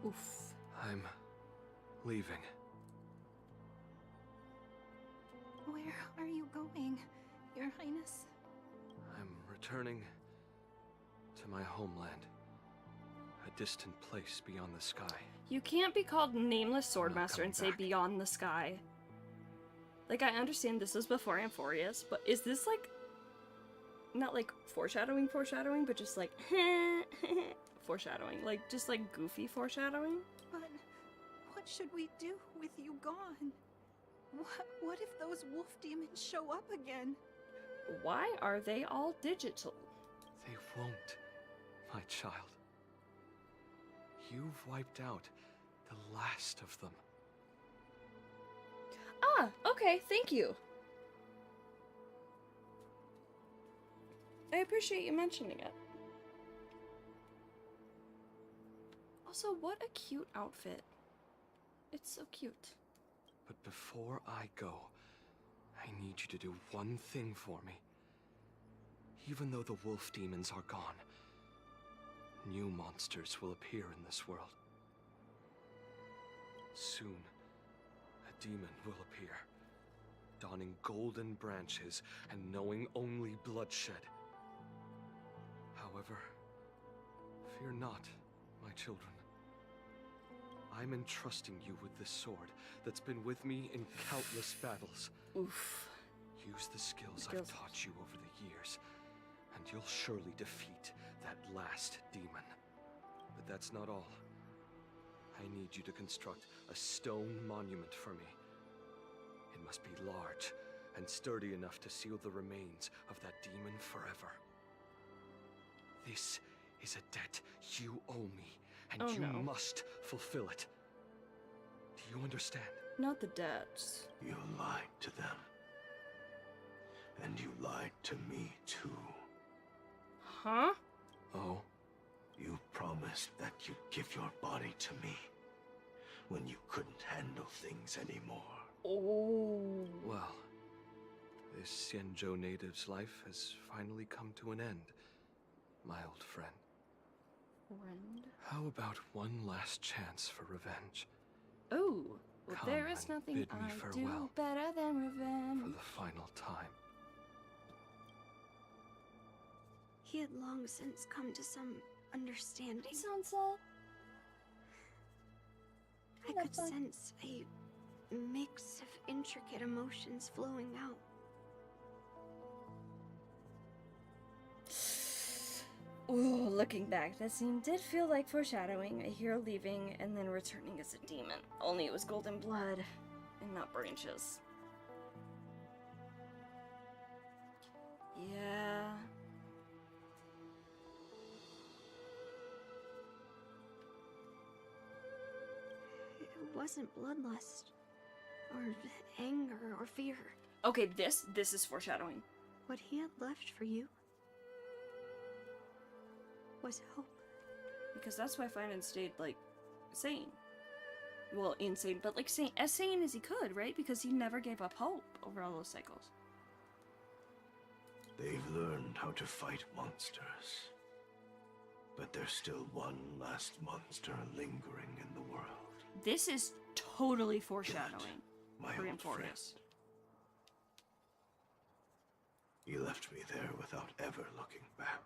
Oof. I'm leaving. Where are you going, Your Highness? I'm returning to my homeland. A distant place beyond the sky. You can't be called Nameless I'm not Swordmaster coming and say back. Beyond the Sky. Like, I understand this was before Amphorius, but is this like... not like foreshadowing, but just like... foreshadowing. Like, just like goofy foreshadowing? But what should we do with you gone? What if those wolf demons show up again? Why are they all digital? They won't, my child. You've wiped out the last of them. Ah, okay, thank you. I appreciate you mentioning it. Also, what a cute outfit. It's so cute. But before I go, I need you to do one thing for me. Even though the wolf demons are gone, new monsters will appear in this world. Soon, a demon will appear, donning golden branches and knowing only bloodshed. However, fear not, my children. I'm entrusting you with this sword that's been with me in countless battles. Oof. Use the skills I've taught you over the years, and you'll surely defeat that last demon. But that's not all. I need you to construct a stone monument for me. It must be large and sturdy enough to seal the remains of that demon forever. This is a debt you owe me, and you must fulfill it. Do you understand? Not the debts. You lied to them. And you lied to me, too. Huh? Oh? You promised that you'd give your body to me when you couldn't handle things anymore. Oh. Well, this Xianzhou native's life has finally come to an end, my old friend. Friend? How about one last chance for revenge? Oh, well, Come there is and nothing bid me I do farewell better than revenge. for the final time. He had long since come to some understanding. Sansa. I could sense a mix of intricate emotions flowing out. Ooh, looking back, that scene did feel like foreshadowing a hero leaving and then returning as a demon. Only it was golden blood and not branches. Yeah. It wasn't bloodlust, or anger, or fear. Okay, this is foreshadowing. What he had left for you was hope. Because that's why Finan stayed, like, sane. Well, insane, but, like, as sane as he could, right? Because he never gave up hope over all those cycles. They've learned how to fight monsters. But there's still one last monster lingering in the world. This is totally foreshadowing My for old friend. Emporius. He left me there without ever looking back.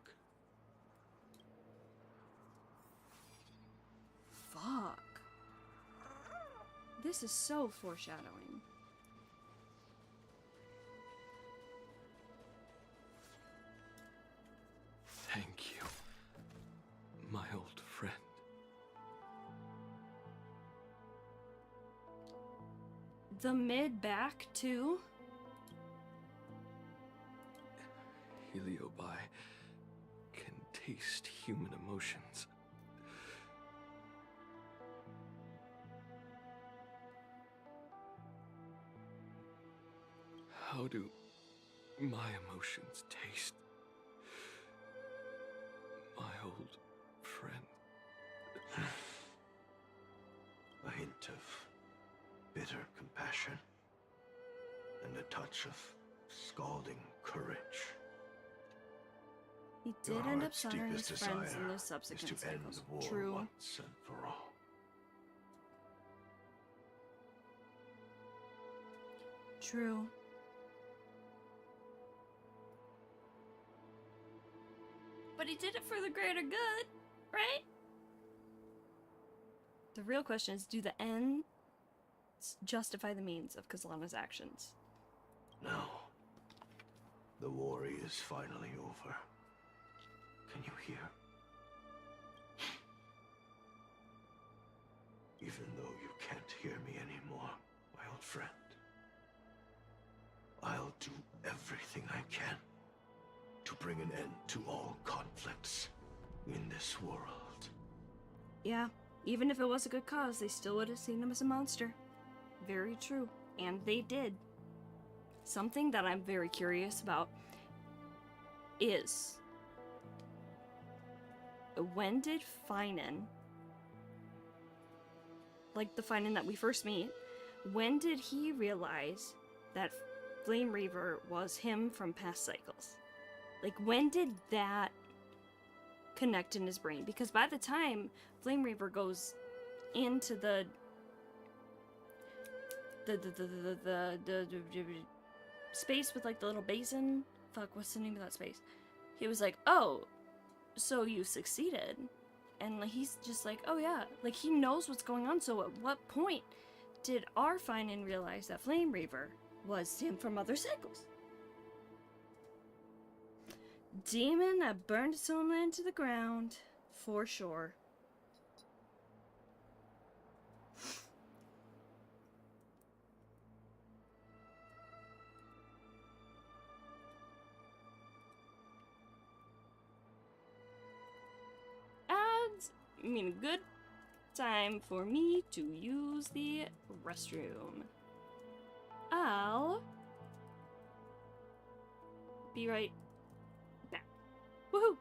Fuck. This is so foreshadowing. Thank you, my old friend. The mid-back, too? Heliobi can taste human emotions. How do my emotions taste, my old friend? A hint of bitter compassion and a touch of scalding courage. He Your did end up heart's soldering his deepest friends in desire those subsequent is to end cycles. the war True. once and for all. True. But he did it for the greater good, right? The real question is, do the ends justify the means of Kazlana's actions? No. The war is finally over. Can you hear? Even though you can't hear me anymore, my old friend, I'll do everything I can to bring an end to all conflicts in this world. Yeah, even if it was a good cause, they still would have seen him as a monster. Very true. And they did. Something that I'm very curious about is, when did Finan, like the Finan that we first meet, when did he realize that Flame Reaver was him from past cycles? Like, when did that connect in his brain? Because by the time Flame Reaver goes into the space with, like, the little basin, fuck, what's the name of that space? He was like, oh, so you succeeded. And like, he's just like, oh yeah, like, he knows what's going on. So at what point did our Finan realize that Flame Reaver was him from other cycles? demon that burned its own land to the ground, for sure. A good time for me to use the restroom. I'll be right back. Woohoo!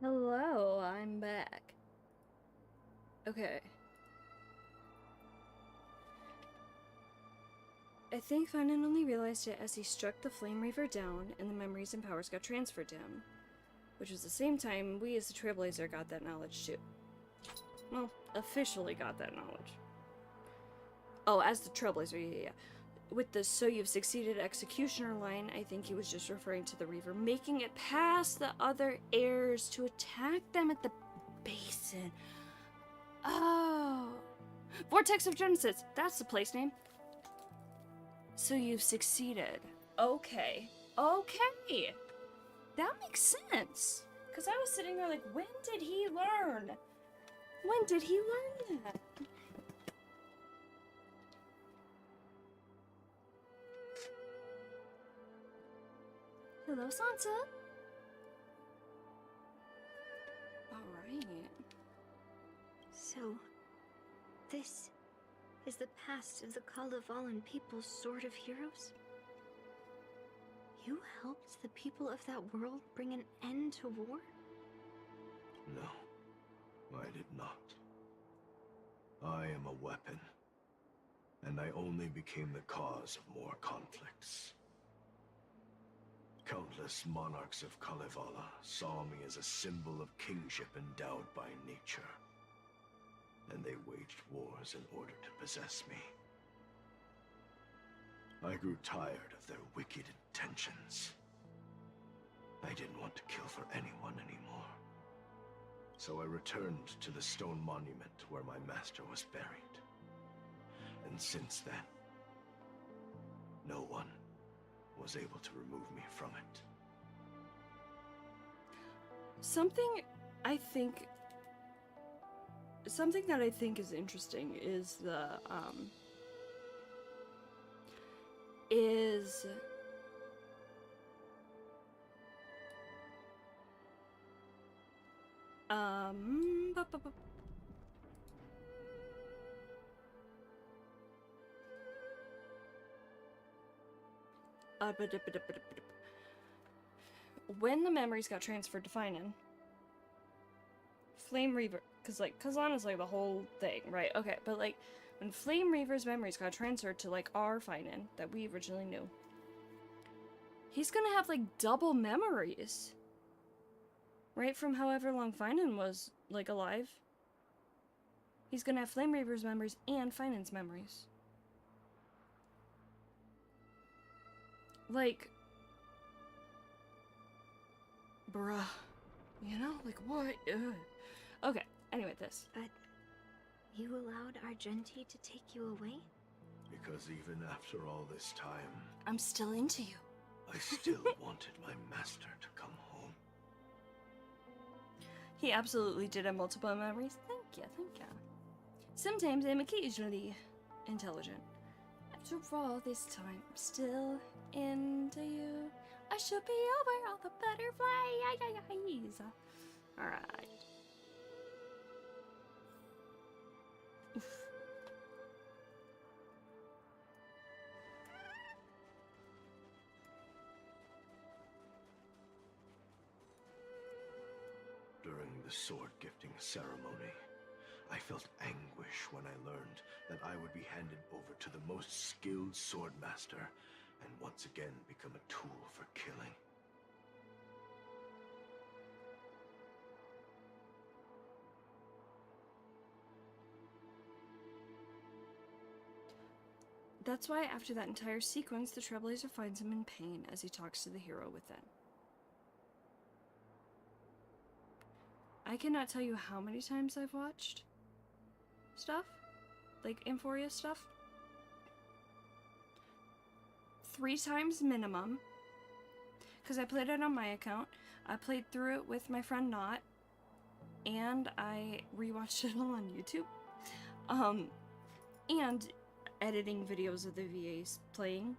Hello, I'm back. Okay. I think Finan only realized it as he struck the Flame Reaver down and the memories and powers got transferred to him. Which was the same time we as the Trailblazer got that knowledge too. Well, officially got that knowledge. Oh, as the Trailblazer, yeah. With the "so you've succeeded" executioner line, I think he was just referring to the Reaver making it past the other heirs to attack them at the basin. Oh. Vortex of Genesis, that's the place name. So you've succeeded. Okay. Okay. That makes sense. Because I was sitting there like, when did he learn? When did he learn that? Hello, Sansa. Alright. So, this is the past of the Kalevalan people's Sword of Heroes? You helped the people of that world bring an end to war? No, I did not. I am a weapon, and I only became the cause of more conflicts. Countless monarchs of Kalevala saw me as a symbol of kingship endowed by nature, and they waged wars in order to possess me. I grew tired of their wicked intentions. I didn't want to kill for anyone anymore. So I returned to the stone monument where my master was buried. And since then, no one was able to remove me from it. Something that I think is interesting is when the memories got transferred to Finan, Flame Reaver, cause honestly the whole thing, right? Okay, but like when Flame Reaver's memories got transferred to like our Finan that we originally knew, he's gonna have like double memories, right? From however long Finan was like alive. He's gonna have Flame Reaver's memories and Finan's memories. Like, bruh, you know, like what? Ugh. Okay, anyway, this. But you allowed Argenti to take you away? Because even after all this time, I'm still into you. I still wanted my master to come home. He absolutely did have multiple memories. Thank you, thank you. Sometimes I'm occasionally intelligent. After all this time, I'm still into you. I should be over all the butterflies. Alright. Oof. During the sword gifting ceremony, I felt anguish when I learned that I would be handed over to the most skilled swordmaster and once again become a tool for killing. That's why after that entire sequence, the Trailblazer finds him in pain as he talks to the hero within. I cannot tell you how many times I've watched stuff, like Euphoria stuff. 3 times minimum, because I played it on my account. I played through it with my friend Not, and I rewatched it all on YouTube. And editing videos of the VAs playing.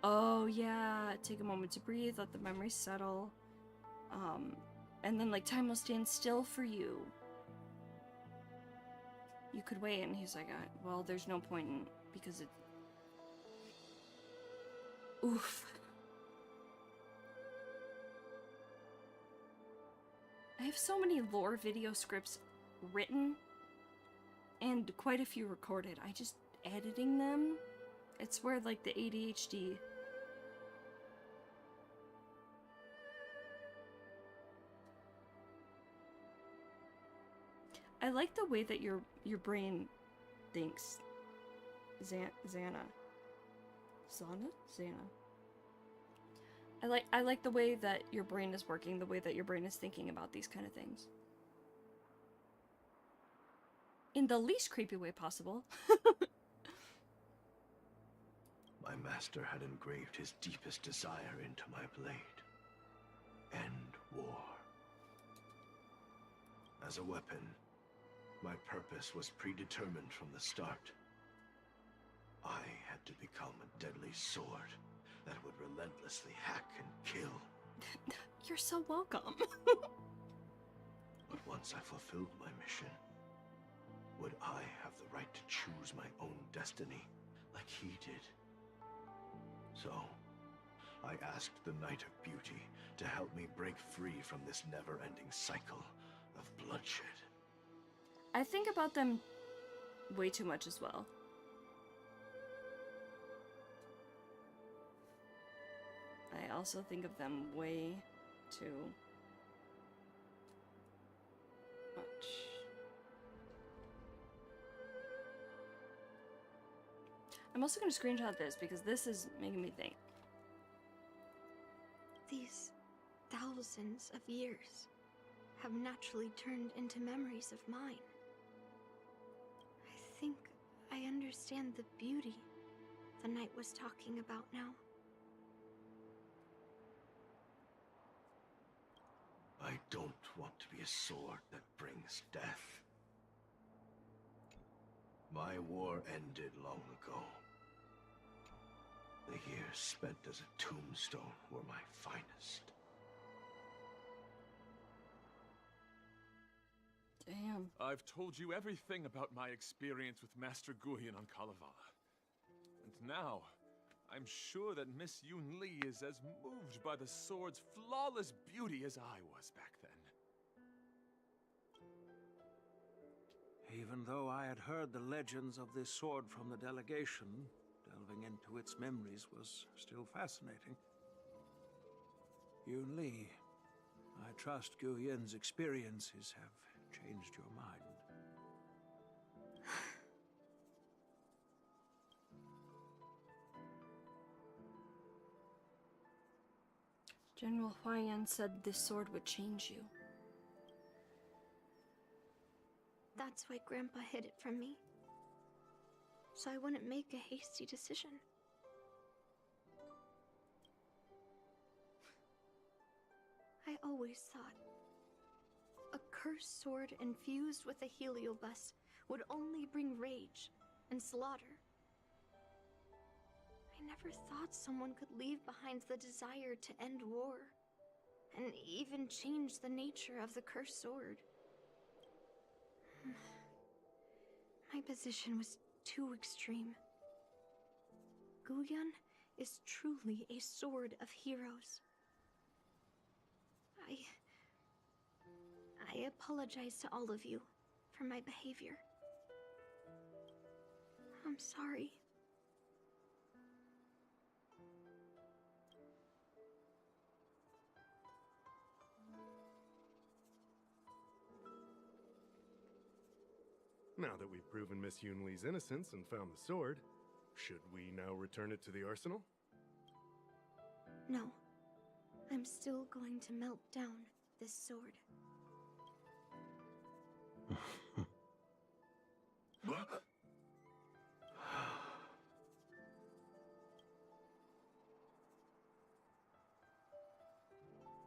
Oh yeah, take a moment to breathe, let the memories settle. And then like time will stand still for you. You could wait, and he's like, well, there's no point in, because it... Oof. I have so many lore video scripts written, and quite a few recorded. I just editing them, it's where like the ADHD... I like the way that your brain thinks. Xana. I like the way that your brain is working, the way that your brain is thinking about these kind of things. In the least creepy way possible. My master had engraved his deepest desire into my blade. End war. As a weapon, my purpose was predetermined from the start. I had to become a deadly sword that would relentlessly hack and kill. You're so welcome. But once I fulfilled my mission, would I have the right to choose my own destiny like he did? So, I asked the Knight of Beauty to help me break free from this never-ending cycle of bloodshed. I think about them way too much as well. I also think of them way too much. I'm also going to screenshot this because this is making me think. These thousands of years have naturally turned into memories of mine. I think I understand the beauty the knight was talking about now. I don't want to be a sword that brings death. My war ended long ago. The years spent as a tombstone were my finest. Damn. I've told you everything about my experience with Master Guyan on Kalevala. And now, I'm sure that Miss Yoon Lee is as moved by the sword's flawless beauty as I was back then. Even though I had heard the legends of this sword from the delegation, delving into its memories was still fascinating. Yoon Lee, I trust Gu Yin's experiences have changed your mind. General Huayan said this sword would change you. That's why Grandpa hid it from me. So I wouldn't make a hasty decision. I always thought a cursed sword infused with a heliobus would only bring rage and slaughter. I never thought someone could leave behind the desire to end war, and even change the nature of the cursed sword. My position was too extreme. Guyan is truly a sword of heroes. I apologize to all of you for my behavior. I'm sorry. Now that we've proven Miss Yoon Lee's innocence and found the sword, should we now return it to the arsenal? No. I'm still going to melt down this sword.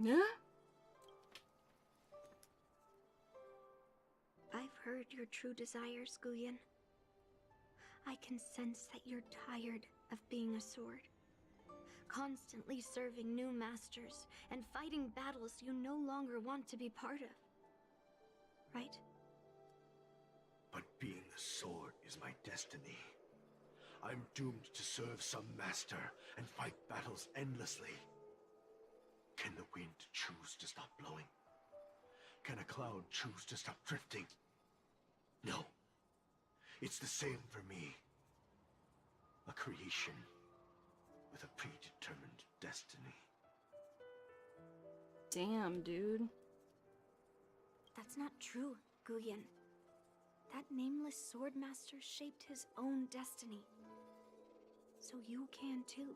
Yeah? I've heard your true desires, Guyan. I can sense that you're tired of being a sword. Constantly serving new masters and fighting battles you no longer want to be part of. Right? But being a sword is my destiny. I'm doomed to serve some master and fight battles endlessly. Can the wind choose to stop blowing? Can a cloud choose to stop drifting? No. It's the same for me. A creation with a predetermined destiny. Damn, dude. That's not true, Guyan. That nameless swordmaster shaped his own destiny. So you can too.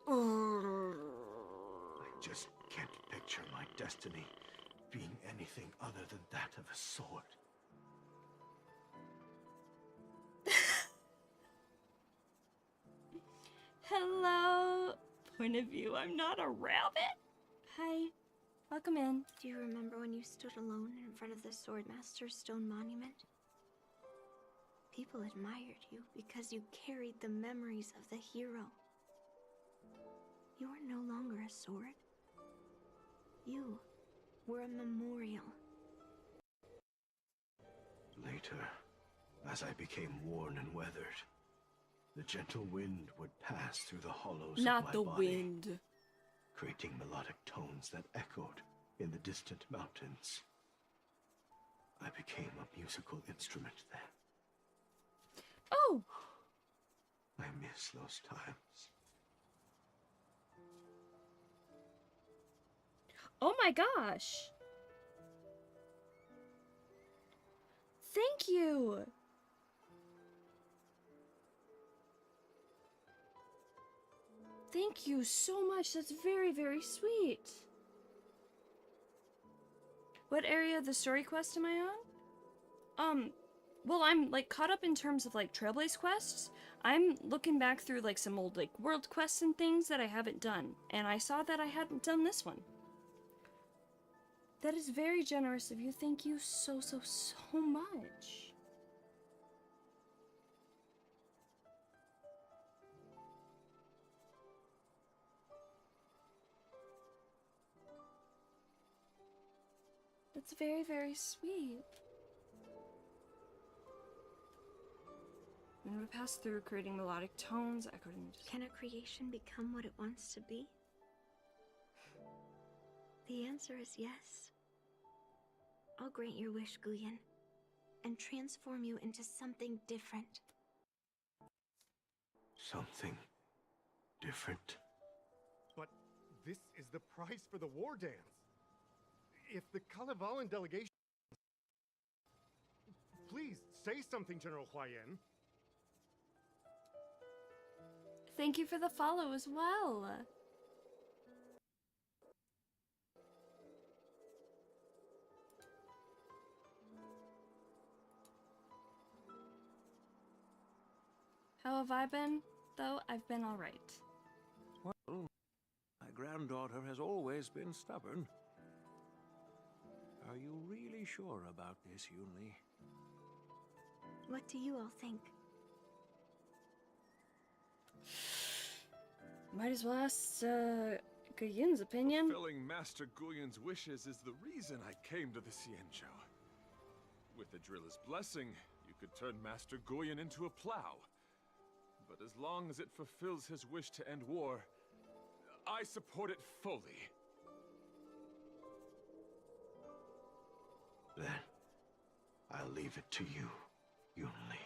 I just can't picture my destiny being anything other than that of a sword. Hello. Point of view, I'm not a rabbit. Hi. Welcome in. Do you remember when you stood alone in front of the Swordmaster's stone monument? People admired you because you carried the memories of the hero. You were no longer a sword. You were a memorial. Later, as I became worn and weathered, the gentle wind would pass through the hollows of Not my the body, wind. creating melodic tones that echoed in the distant mountains. I became a musical instrument then. Oh! I miss those times. Oh my gosh! Thank you! Thank you so much. That's very, very sweet. What area of the story quest am I on? Well, I'm, like, caught up in terms of, like, Trailblaze quests. I'm looking back through, like, some old, like, world quests and things that I haven't done. And I saw that I hadn't done this one. That is very generous of you. Thank you so, so, so much. That's very, very sweet. And we pass through creating melodic tones, echoing. Can a creation become what it wants to be? The answer is yes. I'll grant your wish, Guyen, and transform you into something different. Something different. But this is the price for the war dance. If the Kalevalan delegation... Please, say something, General Huayan. Thank you for the follow as well. How have I been? Though, I've been alright. Well, my granddaughter has always been stubborn. Are you really sure about this, Yunli? What do you all think? Might as well ask, Guyin's opinion. Fulfilling Master Guyan's wishes is the reason I came to the Xianzhou. With the Drilla's blessing, you could turn Master Guyan into a plow. But as long as it fulfills his wish to end war, I support it fully. Then, I'll leave it to you, Yunli.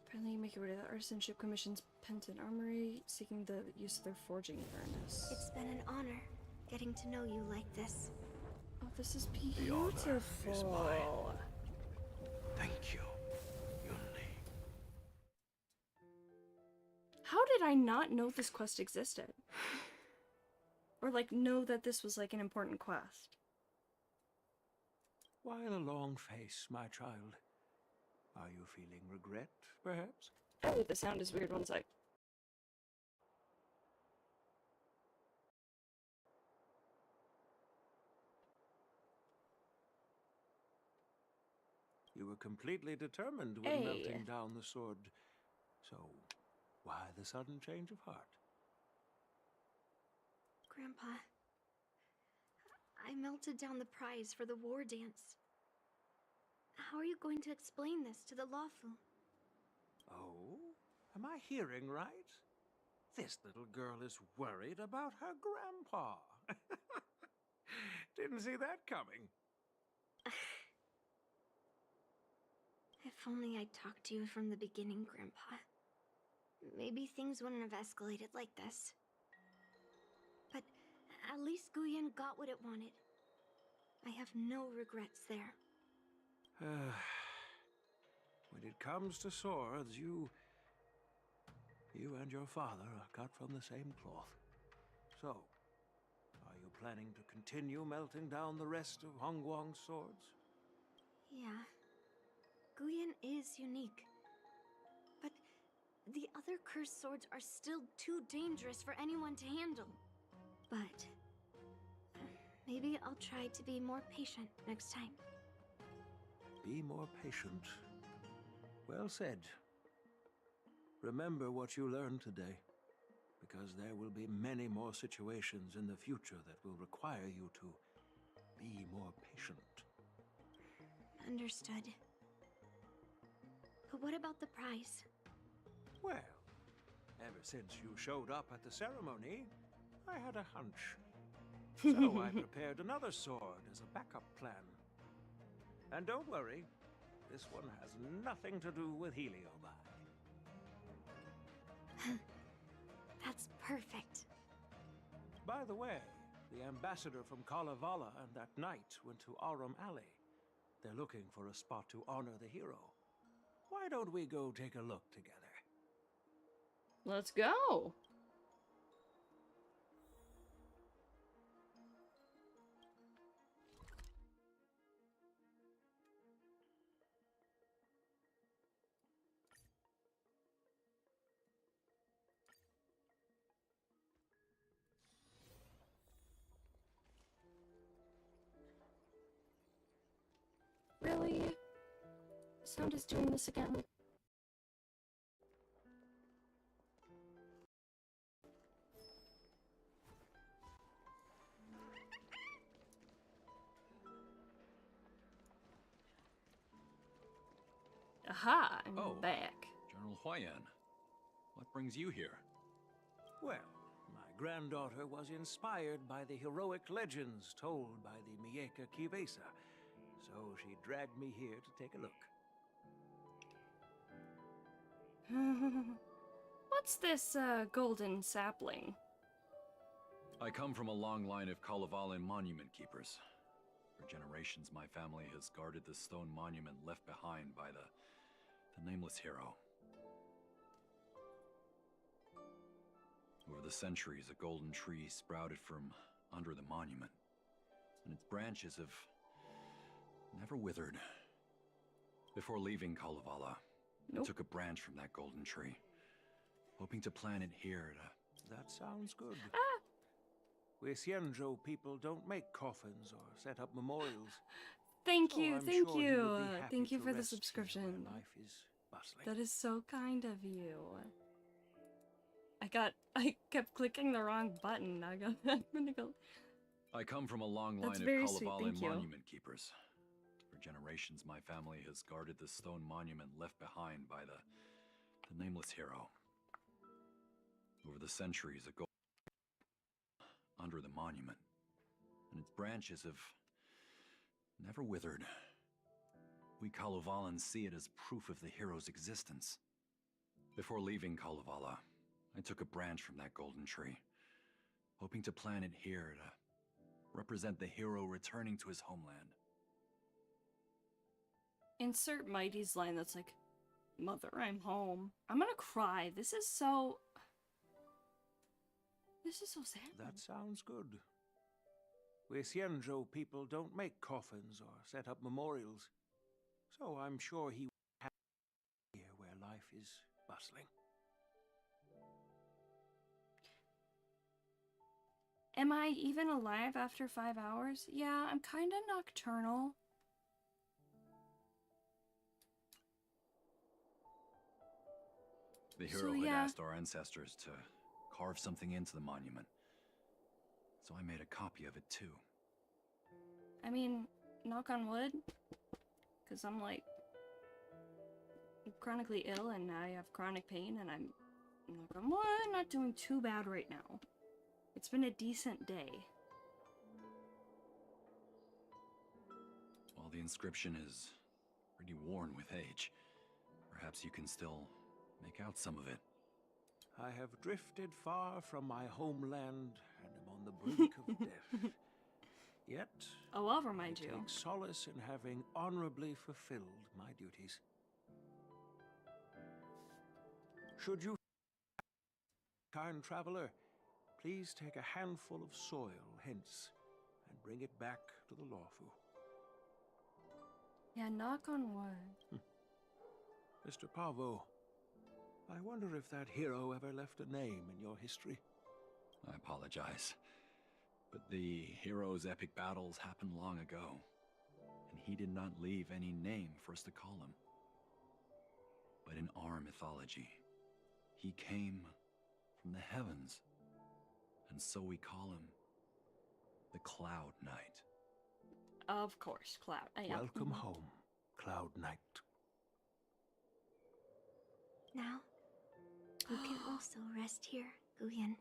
Apparently, you make your way to the Artisanship Commission's Penton Armory, seeking the use of their forging furnace. It's been an honor getting to know you like this. Oh, this is The honor is beautiful. mine. Thank you, Yunli. How did I not know this quest existed? Or, like, know that this was, like, an important quest? Why the long face, my child? Are you feeling regret, perhaps? Oh, the sound is weird. One sec. You were completely determined when Hey. melting down the sword. So, why the sudden change of heart? Grandpa, I melted down the prize for the war dance. How are you going to explain this to the Lawfu? Oh? Am I hearing right? This little girl is worried about her grandpa. Didn't see that coming. If only I'd talked to you from the beginning, Grandpa. Maybe things wouldn't have escalated like this. But at least Guyen got what it wanted. I have no regrets there. When it comes to swords, you and your father are cut from the same cloth. So, are you planning to continue melting down the rest of Hongguang's swords? Yeah. Guyen is unique. the other cursed swords are still too dangerous for anyone to handle. But maybe I'll try to be more patient next time. Be more patient. Well said. Remember what you learned today, because there will be many more situations in the future that will require you to be more patient. Understood. But what about the prize? Well, ever since you showed up at the ceremony, I had a hunch. So I prepared another sword as a backup plan. And don't worry, this one has nothing to do with Heliobi. That's perfect. By the way, the ambassador from Kalevala and that knight went to Aurum Alley. They're looking for a spot to honor the hero. Why don't we go take a look together? Let's go. Really? Sound is doing this again. Aha, I'm back. General Huayan. What brings you here? Well, my granddaughter was inspired by the heroic legends told by the Mieka Kivesa, so she dragged me here to take a look. What's this, golden sapling? I come from a long line of Kalevalan monument keepers. For generations, my family has guarded the stone monument left behind by the nameless hero. Over the centuries, a golden tree sprouted from under the monument, and its branches have never withered. Before leaving Kalevala, I took a branch from that golden tree, hoping to plant it here to... That sounds good. We Xianzhou people don't make coffins or set up memorials. Thank so you, I'm thank sure you. Thank you to for the rest here subscription. where life is bustling. That is so kind of you. I kept clicking the wrong button. I'm gonna go. I come from a long line That's of very sweet, Kalevalan thank you. monument keepers. For generations, my family has guarded the stone monument left behind by the nameless hero. Over the centuries, a gold under the monument, and its branches have never withered. We Kalevalans see it as proof of the hero's existence. Before leaving Kalevala, I took a branch from that golden tree, hoping to plant it here to represent the hero returning to his homeland. Insert Mighty's line that's like, "Mother, I'm home." I'm gonna cry. This is so sad. That sounds good. We Xianzhou people don't make coffins or set up memorials, so I'm sure he will have here where life is bustling. Am I even alive after 5 hours? Yeah, I'm kinda nocturnal. The hero had asked our ancestors to carve something into the monument, so I made a copy of it too. I mean, knock on wood, because I'm like chronically ill and I have chronic pain and I'm knock on wood, not doing too bad right now. It's been a decent day. While the inscription is pretty worn with age, perhaps you can still make out some of it. I have drifted far from my homeland and am on the brink of death. Yet, I'll remind I you. take solace in having honorably fulfilled my duties. Should you, kind traveler, please take a handful of soil hence and bring it back to the Lawfu. Yeah, knock on wood. Mr. Pavo, I wonder if that hero ever left a name in your history. I apologize, but the hero's epic battles happened long ago, and he did not leave any name for us to call him. But in our mythology, he came from the heavens, and so we call him the Cloud Knight. Of course, Cloud. Welcome home, Cloud Knight. Now, you can also rest here, Guyen.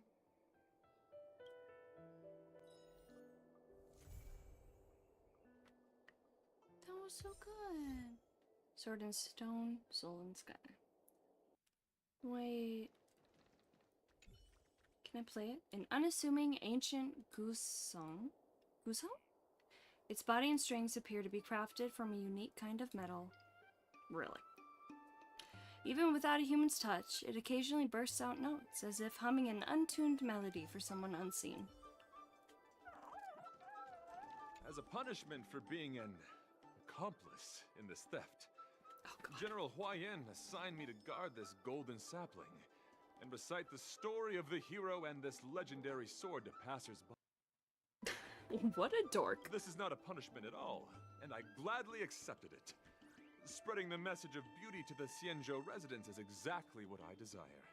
That was so good. Sword and Stone, Soul and Sky. Wait. Can I play it? An unassuming ancient gusong? Gusong? Its body and strings appear to be crafted from a unique kind of metal. Really. Even without a human's touch, it occasionally bursts out notes, as if humming an untuned melody for someone unseen. As a punishment for being an accomplice in this theft, Oh, General Huayan assigned me to guard this golden sapling and recite the story of the hero and this legendary sword to passers-by. What a dork. This is not a punishment at all, and I gladly accepted it. Spreading the message of beauty to the Xianzhou residents is exactly what I desire.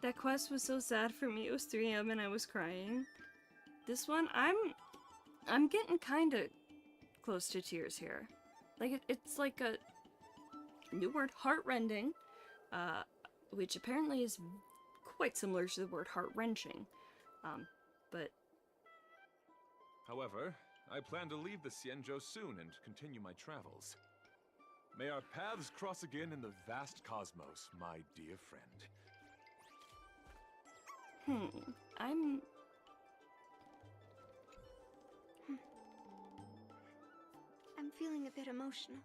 That quest was so sad for me. It was 3 AM and I was crying. This one, I'm getting kind of close to tears here. Like, it's like a new word, heart-rending, which apparently is quite similar to the word heart-wrenching. But... However, I plan to leave the Xianzhou soon and continue my travels. May our paths cross again in the vast cosmos, my dear friend. I'm feeling a bit emotional.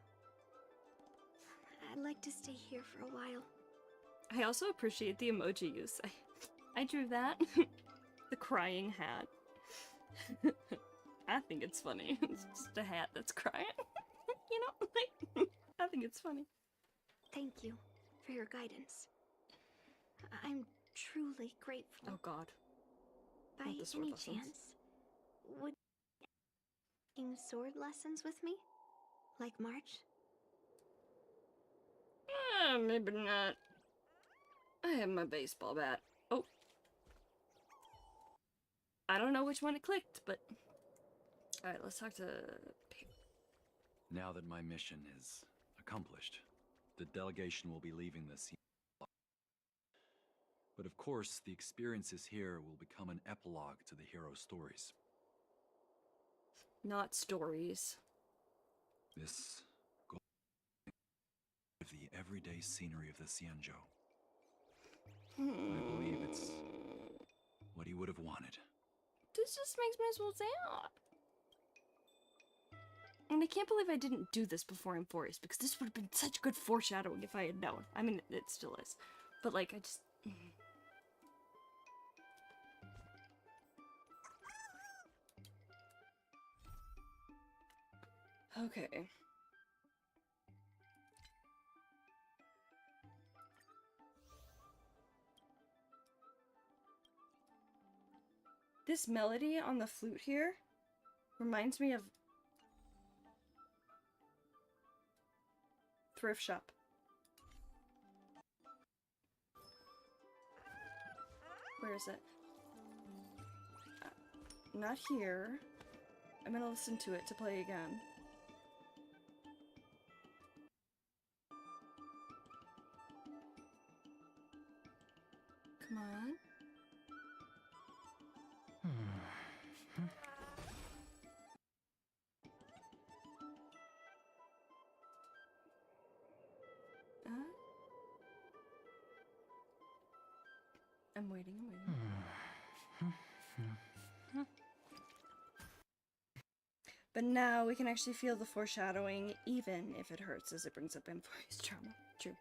I'd like to stay here for a while. I also appreciate the emoji use. I drew that. The crying hat. I think it's funny. It's just a hat that's crying. You know, like, I think it's funny. Thank you for your guidance. I'm truly grateful. Oh god. By Not the sword any lessons. chance, would you taking sword lessons with me? Like March? Maybe not. I have my baseball bat. Oh. I don't know which one it clicked, but... Alright, let's talk to... Now that my mission is accomplished, the delegation will be leaving the scene. But of course, the experiences here will become an epilogue to the hero's stories. Not stories. This of the everyday scenery of the Xianzhou. I believe it's what he would have wanted. This just makes me so sad. And I can't believe I didn't do this before in Forest, because this would have been such good foreshadowing if I had known. I mean, it still is. But, like, I just... Okay. This melody on the flute here reminds me of Thrift Shop. Where is it? Not here. I'm gonna listen to it to play again. Come on. I'm waiting, I'm waiting. But now we can actually feel the foreshadowing, even if it hurts as it brings up Empori's trauma. True.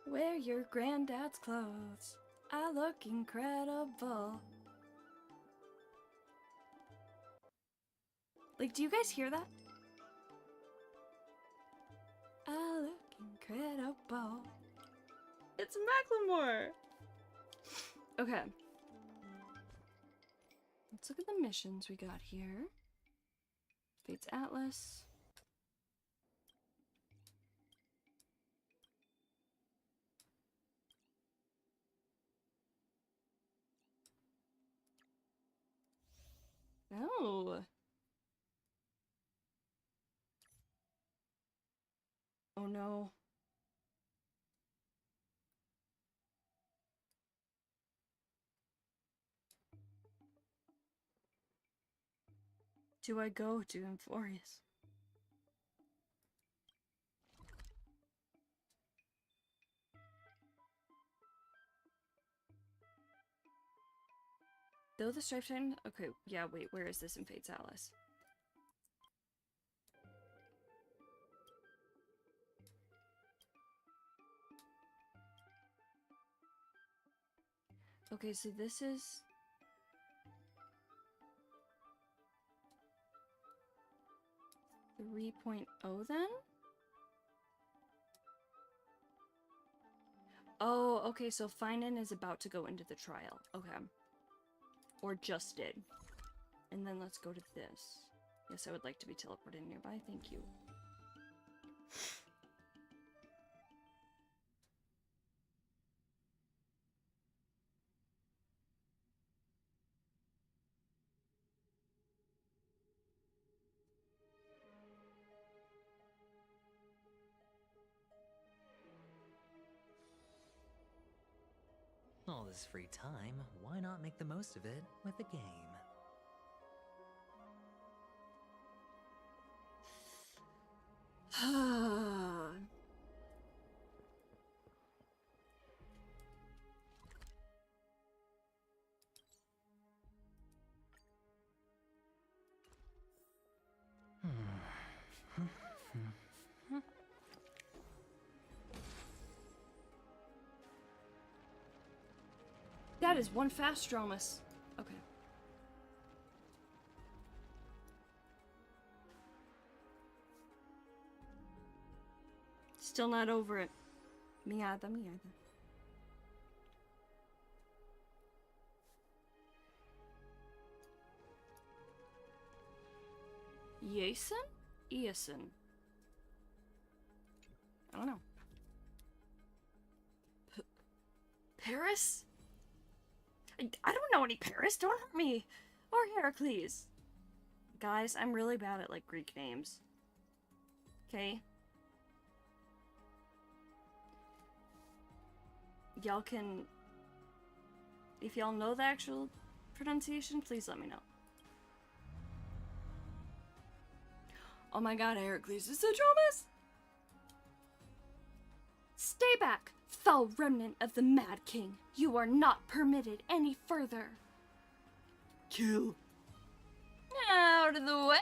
Wear your granddad's clothes. I look incredible. Like, do you guys hear that? I look incredible. It's Macklemore. Okay. Let's look at the missions we got here. Fates Atlas. Oh. Oh no. Do I go to Euphorius? Though the Strife Titan? Okay, yeah, wait, where is this in Fates Atlas? Okay, so this is... 3.0 then? Oh, okay, so Finan is about to go into the trial. Okay. Or just did. And then let's go to this. Yes, I would like to be teleported nearby. Thank you. All this free time, why not make the most of it with a game? That is one fast Stromus. Okay. Still not over it. Miada, miada. Yason? Eason. I don't know. Paris? I don't know any Paris. Don't hurt me. Or Heracles. Guys, I'm really bad at, like, Greek names. Okay? Y'all can... If y'all know the actual pronunciation, please let me know. Oh my god, Heracles is a Dromus! Stay back, foul remnant of the Mad King. You are not permitted any further. Kill. Out of the way.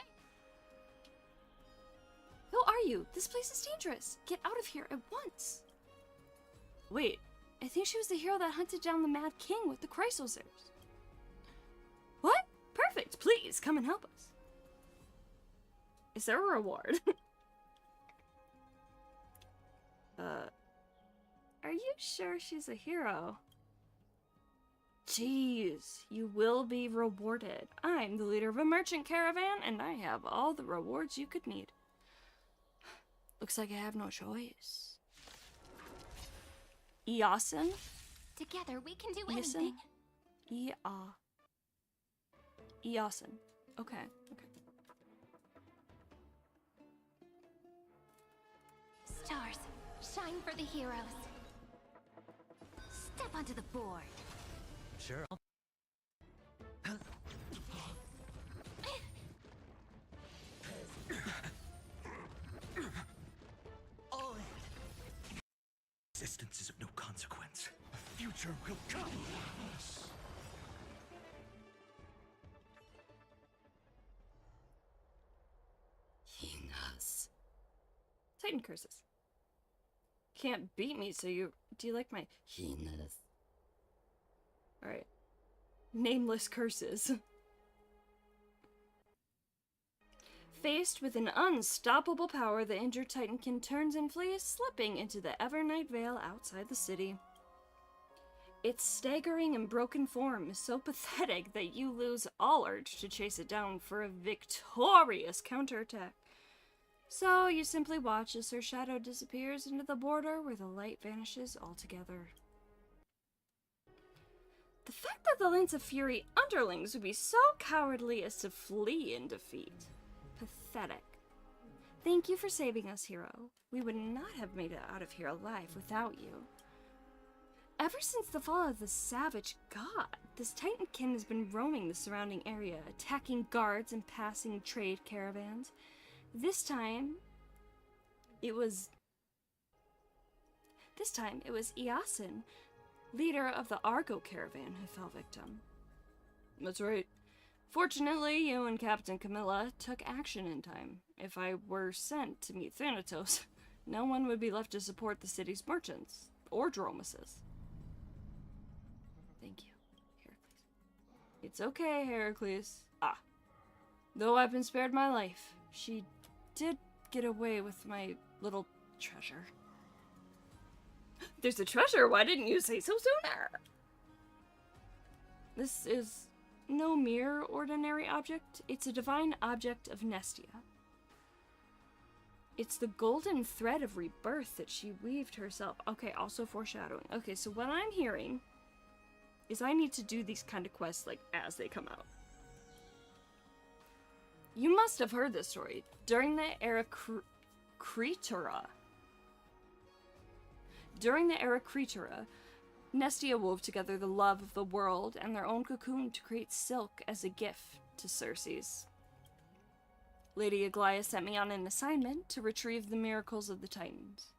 Who are you? This place is dangerous. Get out of here at once. Wait, I think she was the hero that hunted down the Mad King with the Chrysosers. What? Perfect. Please, come and help us. Is there a reward? Are you sure she's a hero? Jeez, you will be rewarded. I'm the leader of a merchant caravan, and I have all the rewards you could need. Looks like I have no choice. Eason? Together we can do Eason? anything. Eason. Okay, okay. Stars, shine for the heroes. Step onto the board. Sure. Existence is of no consequence. The future will come. Heinous. Titan curses. Can't beat me, so you... Do you like my heinous? Alright. Nameless curses. Faced with an unstoppable power, the injured Titankin turns and flees, slipping into the Evernight Vale outside the city. Its staggering and broken form is so pathetic that you lose all urge to chase it down for a victorious counterattack. So you simply watch as her shadow disappears into the border where the light vanishes altogether. The fact that the Lance of Fury underlings would be so cowardly as to flee in defeat. Pathetic. Thank you for saving us, hero. We would not have made it out of here alive without you. Ever since the fall of the Savage God, this Titankin has been roaming the surrounding area, attacking guards and passing trade caravans. This time, it was Iasin, leader of the Argo caravan, who fell victim. That's right. Fortunately, you and Captain Camilla took action in time. If I were sent to meet Thanatos, no one would be left to support the city's merchants, or Dromuses. Thank you, Heracles. It's okay, Heracles. Though I've been spared my life, she did get away with my little treasure. There's a treasure? Why didn't you say so sooner? This is no mere ordinary object. It's a divine object of Nestia. It's the golden thread of rebirth that she weaved herself. Okay, also foreshadowing. Okay, so what I'm hearing is I need to do these kind of quests, like, as they come out. You must have heard this story. During the era Kretura, Nestia wove together the love of the world and their own cocoon to create silk as a gift to Circe's. Lady Aglaia sent me on an assignment to retrieve the miracles of the Titans.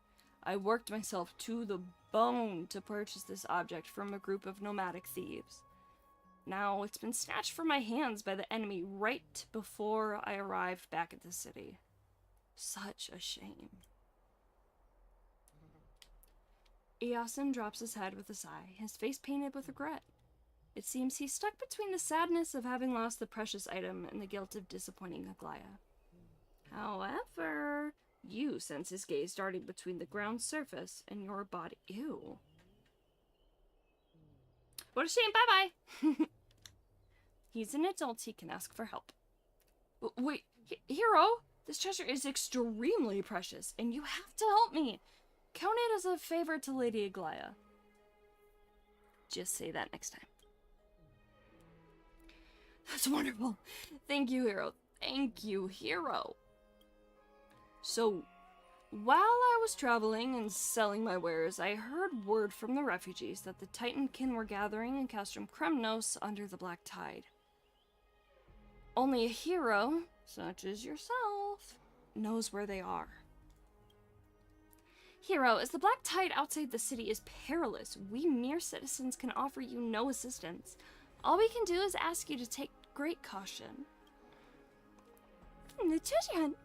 I worked myself to the bone to purchase this object from a group of nomadic thieves. Now it's been snatched from my hands by the enemy right before I arrived back at the city. Such a shame. Iasin drops his head with a sigh, his face painted with regret. It seems he's stuck between the sadness of having lost the precious item and the guilt of disappointing Aglaia. However, you sense his gaze darting between the ground surface and your body. Ew. What a shame, bye-bye! He's an adult, he can ask for help. Wait, hero! This treasure is extremely precious, and you have to help me! Count it as a favor to Lady Aglaia. Just say that next time. That's wonderful! Thank you, hero. Thank you, hero! So, while I was traveling and selling my wares, I heard word from the refugees that the Titankin were gathering in Castrum Kremnos under the Black Tide. Only a hero, such as yourself, knows where they are. Hero, as the Black Tide outside the city is perilous, we mere citizens can offer you no assistance. All we can do is ask you to take great caution. The treasure hunt!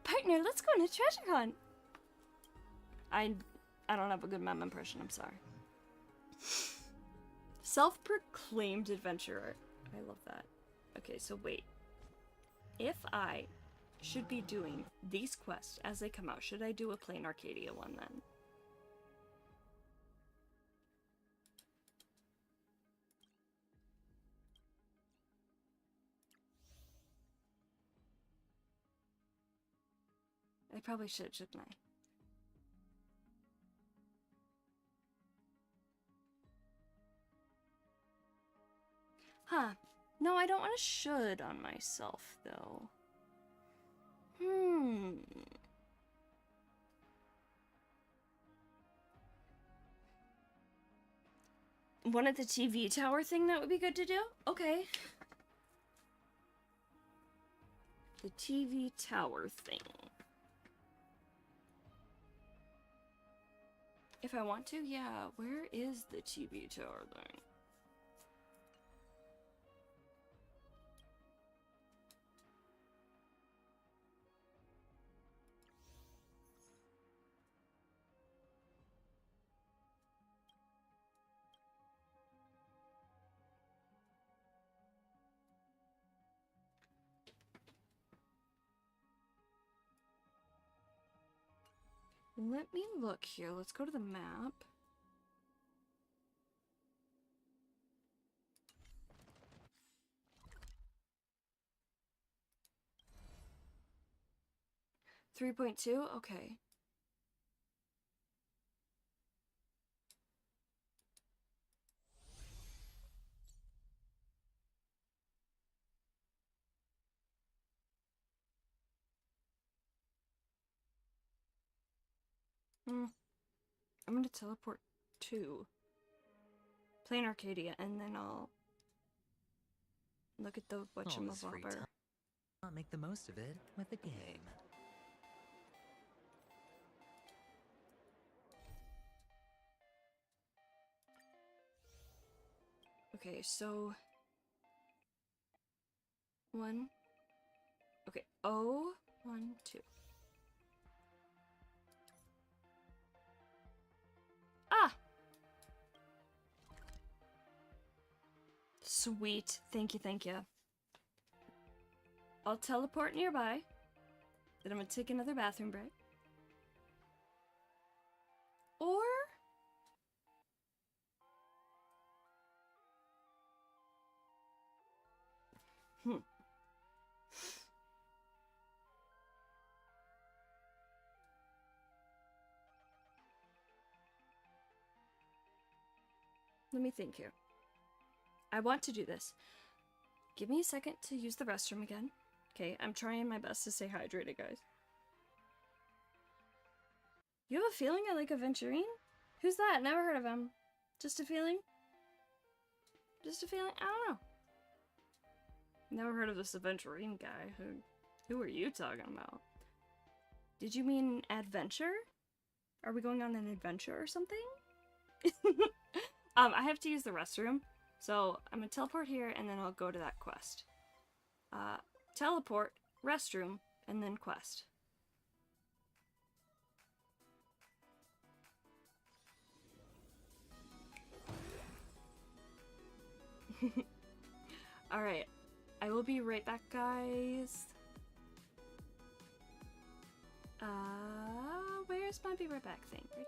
Partner, let's go on a treasure hunt! I don't have a good mem impression, I'm sorry. Self-proclaimed adventurer. I love that. Okay, so wait. If I should be doing these quests as they come out, should I do a plain Arcadia one then? I probably should, shouldn't I? Huh. No, I don't want to should on myself, though. One at the TV tower thing that would be good to do? Okay. The TV tower thing. If I want to, yeah. Where is the TV tower thing? Let me look here. Let's go to the map. .2? Okay. I'm gonna teleport to Plain Arcadia, and then I'll look at the All this free whatchamabobber. time. I'll make the most of it with a game. Okay, so... 1... Okay, 0, 1, 2. Ah! Sweet. Thank you, thank you. I'll teleport nearby. Then I'm gonna take another bathroom break. Or... Let me think here. I want to do this. Give me a second to use the restroom again. Okay, I'm trying my best to stay hydrated, guys. You have a feeling I like Aventurine? Who's that? Never heard of him. Just a feeling? Just a feeling? I don't know. Never heard of this Aventurine guy. Who are you talking about? Did you mean adventure? Are we going on an adventure or something? I have to use the restroom. So I'm gonna teleport here and then I'll go to that quest. Teleport, restroom, and then quest. Alright, I will be right back, guys. Where's my be right back thing? Right here.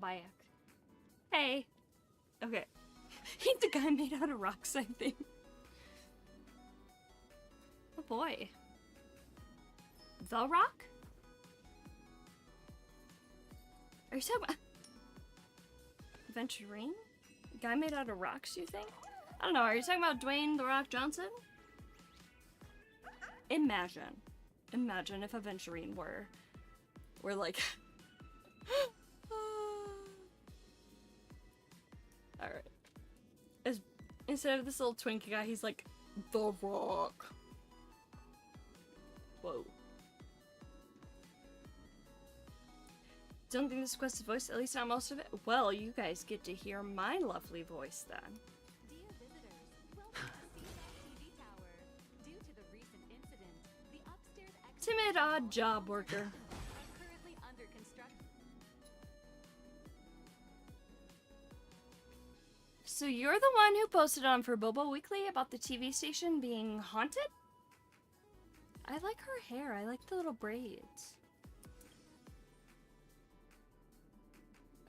back. Hey. Okay. He's the guy made out of rocks, I think. Oh boy. The Rock? Are you talking about Venturine? Guy made out of rocks, you think? I don't know, are you talking about Dwayne The Rock Johnson? Imagine if a Venturine were like... Alright. Instead of this little twinkie guy, he's like, The Rock. Whoa. Don't think this is Quest's voice, at least not most of it? Well, you guys get to hear my lovely voice then. Dear visitors, welcome to TV Tower. Due to the recent incident, the upstairs Timid odd job worker. are currently under construction. So you're the one who posted on for Bobo Weekly about the TV station being haunted? I like her hair. I like the little braids.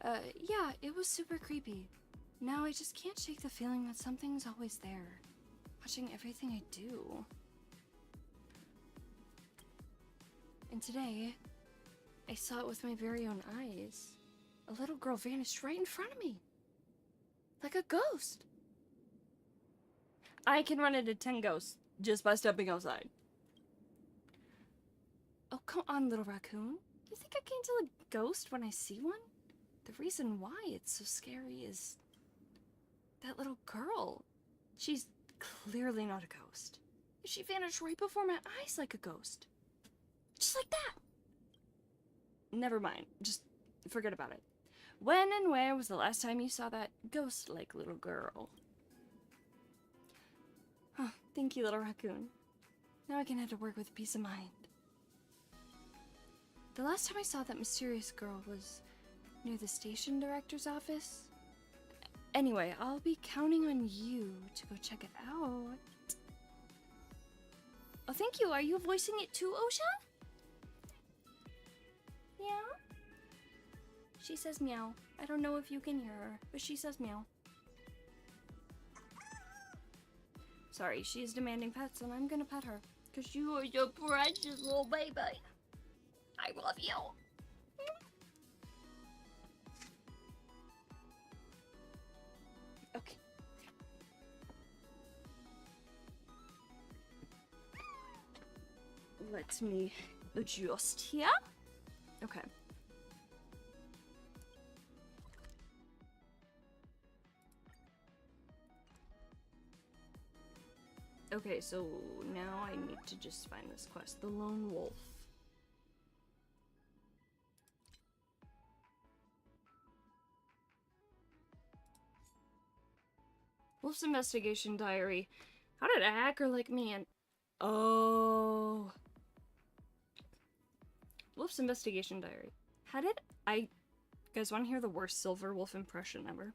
Yeah, it was super creepy. Now I just can't shake the feeling that something's always there, watching everything I do. And today, I saw it with my very own eyes. A little girl vanished right in front of me. Like a ghost. I can run into 10 ghosts just by stepping outside. Oh, come on, little raccoon. You think I can't tell a ghost when I see one? The reason why it's so scary is that little girl. She's clearly not a ghost. She vanished right before my eyes like a ghost. Just like that. Never mind. Just forget about it. When and where was the last time you saw that ghost-like little girl? Oh, thank you, little raccoon. Now I can head to work with peace of mind. The last time I saw that mysterious girl was near the station director's office. Anyway, I'll be counting on you to go check it out. Oh, thank you. Are you voicing it too, Osha? Yeah? She says meow. I don't know if you can hear her, but she says meow. Sorry, she is demanding pets, and I'm gonna pet her. Because you are your precious little baby. I love you. Okay. Let me adjust here. Okay. Okay, so now I need to just find this quest. The Lone Wolf. Wolf's investigation diary. How did a hacker like me and... Oh. Wolf's investigation diary. How did I... You guys want to hear the worst Silver Wolf impression ever?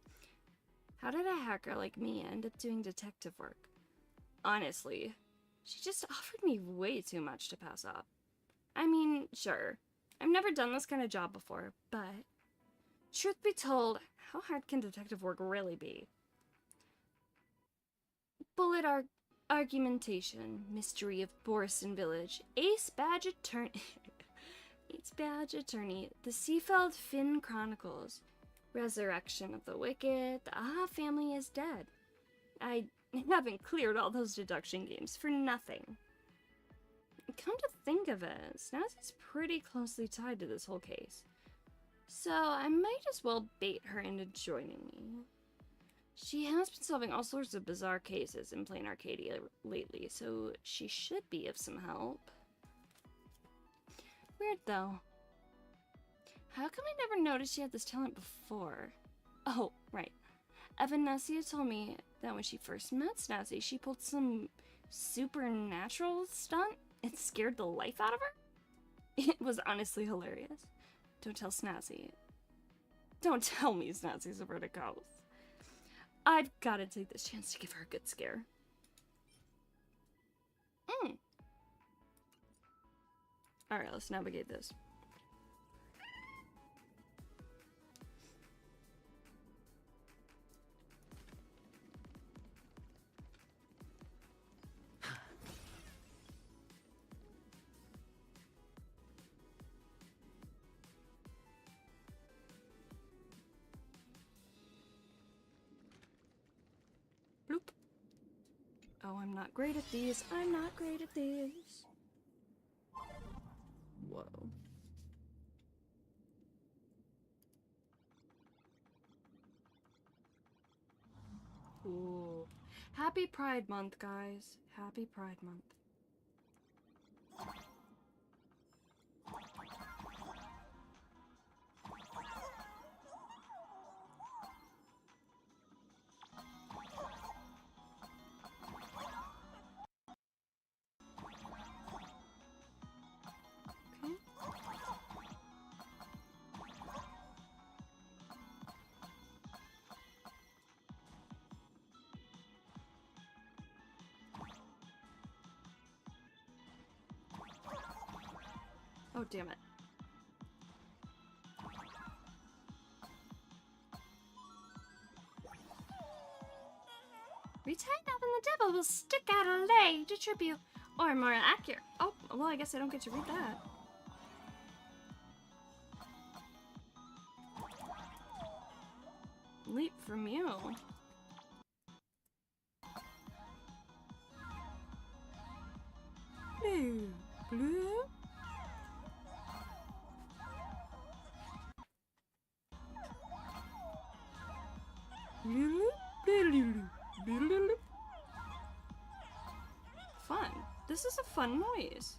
How did a hacker like me end up doing detective work? Honestly, she just offered me way too much to pass up. I mean, sure, I've never done this kind of job before, but truth be told, how hard can detective work really be? Bullet argumentation, mystery of Boriston Village, ace badge attorney, the Seafeld Finn Chronicles, resurrection of the wicked, the Aha family is dead. I haven't cleared all those deduction games for nothing. Come to think of it, Snazzy's pretty closely tied to this whole case. So I might as well bait her into joining me. She has been solving all sorts of bizarre cases in Plain Arcadia lately, so she should be of some help. Weird though. How come I never noticed she had this talent before? Oh, right. Evanessia told me that when she first met Snazzy, she pulled some supernatural stunt and scared the life out of her. It was honestly hilarious. Don't tell Snazzy. Don't tell me Snazzy's afraid of ghosts. I've got to take this chance to give her a good scare. Alright, let's navigate this. I'm not great at these. I'm not great at these. Whoa. Ooh. Happy Pride Month, guys. Happy Pride Month. Okay. Oh, damn it. Retie up and the devil will stick out a leg to trip you. Or more accurate. Oh, well, I guess I don't get to read that. Leap from you. Blue. Blue. Fun. This is a fun noise.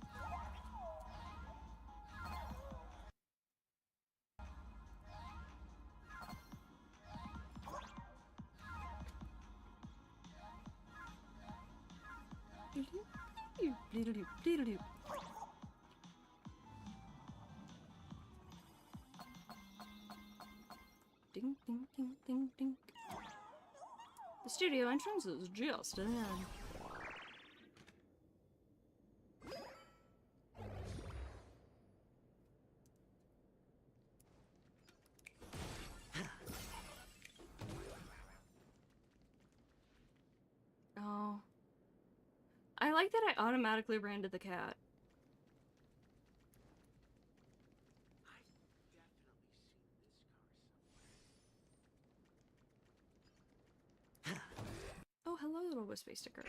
Ding, ding, ding, ding, ding. The studio entrance is just ahead. Oh. I like that I automatically ran to the cat. Oh, hello, little wispy sticker.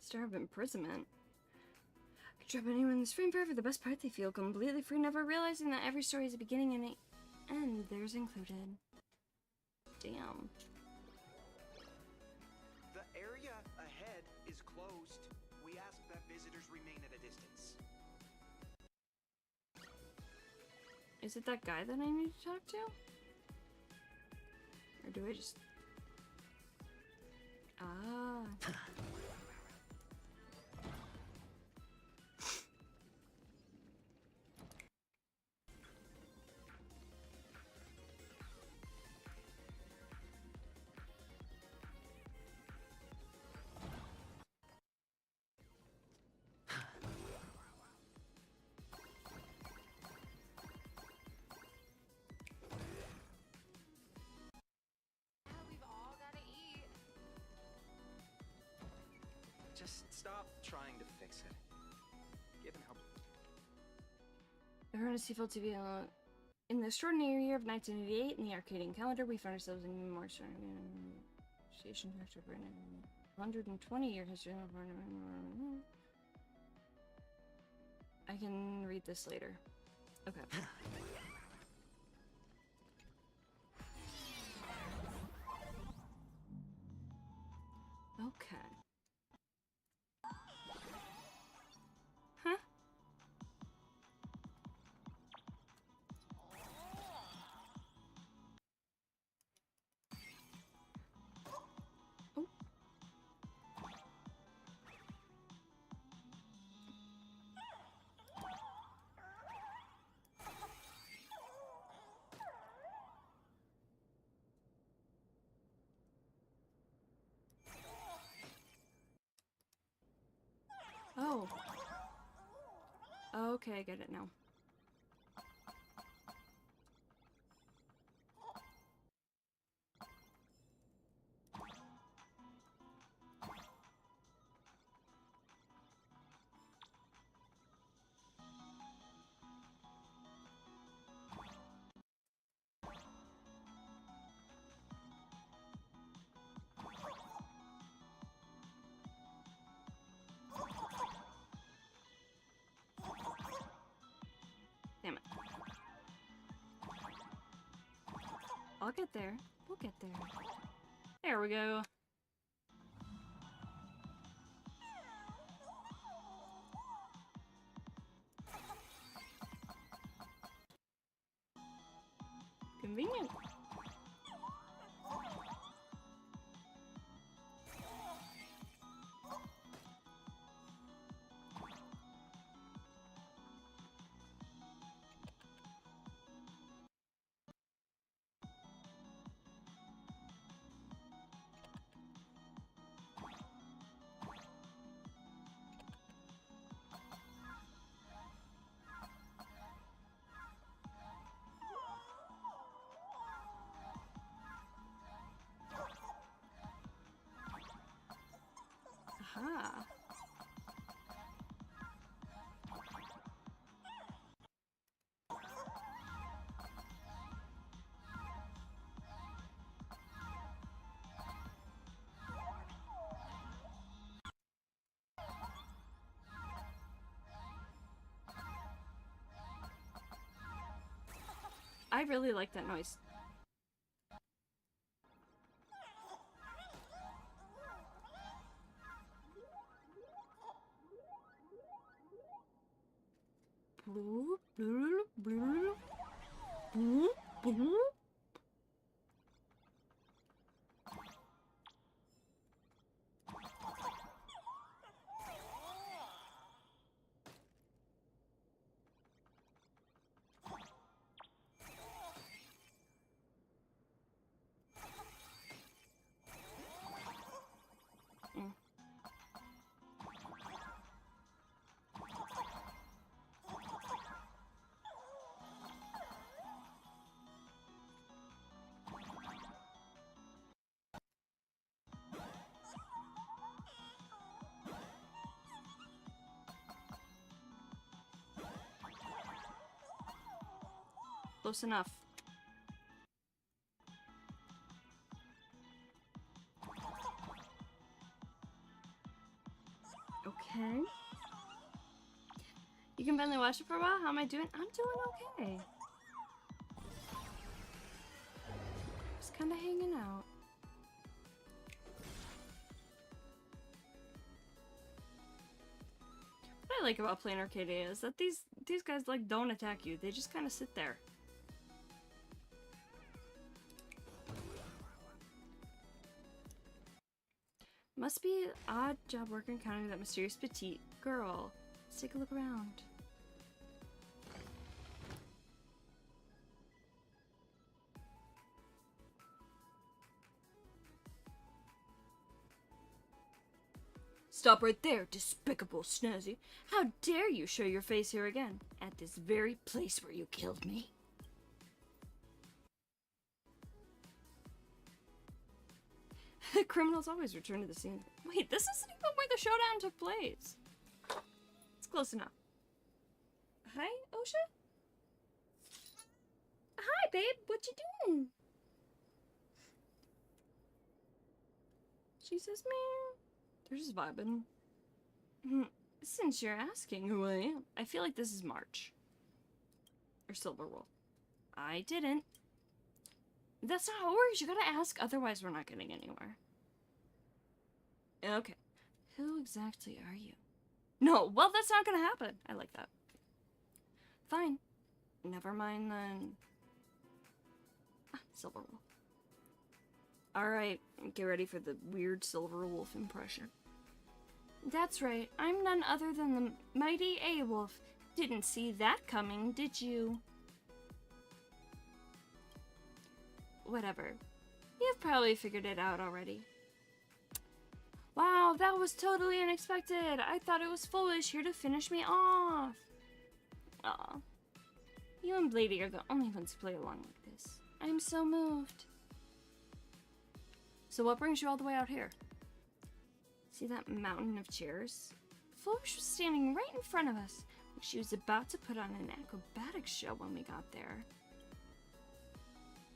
Star of imprisonment. I could trap anyone in this frame forever. The best part, they feel completely free, never realizing that every story has a beginning and an end. Theirs included. Damn. The area ahead is closed. We ask that visitors remain at a distance. Is it that guy that I need to talk to? Or do I just... Ah. Just stop trying to fix it. Given how... Everyone is Seafield TV. In the extraordinary year of 1988, in the Arcadian calendar, we found ourselves in even more station factor for 120 year history. I can read this later. Okay. Okay. Huh? Oh. Oh. Okay, I get it now. I'll get there. We'll get there. There we go. Convenient. Aha. I really like that noise. Bloop, bloop, bloop, bloop, bloop. Close enough. Okay. You can finally watch it for a while? How am I doing? I'm doing okay. Just kind of hanging out. What I like about playing Arcadia is that these guys like don't attack you. They just kind of sit there. Must be an odd job working encountering that mysterious petite girl. Let's take a look around. Stop right there, despicable Snazzy. How dare you show your face here again, at this very place where you killed me. The criminals always return to the scene. Wait, this isn't even where the showdown took place. It's close enough. Hi, Osha? Hi, babe. What you doing? She says, man. They're just vibing. Since you're asking who I am, I feel like this is March. Or Silver Wolf. I didn't. That's not how it works. You gotta ask, otherwise we're not getting anywhere. Okay. Who exactly are you? No, well, that's not gonna happen. I like that. Fine. Never mind then. Silver Wolf. Alright, get ready for the weird Silver Wolf impression. That's right, I'm none other than the mighty A-Wolf. Didn't see that coming, did you? Whatever. You've probably figured it out already. Wow, that was totally unexpected. I thought it was foolish here to finish me off. Aw. You and Blady are the only ones who play along like this. I'm so moved. So what brings you all the way out here? See that mountain of chairs? Flourish was standing right in front of us. She was about to put on an acrobatics show when we got there.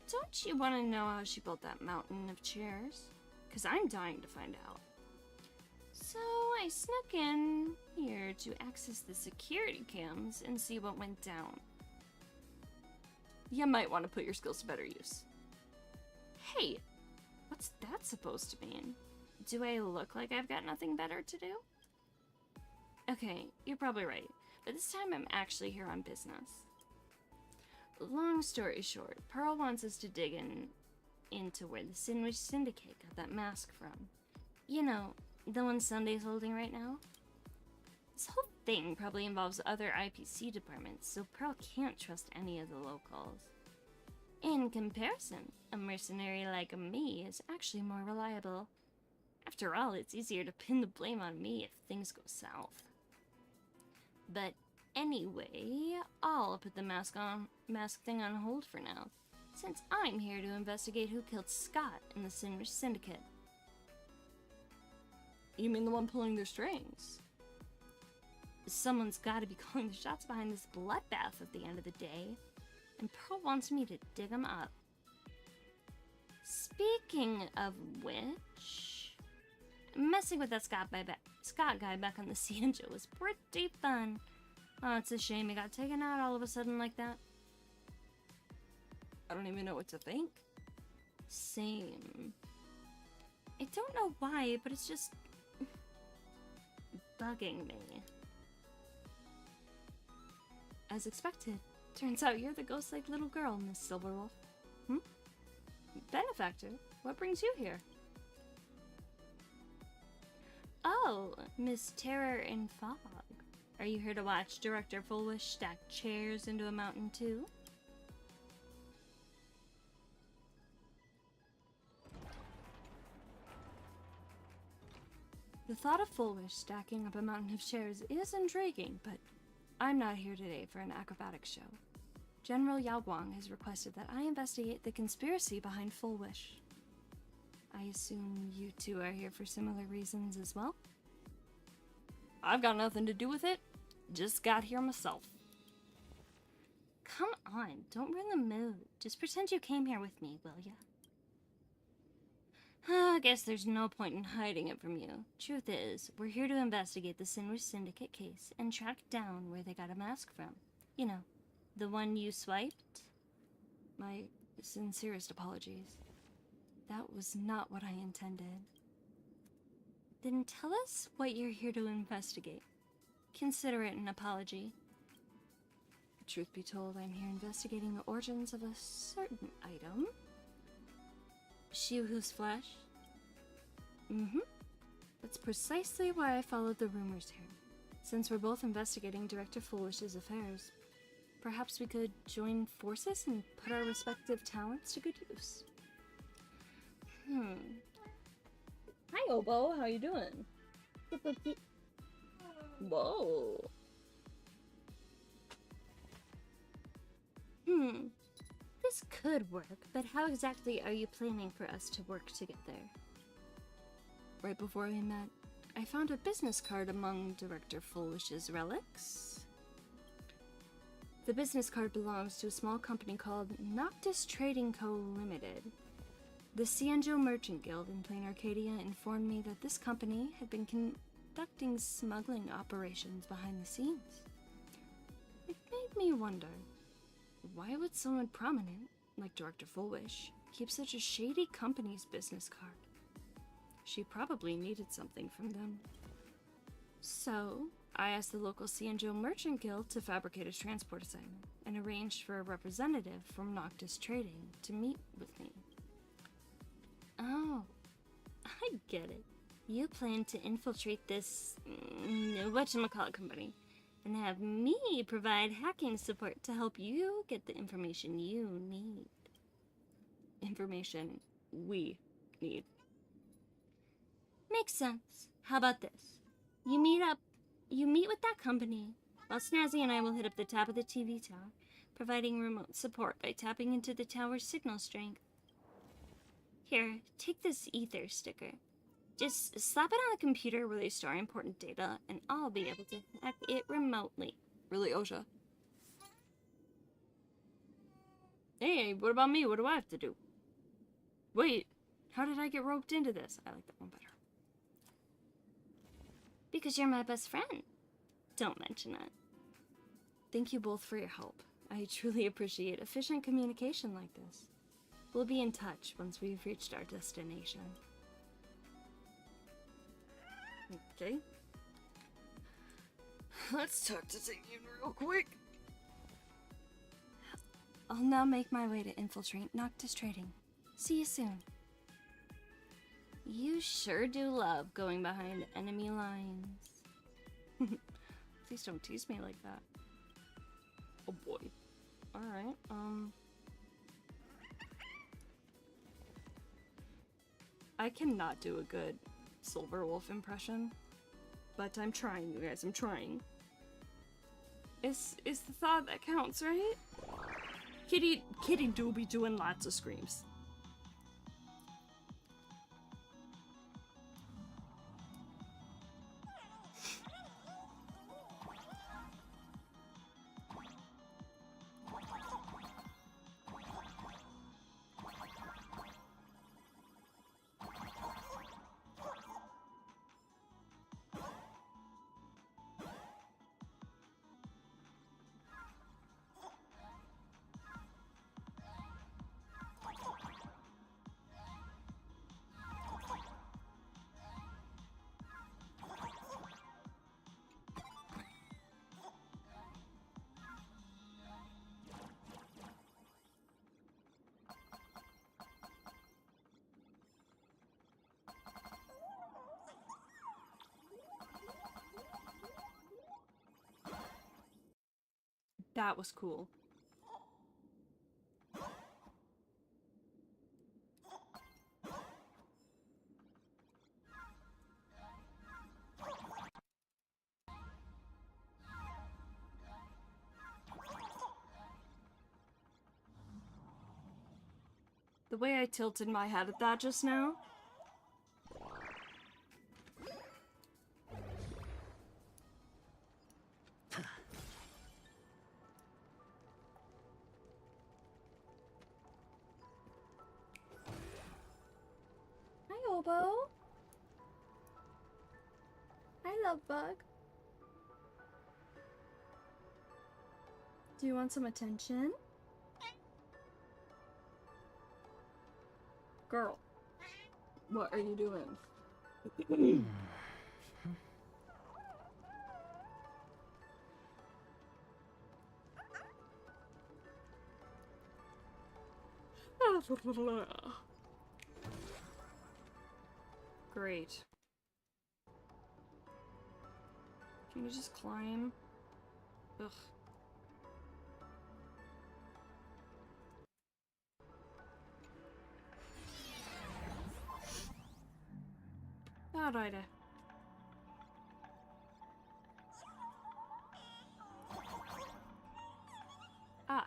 Don't you want to know how she built that mountain of chairs? Because I'm dying to find out. So I snuck in here to access the security cams and see what went down. You might want to put your skills to better use. Hey, what's that supposed to mean? Do I look like I've got nothing better to do? Okay, you're probably right, but this time I'm actually here on business. Long story short, Pearl wants us to dig into where the Sandwich Syndicate got that mask from. You know, the one Sunday's holding right now? This whole thing probably involves other IPC departments, so Pearl can't trust any of the locals. In comparison, a mercenary like me is actually more reliable. After all, it's easier to pin the blame on me if things go south. But anyway, I'll put the mask thing on hold for now, since I'm here to investigate who killed Scott in the Sandwich Syndicate. You mean the one pulling their strings? Someone's gotta be calling the shots behind this bloodbath at the end of the day, and Pearl wants me to dig them up. Speaking of which, messing with that Scott guy back on the Cienjo was pretty fun. Oh, it's a shame he got taken out all of a sudden like that. I don't even know what to think. Same. I don't know why, but it's just bugging me. As expected, turns out you're the ghost-like little girl, Miss Silverwolf. Benefactor, what brings you here? Oh, Miss Terror in Fog. Are you here to watch Director Fullwish stack chairs into a mountain too? The thought of Fullwish stacking up a mountain of chairs is intriguing, but I'm not here today for an acrobatics show. General Yao Guang has requested that I investigate the conspiracy behind Fullwish. I assume you two are here for similar reasons as well? I've got nothing to do with it. Just got here myself. Come on, don't ruin the mood. Just pretend you came here with me, will ya? I guess there's no point in hiding it from you. Truth is, we're here to investigate the Sandwich Syndicate case and track down where they got a mask from. You know, the one you swiped? My sincerest apologies. That was not what I intended. Then tell us what you're here to investigate. Consider it an apology. Truth be told, I'm here investigating the origins of a certain item. She whose flesh? That's precisely why I followed the rumors here. Since we're both investigating Director Fullwish's affairs, perhaps we could join forces and put our respective talents to good use. Hi, Obo. How you doing? Whoa. This could work, but how exactly are you planning for us to work together? Right before we met, I found a business card among Director Fullwish's relics. The business card belongs to a small company called Noctis Trading Co. Limited. The Cienjo Merchant Guild in Plain Arcadia informed me that this company had been conducting smuggling operations behind the scenes. It made me wonder, why would someone prominent, like Director Fullwish, keep such a shady company's business card? She probably needed something from them. So, I asked the local Cienjo Merchant Guild to fabricate a transport assignment and arranged for a representative from Noctis Trading to meet with me. Oh, I get it. You plan to infiltrate this whatchamacallit company and have me provide hacking support to help you get the information you need. Information we need. Makes sense. How about this? You meet with that company, while Snazzy and I will hit up the top of the TV tower, providing remote support by tapping into the tower's signal strength. Here, take this ether sticker. Just slap it on the computer where they store important data, and I'll be able to hack it remotely. Really, Osha? Hey, what about me? What do I have to do? Wait, how did I get roped into this? I like that one better. Because you're my best friend. Don't mention it. Thank you both for your help. I truly appreciate efficient communication like this. We'll be in touch once we've reached our destination. Okay. Let's talk to Zayun real quick. I'll now make my way to infiltrate Noctis Trading. See you soon. You sure do love going behind enemy lines. Please don't tease me like that. Oh boy. Alright, I cannot do a good Silver Wolf impression, but I'm trying, you guys, I'm trying. It's the thought that counts, right? Kitty do be doing lots of screams. That was cool. The way I tilted my head at that just now. Hi, Obo. Hi, Love Bug. Do you want some attention? Girl, what are you doing? Great. Can you just climb? Ugh. Alright. Ah.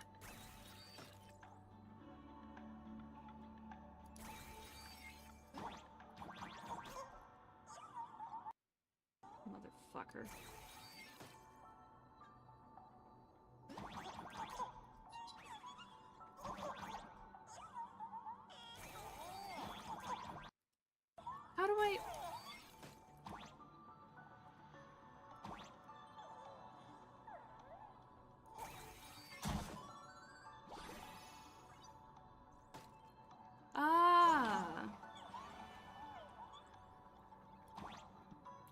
Motherfucker. How do I... Ah.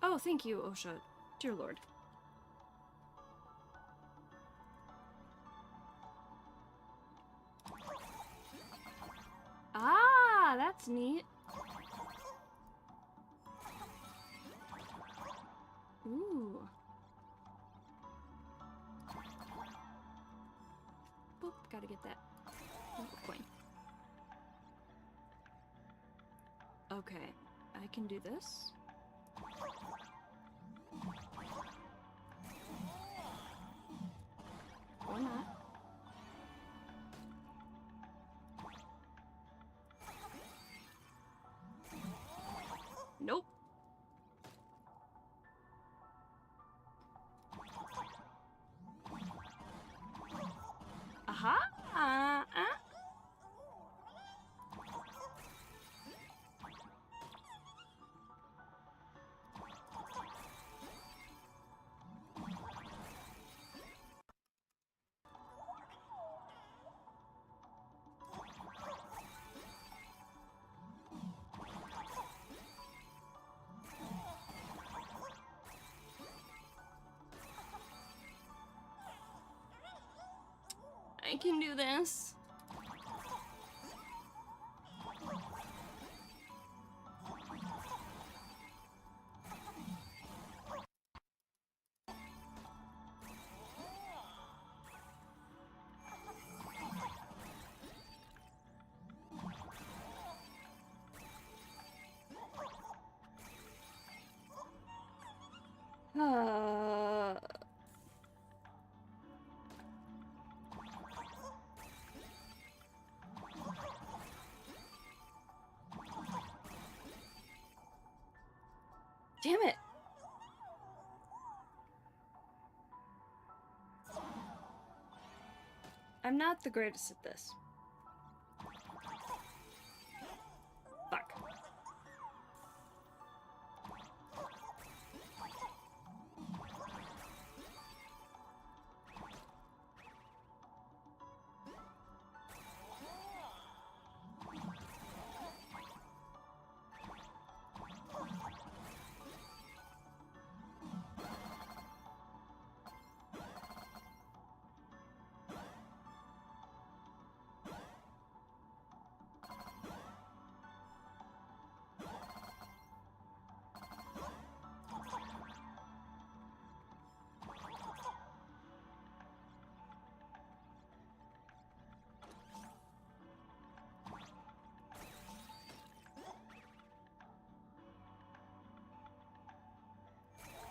Oh, thank you, Osha. Dear Lord. Ah, that's neat. Ooh. Boop, gotta get that coin. Okay, I can do this. Or not. Nope. Aha! I can do this. Damn it! I'm not the greatest at this. Fuck.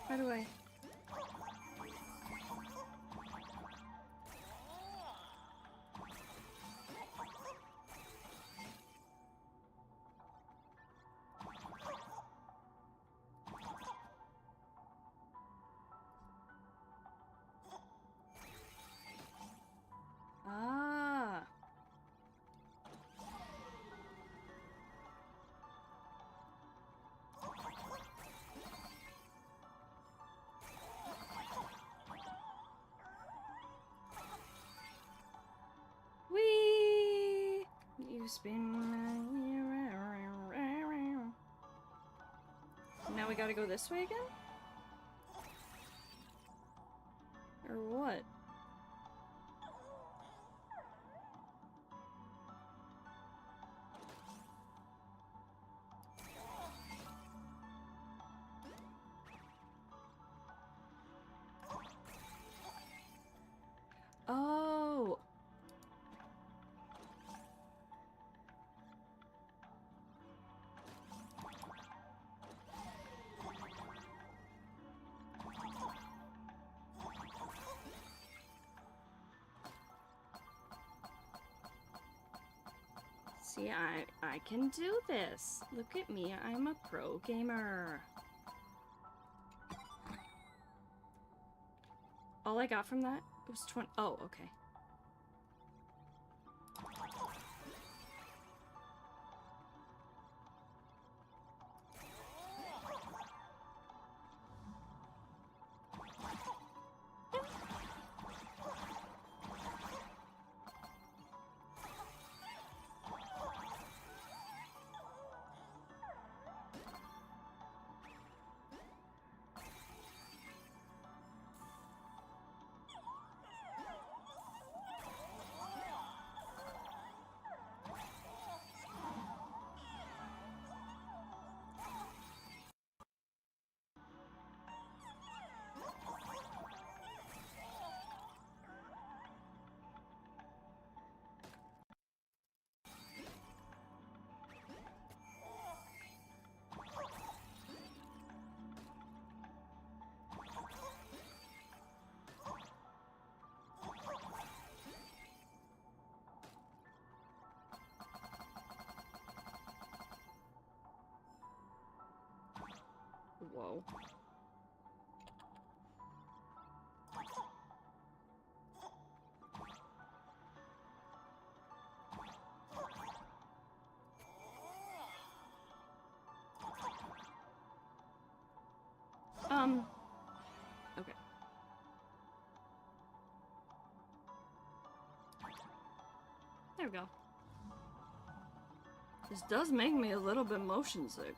How do I? Ah. Wee! You spin me around. Now we gotta go this way again? Or what? Oh! See, I can do this. Look at me, I'm a pro gamer. All I got from that was 20. Oh, okay. Whoa. Okay. There we go. This does make me a little bit motion sick.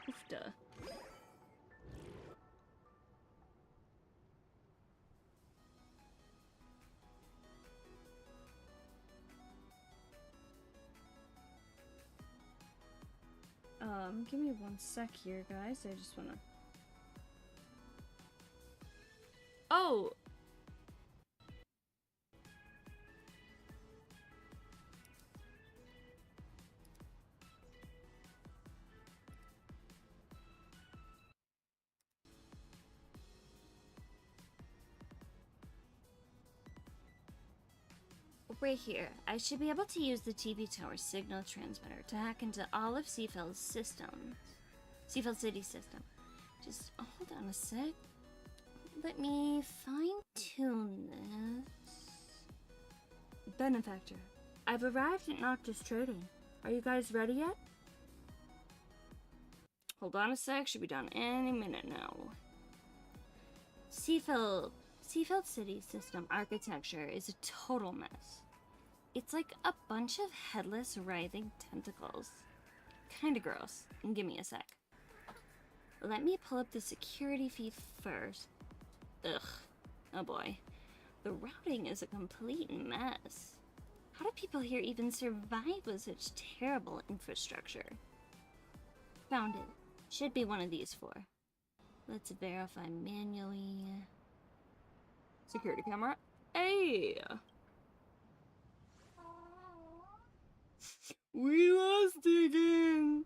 Oofda. Give me one sec here, guys. I just wanna... Oh! Right here. I should be able to use the TV tower signal transmitter to hack into all of Seafeld's systems. Seafeld City's system. Just hold on a sec. Let me fine-tune this. Benefactor, I've arrived at Noctis Trading. Are you guys ready yet? Hold on a sec. Should be done any minute now. Seafield City's system architecture is a total mess. It's like a bunch of headless, writhing tentacles. Kinda gross. Give me a sec. Let me pull up the security feed first. Ugh. Oh boy. The routing is a complete mess. How do people here even survive with such terrible infrastructure? Found it. Should be one of these four. Let's verify manually. Security camera. Hey! We lost again!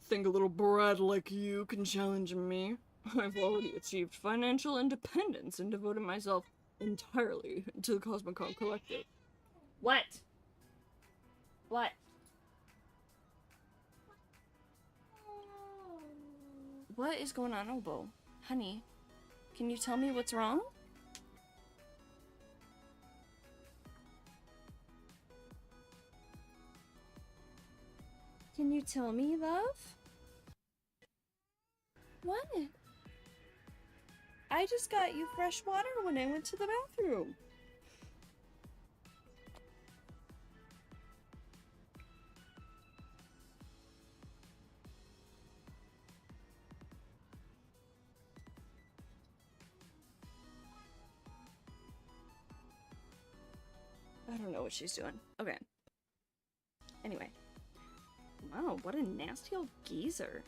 Think a little brat like you can challenge me? I've already achieved financial independence and devoted myself entirely to the Cosmicon Collective. What? What? What is going on, Obo? Honey, can you tell me what's wrong? Can you tell me, love? What? I just got you fresh water when I went to the bathroom. I don't know what she's doing. Okay. Anyway. Wow, what a nasty old geezer.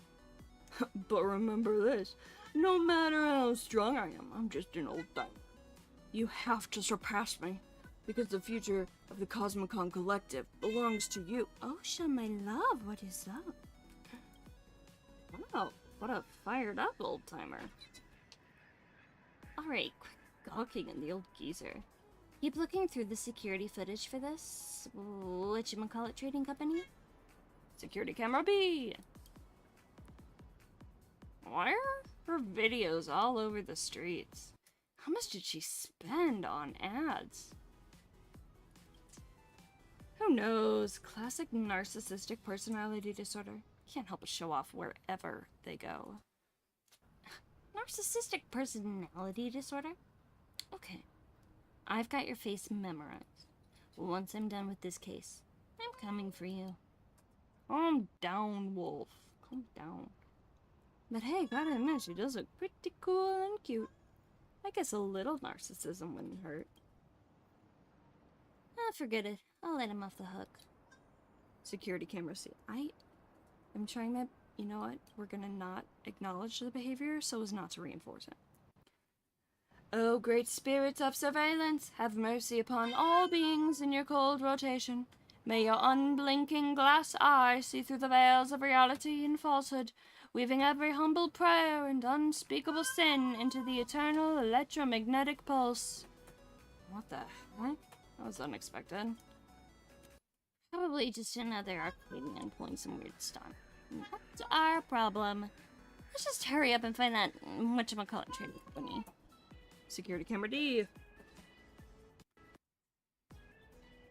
But remember this, no matter how strong I am, I'm just an old thing. You have to surpass me, because the future of the Cosmicon Collective belongs to you. Osha, my love, what is up? Wow, what a fired up old timer. Alright, quit gawking at the old geezer. Keep looking through the security footage for this, whatchamacallit trading company? Security camera B! Why are her videos all over the streets? How much did she spend on ads? Who knows? Classic narcissistic personality disorder. Can't help but show off wherever they go. Narcissistic personality disorder? Okay. I've got your face memorized. Once I'm done with this case, I'm coming for you. Calm down, Wolf. Calm down. But hey, gotta admit, she does look pretty cool and cute. I guess a little narcissism wouldn't hurt. Ah, forget it. I'll let him off the hook. Security camera, see, I'm trying my... You know what? We're gonna not acknowledge the behavior so as not to reinforce it. Oh, great spirits of surveillance, have mercy upon all beings in your cold rotation. May your unblinking glass eye see through the veils of reality and falsehood, weaving every humble prayer and unspeakable sin into the eternal electromagnetic pulse. What the heck? That was unexpected. Probably just another Arcadian pulling some weird stunt. Not our problem. Let's just hurry up and find that whatchamacallit trading company. Security camera D.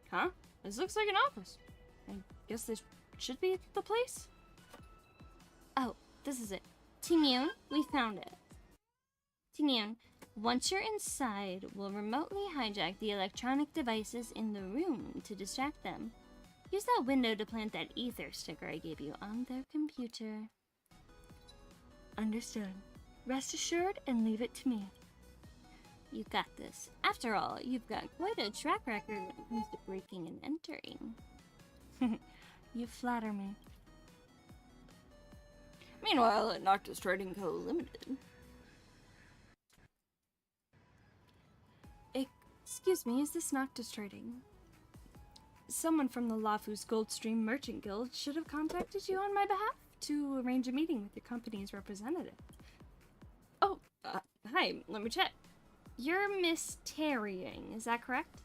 Huh? This looks like an office. I guess this should be the place? Oh, this is it. Timune, we found it. Timune, once you're inside, we'll remotely hijack the electronic devices in the room to distract them. Use that window to plant that ether sticker I gave you on their computer. Understood. Rest assured and leave it to me. You got this. After all, you've got quite a track record when it comes to breaking and entering. You flatter me. Meanwhile, at Noctis Trading Co. Limited. Excuse me, is this Noctis Trading? Someone from the Lafu's Goldstream Merchant Guild should have contacted you on my behalf to arrange a meeting with your company's representative. Oh, hi, let me check. You're Miss Tarrying, is that correct?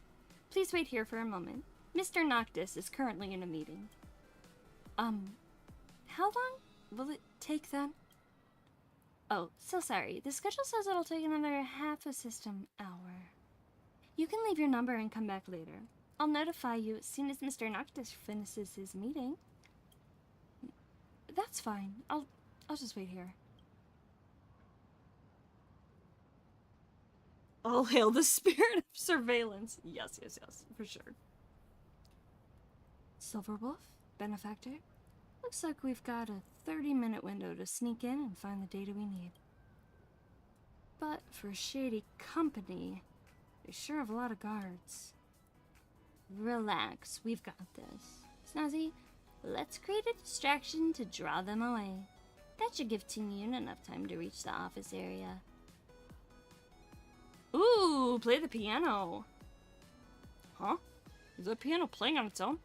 Please wait here for a moment. Mr. Noctis is currently in a meeting. How long will it take then? Oh, so sorry. The schedule says it'll take another half a system hour. You can leave your number and come back later. I'll notify you as soon as Mr. Noctis finishes his meeting. That's fine. I'll just wait here. All hail the spirit of surveillance. Yes, for sure. Silverwolf, benefactor. Looks like we've got a 30-minute window to sneak in and find the data we need. But for shady company, they sure have a lot of guards. Relax, we've got this. Snazzy, let's create a distraction to draw them away. That should give Tingyun enough time to reach the office area. Ooh, play the piano. Huh? Is the piano playing on its own?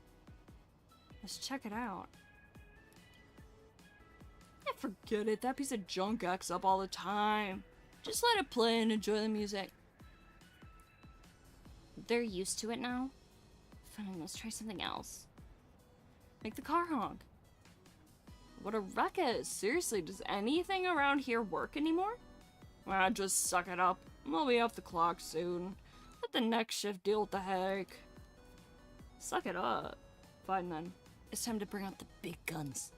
Let's check it out. Yeah, forget it. That piece of junk acts up all the time. Just let it play and enjoy the music. They're used to it now. Fine, let's try something else. Make the car honk. What a ruckus. Seriously, does anything around here work anymore? Ah, just suck it up. We'll be off the clock soon. Let the next shift deal with the heck. Suck it up. Fine then. It's time to bring out the big guns.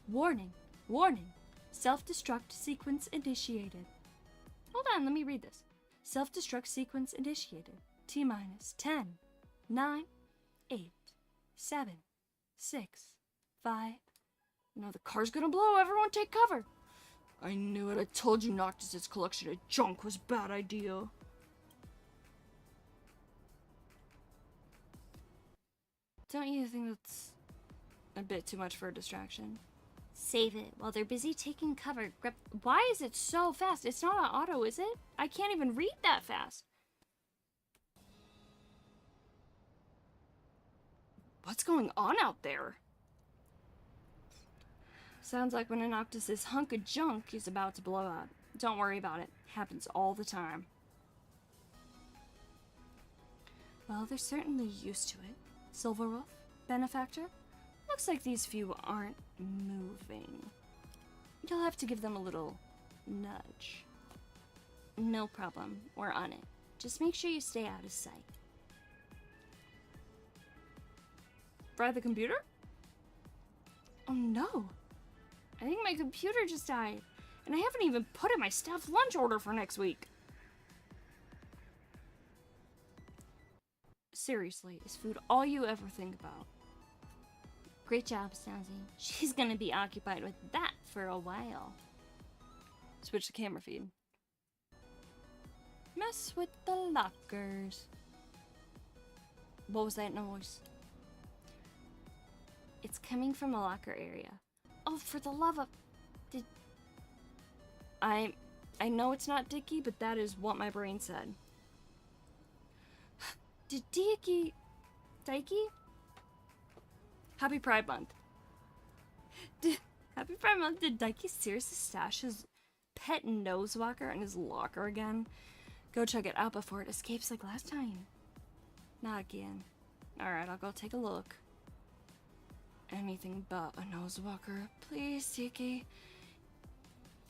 Warning. Warning. Self-destruct sequence initiated. Hold on, let me read this. Self-destruct sequence initiated. T-minus 10, 9, 8, 7, 6, 5. Now the car's gonna blow. Everyone take cover. I knew it. I told you Noctis' collection of junk was a bad idea. Don't you think that's a bit too much for a distraction? Save it while they're busy taking cover. Why is it so fast? It's not an auto, is it? I can't even read that fast. What's going on out there? Sounds like when a Noctis' hunk of junk is about to blow up. Don't worry about it. Happens all the time. Well, they're certainly used to it. Silverwolf, benefactor. Looks like these few aren't moving. You'll have to give them a little nudge. No problem. We're on it. Just make sure you stay out of sight. Fry the computer? Oh no. I think my computer just died. And I haven't even put in my staff lunch order for next week. Seriously, is food all you ever think about? Great job, Snazzy. She's gonna be occupied with that for a while. Switch the camera feed. Mess with the lockers. What was that noise? It's coming from a locker area. Oh, for the love of... I know it's not Dicky, but that is what my brain said. Did Dicky... Happy Pride Month. Happy Pride Month. Did Daiki seriously stash his pet nose walker in his locker again? Go check it out before it escapes like last time. Not again. Alright, I'll go take a look. Anything but a nose walker. Please, Tiki.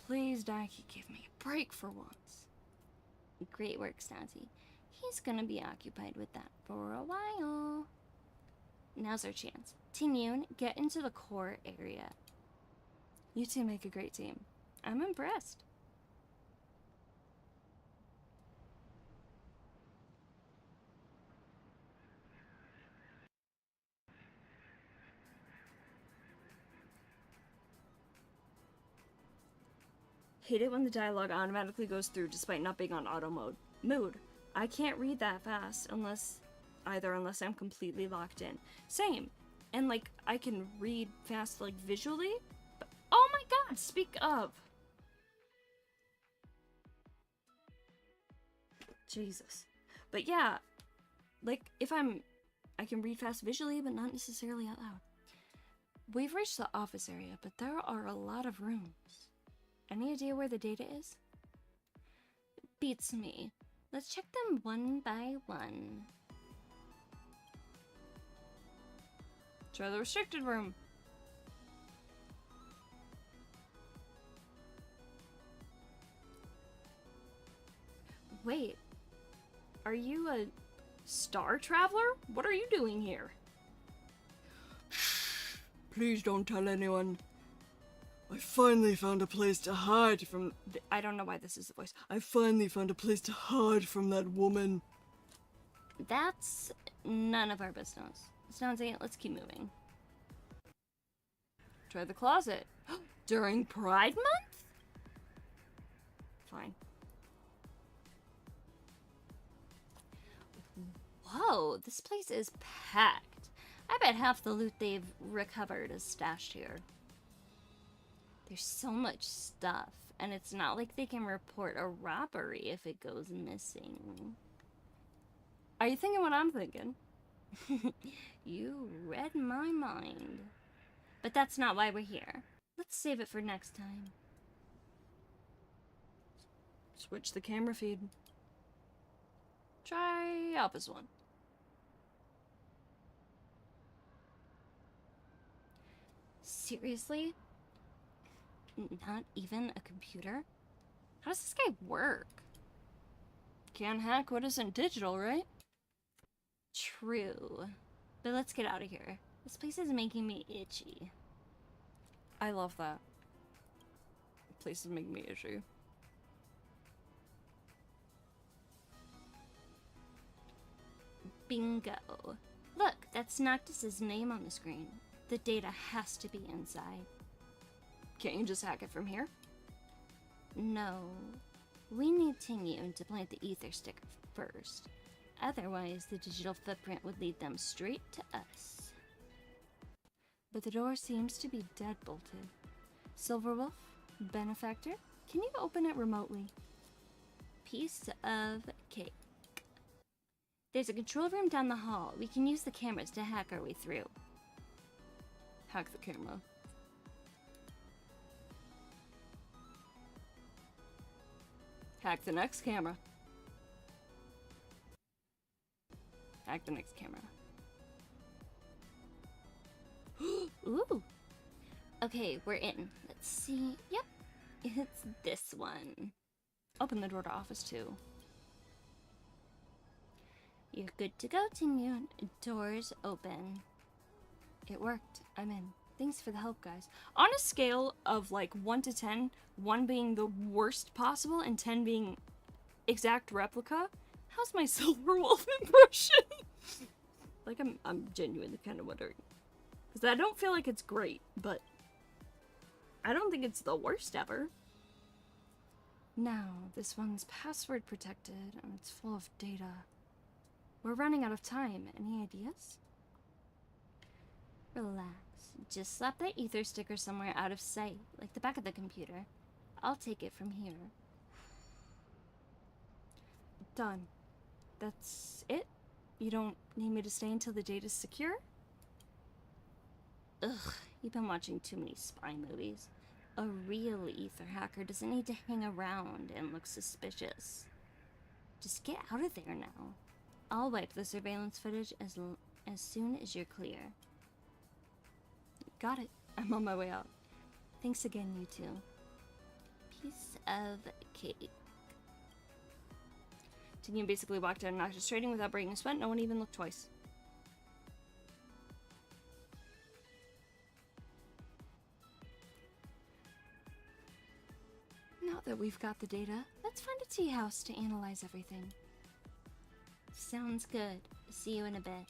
Please, Daiki, give me a break for once. Great work, Snazzy. He's gonna be occupied with that for a while. Now's our chance. Tingyun, get into the core area. You two make a great team. I'm impressed. Hate it when the dialogue automatically goes through despite not being on auto mode. Mood. I can't read that fast unless I'm completely locked in. Same. And like I can read fast like visually, but oh my god, speak up. Jesus. But yeah, like if I can read fast visually but not necessarily out loud. We've reached the office area, but there are a lot of rooms. Any idea where the data is? Beats me. Let's check them one by one. Try the restricted room. Wait. Are you a star traveler? What are you doing here? Please don't tell anyone. I finally found a place to hide from... I don't know why this is the voice. I finally found a place to hide from that woman. That's none of our business. Snazzy, let's keep moving. Try the closet. During Pride Month? Fine. Whoa, this place is packed. I bet half the loot they've recovered is stashed here. There's so much stuff, and it's not like they can report a robbery if it goes missing. Are you thinking what I'm thinking? You read my mind. But that's not why we're here. Let's save it for next time. Switch the camera feed. Try opposite one. Seriously? Not even a computer? How does this guy work? Can't hack what isn't digital, right? True. But let's get out of here. This place is making me itchy. I love that. Places make me itchy. Bingo. Look, that's Noctis's name on the screen. The data has to be inside. Can't you just hack it from here? No. We need Tingyun to plant the ether sticker first. Otherwise, the digital footprint would lead them straight to us. But the door seems to be deadbolted. Silverwolf, Benefactor, can you open it remotely? Piece of cake. There's a control room down the hall. We can use the cameras to hack our way through. Hack the camera. Hack the next camera. Hack the next camera. Ooh. Okay, we're in. Let's see. Yep. It's this one. Open the door to office 2. You're good to go, Tingyun. Doors open. It worked. I'm in. Thanks for the help, guys. On a scale of like 1 to 10, 1 being the worst possible and 10 being exact replica, how's my Silverwolf impression? Like I'm genuinely kind of wondering. Because I don't feel like it's great, but I don't think it's the worst ever. Now, this one's password protected and it's full of data. We're running out of time. Any ideas? Relax. Just slap that ether sticker somewhere out of sight, like the back of the computer. I'll take it from here. Done. That's it? You don't need me to stay until the data's secure? Ugh, you've been watching too many spy movies. A real ether hacker doesn't need to hang around and look suspicious. Just get out of there now. I'll wipe the surveillance footage as soon as you're clear. Got it. I'm on my way out. Thanks again, you two. Piece of cake. Tingyun basically walked out and knocked us straight in without breaking a sweat. No one even looked twice. Now that we've got the data, let's find a tea house to analyze everything. Sounds good. See you in a bit.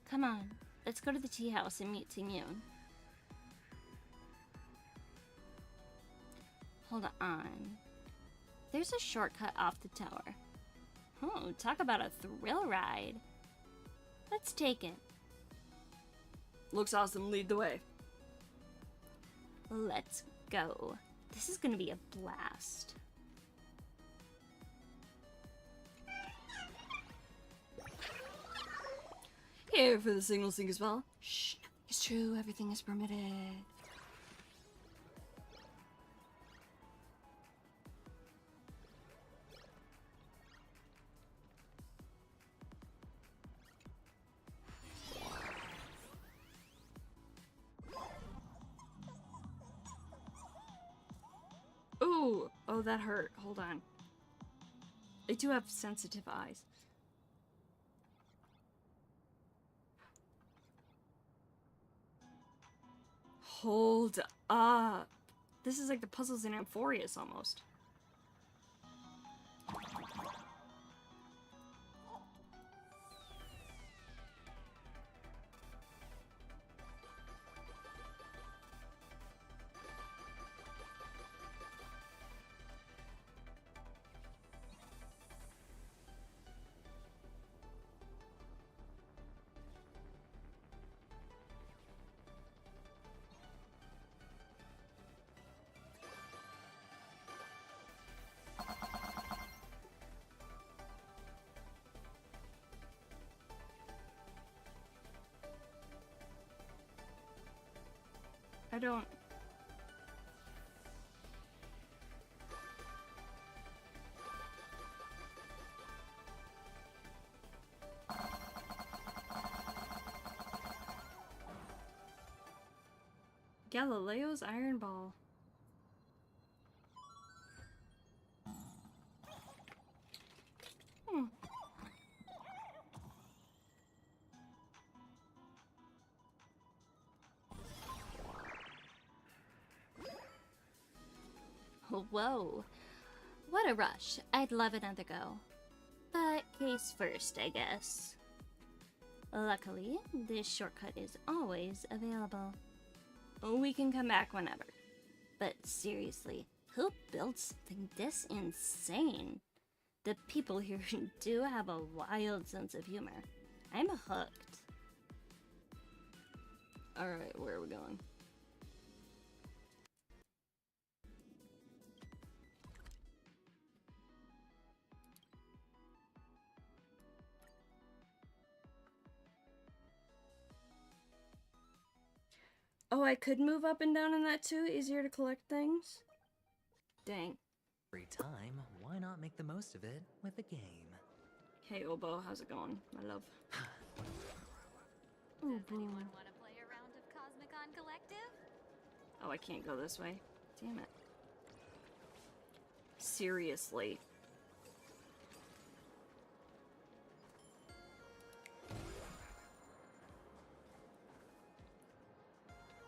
Come on, let's go to the tea house and meet Tingyun. Hold on. There's a shortcut off the tower. Oh, talk about a thrill ride. Let's take it. Looks awesome. Lead the way. Let's go. This is gonna be a blast. Here for the signal sync as well. Shh, it's true. Everything is permitted. Ooh! Oh, that hurt. Hold on. I do have sensitive eyes. Hold up. This is like the puzzles in Amphorius almost. I don't... Galileo's Iron Ball. Hmm. Whoa. What a rush. I'd love another go. But case first, I guess. Luckily, this shortcut is always available. We can come back whenever. But seriously, who built something this insane? The people here do have a wild sense of humor. I'm hooked. Alright, where are we going? Oh, I could move up and down in that too? Easier to collect things? Dang. Free time, why not make the most of it with a game? Hey, Obo, how's it going, my love? Does anyone want to play a round of Cosmicon Collective? Oh, I can't go this way. Damn it. Seriously.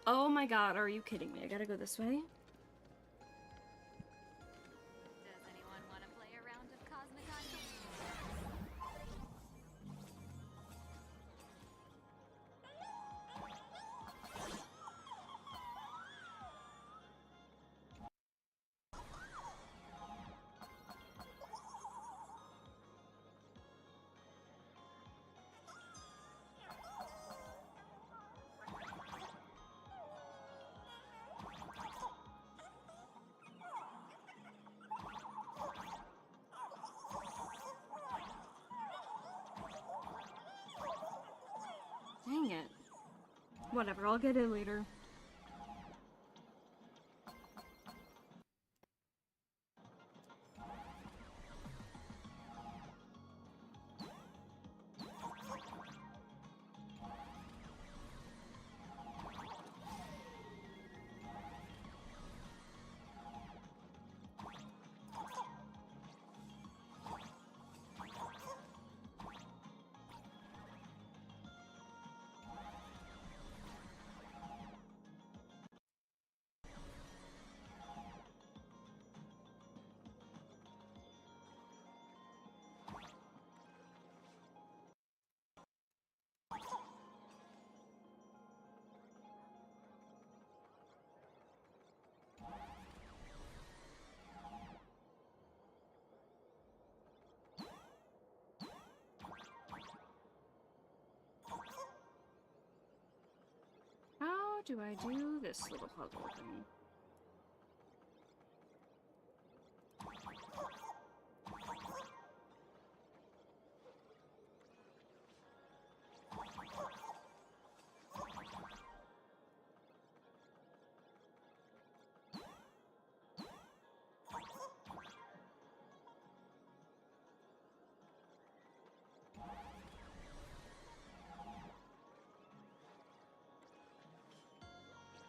Oh my god, are you kidding me? I gotta go this way? Does anyone want to play a round of Cosmicon Dang it. Whatever, I'll get it later. how do I do this little puzzle thing?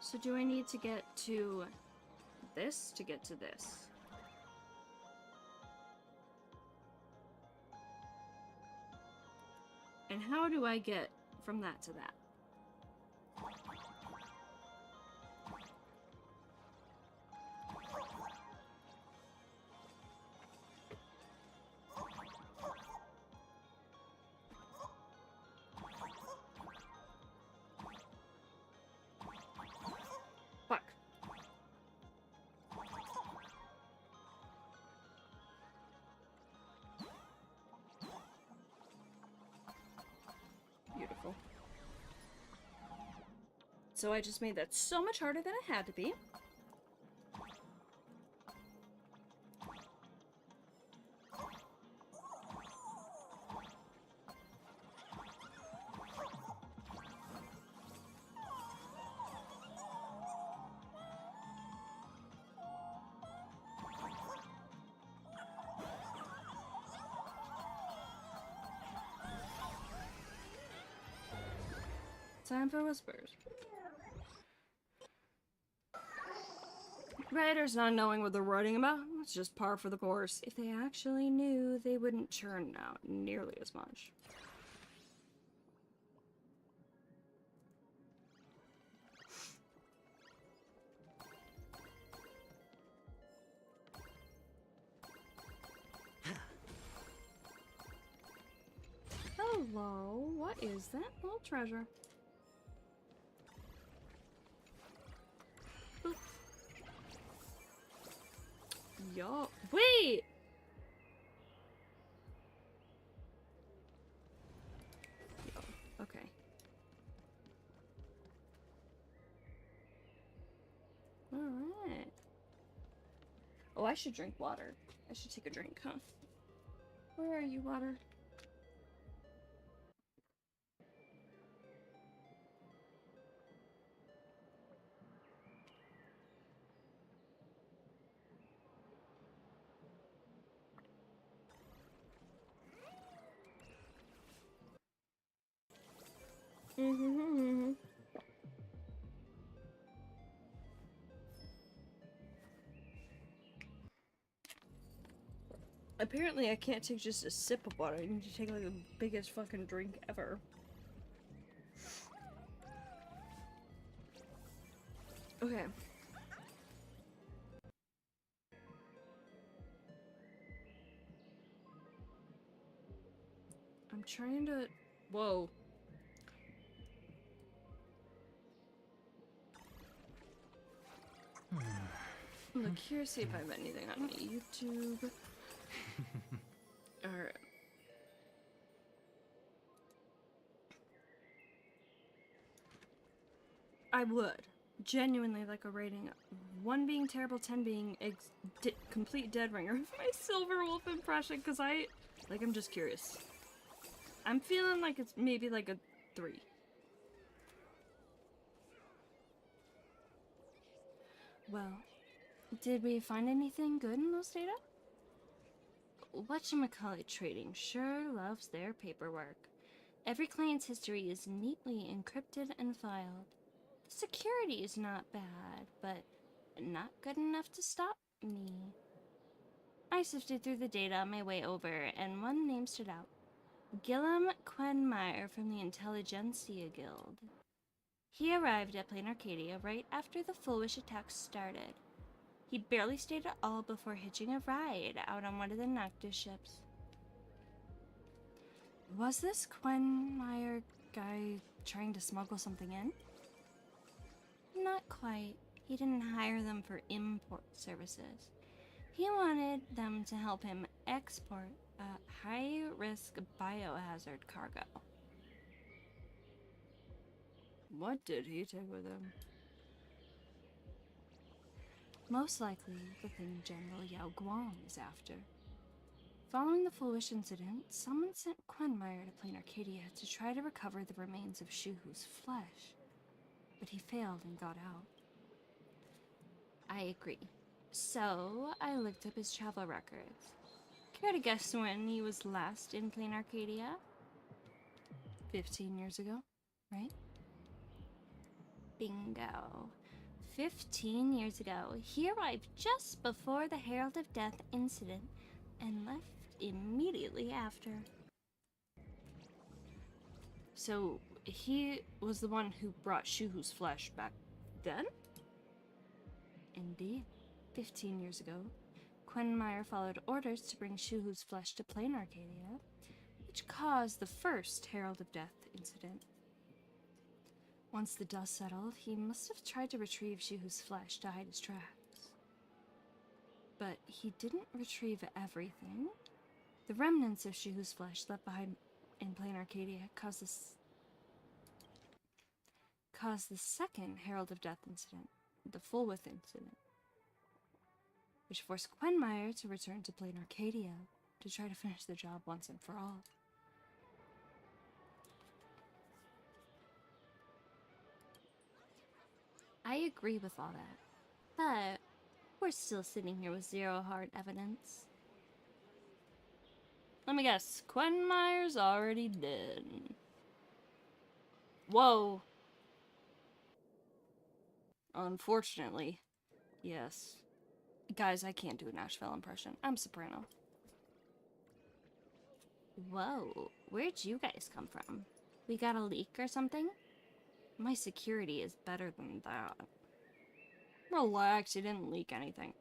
So do I need to get to this to get to this? And how do I get from that to that? Fuck. Beautiful. So I just made that so much harder than it had to be. Time for whispers. Writers not knowing what they're writing about, it's just par for the course. If they actually knew, they wouldn't churn out nearly as much. Hello, what is that little treasure? Oop. Yo, wait! Yo, okay. Alright. Oh, I should drink water. I should take a drink, huh? Where are you, water? Apparently I can't take just a sip of water. I need to take like the biggest fucking drink ever. Okay. I'm trying to... Whoa. Look here, see if I have anything on YouTube. Alright. I would. Genuinely like a rating. 1 being terrible, 10 being complete dead ringer. My Silver Wolf impression, because I'm just curious. I'm feeling like it's maybe like a 3. Well, did we find anything good in those data? Whatchamacallit Trading sure loves their paperwork. Every client's history is neatly encrypted and filed. The security is not bad, but not good enough to stop me. I sifted through the data on my way over, and one name stood out. Gillum Quenmeyer from the Intelligentsia Guild. He arrived at Plain Arcadia right after the Foolish attacks started. He barely stayed at all before hitching a ride out on one of the Noctis ships. Was this Quenmeyer guy trying to smuggle something in? Not quite. He didn't hire them for import services. He wanted them to help him export a high-risk biohazard cargo. What did he take with him? Most likely the thing General Yao Guang is after. Following the foolish incident, someone sent Quenmire to Plain Arcadia to try to recover the remains of Shuhu's flesh, but he failed and got out. I agree. So, I looked up his travel records. Care to guess when he was last in Plain Arcadia? 15 years ago, right? Bingo. 15 years ago, he arrived just before the Herald of Death incident and left immediately after. So, he was the one who brought Shuhu's flesh back then? Indeed. 15 years ago, Quenmire followed orders to bring Shuhu's flesh to Plain Arcadia, which caused the first Herald of Death incident. Once the dust settled, he must have tried to retrieve Shuhu's flesh to hide his tracks. But he didn't retrieve everything. The remnants of Shuhu's flesh left behind in Plain Arcadia caused the second Herald of Death incident, the Fulwith incident, which forced Quenmire to return to Plain Arcadia to try to finish the job once and for all. I agree with all that, but we're still sitting here with zero hard evidence. Let me guess, Quenmire's already dead. Whoa. Unfortunately, yes. Guys, I can't do an Asheville impression. I'm soprano. Whoa, where'd you guys come from? We got a leak or something? My security is better than that. Relax, you didn't leak anything.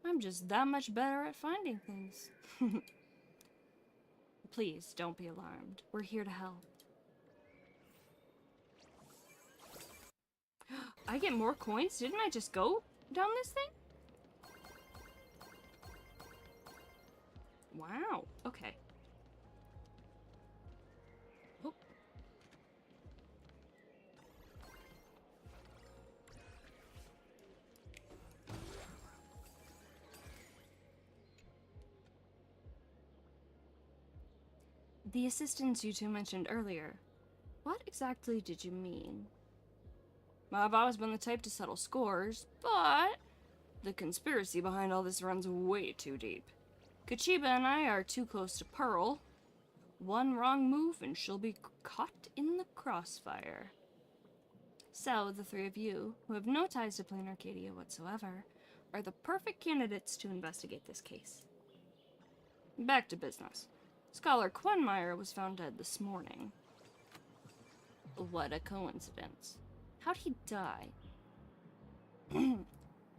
I'm just that much better at finding things. Please, don't be alarmed. We're here to help. I get more coins? Didn't I just go down this thing? Wow, okay. Oh. The assistants you two mentioned earlier, what exactly did you mean? Well, I've always been the type to settle scores, but the conspiracy behind all this runs way too deep. Kachiba and I are too close to Pearl. One wrong move and she'll be caught in the crossfire. So, the three of you, who have no ties to Plain Arcadia whatsoever, are the perfect candidates to investigate this case. Back to business. Scholar Quenmire was found dead this morning. What a coincidence. How'd he die?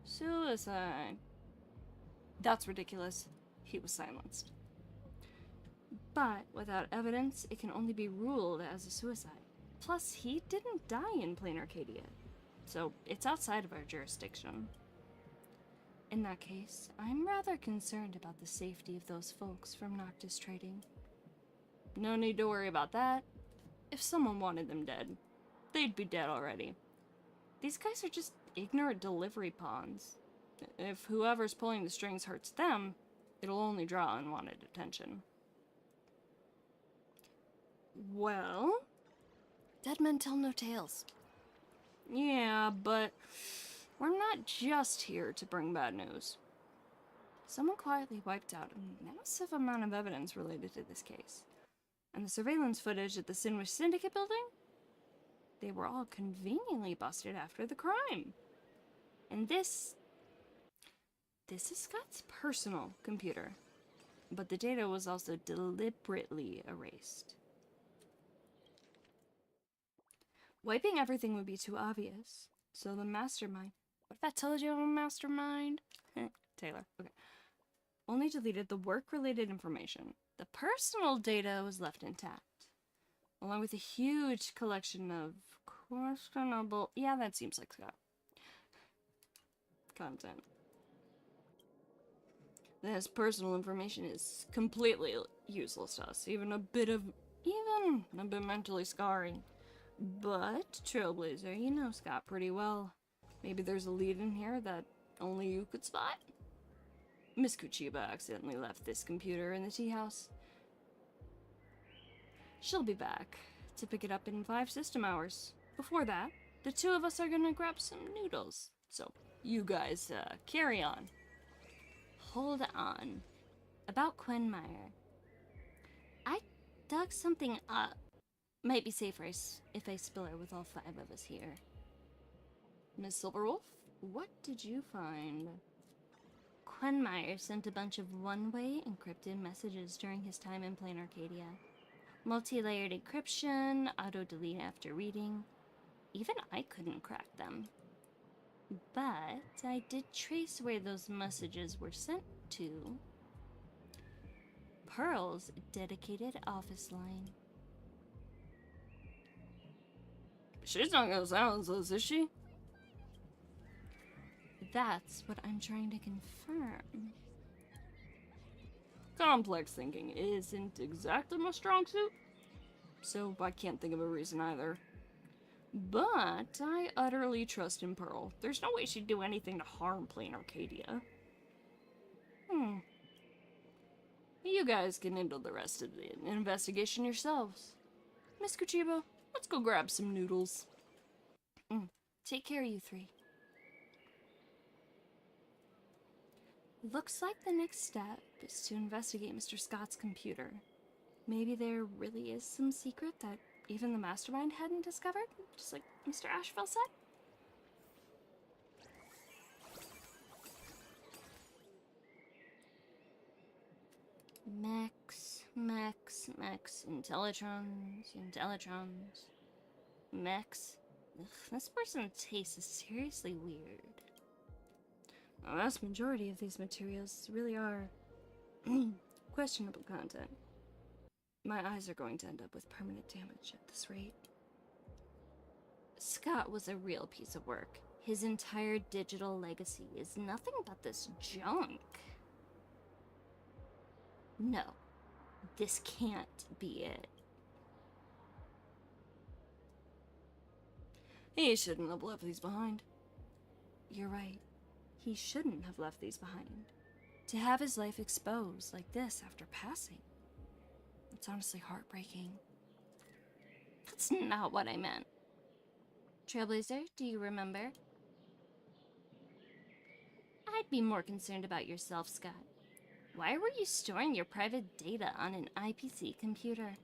Suicide. That's ridiculous. He was silenced. But without evidence, it can only be ruled as a suicide. Plus, he didn't die in Plain Arcadia, so it's outside of our jurisdiction. In that case, I'm rather concerned about the safety of those folks from Noctis Trading. No need to worry about that. If someone wanted them dead, they'd be dead already. These guys are just ignorant delivery pawns. If whoever's pulling the strings hurts them, it'll only draw unwanted attention. Well, dead men tell no tales. Yeah, but we're not just here to bring bad news. Someone quietly wiped out a massive amount of evidence related to this case. And the surveillance footage at the Sinwish Syndicate building? They were all conveniently busted after the crime. And this is Scott's personal computer. But the data was also deliberately erased. Wiping everything would be too obvious. So the mastermind... What if I told you I'm a mastermind? Taylor, okay. Only deleted the work-related information. The personal data was left intact. Along with a huge collection of questionable... Yeah, that seems like Scott. Content. This personal information is completely useless to us. Even a bit mentally scarring. But, Trailblazer, you know Scott pretty well. Maybe there's a lead in here that only you could spot? Miss Kuchiba accidentally left this computer in the tea house. She'll be back to pick it up in 5 system hours. Before that, the two of us are gonna grab some noodles. So, you guys, carry on. Hold on. About Quenmire. I dug something up. Might be safer if I spill it with all 5 of us here. Miss Silverwolf, what did you find? Quenmire sent a bunch of one-way encrypted messages during his time in Plain Arcadia. Multi-layered encryption, auto-delete after reading. Even I couldn't crack them. But I did trace where those messages were sent to. Pearl's dedicated office line. She's not gonna silence us, is she? That's what I'm trying to confirm. Complex thinking isn't exactly my strong suit, so I can't think of a reason either. But I utterly trust in Pearl. There's no way she'd do anything to harm Plain Arcadia. You guys can handle the rest of the investigation yourselves. Miss Kuchiba, let's go grab some noodles. Take care, you 3. Looks like the next step is to investigate Mr. Scott's computer. Maybe there really is some secret that even the Mastermind hadn't discovered, just like Mr. Asheville said? Mechs, Intellitrons. Mechs. Ugh, this person tastes seriously weird. The vast majority of these materials really are questionable content. My eyes are going to end up with permanent damage at this rate. Scott was a real piece of work. His entire digital legacy is nothing but this junk. No, this can't be it. He shouldn't have left these behind. You're right. He shouldn't have left these behind. To have his life exposed like this after passing. It's honestly heartbreaking. That's not what I meant. Trailblazer, do you remember? I'd be more concerned about yourself, Scott. Why were you storing your private data on an IPC computer?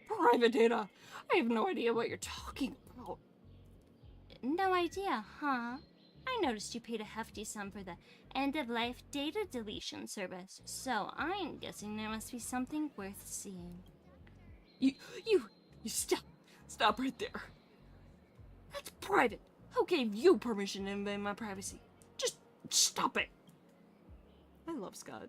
Private data? I have no idea what you're talking about. No idea, huh? I noticed you paid a hefty sum for the end-of-life data deletion service, so I'm guessing there must be something worth seeing. You stop right there. That's private. Who gave you permission to invade my privacy? Just stop it. I love Scott.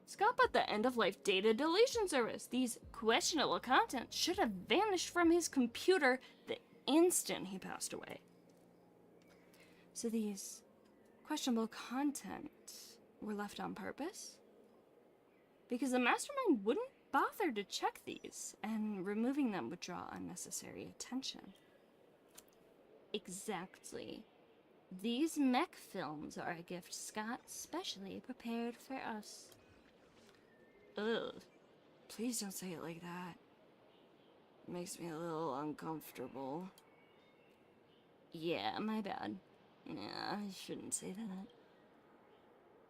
Scott bought the end-of-life data deletion service. These questionable content should have vanished from his computer the instant he passed away. So these questionable content were left on purpose? Because the Mastermind wouldn't bother to check these, and removing them would draw unnecessary attention. Exactly. These mech films are a gift Scott specially prepared for us. Ugh. Please don't say it like that. It makes me a little uncomfortable. Yeah, my bad. Yeah, I shouldn't say that.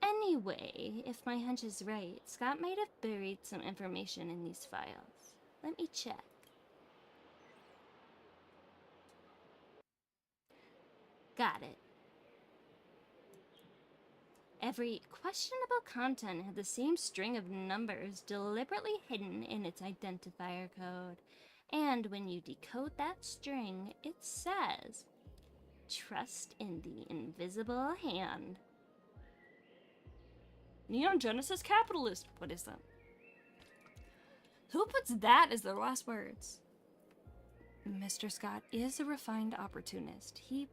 Anyway, if my hunch is right, Scott might have buried some information in these files. Let me check. Got it. Every questionable content had the same string of numbers deliberately hidden in its identifier code. And when you decode that string, it says, "Trust in the invisible hand." Neon Genesis Capitalist. What is that? Who puts that as their last words? Mr. Scott is a refined opportunist. He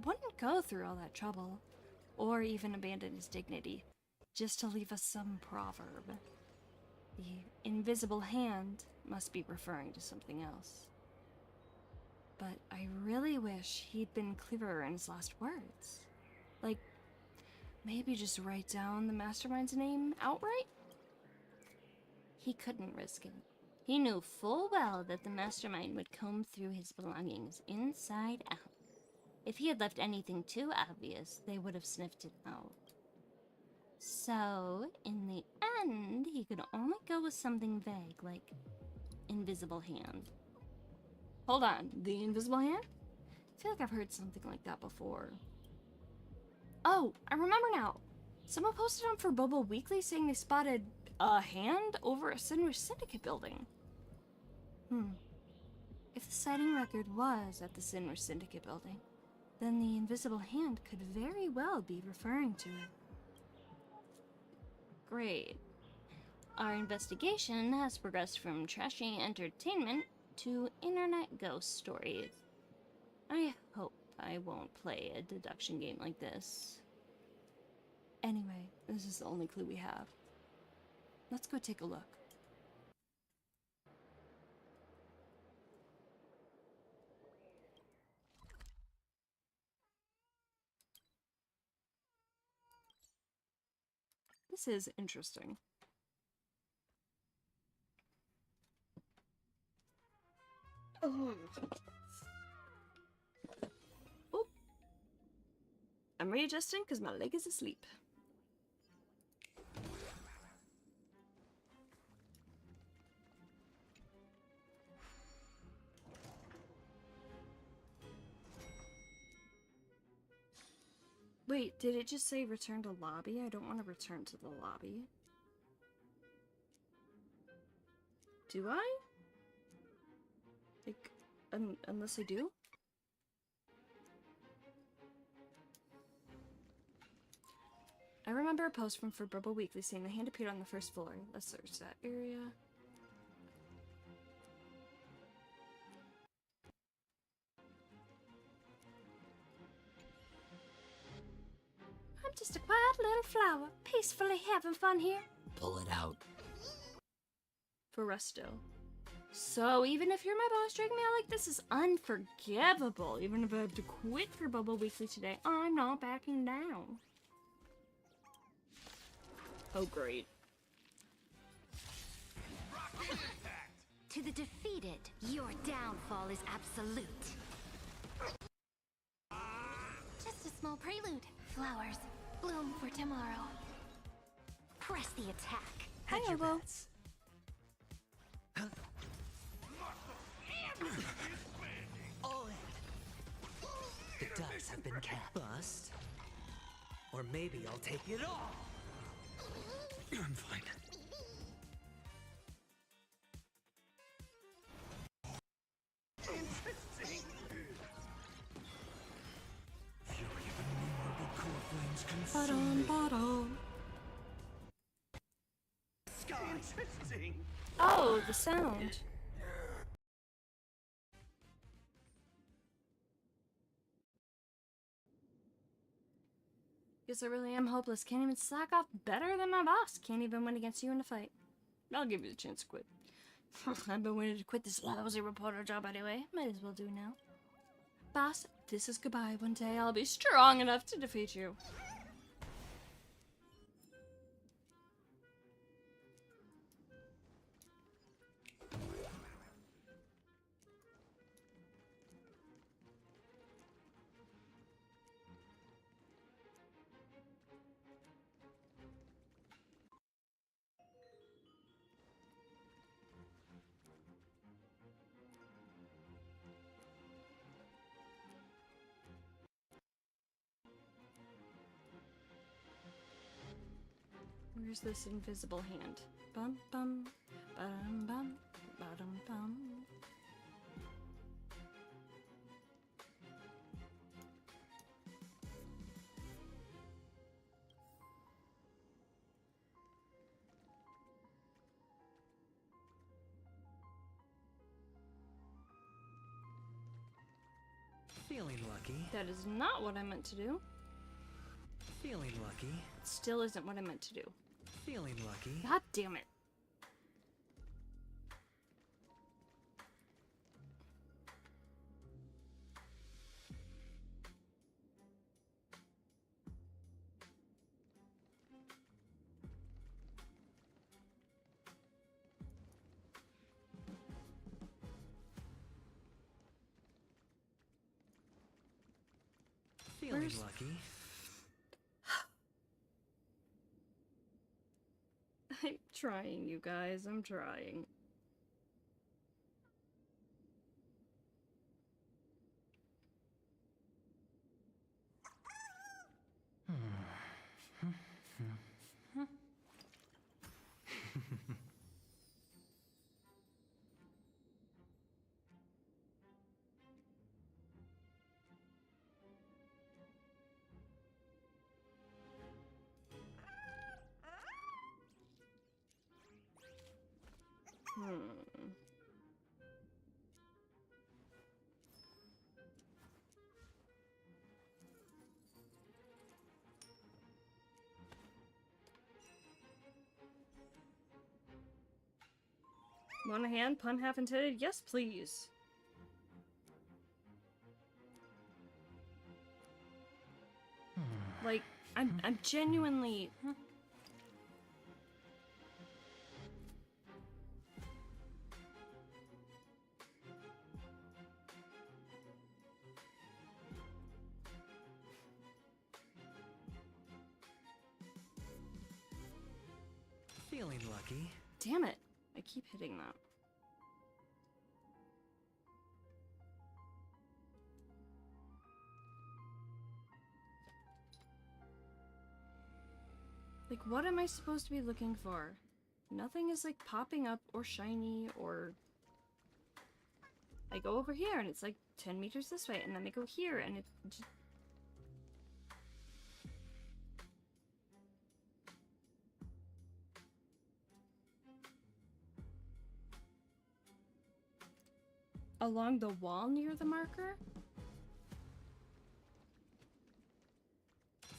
wouldn't go through all that trouble, or even abandon his dignity, just to leave us some proverb. The invisible hand must be referring to something else. but I really wish he'd been clearer in his last words. Like, maybe just write down the mastermind's name outright? He couldn't risk it. He knew full well that the mastermind would comb through his belongings inside out. If he had left anything too obvious, they would have sniffed it out. So, in the end, he could only go with something vague, like invisible hand. Hold on, the invisible hand? I feel like I've heard something like that before. Oh, I remember now. Someone posted on For Bobo Weekly saying they spotted a hand over a Sinwish Syndicate building. If the sighting record was at the Sinwish Syndicate building, then the invisible hand could very well be referring to it. Great. Our investigation has progressed from trashy entertainment to internet ghost stories. I hope I won't play a deduction game like this. Anyway, this is the only clue we have. Let's go take a look. This is interesting. Oh. Oop. I'm readjusting because my leg is asleep. Wait, did it just say return to lobby? I don't want to return to the lobby. Do I? Like, unless I do? I remember a post from For Bobo Weekly saying the hand appeared on the first floor. Let's search that area. I'm just a quiet little flower, peacefully having fun here. Pull it out. For Resto. So even if you're my boss, dragging me out like this is unforgivable. Even if I have to quit For Bobo Weekly today, I'm not backing down. Oh, great. To the defeated, your downfall is absolute. Just a small prelude. Flowers bloom for tomorrow. Press the attack. Hi, Obo. All in. The ducks have been cast. Bust. Or maybe I'll take it all. I'm fine. Interesting. Fury of innumerable core flames Bottom, consume me. bottom. Interesting. Oh, the sound. Guess I really am hopeless. Can't even slack off better than my boss. Can't even win against you in a fight. I'll give you the chance to quit. I've been waiting to quit this lousy reporter job anyway. Might as well do now. Boss, this is goodbye. One day I'll be strong enough to defeat you. Where's this invisible hand? Bum bum, bum bum, bum bum. Feeling lucky. That is not what I meant to do. Feeling lucky. It still isn't what I meant to do. Feeling lucky. God damn it. Feeling Where's... lucky. I'm trying, you guys. I'm trying. Want a hand? Pun half intended? Yes, please. Like, I'm genuinely... Feeling lucky. Damn it. I keep hitting that. Like, what am I supposed to be looking for? Nothing is, like, popping up or shiny or... I go over here and it's, like, 10 meters this way, and then I go here and it just... Along the wall near the marker?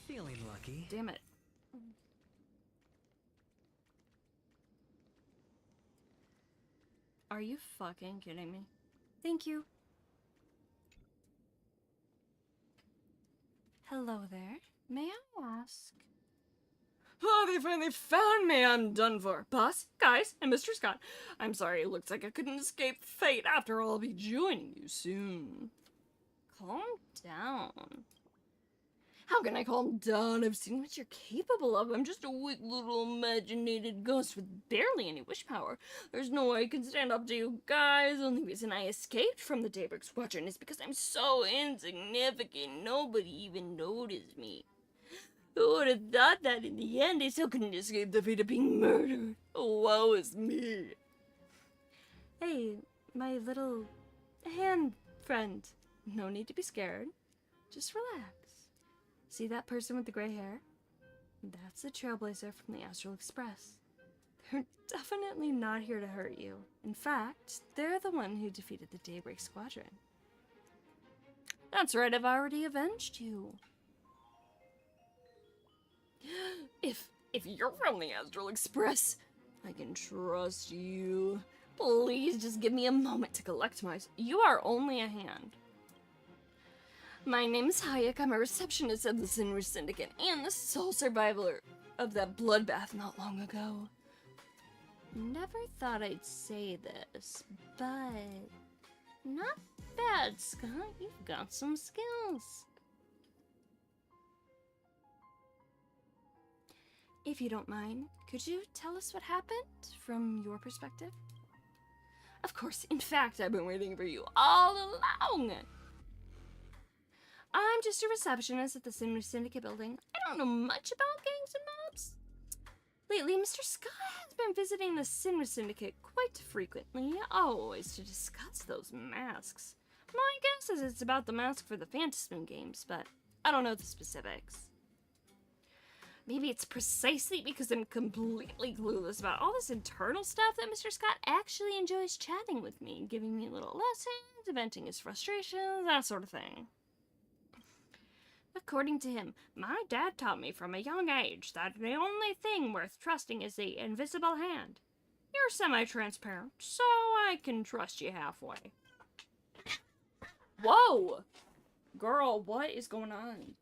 Feeling lucky. Damn it. Are you fucking kidding me? Thank you. Hello there. May I ask? Oh, they finally found me! I'm done for. Boss, guys, and Mr. Scott. I'm sorry, it looks like I couldn't escape fate. After all, I'll be joining you soon. Calm down. How can I calm down? I've seen what you're capable of. I'm just a weak little imaginated ghost with barely any wish power. There's no way I can stand up to you guys. The only reason I escaped from the Daybreak Squadron is because I'm so insignificant. Nobody even noticed me. Who would have thought that in the end I still couldn't escape the fate of being murdered? Woe is me. Hey, my little hand friend. No need to be scared. Just relax. See that person with the gray hair? That's the Trailblazer from the Astral Express. They're definitely not here to hurt you. In fact, they're the one who defeated the Daybreak Squadron. That's right, I've already avenged you. If you're from the Astral Express, I can trust you. Please just give me a moment to collect my... You are only a hand. My name's Hayek. I'm a receptionist of the Sinru Syndicate and the sole survivor of that bloodbath not long ago. Never thought I'd say this, but... Not bad, Scott. You've got some skills. If you don't mind, could you tell us what happened from your perspective? Of course, in fact, I've been waiting for you all along. I'm just a receptionist at the Sinru Syndicate building. I don't know much about gangs and mobs. Lately, Mr. Scott has been visiting the Sinru Syndicate quite frequently, always to discuss those masks. My guess is it's about the mask for the Phantasm games, but I don't know the specifics. Maybe it's precisely because I'm completely clueless about all this internal stuff that Mr. Scott actually enjoys chatting with me, giving me little lessons, venting his frustrations, that sort of thing. According to him, my dad taught me from a young age that the only thing worth trusting is the invisible hand. You're semi-transparent, so I can trust you halfway. Whoa! Girl, what is going on?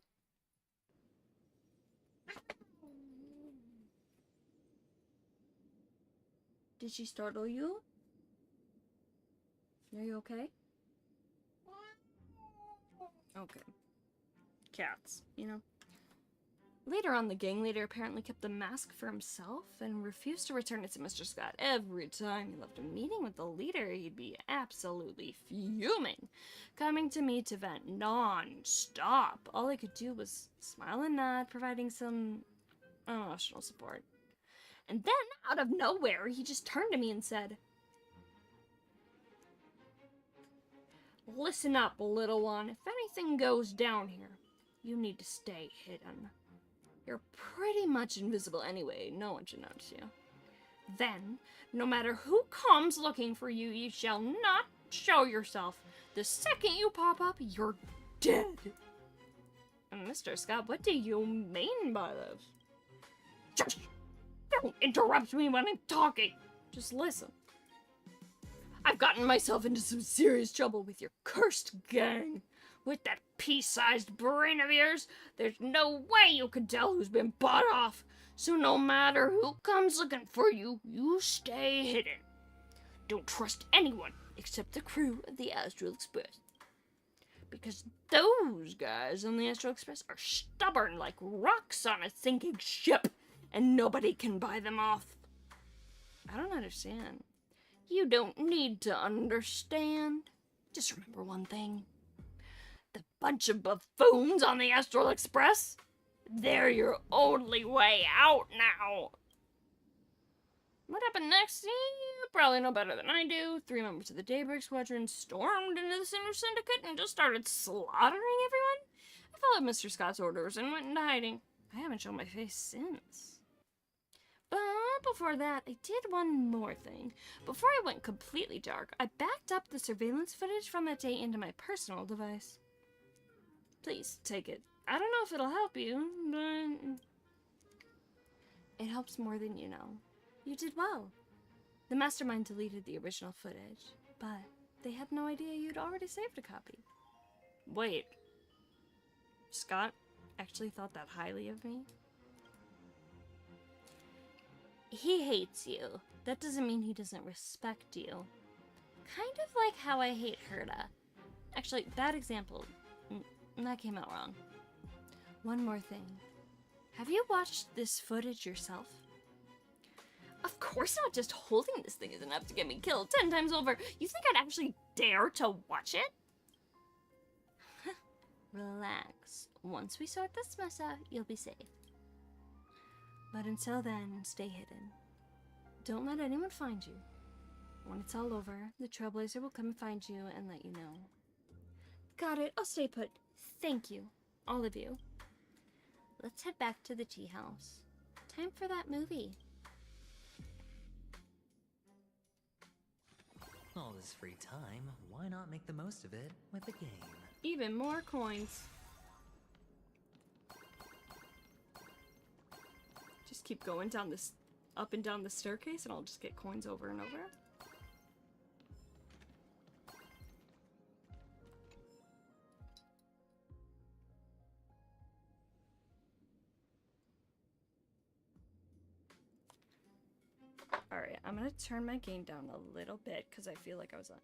Did she startle you? Are you okay? Okay. cats, you know? Later on, the gang leader apparently kept the mask for himself and refused to return it to Mr. Scott. Every time he left a meeting with the leader, he'd be absolutely fuming, coming to me to vent non-stop. All I could do was smile and nod, providing some emotional support. And then, out of nowhere, he just turned to me and said, "Listen up, little one. If anything goes down here, you need to stay hidden. You're pretty much invisible anyway. No one should notice you. Then, no matter who comes looking for you, you shall not show yourself. The second you pop up, you're dead." Mr. Scott, what do you mean by this? Just don't interrupt me when I'm talking. Just listen. I've gotten myself into some serious trouble with your cursed gang. With that pea-sized brain of yours, there's no way you can tell who's been bought off. So no matter who comes looking for you, you stay hidden. Don't trust anyone except the crew of the Astral Express. Because those guys on the Astral Express are stubborn like rocks on a sinking ship, and nobody can buy them off. I don't understand. You don't need to understand. Just remember one thing. The bunch of buffoons on the Astral Express, they're your only way out now. What happened next? You probably know better than I do. 3 members of the Daybreak Squadron stormed into the Sinner Syndicate and just started slaughtering everyone. I followed Mr. Scott's orders and went into hiding. I haven't shown my face since. But before that, I did one more thing. Before I went completely dark, I backed up the surveillance footage from that day into my personal device. Please, take it. I don't know if it'll help you, but it helps more than you know. You did well. The mastermind deleted the original footage, but they had no idea you'd already saved a copy. Wait. Scott actually thought that highly of me? He hates you. That doesn't mean he doesn't respect you. Kind of like how I hate Herta. Actually, bad example. That came out wrong. One more thing. Have you watched this footage yourself? Of course not. Just holding this thing is enough to get me killed 10 times over. You think I'd actually dare to watch it? Relax. Once we sort this mess out, you'll be safe. But until then, stay hidden. Don't let anyone find you. When it's all over, the Trailblazer will come and find you and let you know. Got it. I'll stay put. Thank you. All of you. Let's head back to the tea house. Time for that movie. All this free time, why not make the most of it with a game? Even more coins. Just keep going down this, up and down the staircase, and I'll just get coins over and over. Alright, I'm gonna turn my gain down a little bit because I feel like I was on.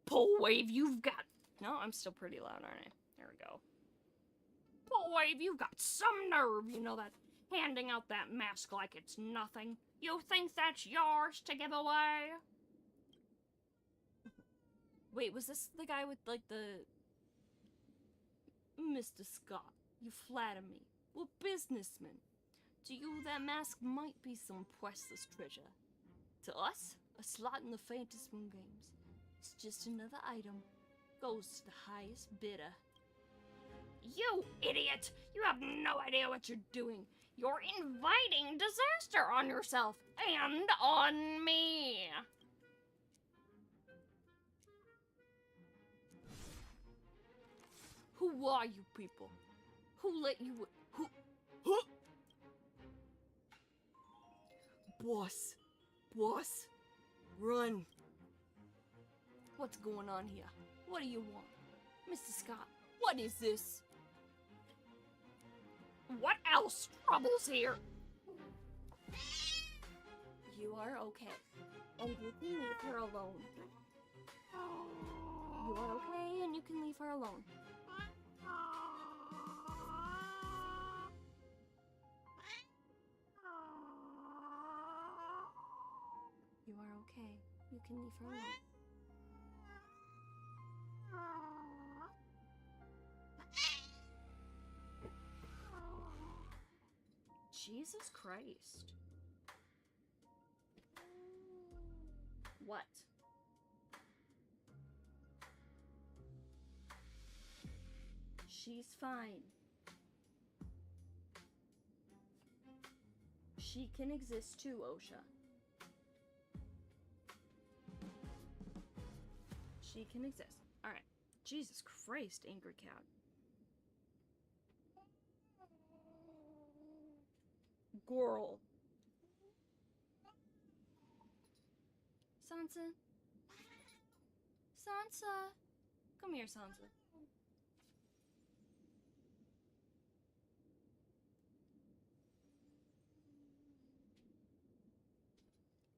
Pull wave, you've got. No, I'm still pretty loud, aren't I? There we go. Pull wave, you've got some nerve, you know that. Handing out that mask like it's nothing. You think that's yours to give away? Wait, was this the guy with, like, the... Mr. Scott, you flatter me. We're businessmen. To you, that mask might be some priceless treasure. To us, a slot in the Fantasy Moon games. It's just another item. Goes to the highest bidder. You idiot! You have no idea what you're doing. You're inviting disaster on yourself and on me. Who are you people? Who let you... Who... Boss. Boss. Run. What's going on here? What do you want? Mr. Scott, what is this? What else troubles here? You are okay. And you can leave her alone. You are okay, and you can leave her alone. You are okay. You can leave her alone. Jesus Christ. What? She's fine. She can exist too, Osha. She can exist. Alright. Jesus Christ, angry cat. Girl. Sansa. Sansa. Come here, Sansa.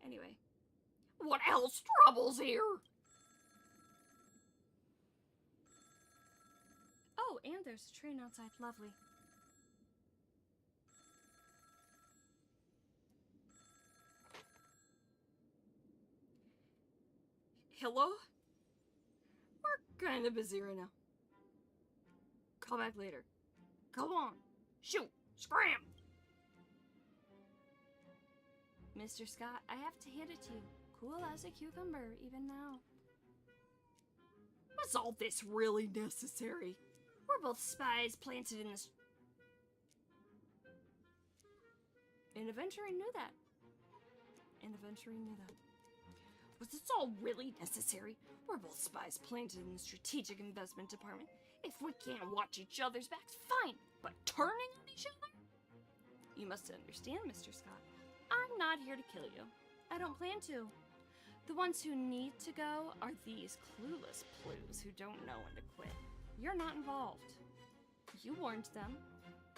Anyway. What else troubles here? Oh, and there's a train outside. Lovely. Hello? We're kind of busy right now. Call back later. Come on. Shoot. Scram. Mr. Scott, I have to hand it to you. Cool as a cucumber, even now. Was all this really necessary? We're both spies planted in this... And Aventurine knew that. Was this all really necessary? We're both spies planted in the strategic investment department. If we can't watch each other's backs, fine. But turning on each other? You must understand, Mr. Scott. I'm not here to kill you. I don't plan to. The ones who need to go are these clueless plues who don't know when to quit. You're not involved. You warned them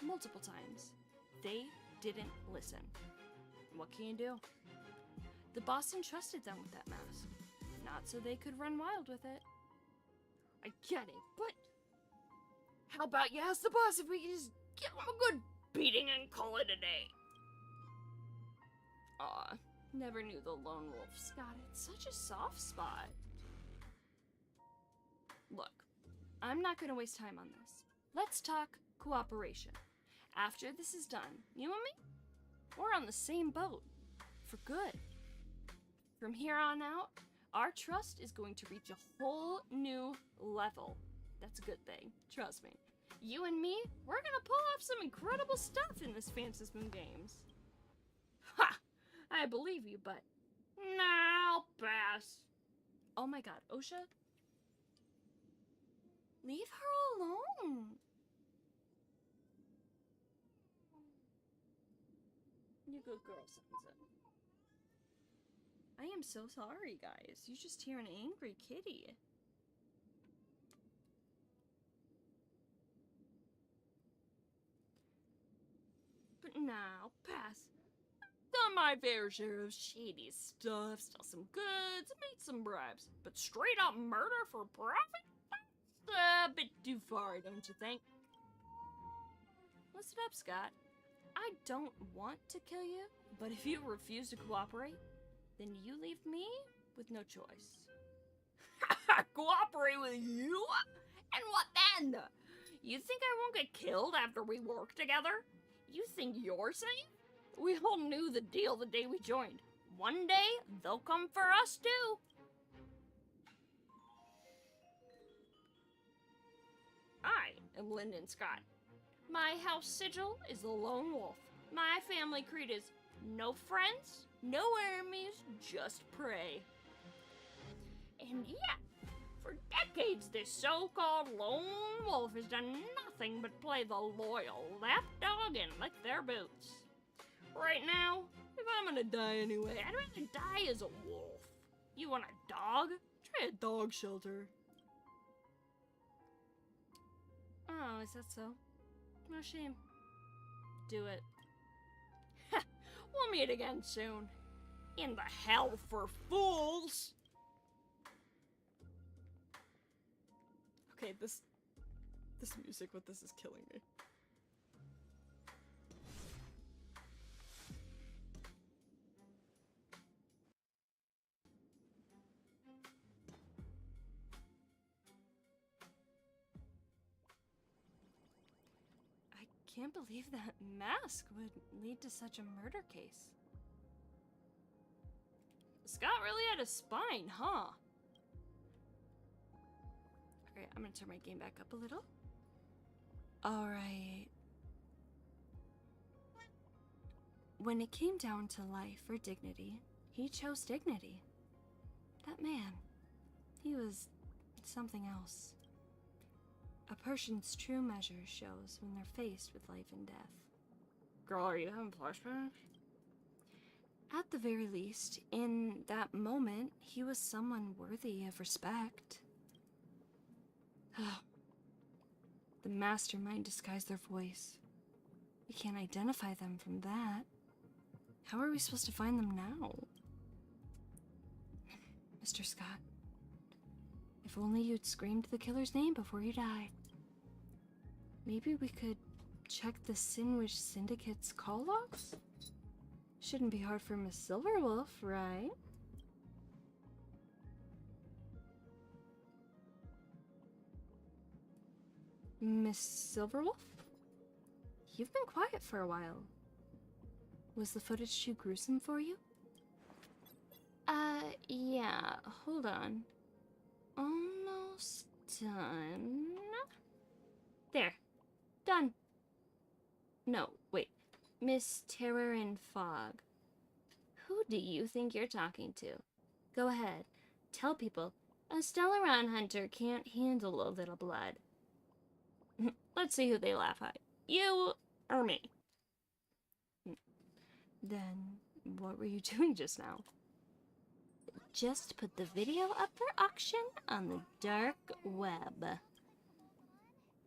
multiple times. They didn't listen. What can you do? The boss entrusted them with that mask. Not so they could run wild with it. I get it, but... How about you ask the boss if we can just give him a good beating and call it a day? Aw, never knew the lone wolf Scott had such a soft spot. Look, I'm not gonna waste time on this. Let's talk cooperation. After this is done, you and me, we're on the same boat. For good. From here on out, our trust is going to reach a whole new level. That's a good thing, trust me. You and me, we're gonna pull off some incredible stuff in this Phantasm Games. Ha! I believe you, but... Now pass. Oh my god, Osha? Leave her alone. You good girl, Sansa. I am so sorry, guys. You just hear an angry kitty. But now, pass. Done my fair share of shady stuff, stole some goods, made some bribes. But straight up murder for profit? That's a bit too far, don't you think? Listen up, Scott. I don't want to kill you, but if you refuse to cooperate, then you leave me with no choice. Cooperate with you? And what then? You think I won't get killed after we work together? You think you're safe? We all knew the deal the day we joined. One day, they'll come for us too. I am Lyndon Scott. My house sigil is the lone wolf. My family creed is no friends, no enemies, just prey. And yeah, for decades this so-called lone wolf has done nothing but play the loyal lapdog and lick their boots. Right now, if I'm gonna die anyway, I'd rather die as a wolf. You want a dog? Try a dog shelter. Oh, is that so? No shame. Do it. We'll meet again soon. In the hell for fools! Okay, this music with this is killing me. I can't believe that mask would lead to such a murder case. Scott really had a spine, huh? Okay, I'm gonna turn my game back up a little. Alright. When it came down to life or dignity, he chose dignity. That man, he was something else. A person's true measure shows when they're faced with life and death. Girl, are you having flashbacks? At the very least, in that moment, he was someone worthy of respect. The mastermind disguised their voice. We can't identify them from that. How are we supposed to find them now? Mr. Scott, if only you'd screamed the killer's name before you died. Maybe we could check the Sinwish Syndicate's call logs? Shouldn't be hard for Miss Silverwolf, right? Miss Silverwolf? You've been quiet for a while. Was the footage too gruesome for you? Yeah, hold on. Almost done. There. Done. No, wait. Miss Terror and Fog. Who do you think you're talking to? Go ahead. Tell people a Stellaron hunter can't handle a little blood. Let's see who they laugh at. You or me? Then, what were you doing just now? Just put the video up for auction on the dark web.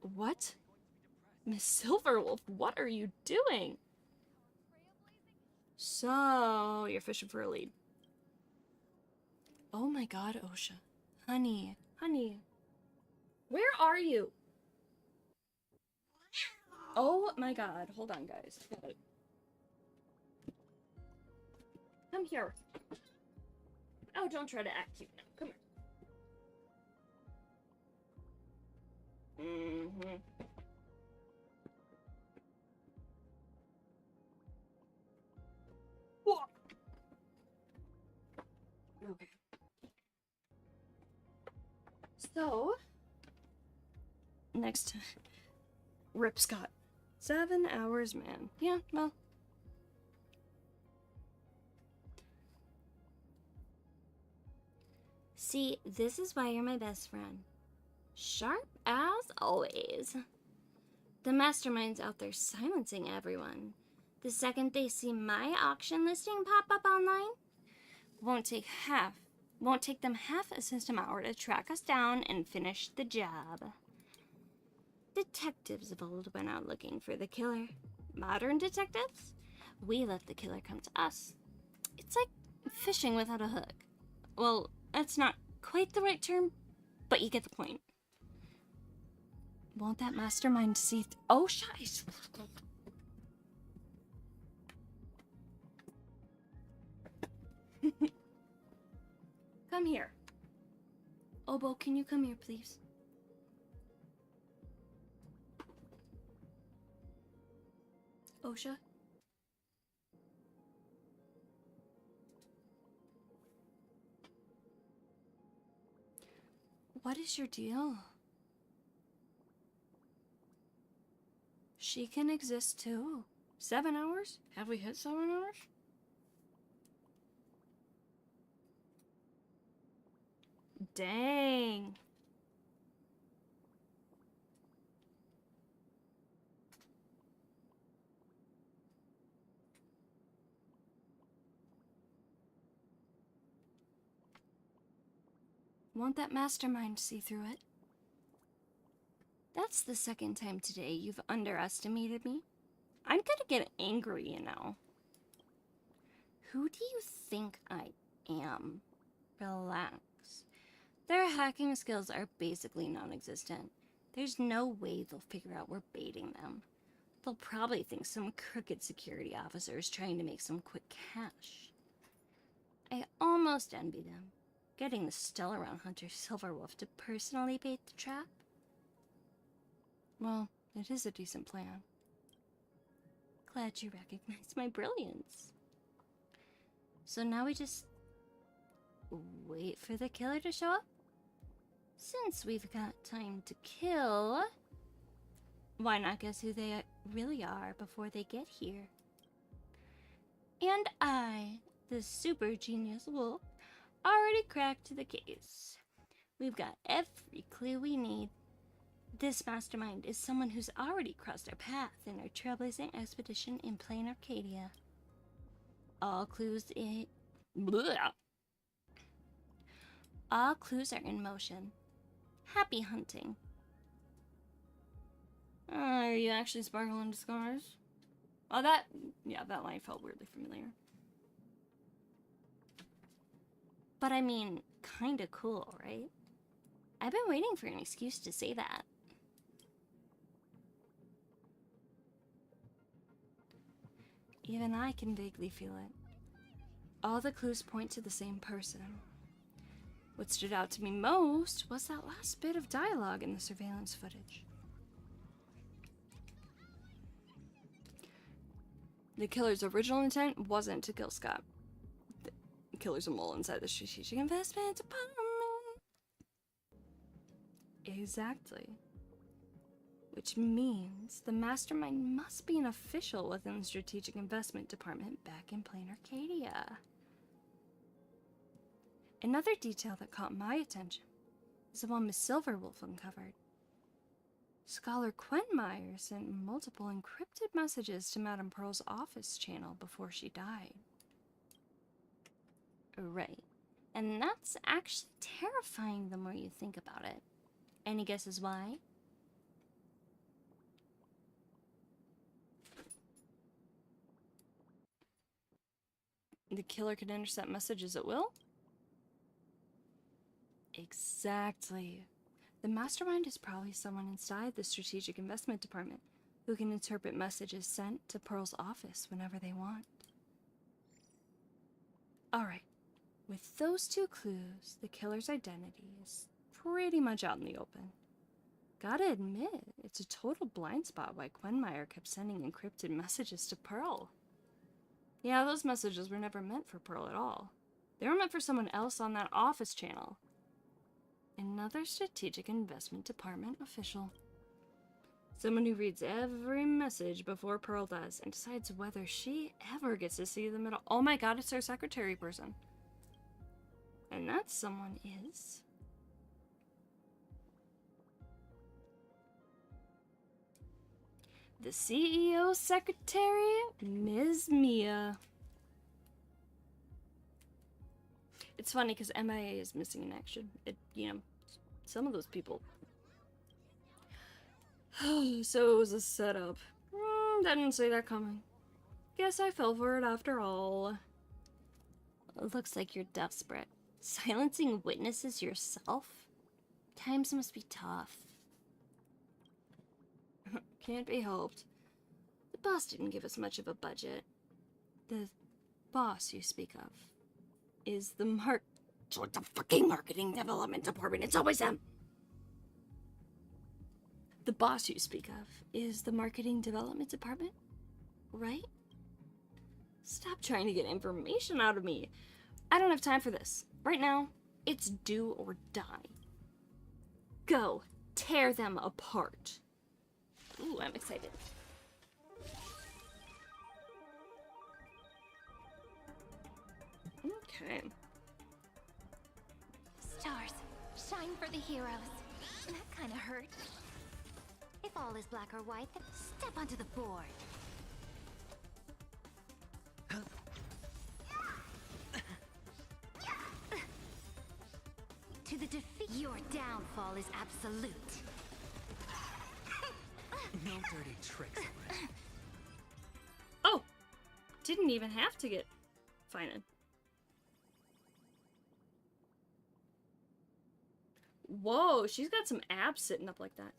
What? Miss Silverwolf, what are you doing? So, you're fishing for a lead. Oh my god, Osha. Honey, honey. Where are you? Oh my god, hold on guys. Come here. Oh, don't try to act cute now. Come here. Mm-hmm. Okay. So, next, Rip Scott. 7 hours, man. Yeah, well. See, this is why you're my best friend. Sharp as always. The mastermind's out there silencing everyone. The second they see my auction listing pop up online, won't take them half a system hour to track us down and finish the job. Detectives of old went out looking for the killer. Modern detectives? We let the killer come to us. It's like fishing without a hook. Well, that's not quite the right term, but you get the point. Won't that mastermind see oh, shite! Come here. Obo, can you come here, please? Osha? What is your deal? She can exist too. 7 hours? Have we hit 7 hours? Dang. Won't that mastermind see through it? That's the second time today you've underestimated me. I'm gonna get angry, you know. Who do you think I am? Relax. Their hacking skills are basically non-existent. There's no way they'll figure out we're baiting them. They'll probably think some crooked security officer is trying to make some quick cash. I almost envy them, getting the Stellaround hunter Silverwolf to personally bait the trap. Well, it is a decent plan. Glad you recognize my brilliance. So now we just wait for the killer to show up? Since we've got time to kill, why not guess who they really are before they get here? And I, the super genius wolf, already cracked the case. We've got every clue we need. This mastermind is someone who's already crossed our path in our trailblazing expedition in plain Arcadia. All clues are in motion. Happy hunting. Are you actually Sparkle in Disguise? Oh, that line felt weirdly familiar. But I mean, kinda cool, right? I've been waiting for an excuse to say that. Even I can vaguely feel it. All the clues point to the same person. What stood out to me most was that last bit of dialogue in the surveillance footage. The killer's original intent wasn't to kill Scott. The killer's a mole inside the Strategic Investment Department. Exactly. Which means the mastermind must be an official within the Strategic Investment Department back in plain Arcadia. Another detail that caught my attention is the one Miss Silverwolf uncovered. Scholar Quenmeyer sent multiple encrypted messages to Madame Pearl's office channel before she died. Right. And that's actually terrifying the more you think about it. Any guesses why? The killer can intercept messages at will? Exactly. The mastermind is probably someone inside the Strategic Investment Department who can interpret messages sent to Pearl's office whenever they want. Alright, with those two clues, the killer's identity is pretty much out in the open. Gotta admit, it's a total blind spot why Quenmeyer kept sending encrypted messages to Pearl. Yeah, those messages were never meant for Pearl at all. They were meant for someone else on that office channel. Another Strategic Investment Department official. Someone who reads every message before Pearl does and decides whether she ever gets to see them at all. Oh my god, it's our secretary person. And that someone is... the CEO's secretary, Ms. Mia. It's funny because MIA is missing in action. Some of those people. So it was a setup. Didn't see that coming. Guess I fell for it after all. Looks like you're desperate. Silencing witnesses yourself? Times must be tough. Can't be helped. The boss didn't give us much of a budget. The boss you speak of is the fucking marketing development department. It's always them. The boss you speak of is the marketing development department, right? Stop trying to get information out of me. I don't have time for this. Right now, it's do or die. Go, tear them apart. Ooh, I'm excited. Okay. Stars, shine for the heroes. That kind of hurt. If all is black or white, then step onto the board. To the defeat, your downfall is absolute. No dirty tricks. Oh! Didn't even have to get fined. Whoa, she's got some abs sitting up like that.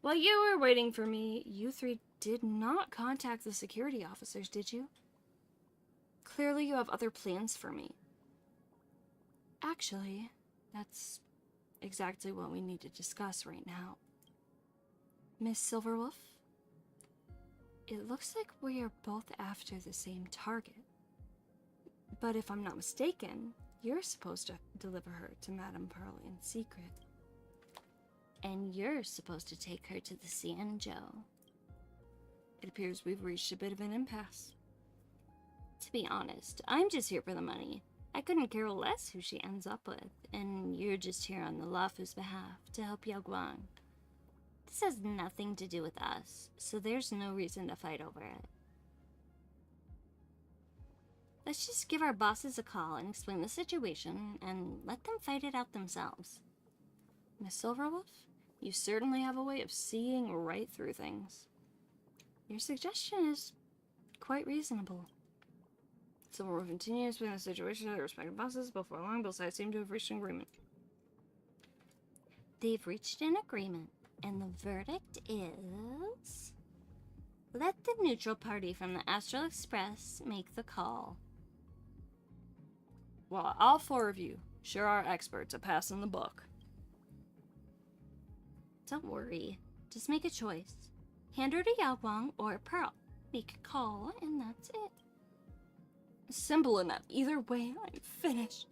While you were waiting for me, you three did not contact the security officers, did you? Clearly you have other plans for me. Actually, that's exactly what we need to discuss right now. Miss Silverwolf, it looks like we are both after the same target. But if I'm not mistaken, you're supposed to deliver her to Madame Pearl in secret. And you're supposed to take her to the Cienjo. It appears we've reached a bit of an impasse. To be honest, I'm just here for the money. I couldn't care less who she ends up with, and you're just here on the Lafu's behalf to help Yao Guang. This has nothing to do with us, so there's no reason to fight over it. Let's just give our bosses a call and explain the situation, and let them fight it out themselves. Miss Silverwolf, you certainly have a way of seeing right through things. Your suggestion is quite reasonable. Silverwolf continues to explain the situation to their respective bosses. Before long, both sides seem to have reached an agreement. They've reached an agreement, and the verdict is... let the neutral party from the Astral Express make the call. Well, all four of you sure are experts at passing the buck. Don't worry. Just make a choice. Hand her to Yao Guang or Pearl. Make a call, and that's it. Simple enough. Either way, I'm finished.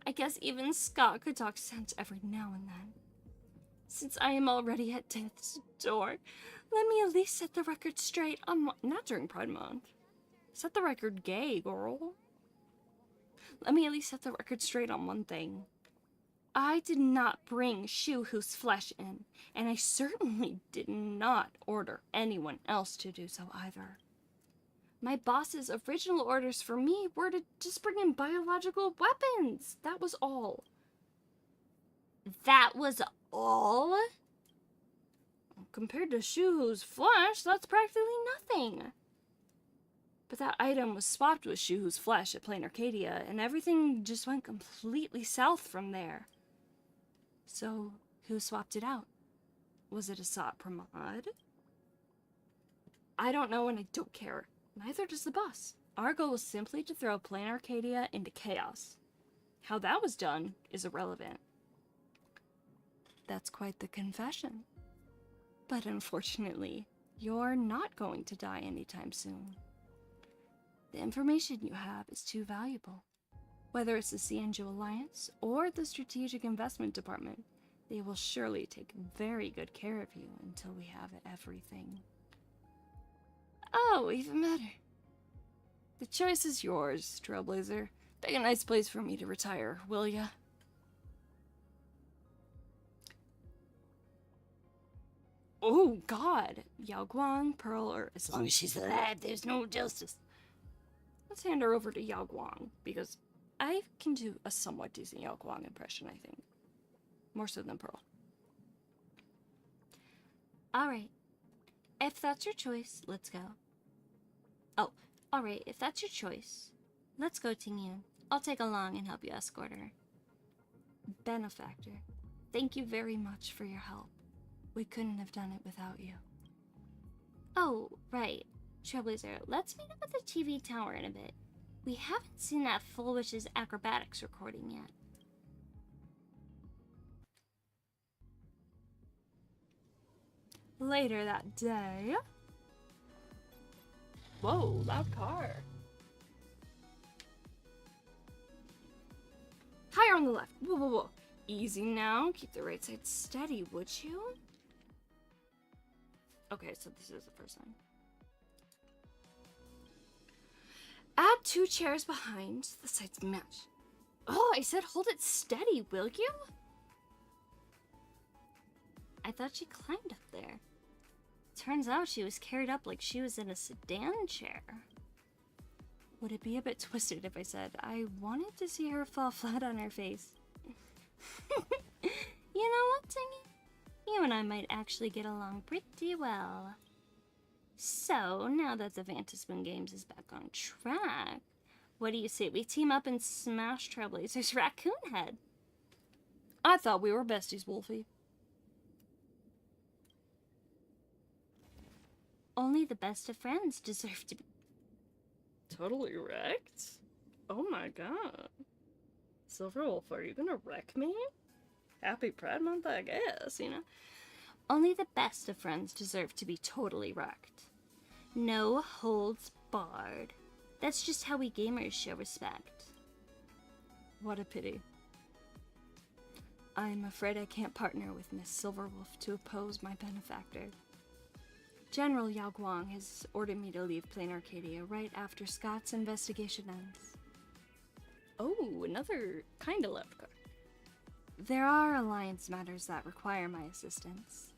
I guess even Scott could talk sense every now and then. Since I am already at death's door, let me at least set the record straight on not during Pride Month. Set the record gay, girl. Let me at least set the record straight on one thing. I did not bring Shu Hu's flesh in, and I certainly did not order anyone else to do so either. My boss's original orders for me were to just bring in biological weapons. That was all. That was all? Compared to Shu Hu's flesh, that's practically nothing. But that item was swapped with Shu Hu's flesh at Plain Arcadia, and everything just went completely south from there. So, who swapped it out? Was it Assad Pramad? I don't know and I don't care. Neither does the boss. Our goal was simply to throw Plain Arcadia into chaos. How that was done is irrelevant. That's quite the confession. But unfortunately, you're not going to die anytime soon. The information you have is too valuable. Whether it's the Cienjo Alliance or the Strategic Investment Department, they will surely take very good care of you until we have everything. Oh, even better. The choice is yours, Trailblazer. Pick a nice place for me to retire, will ya? Oh, God. Yao Guang, Pearl, or as long as she's alive, there's no justice. Let's hand her over to Yao Guang, because I can do a somewhat decent Yao Guang impression, I think. More so than Pearl. Alright. If that's your choice, let's go. Oh, alright, if that's your choice, let's go, Tingyun. I'll take along and help you escort her. Benefactor, thank you very much for your help. We couldn't have done it without you. Oh, right. Trailblazer, let's meet up at the TV tower in a bit. We haven't seen that Full Witch's acrobatics recording yet. Later that day... Whoa, loud car. Higher on the left. Whoa, whoa, whoa. Easy now. Keep the right side steady, would you? Okay, so this is the first time. Add 2 chairs behind. The sides match. Oh, I said hold it steady, will you? I thought she climbed up there. Turns out she was carried up like she was in a sedan chair. Would it be a bit twisted if I said I wanted to see her fall flat on her face? You know what, Tingy? You and I might actually get along pretty well. So, now that the Vantaspoon Games is back on track, what do you say we team up and smash Trailblazer's Raccoon Head? I thought we were besties, Wolfie. Only the best of friends deserve to be Totally wrecked? Oh my god. Silverwolf, are you gonna wreck me? Happy Pride Month, I guess, you know? Only the best of friends deserve to be totally wrecked. No holds barred. That's just how we gamers show respect. What a pity. I'm afraid I can't partner with Miss Silverwolf to oppose my benefactor. General Yao Guang has ordered me to leave Plain Arcadia right after Scott's investigation ends. Oh, another kind of left card. There are alliance matters that require my assistance.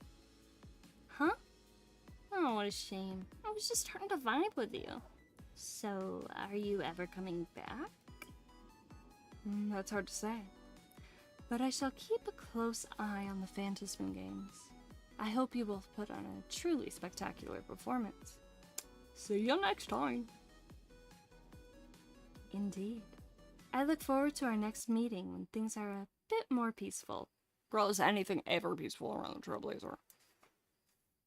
Huh? Oh, what a shame. I was just starting to vibe with you. So, are you ever coming back? That's hard to say. But I shall keep a close eye on the Phantasm games. I hope you both put on a truly spectacular performance. See you next time. Indeed. I look forward to our next meeting when things are a bit more peaceful. Bro, is anything ever peaceful around the Trailblazer?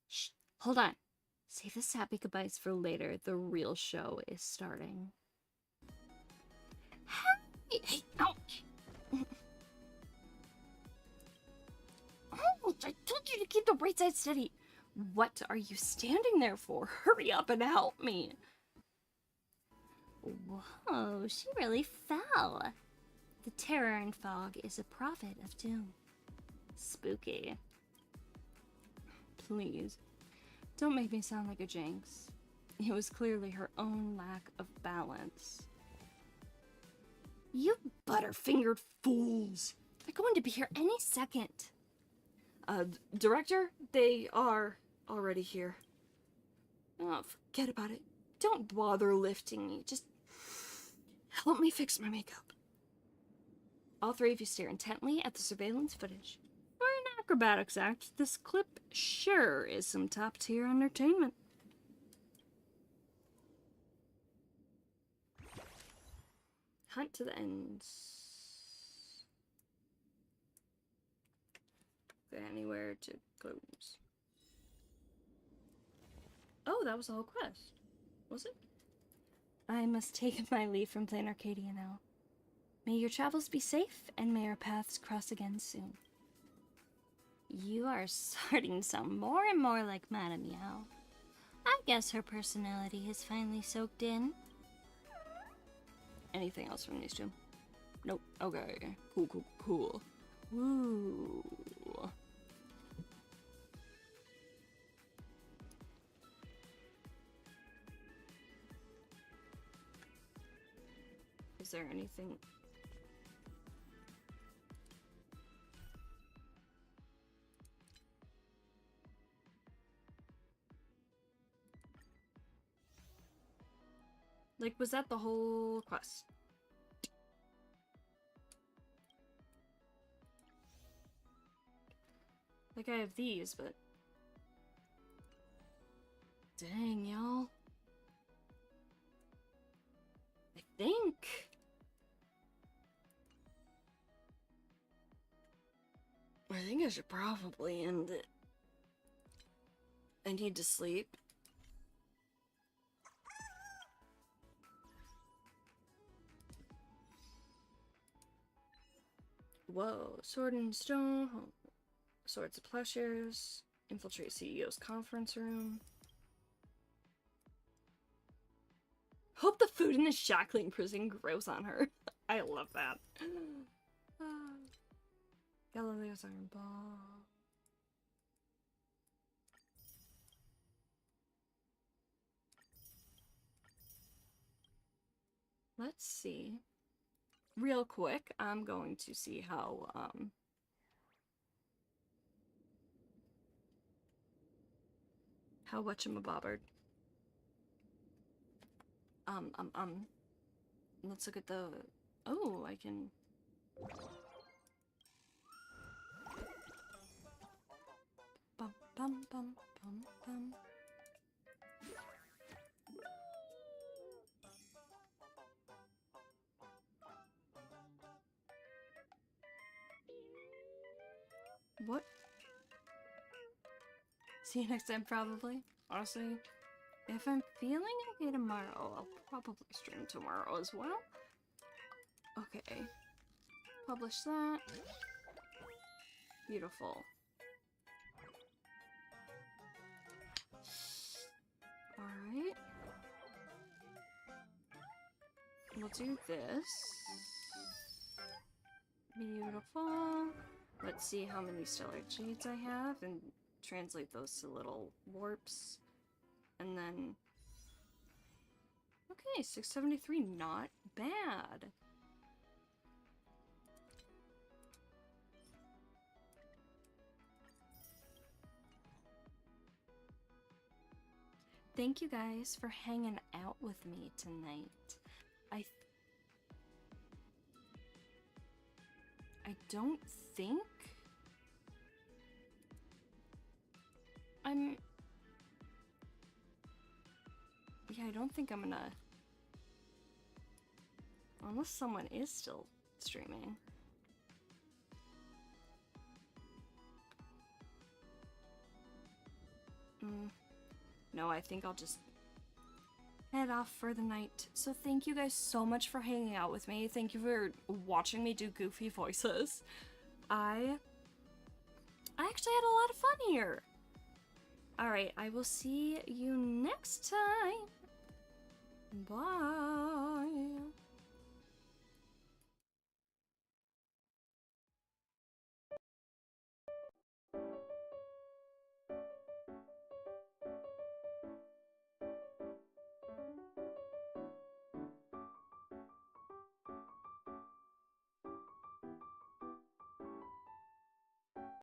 Shh, hold on. Save the sappy goodbyes for later. The real show is starting. Hey, ouch! Ouch, I told you to keep the right side steady. What are you standing there for? Hurry up and help me. Whoa, she really fell. The terror and fog is a prophet of doom. Spooky. Please, don't make me sound like a jinx. It was clearly her own lack of balance. You butterfingered fools! They're going to be here any second. Director, they are already here. Oh, forget about it. Don't bother lifting me. Just help me fix my makeup. All three of you stare intently at the surveillance footage. For an acrobatics act, this clip sure is some top-tier entertainment. Hunt to the ends. Anywhere to close. Oh, that was the whole quest. Was it? I must take my leave from Plain Arcadia now. May your travels be safe, and may our paths cross again soon. You are starting to sound more and more like Madame Yao. I guess her personality has finally soaked in. Anything else from these two? Nope. Okay. Cool. Woo. Is there anything? Like, was that the whole quest? Like, I have these, but... Dang, y'all. I think... I should probably end it. I need to sleep. Whoa, sword and stone, swords of plowshares, infiltrate CEO's conference room. Hope the food in the shackling prison grows on her. I love that. Galileo's iron ball. Let's see. Real quick, I'm going to see how whatchamabobbered. Let's look at the... Oh, I can... Bum, bum, bum, bum, bum. What? See you next time, probably. Honestly, if I'm feeling okay tomorrow, I'll probably stream tomorrow as well. Okay. Publish that. Beautiful. Alright. We'll do this. Beautiful. Let's see how many stellar jades I have and translate those to little warps. And then... Okay, 673, not bad. Thank you guys for hanging out with me tonight. I don't think yeah, I don't think I'm gonna, unless someone is still streaming. No, I think I'll just head off for the night. So thank you guys so much for hanging out with me. Thank you for watching me do goofy voices. I actually had a lot of fun here. Alright, I will see you next time. Bye.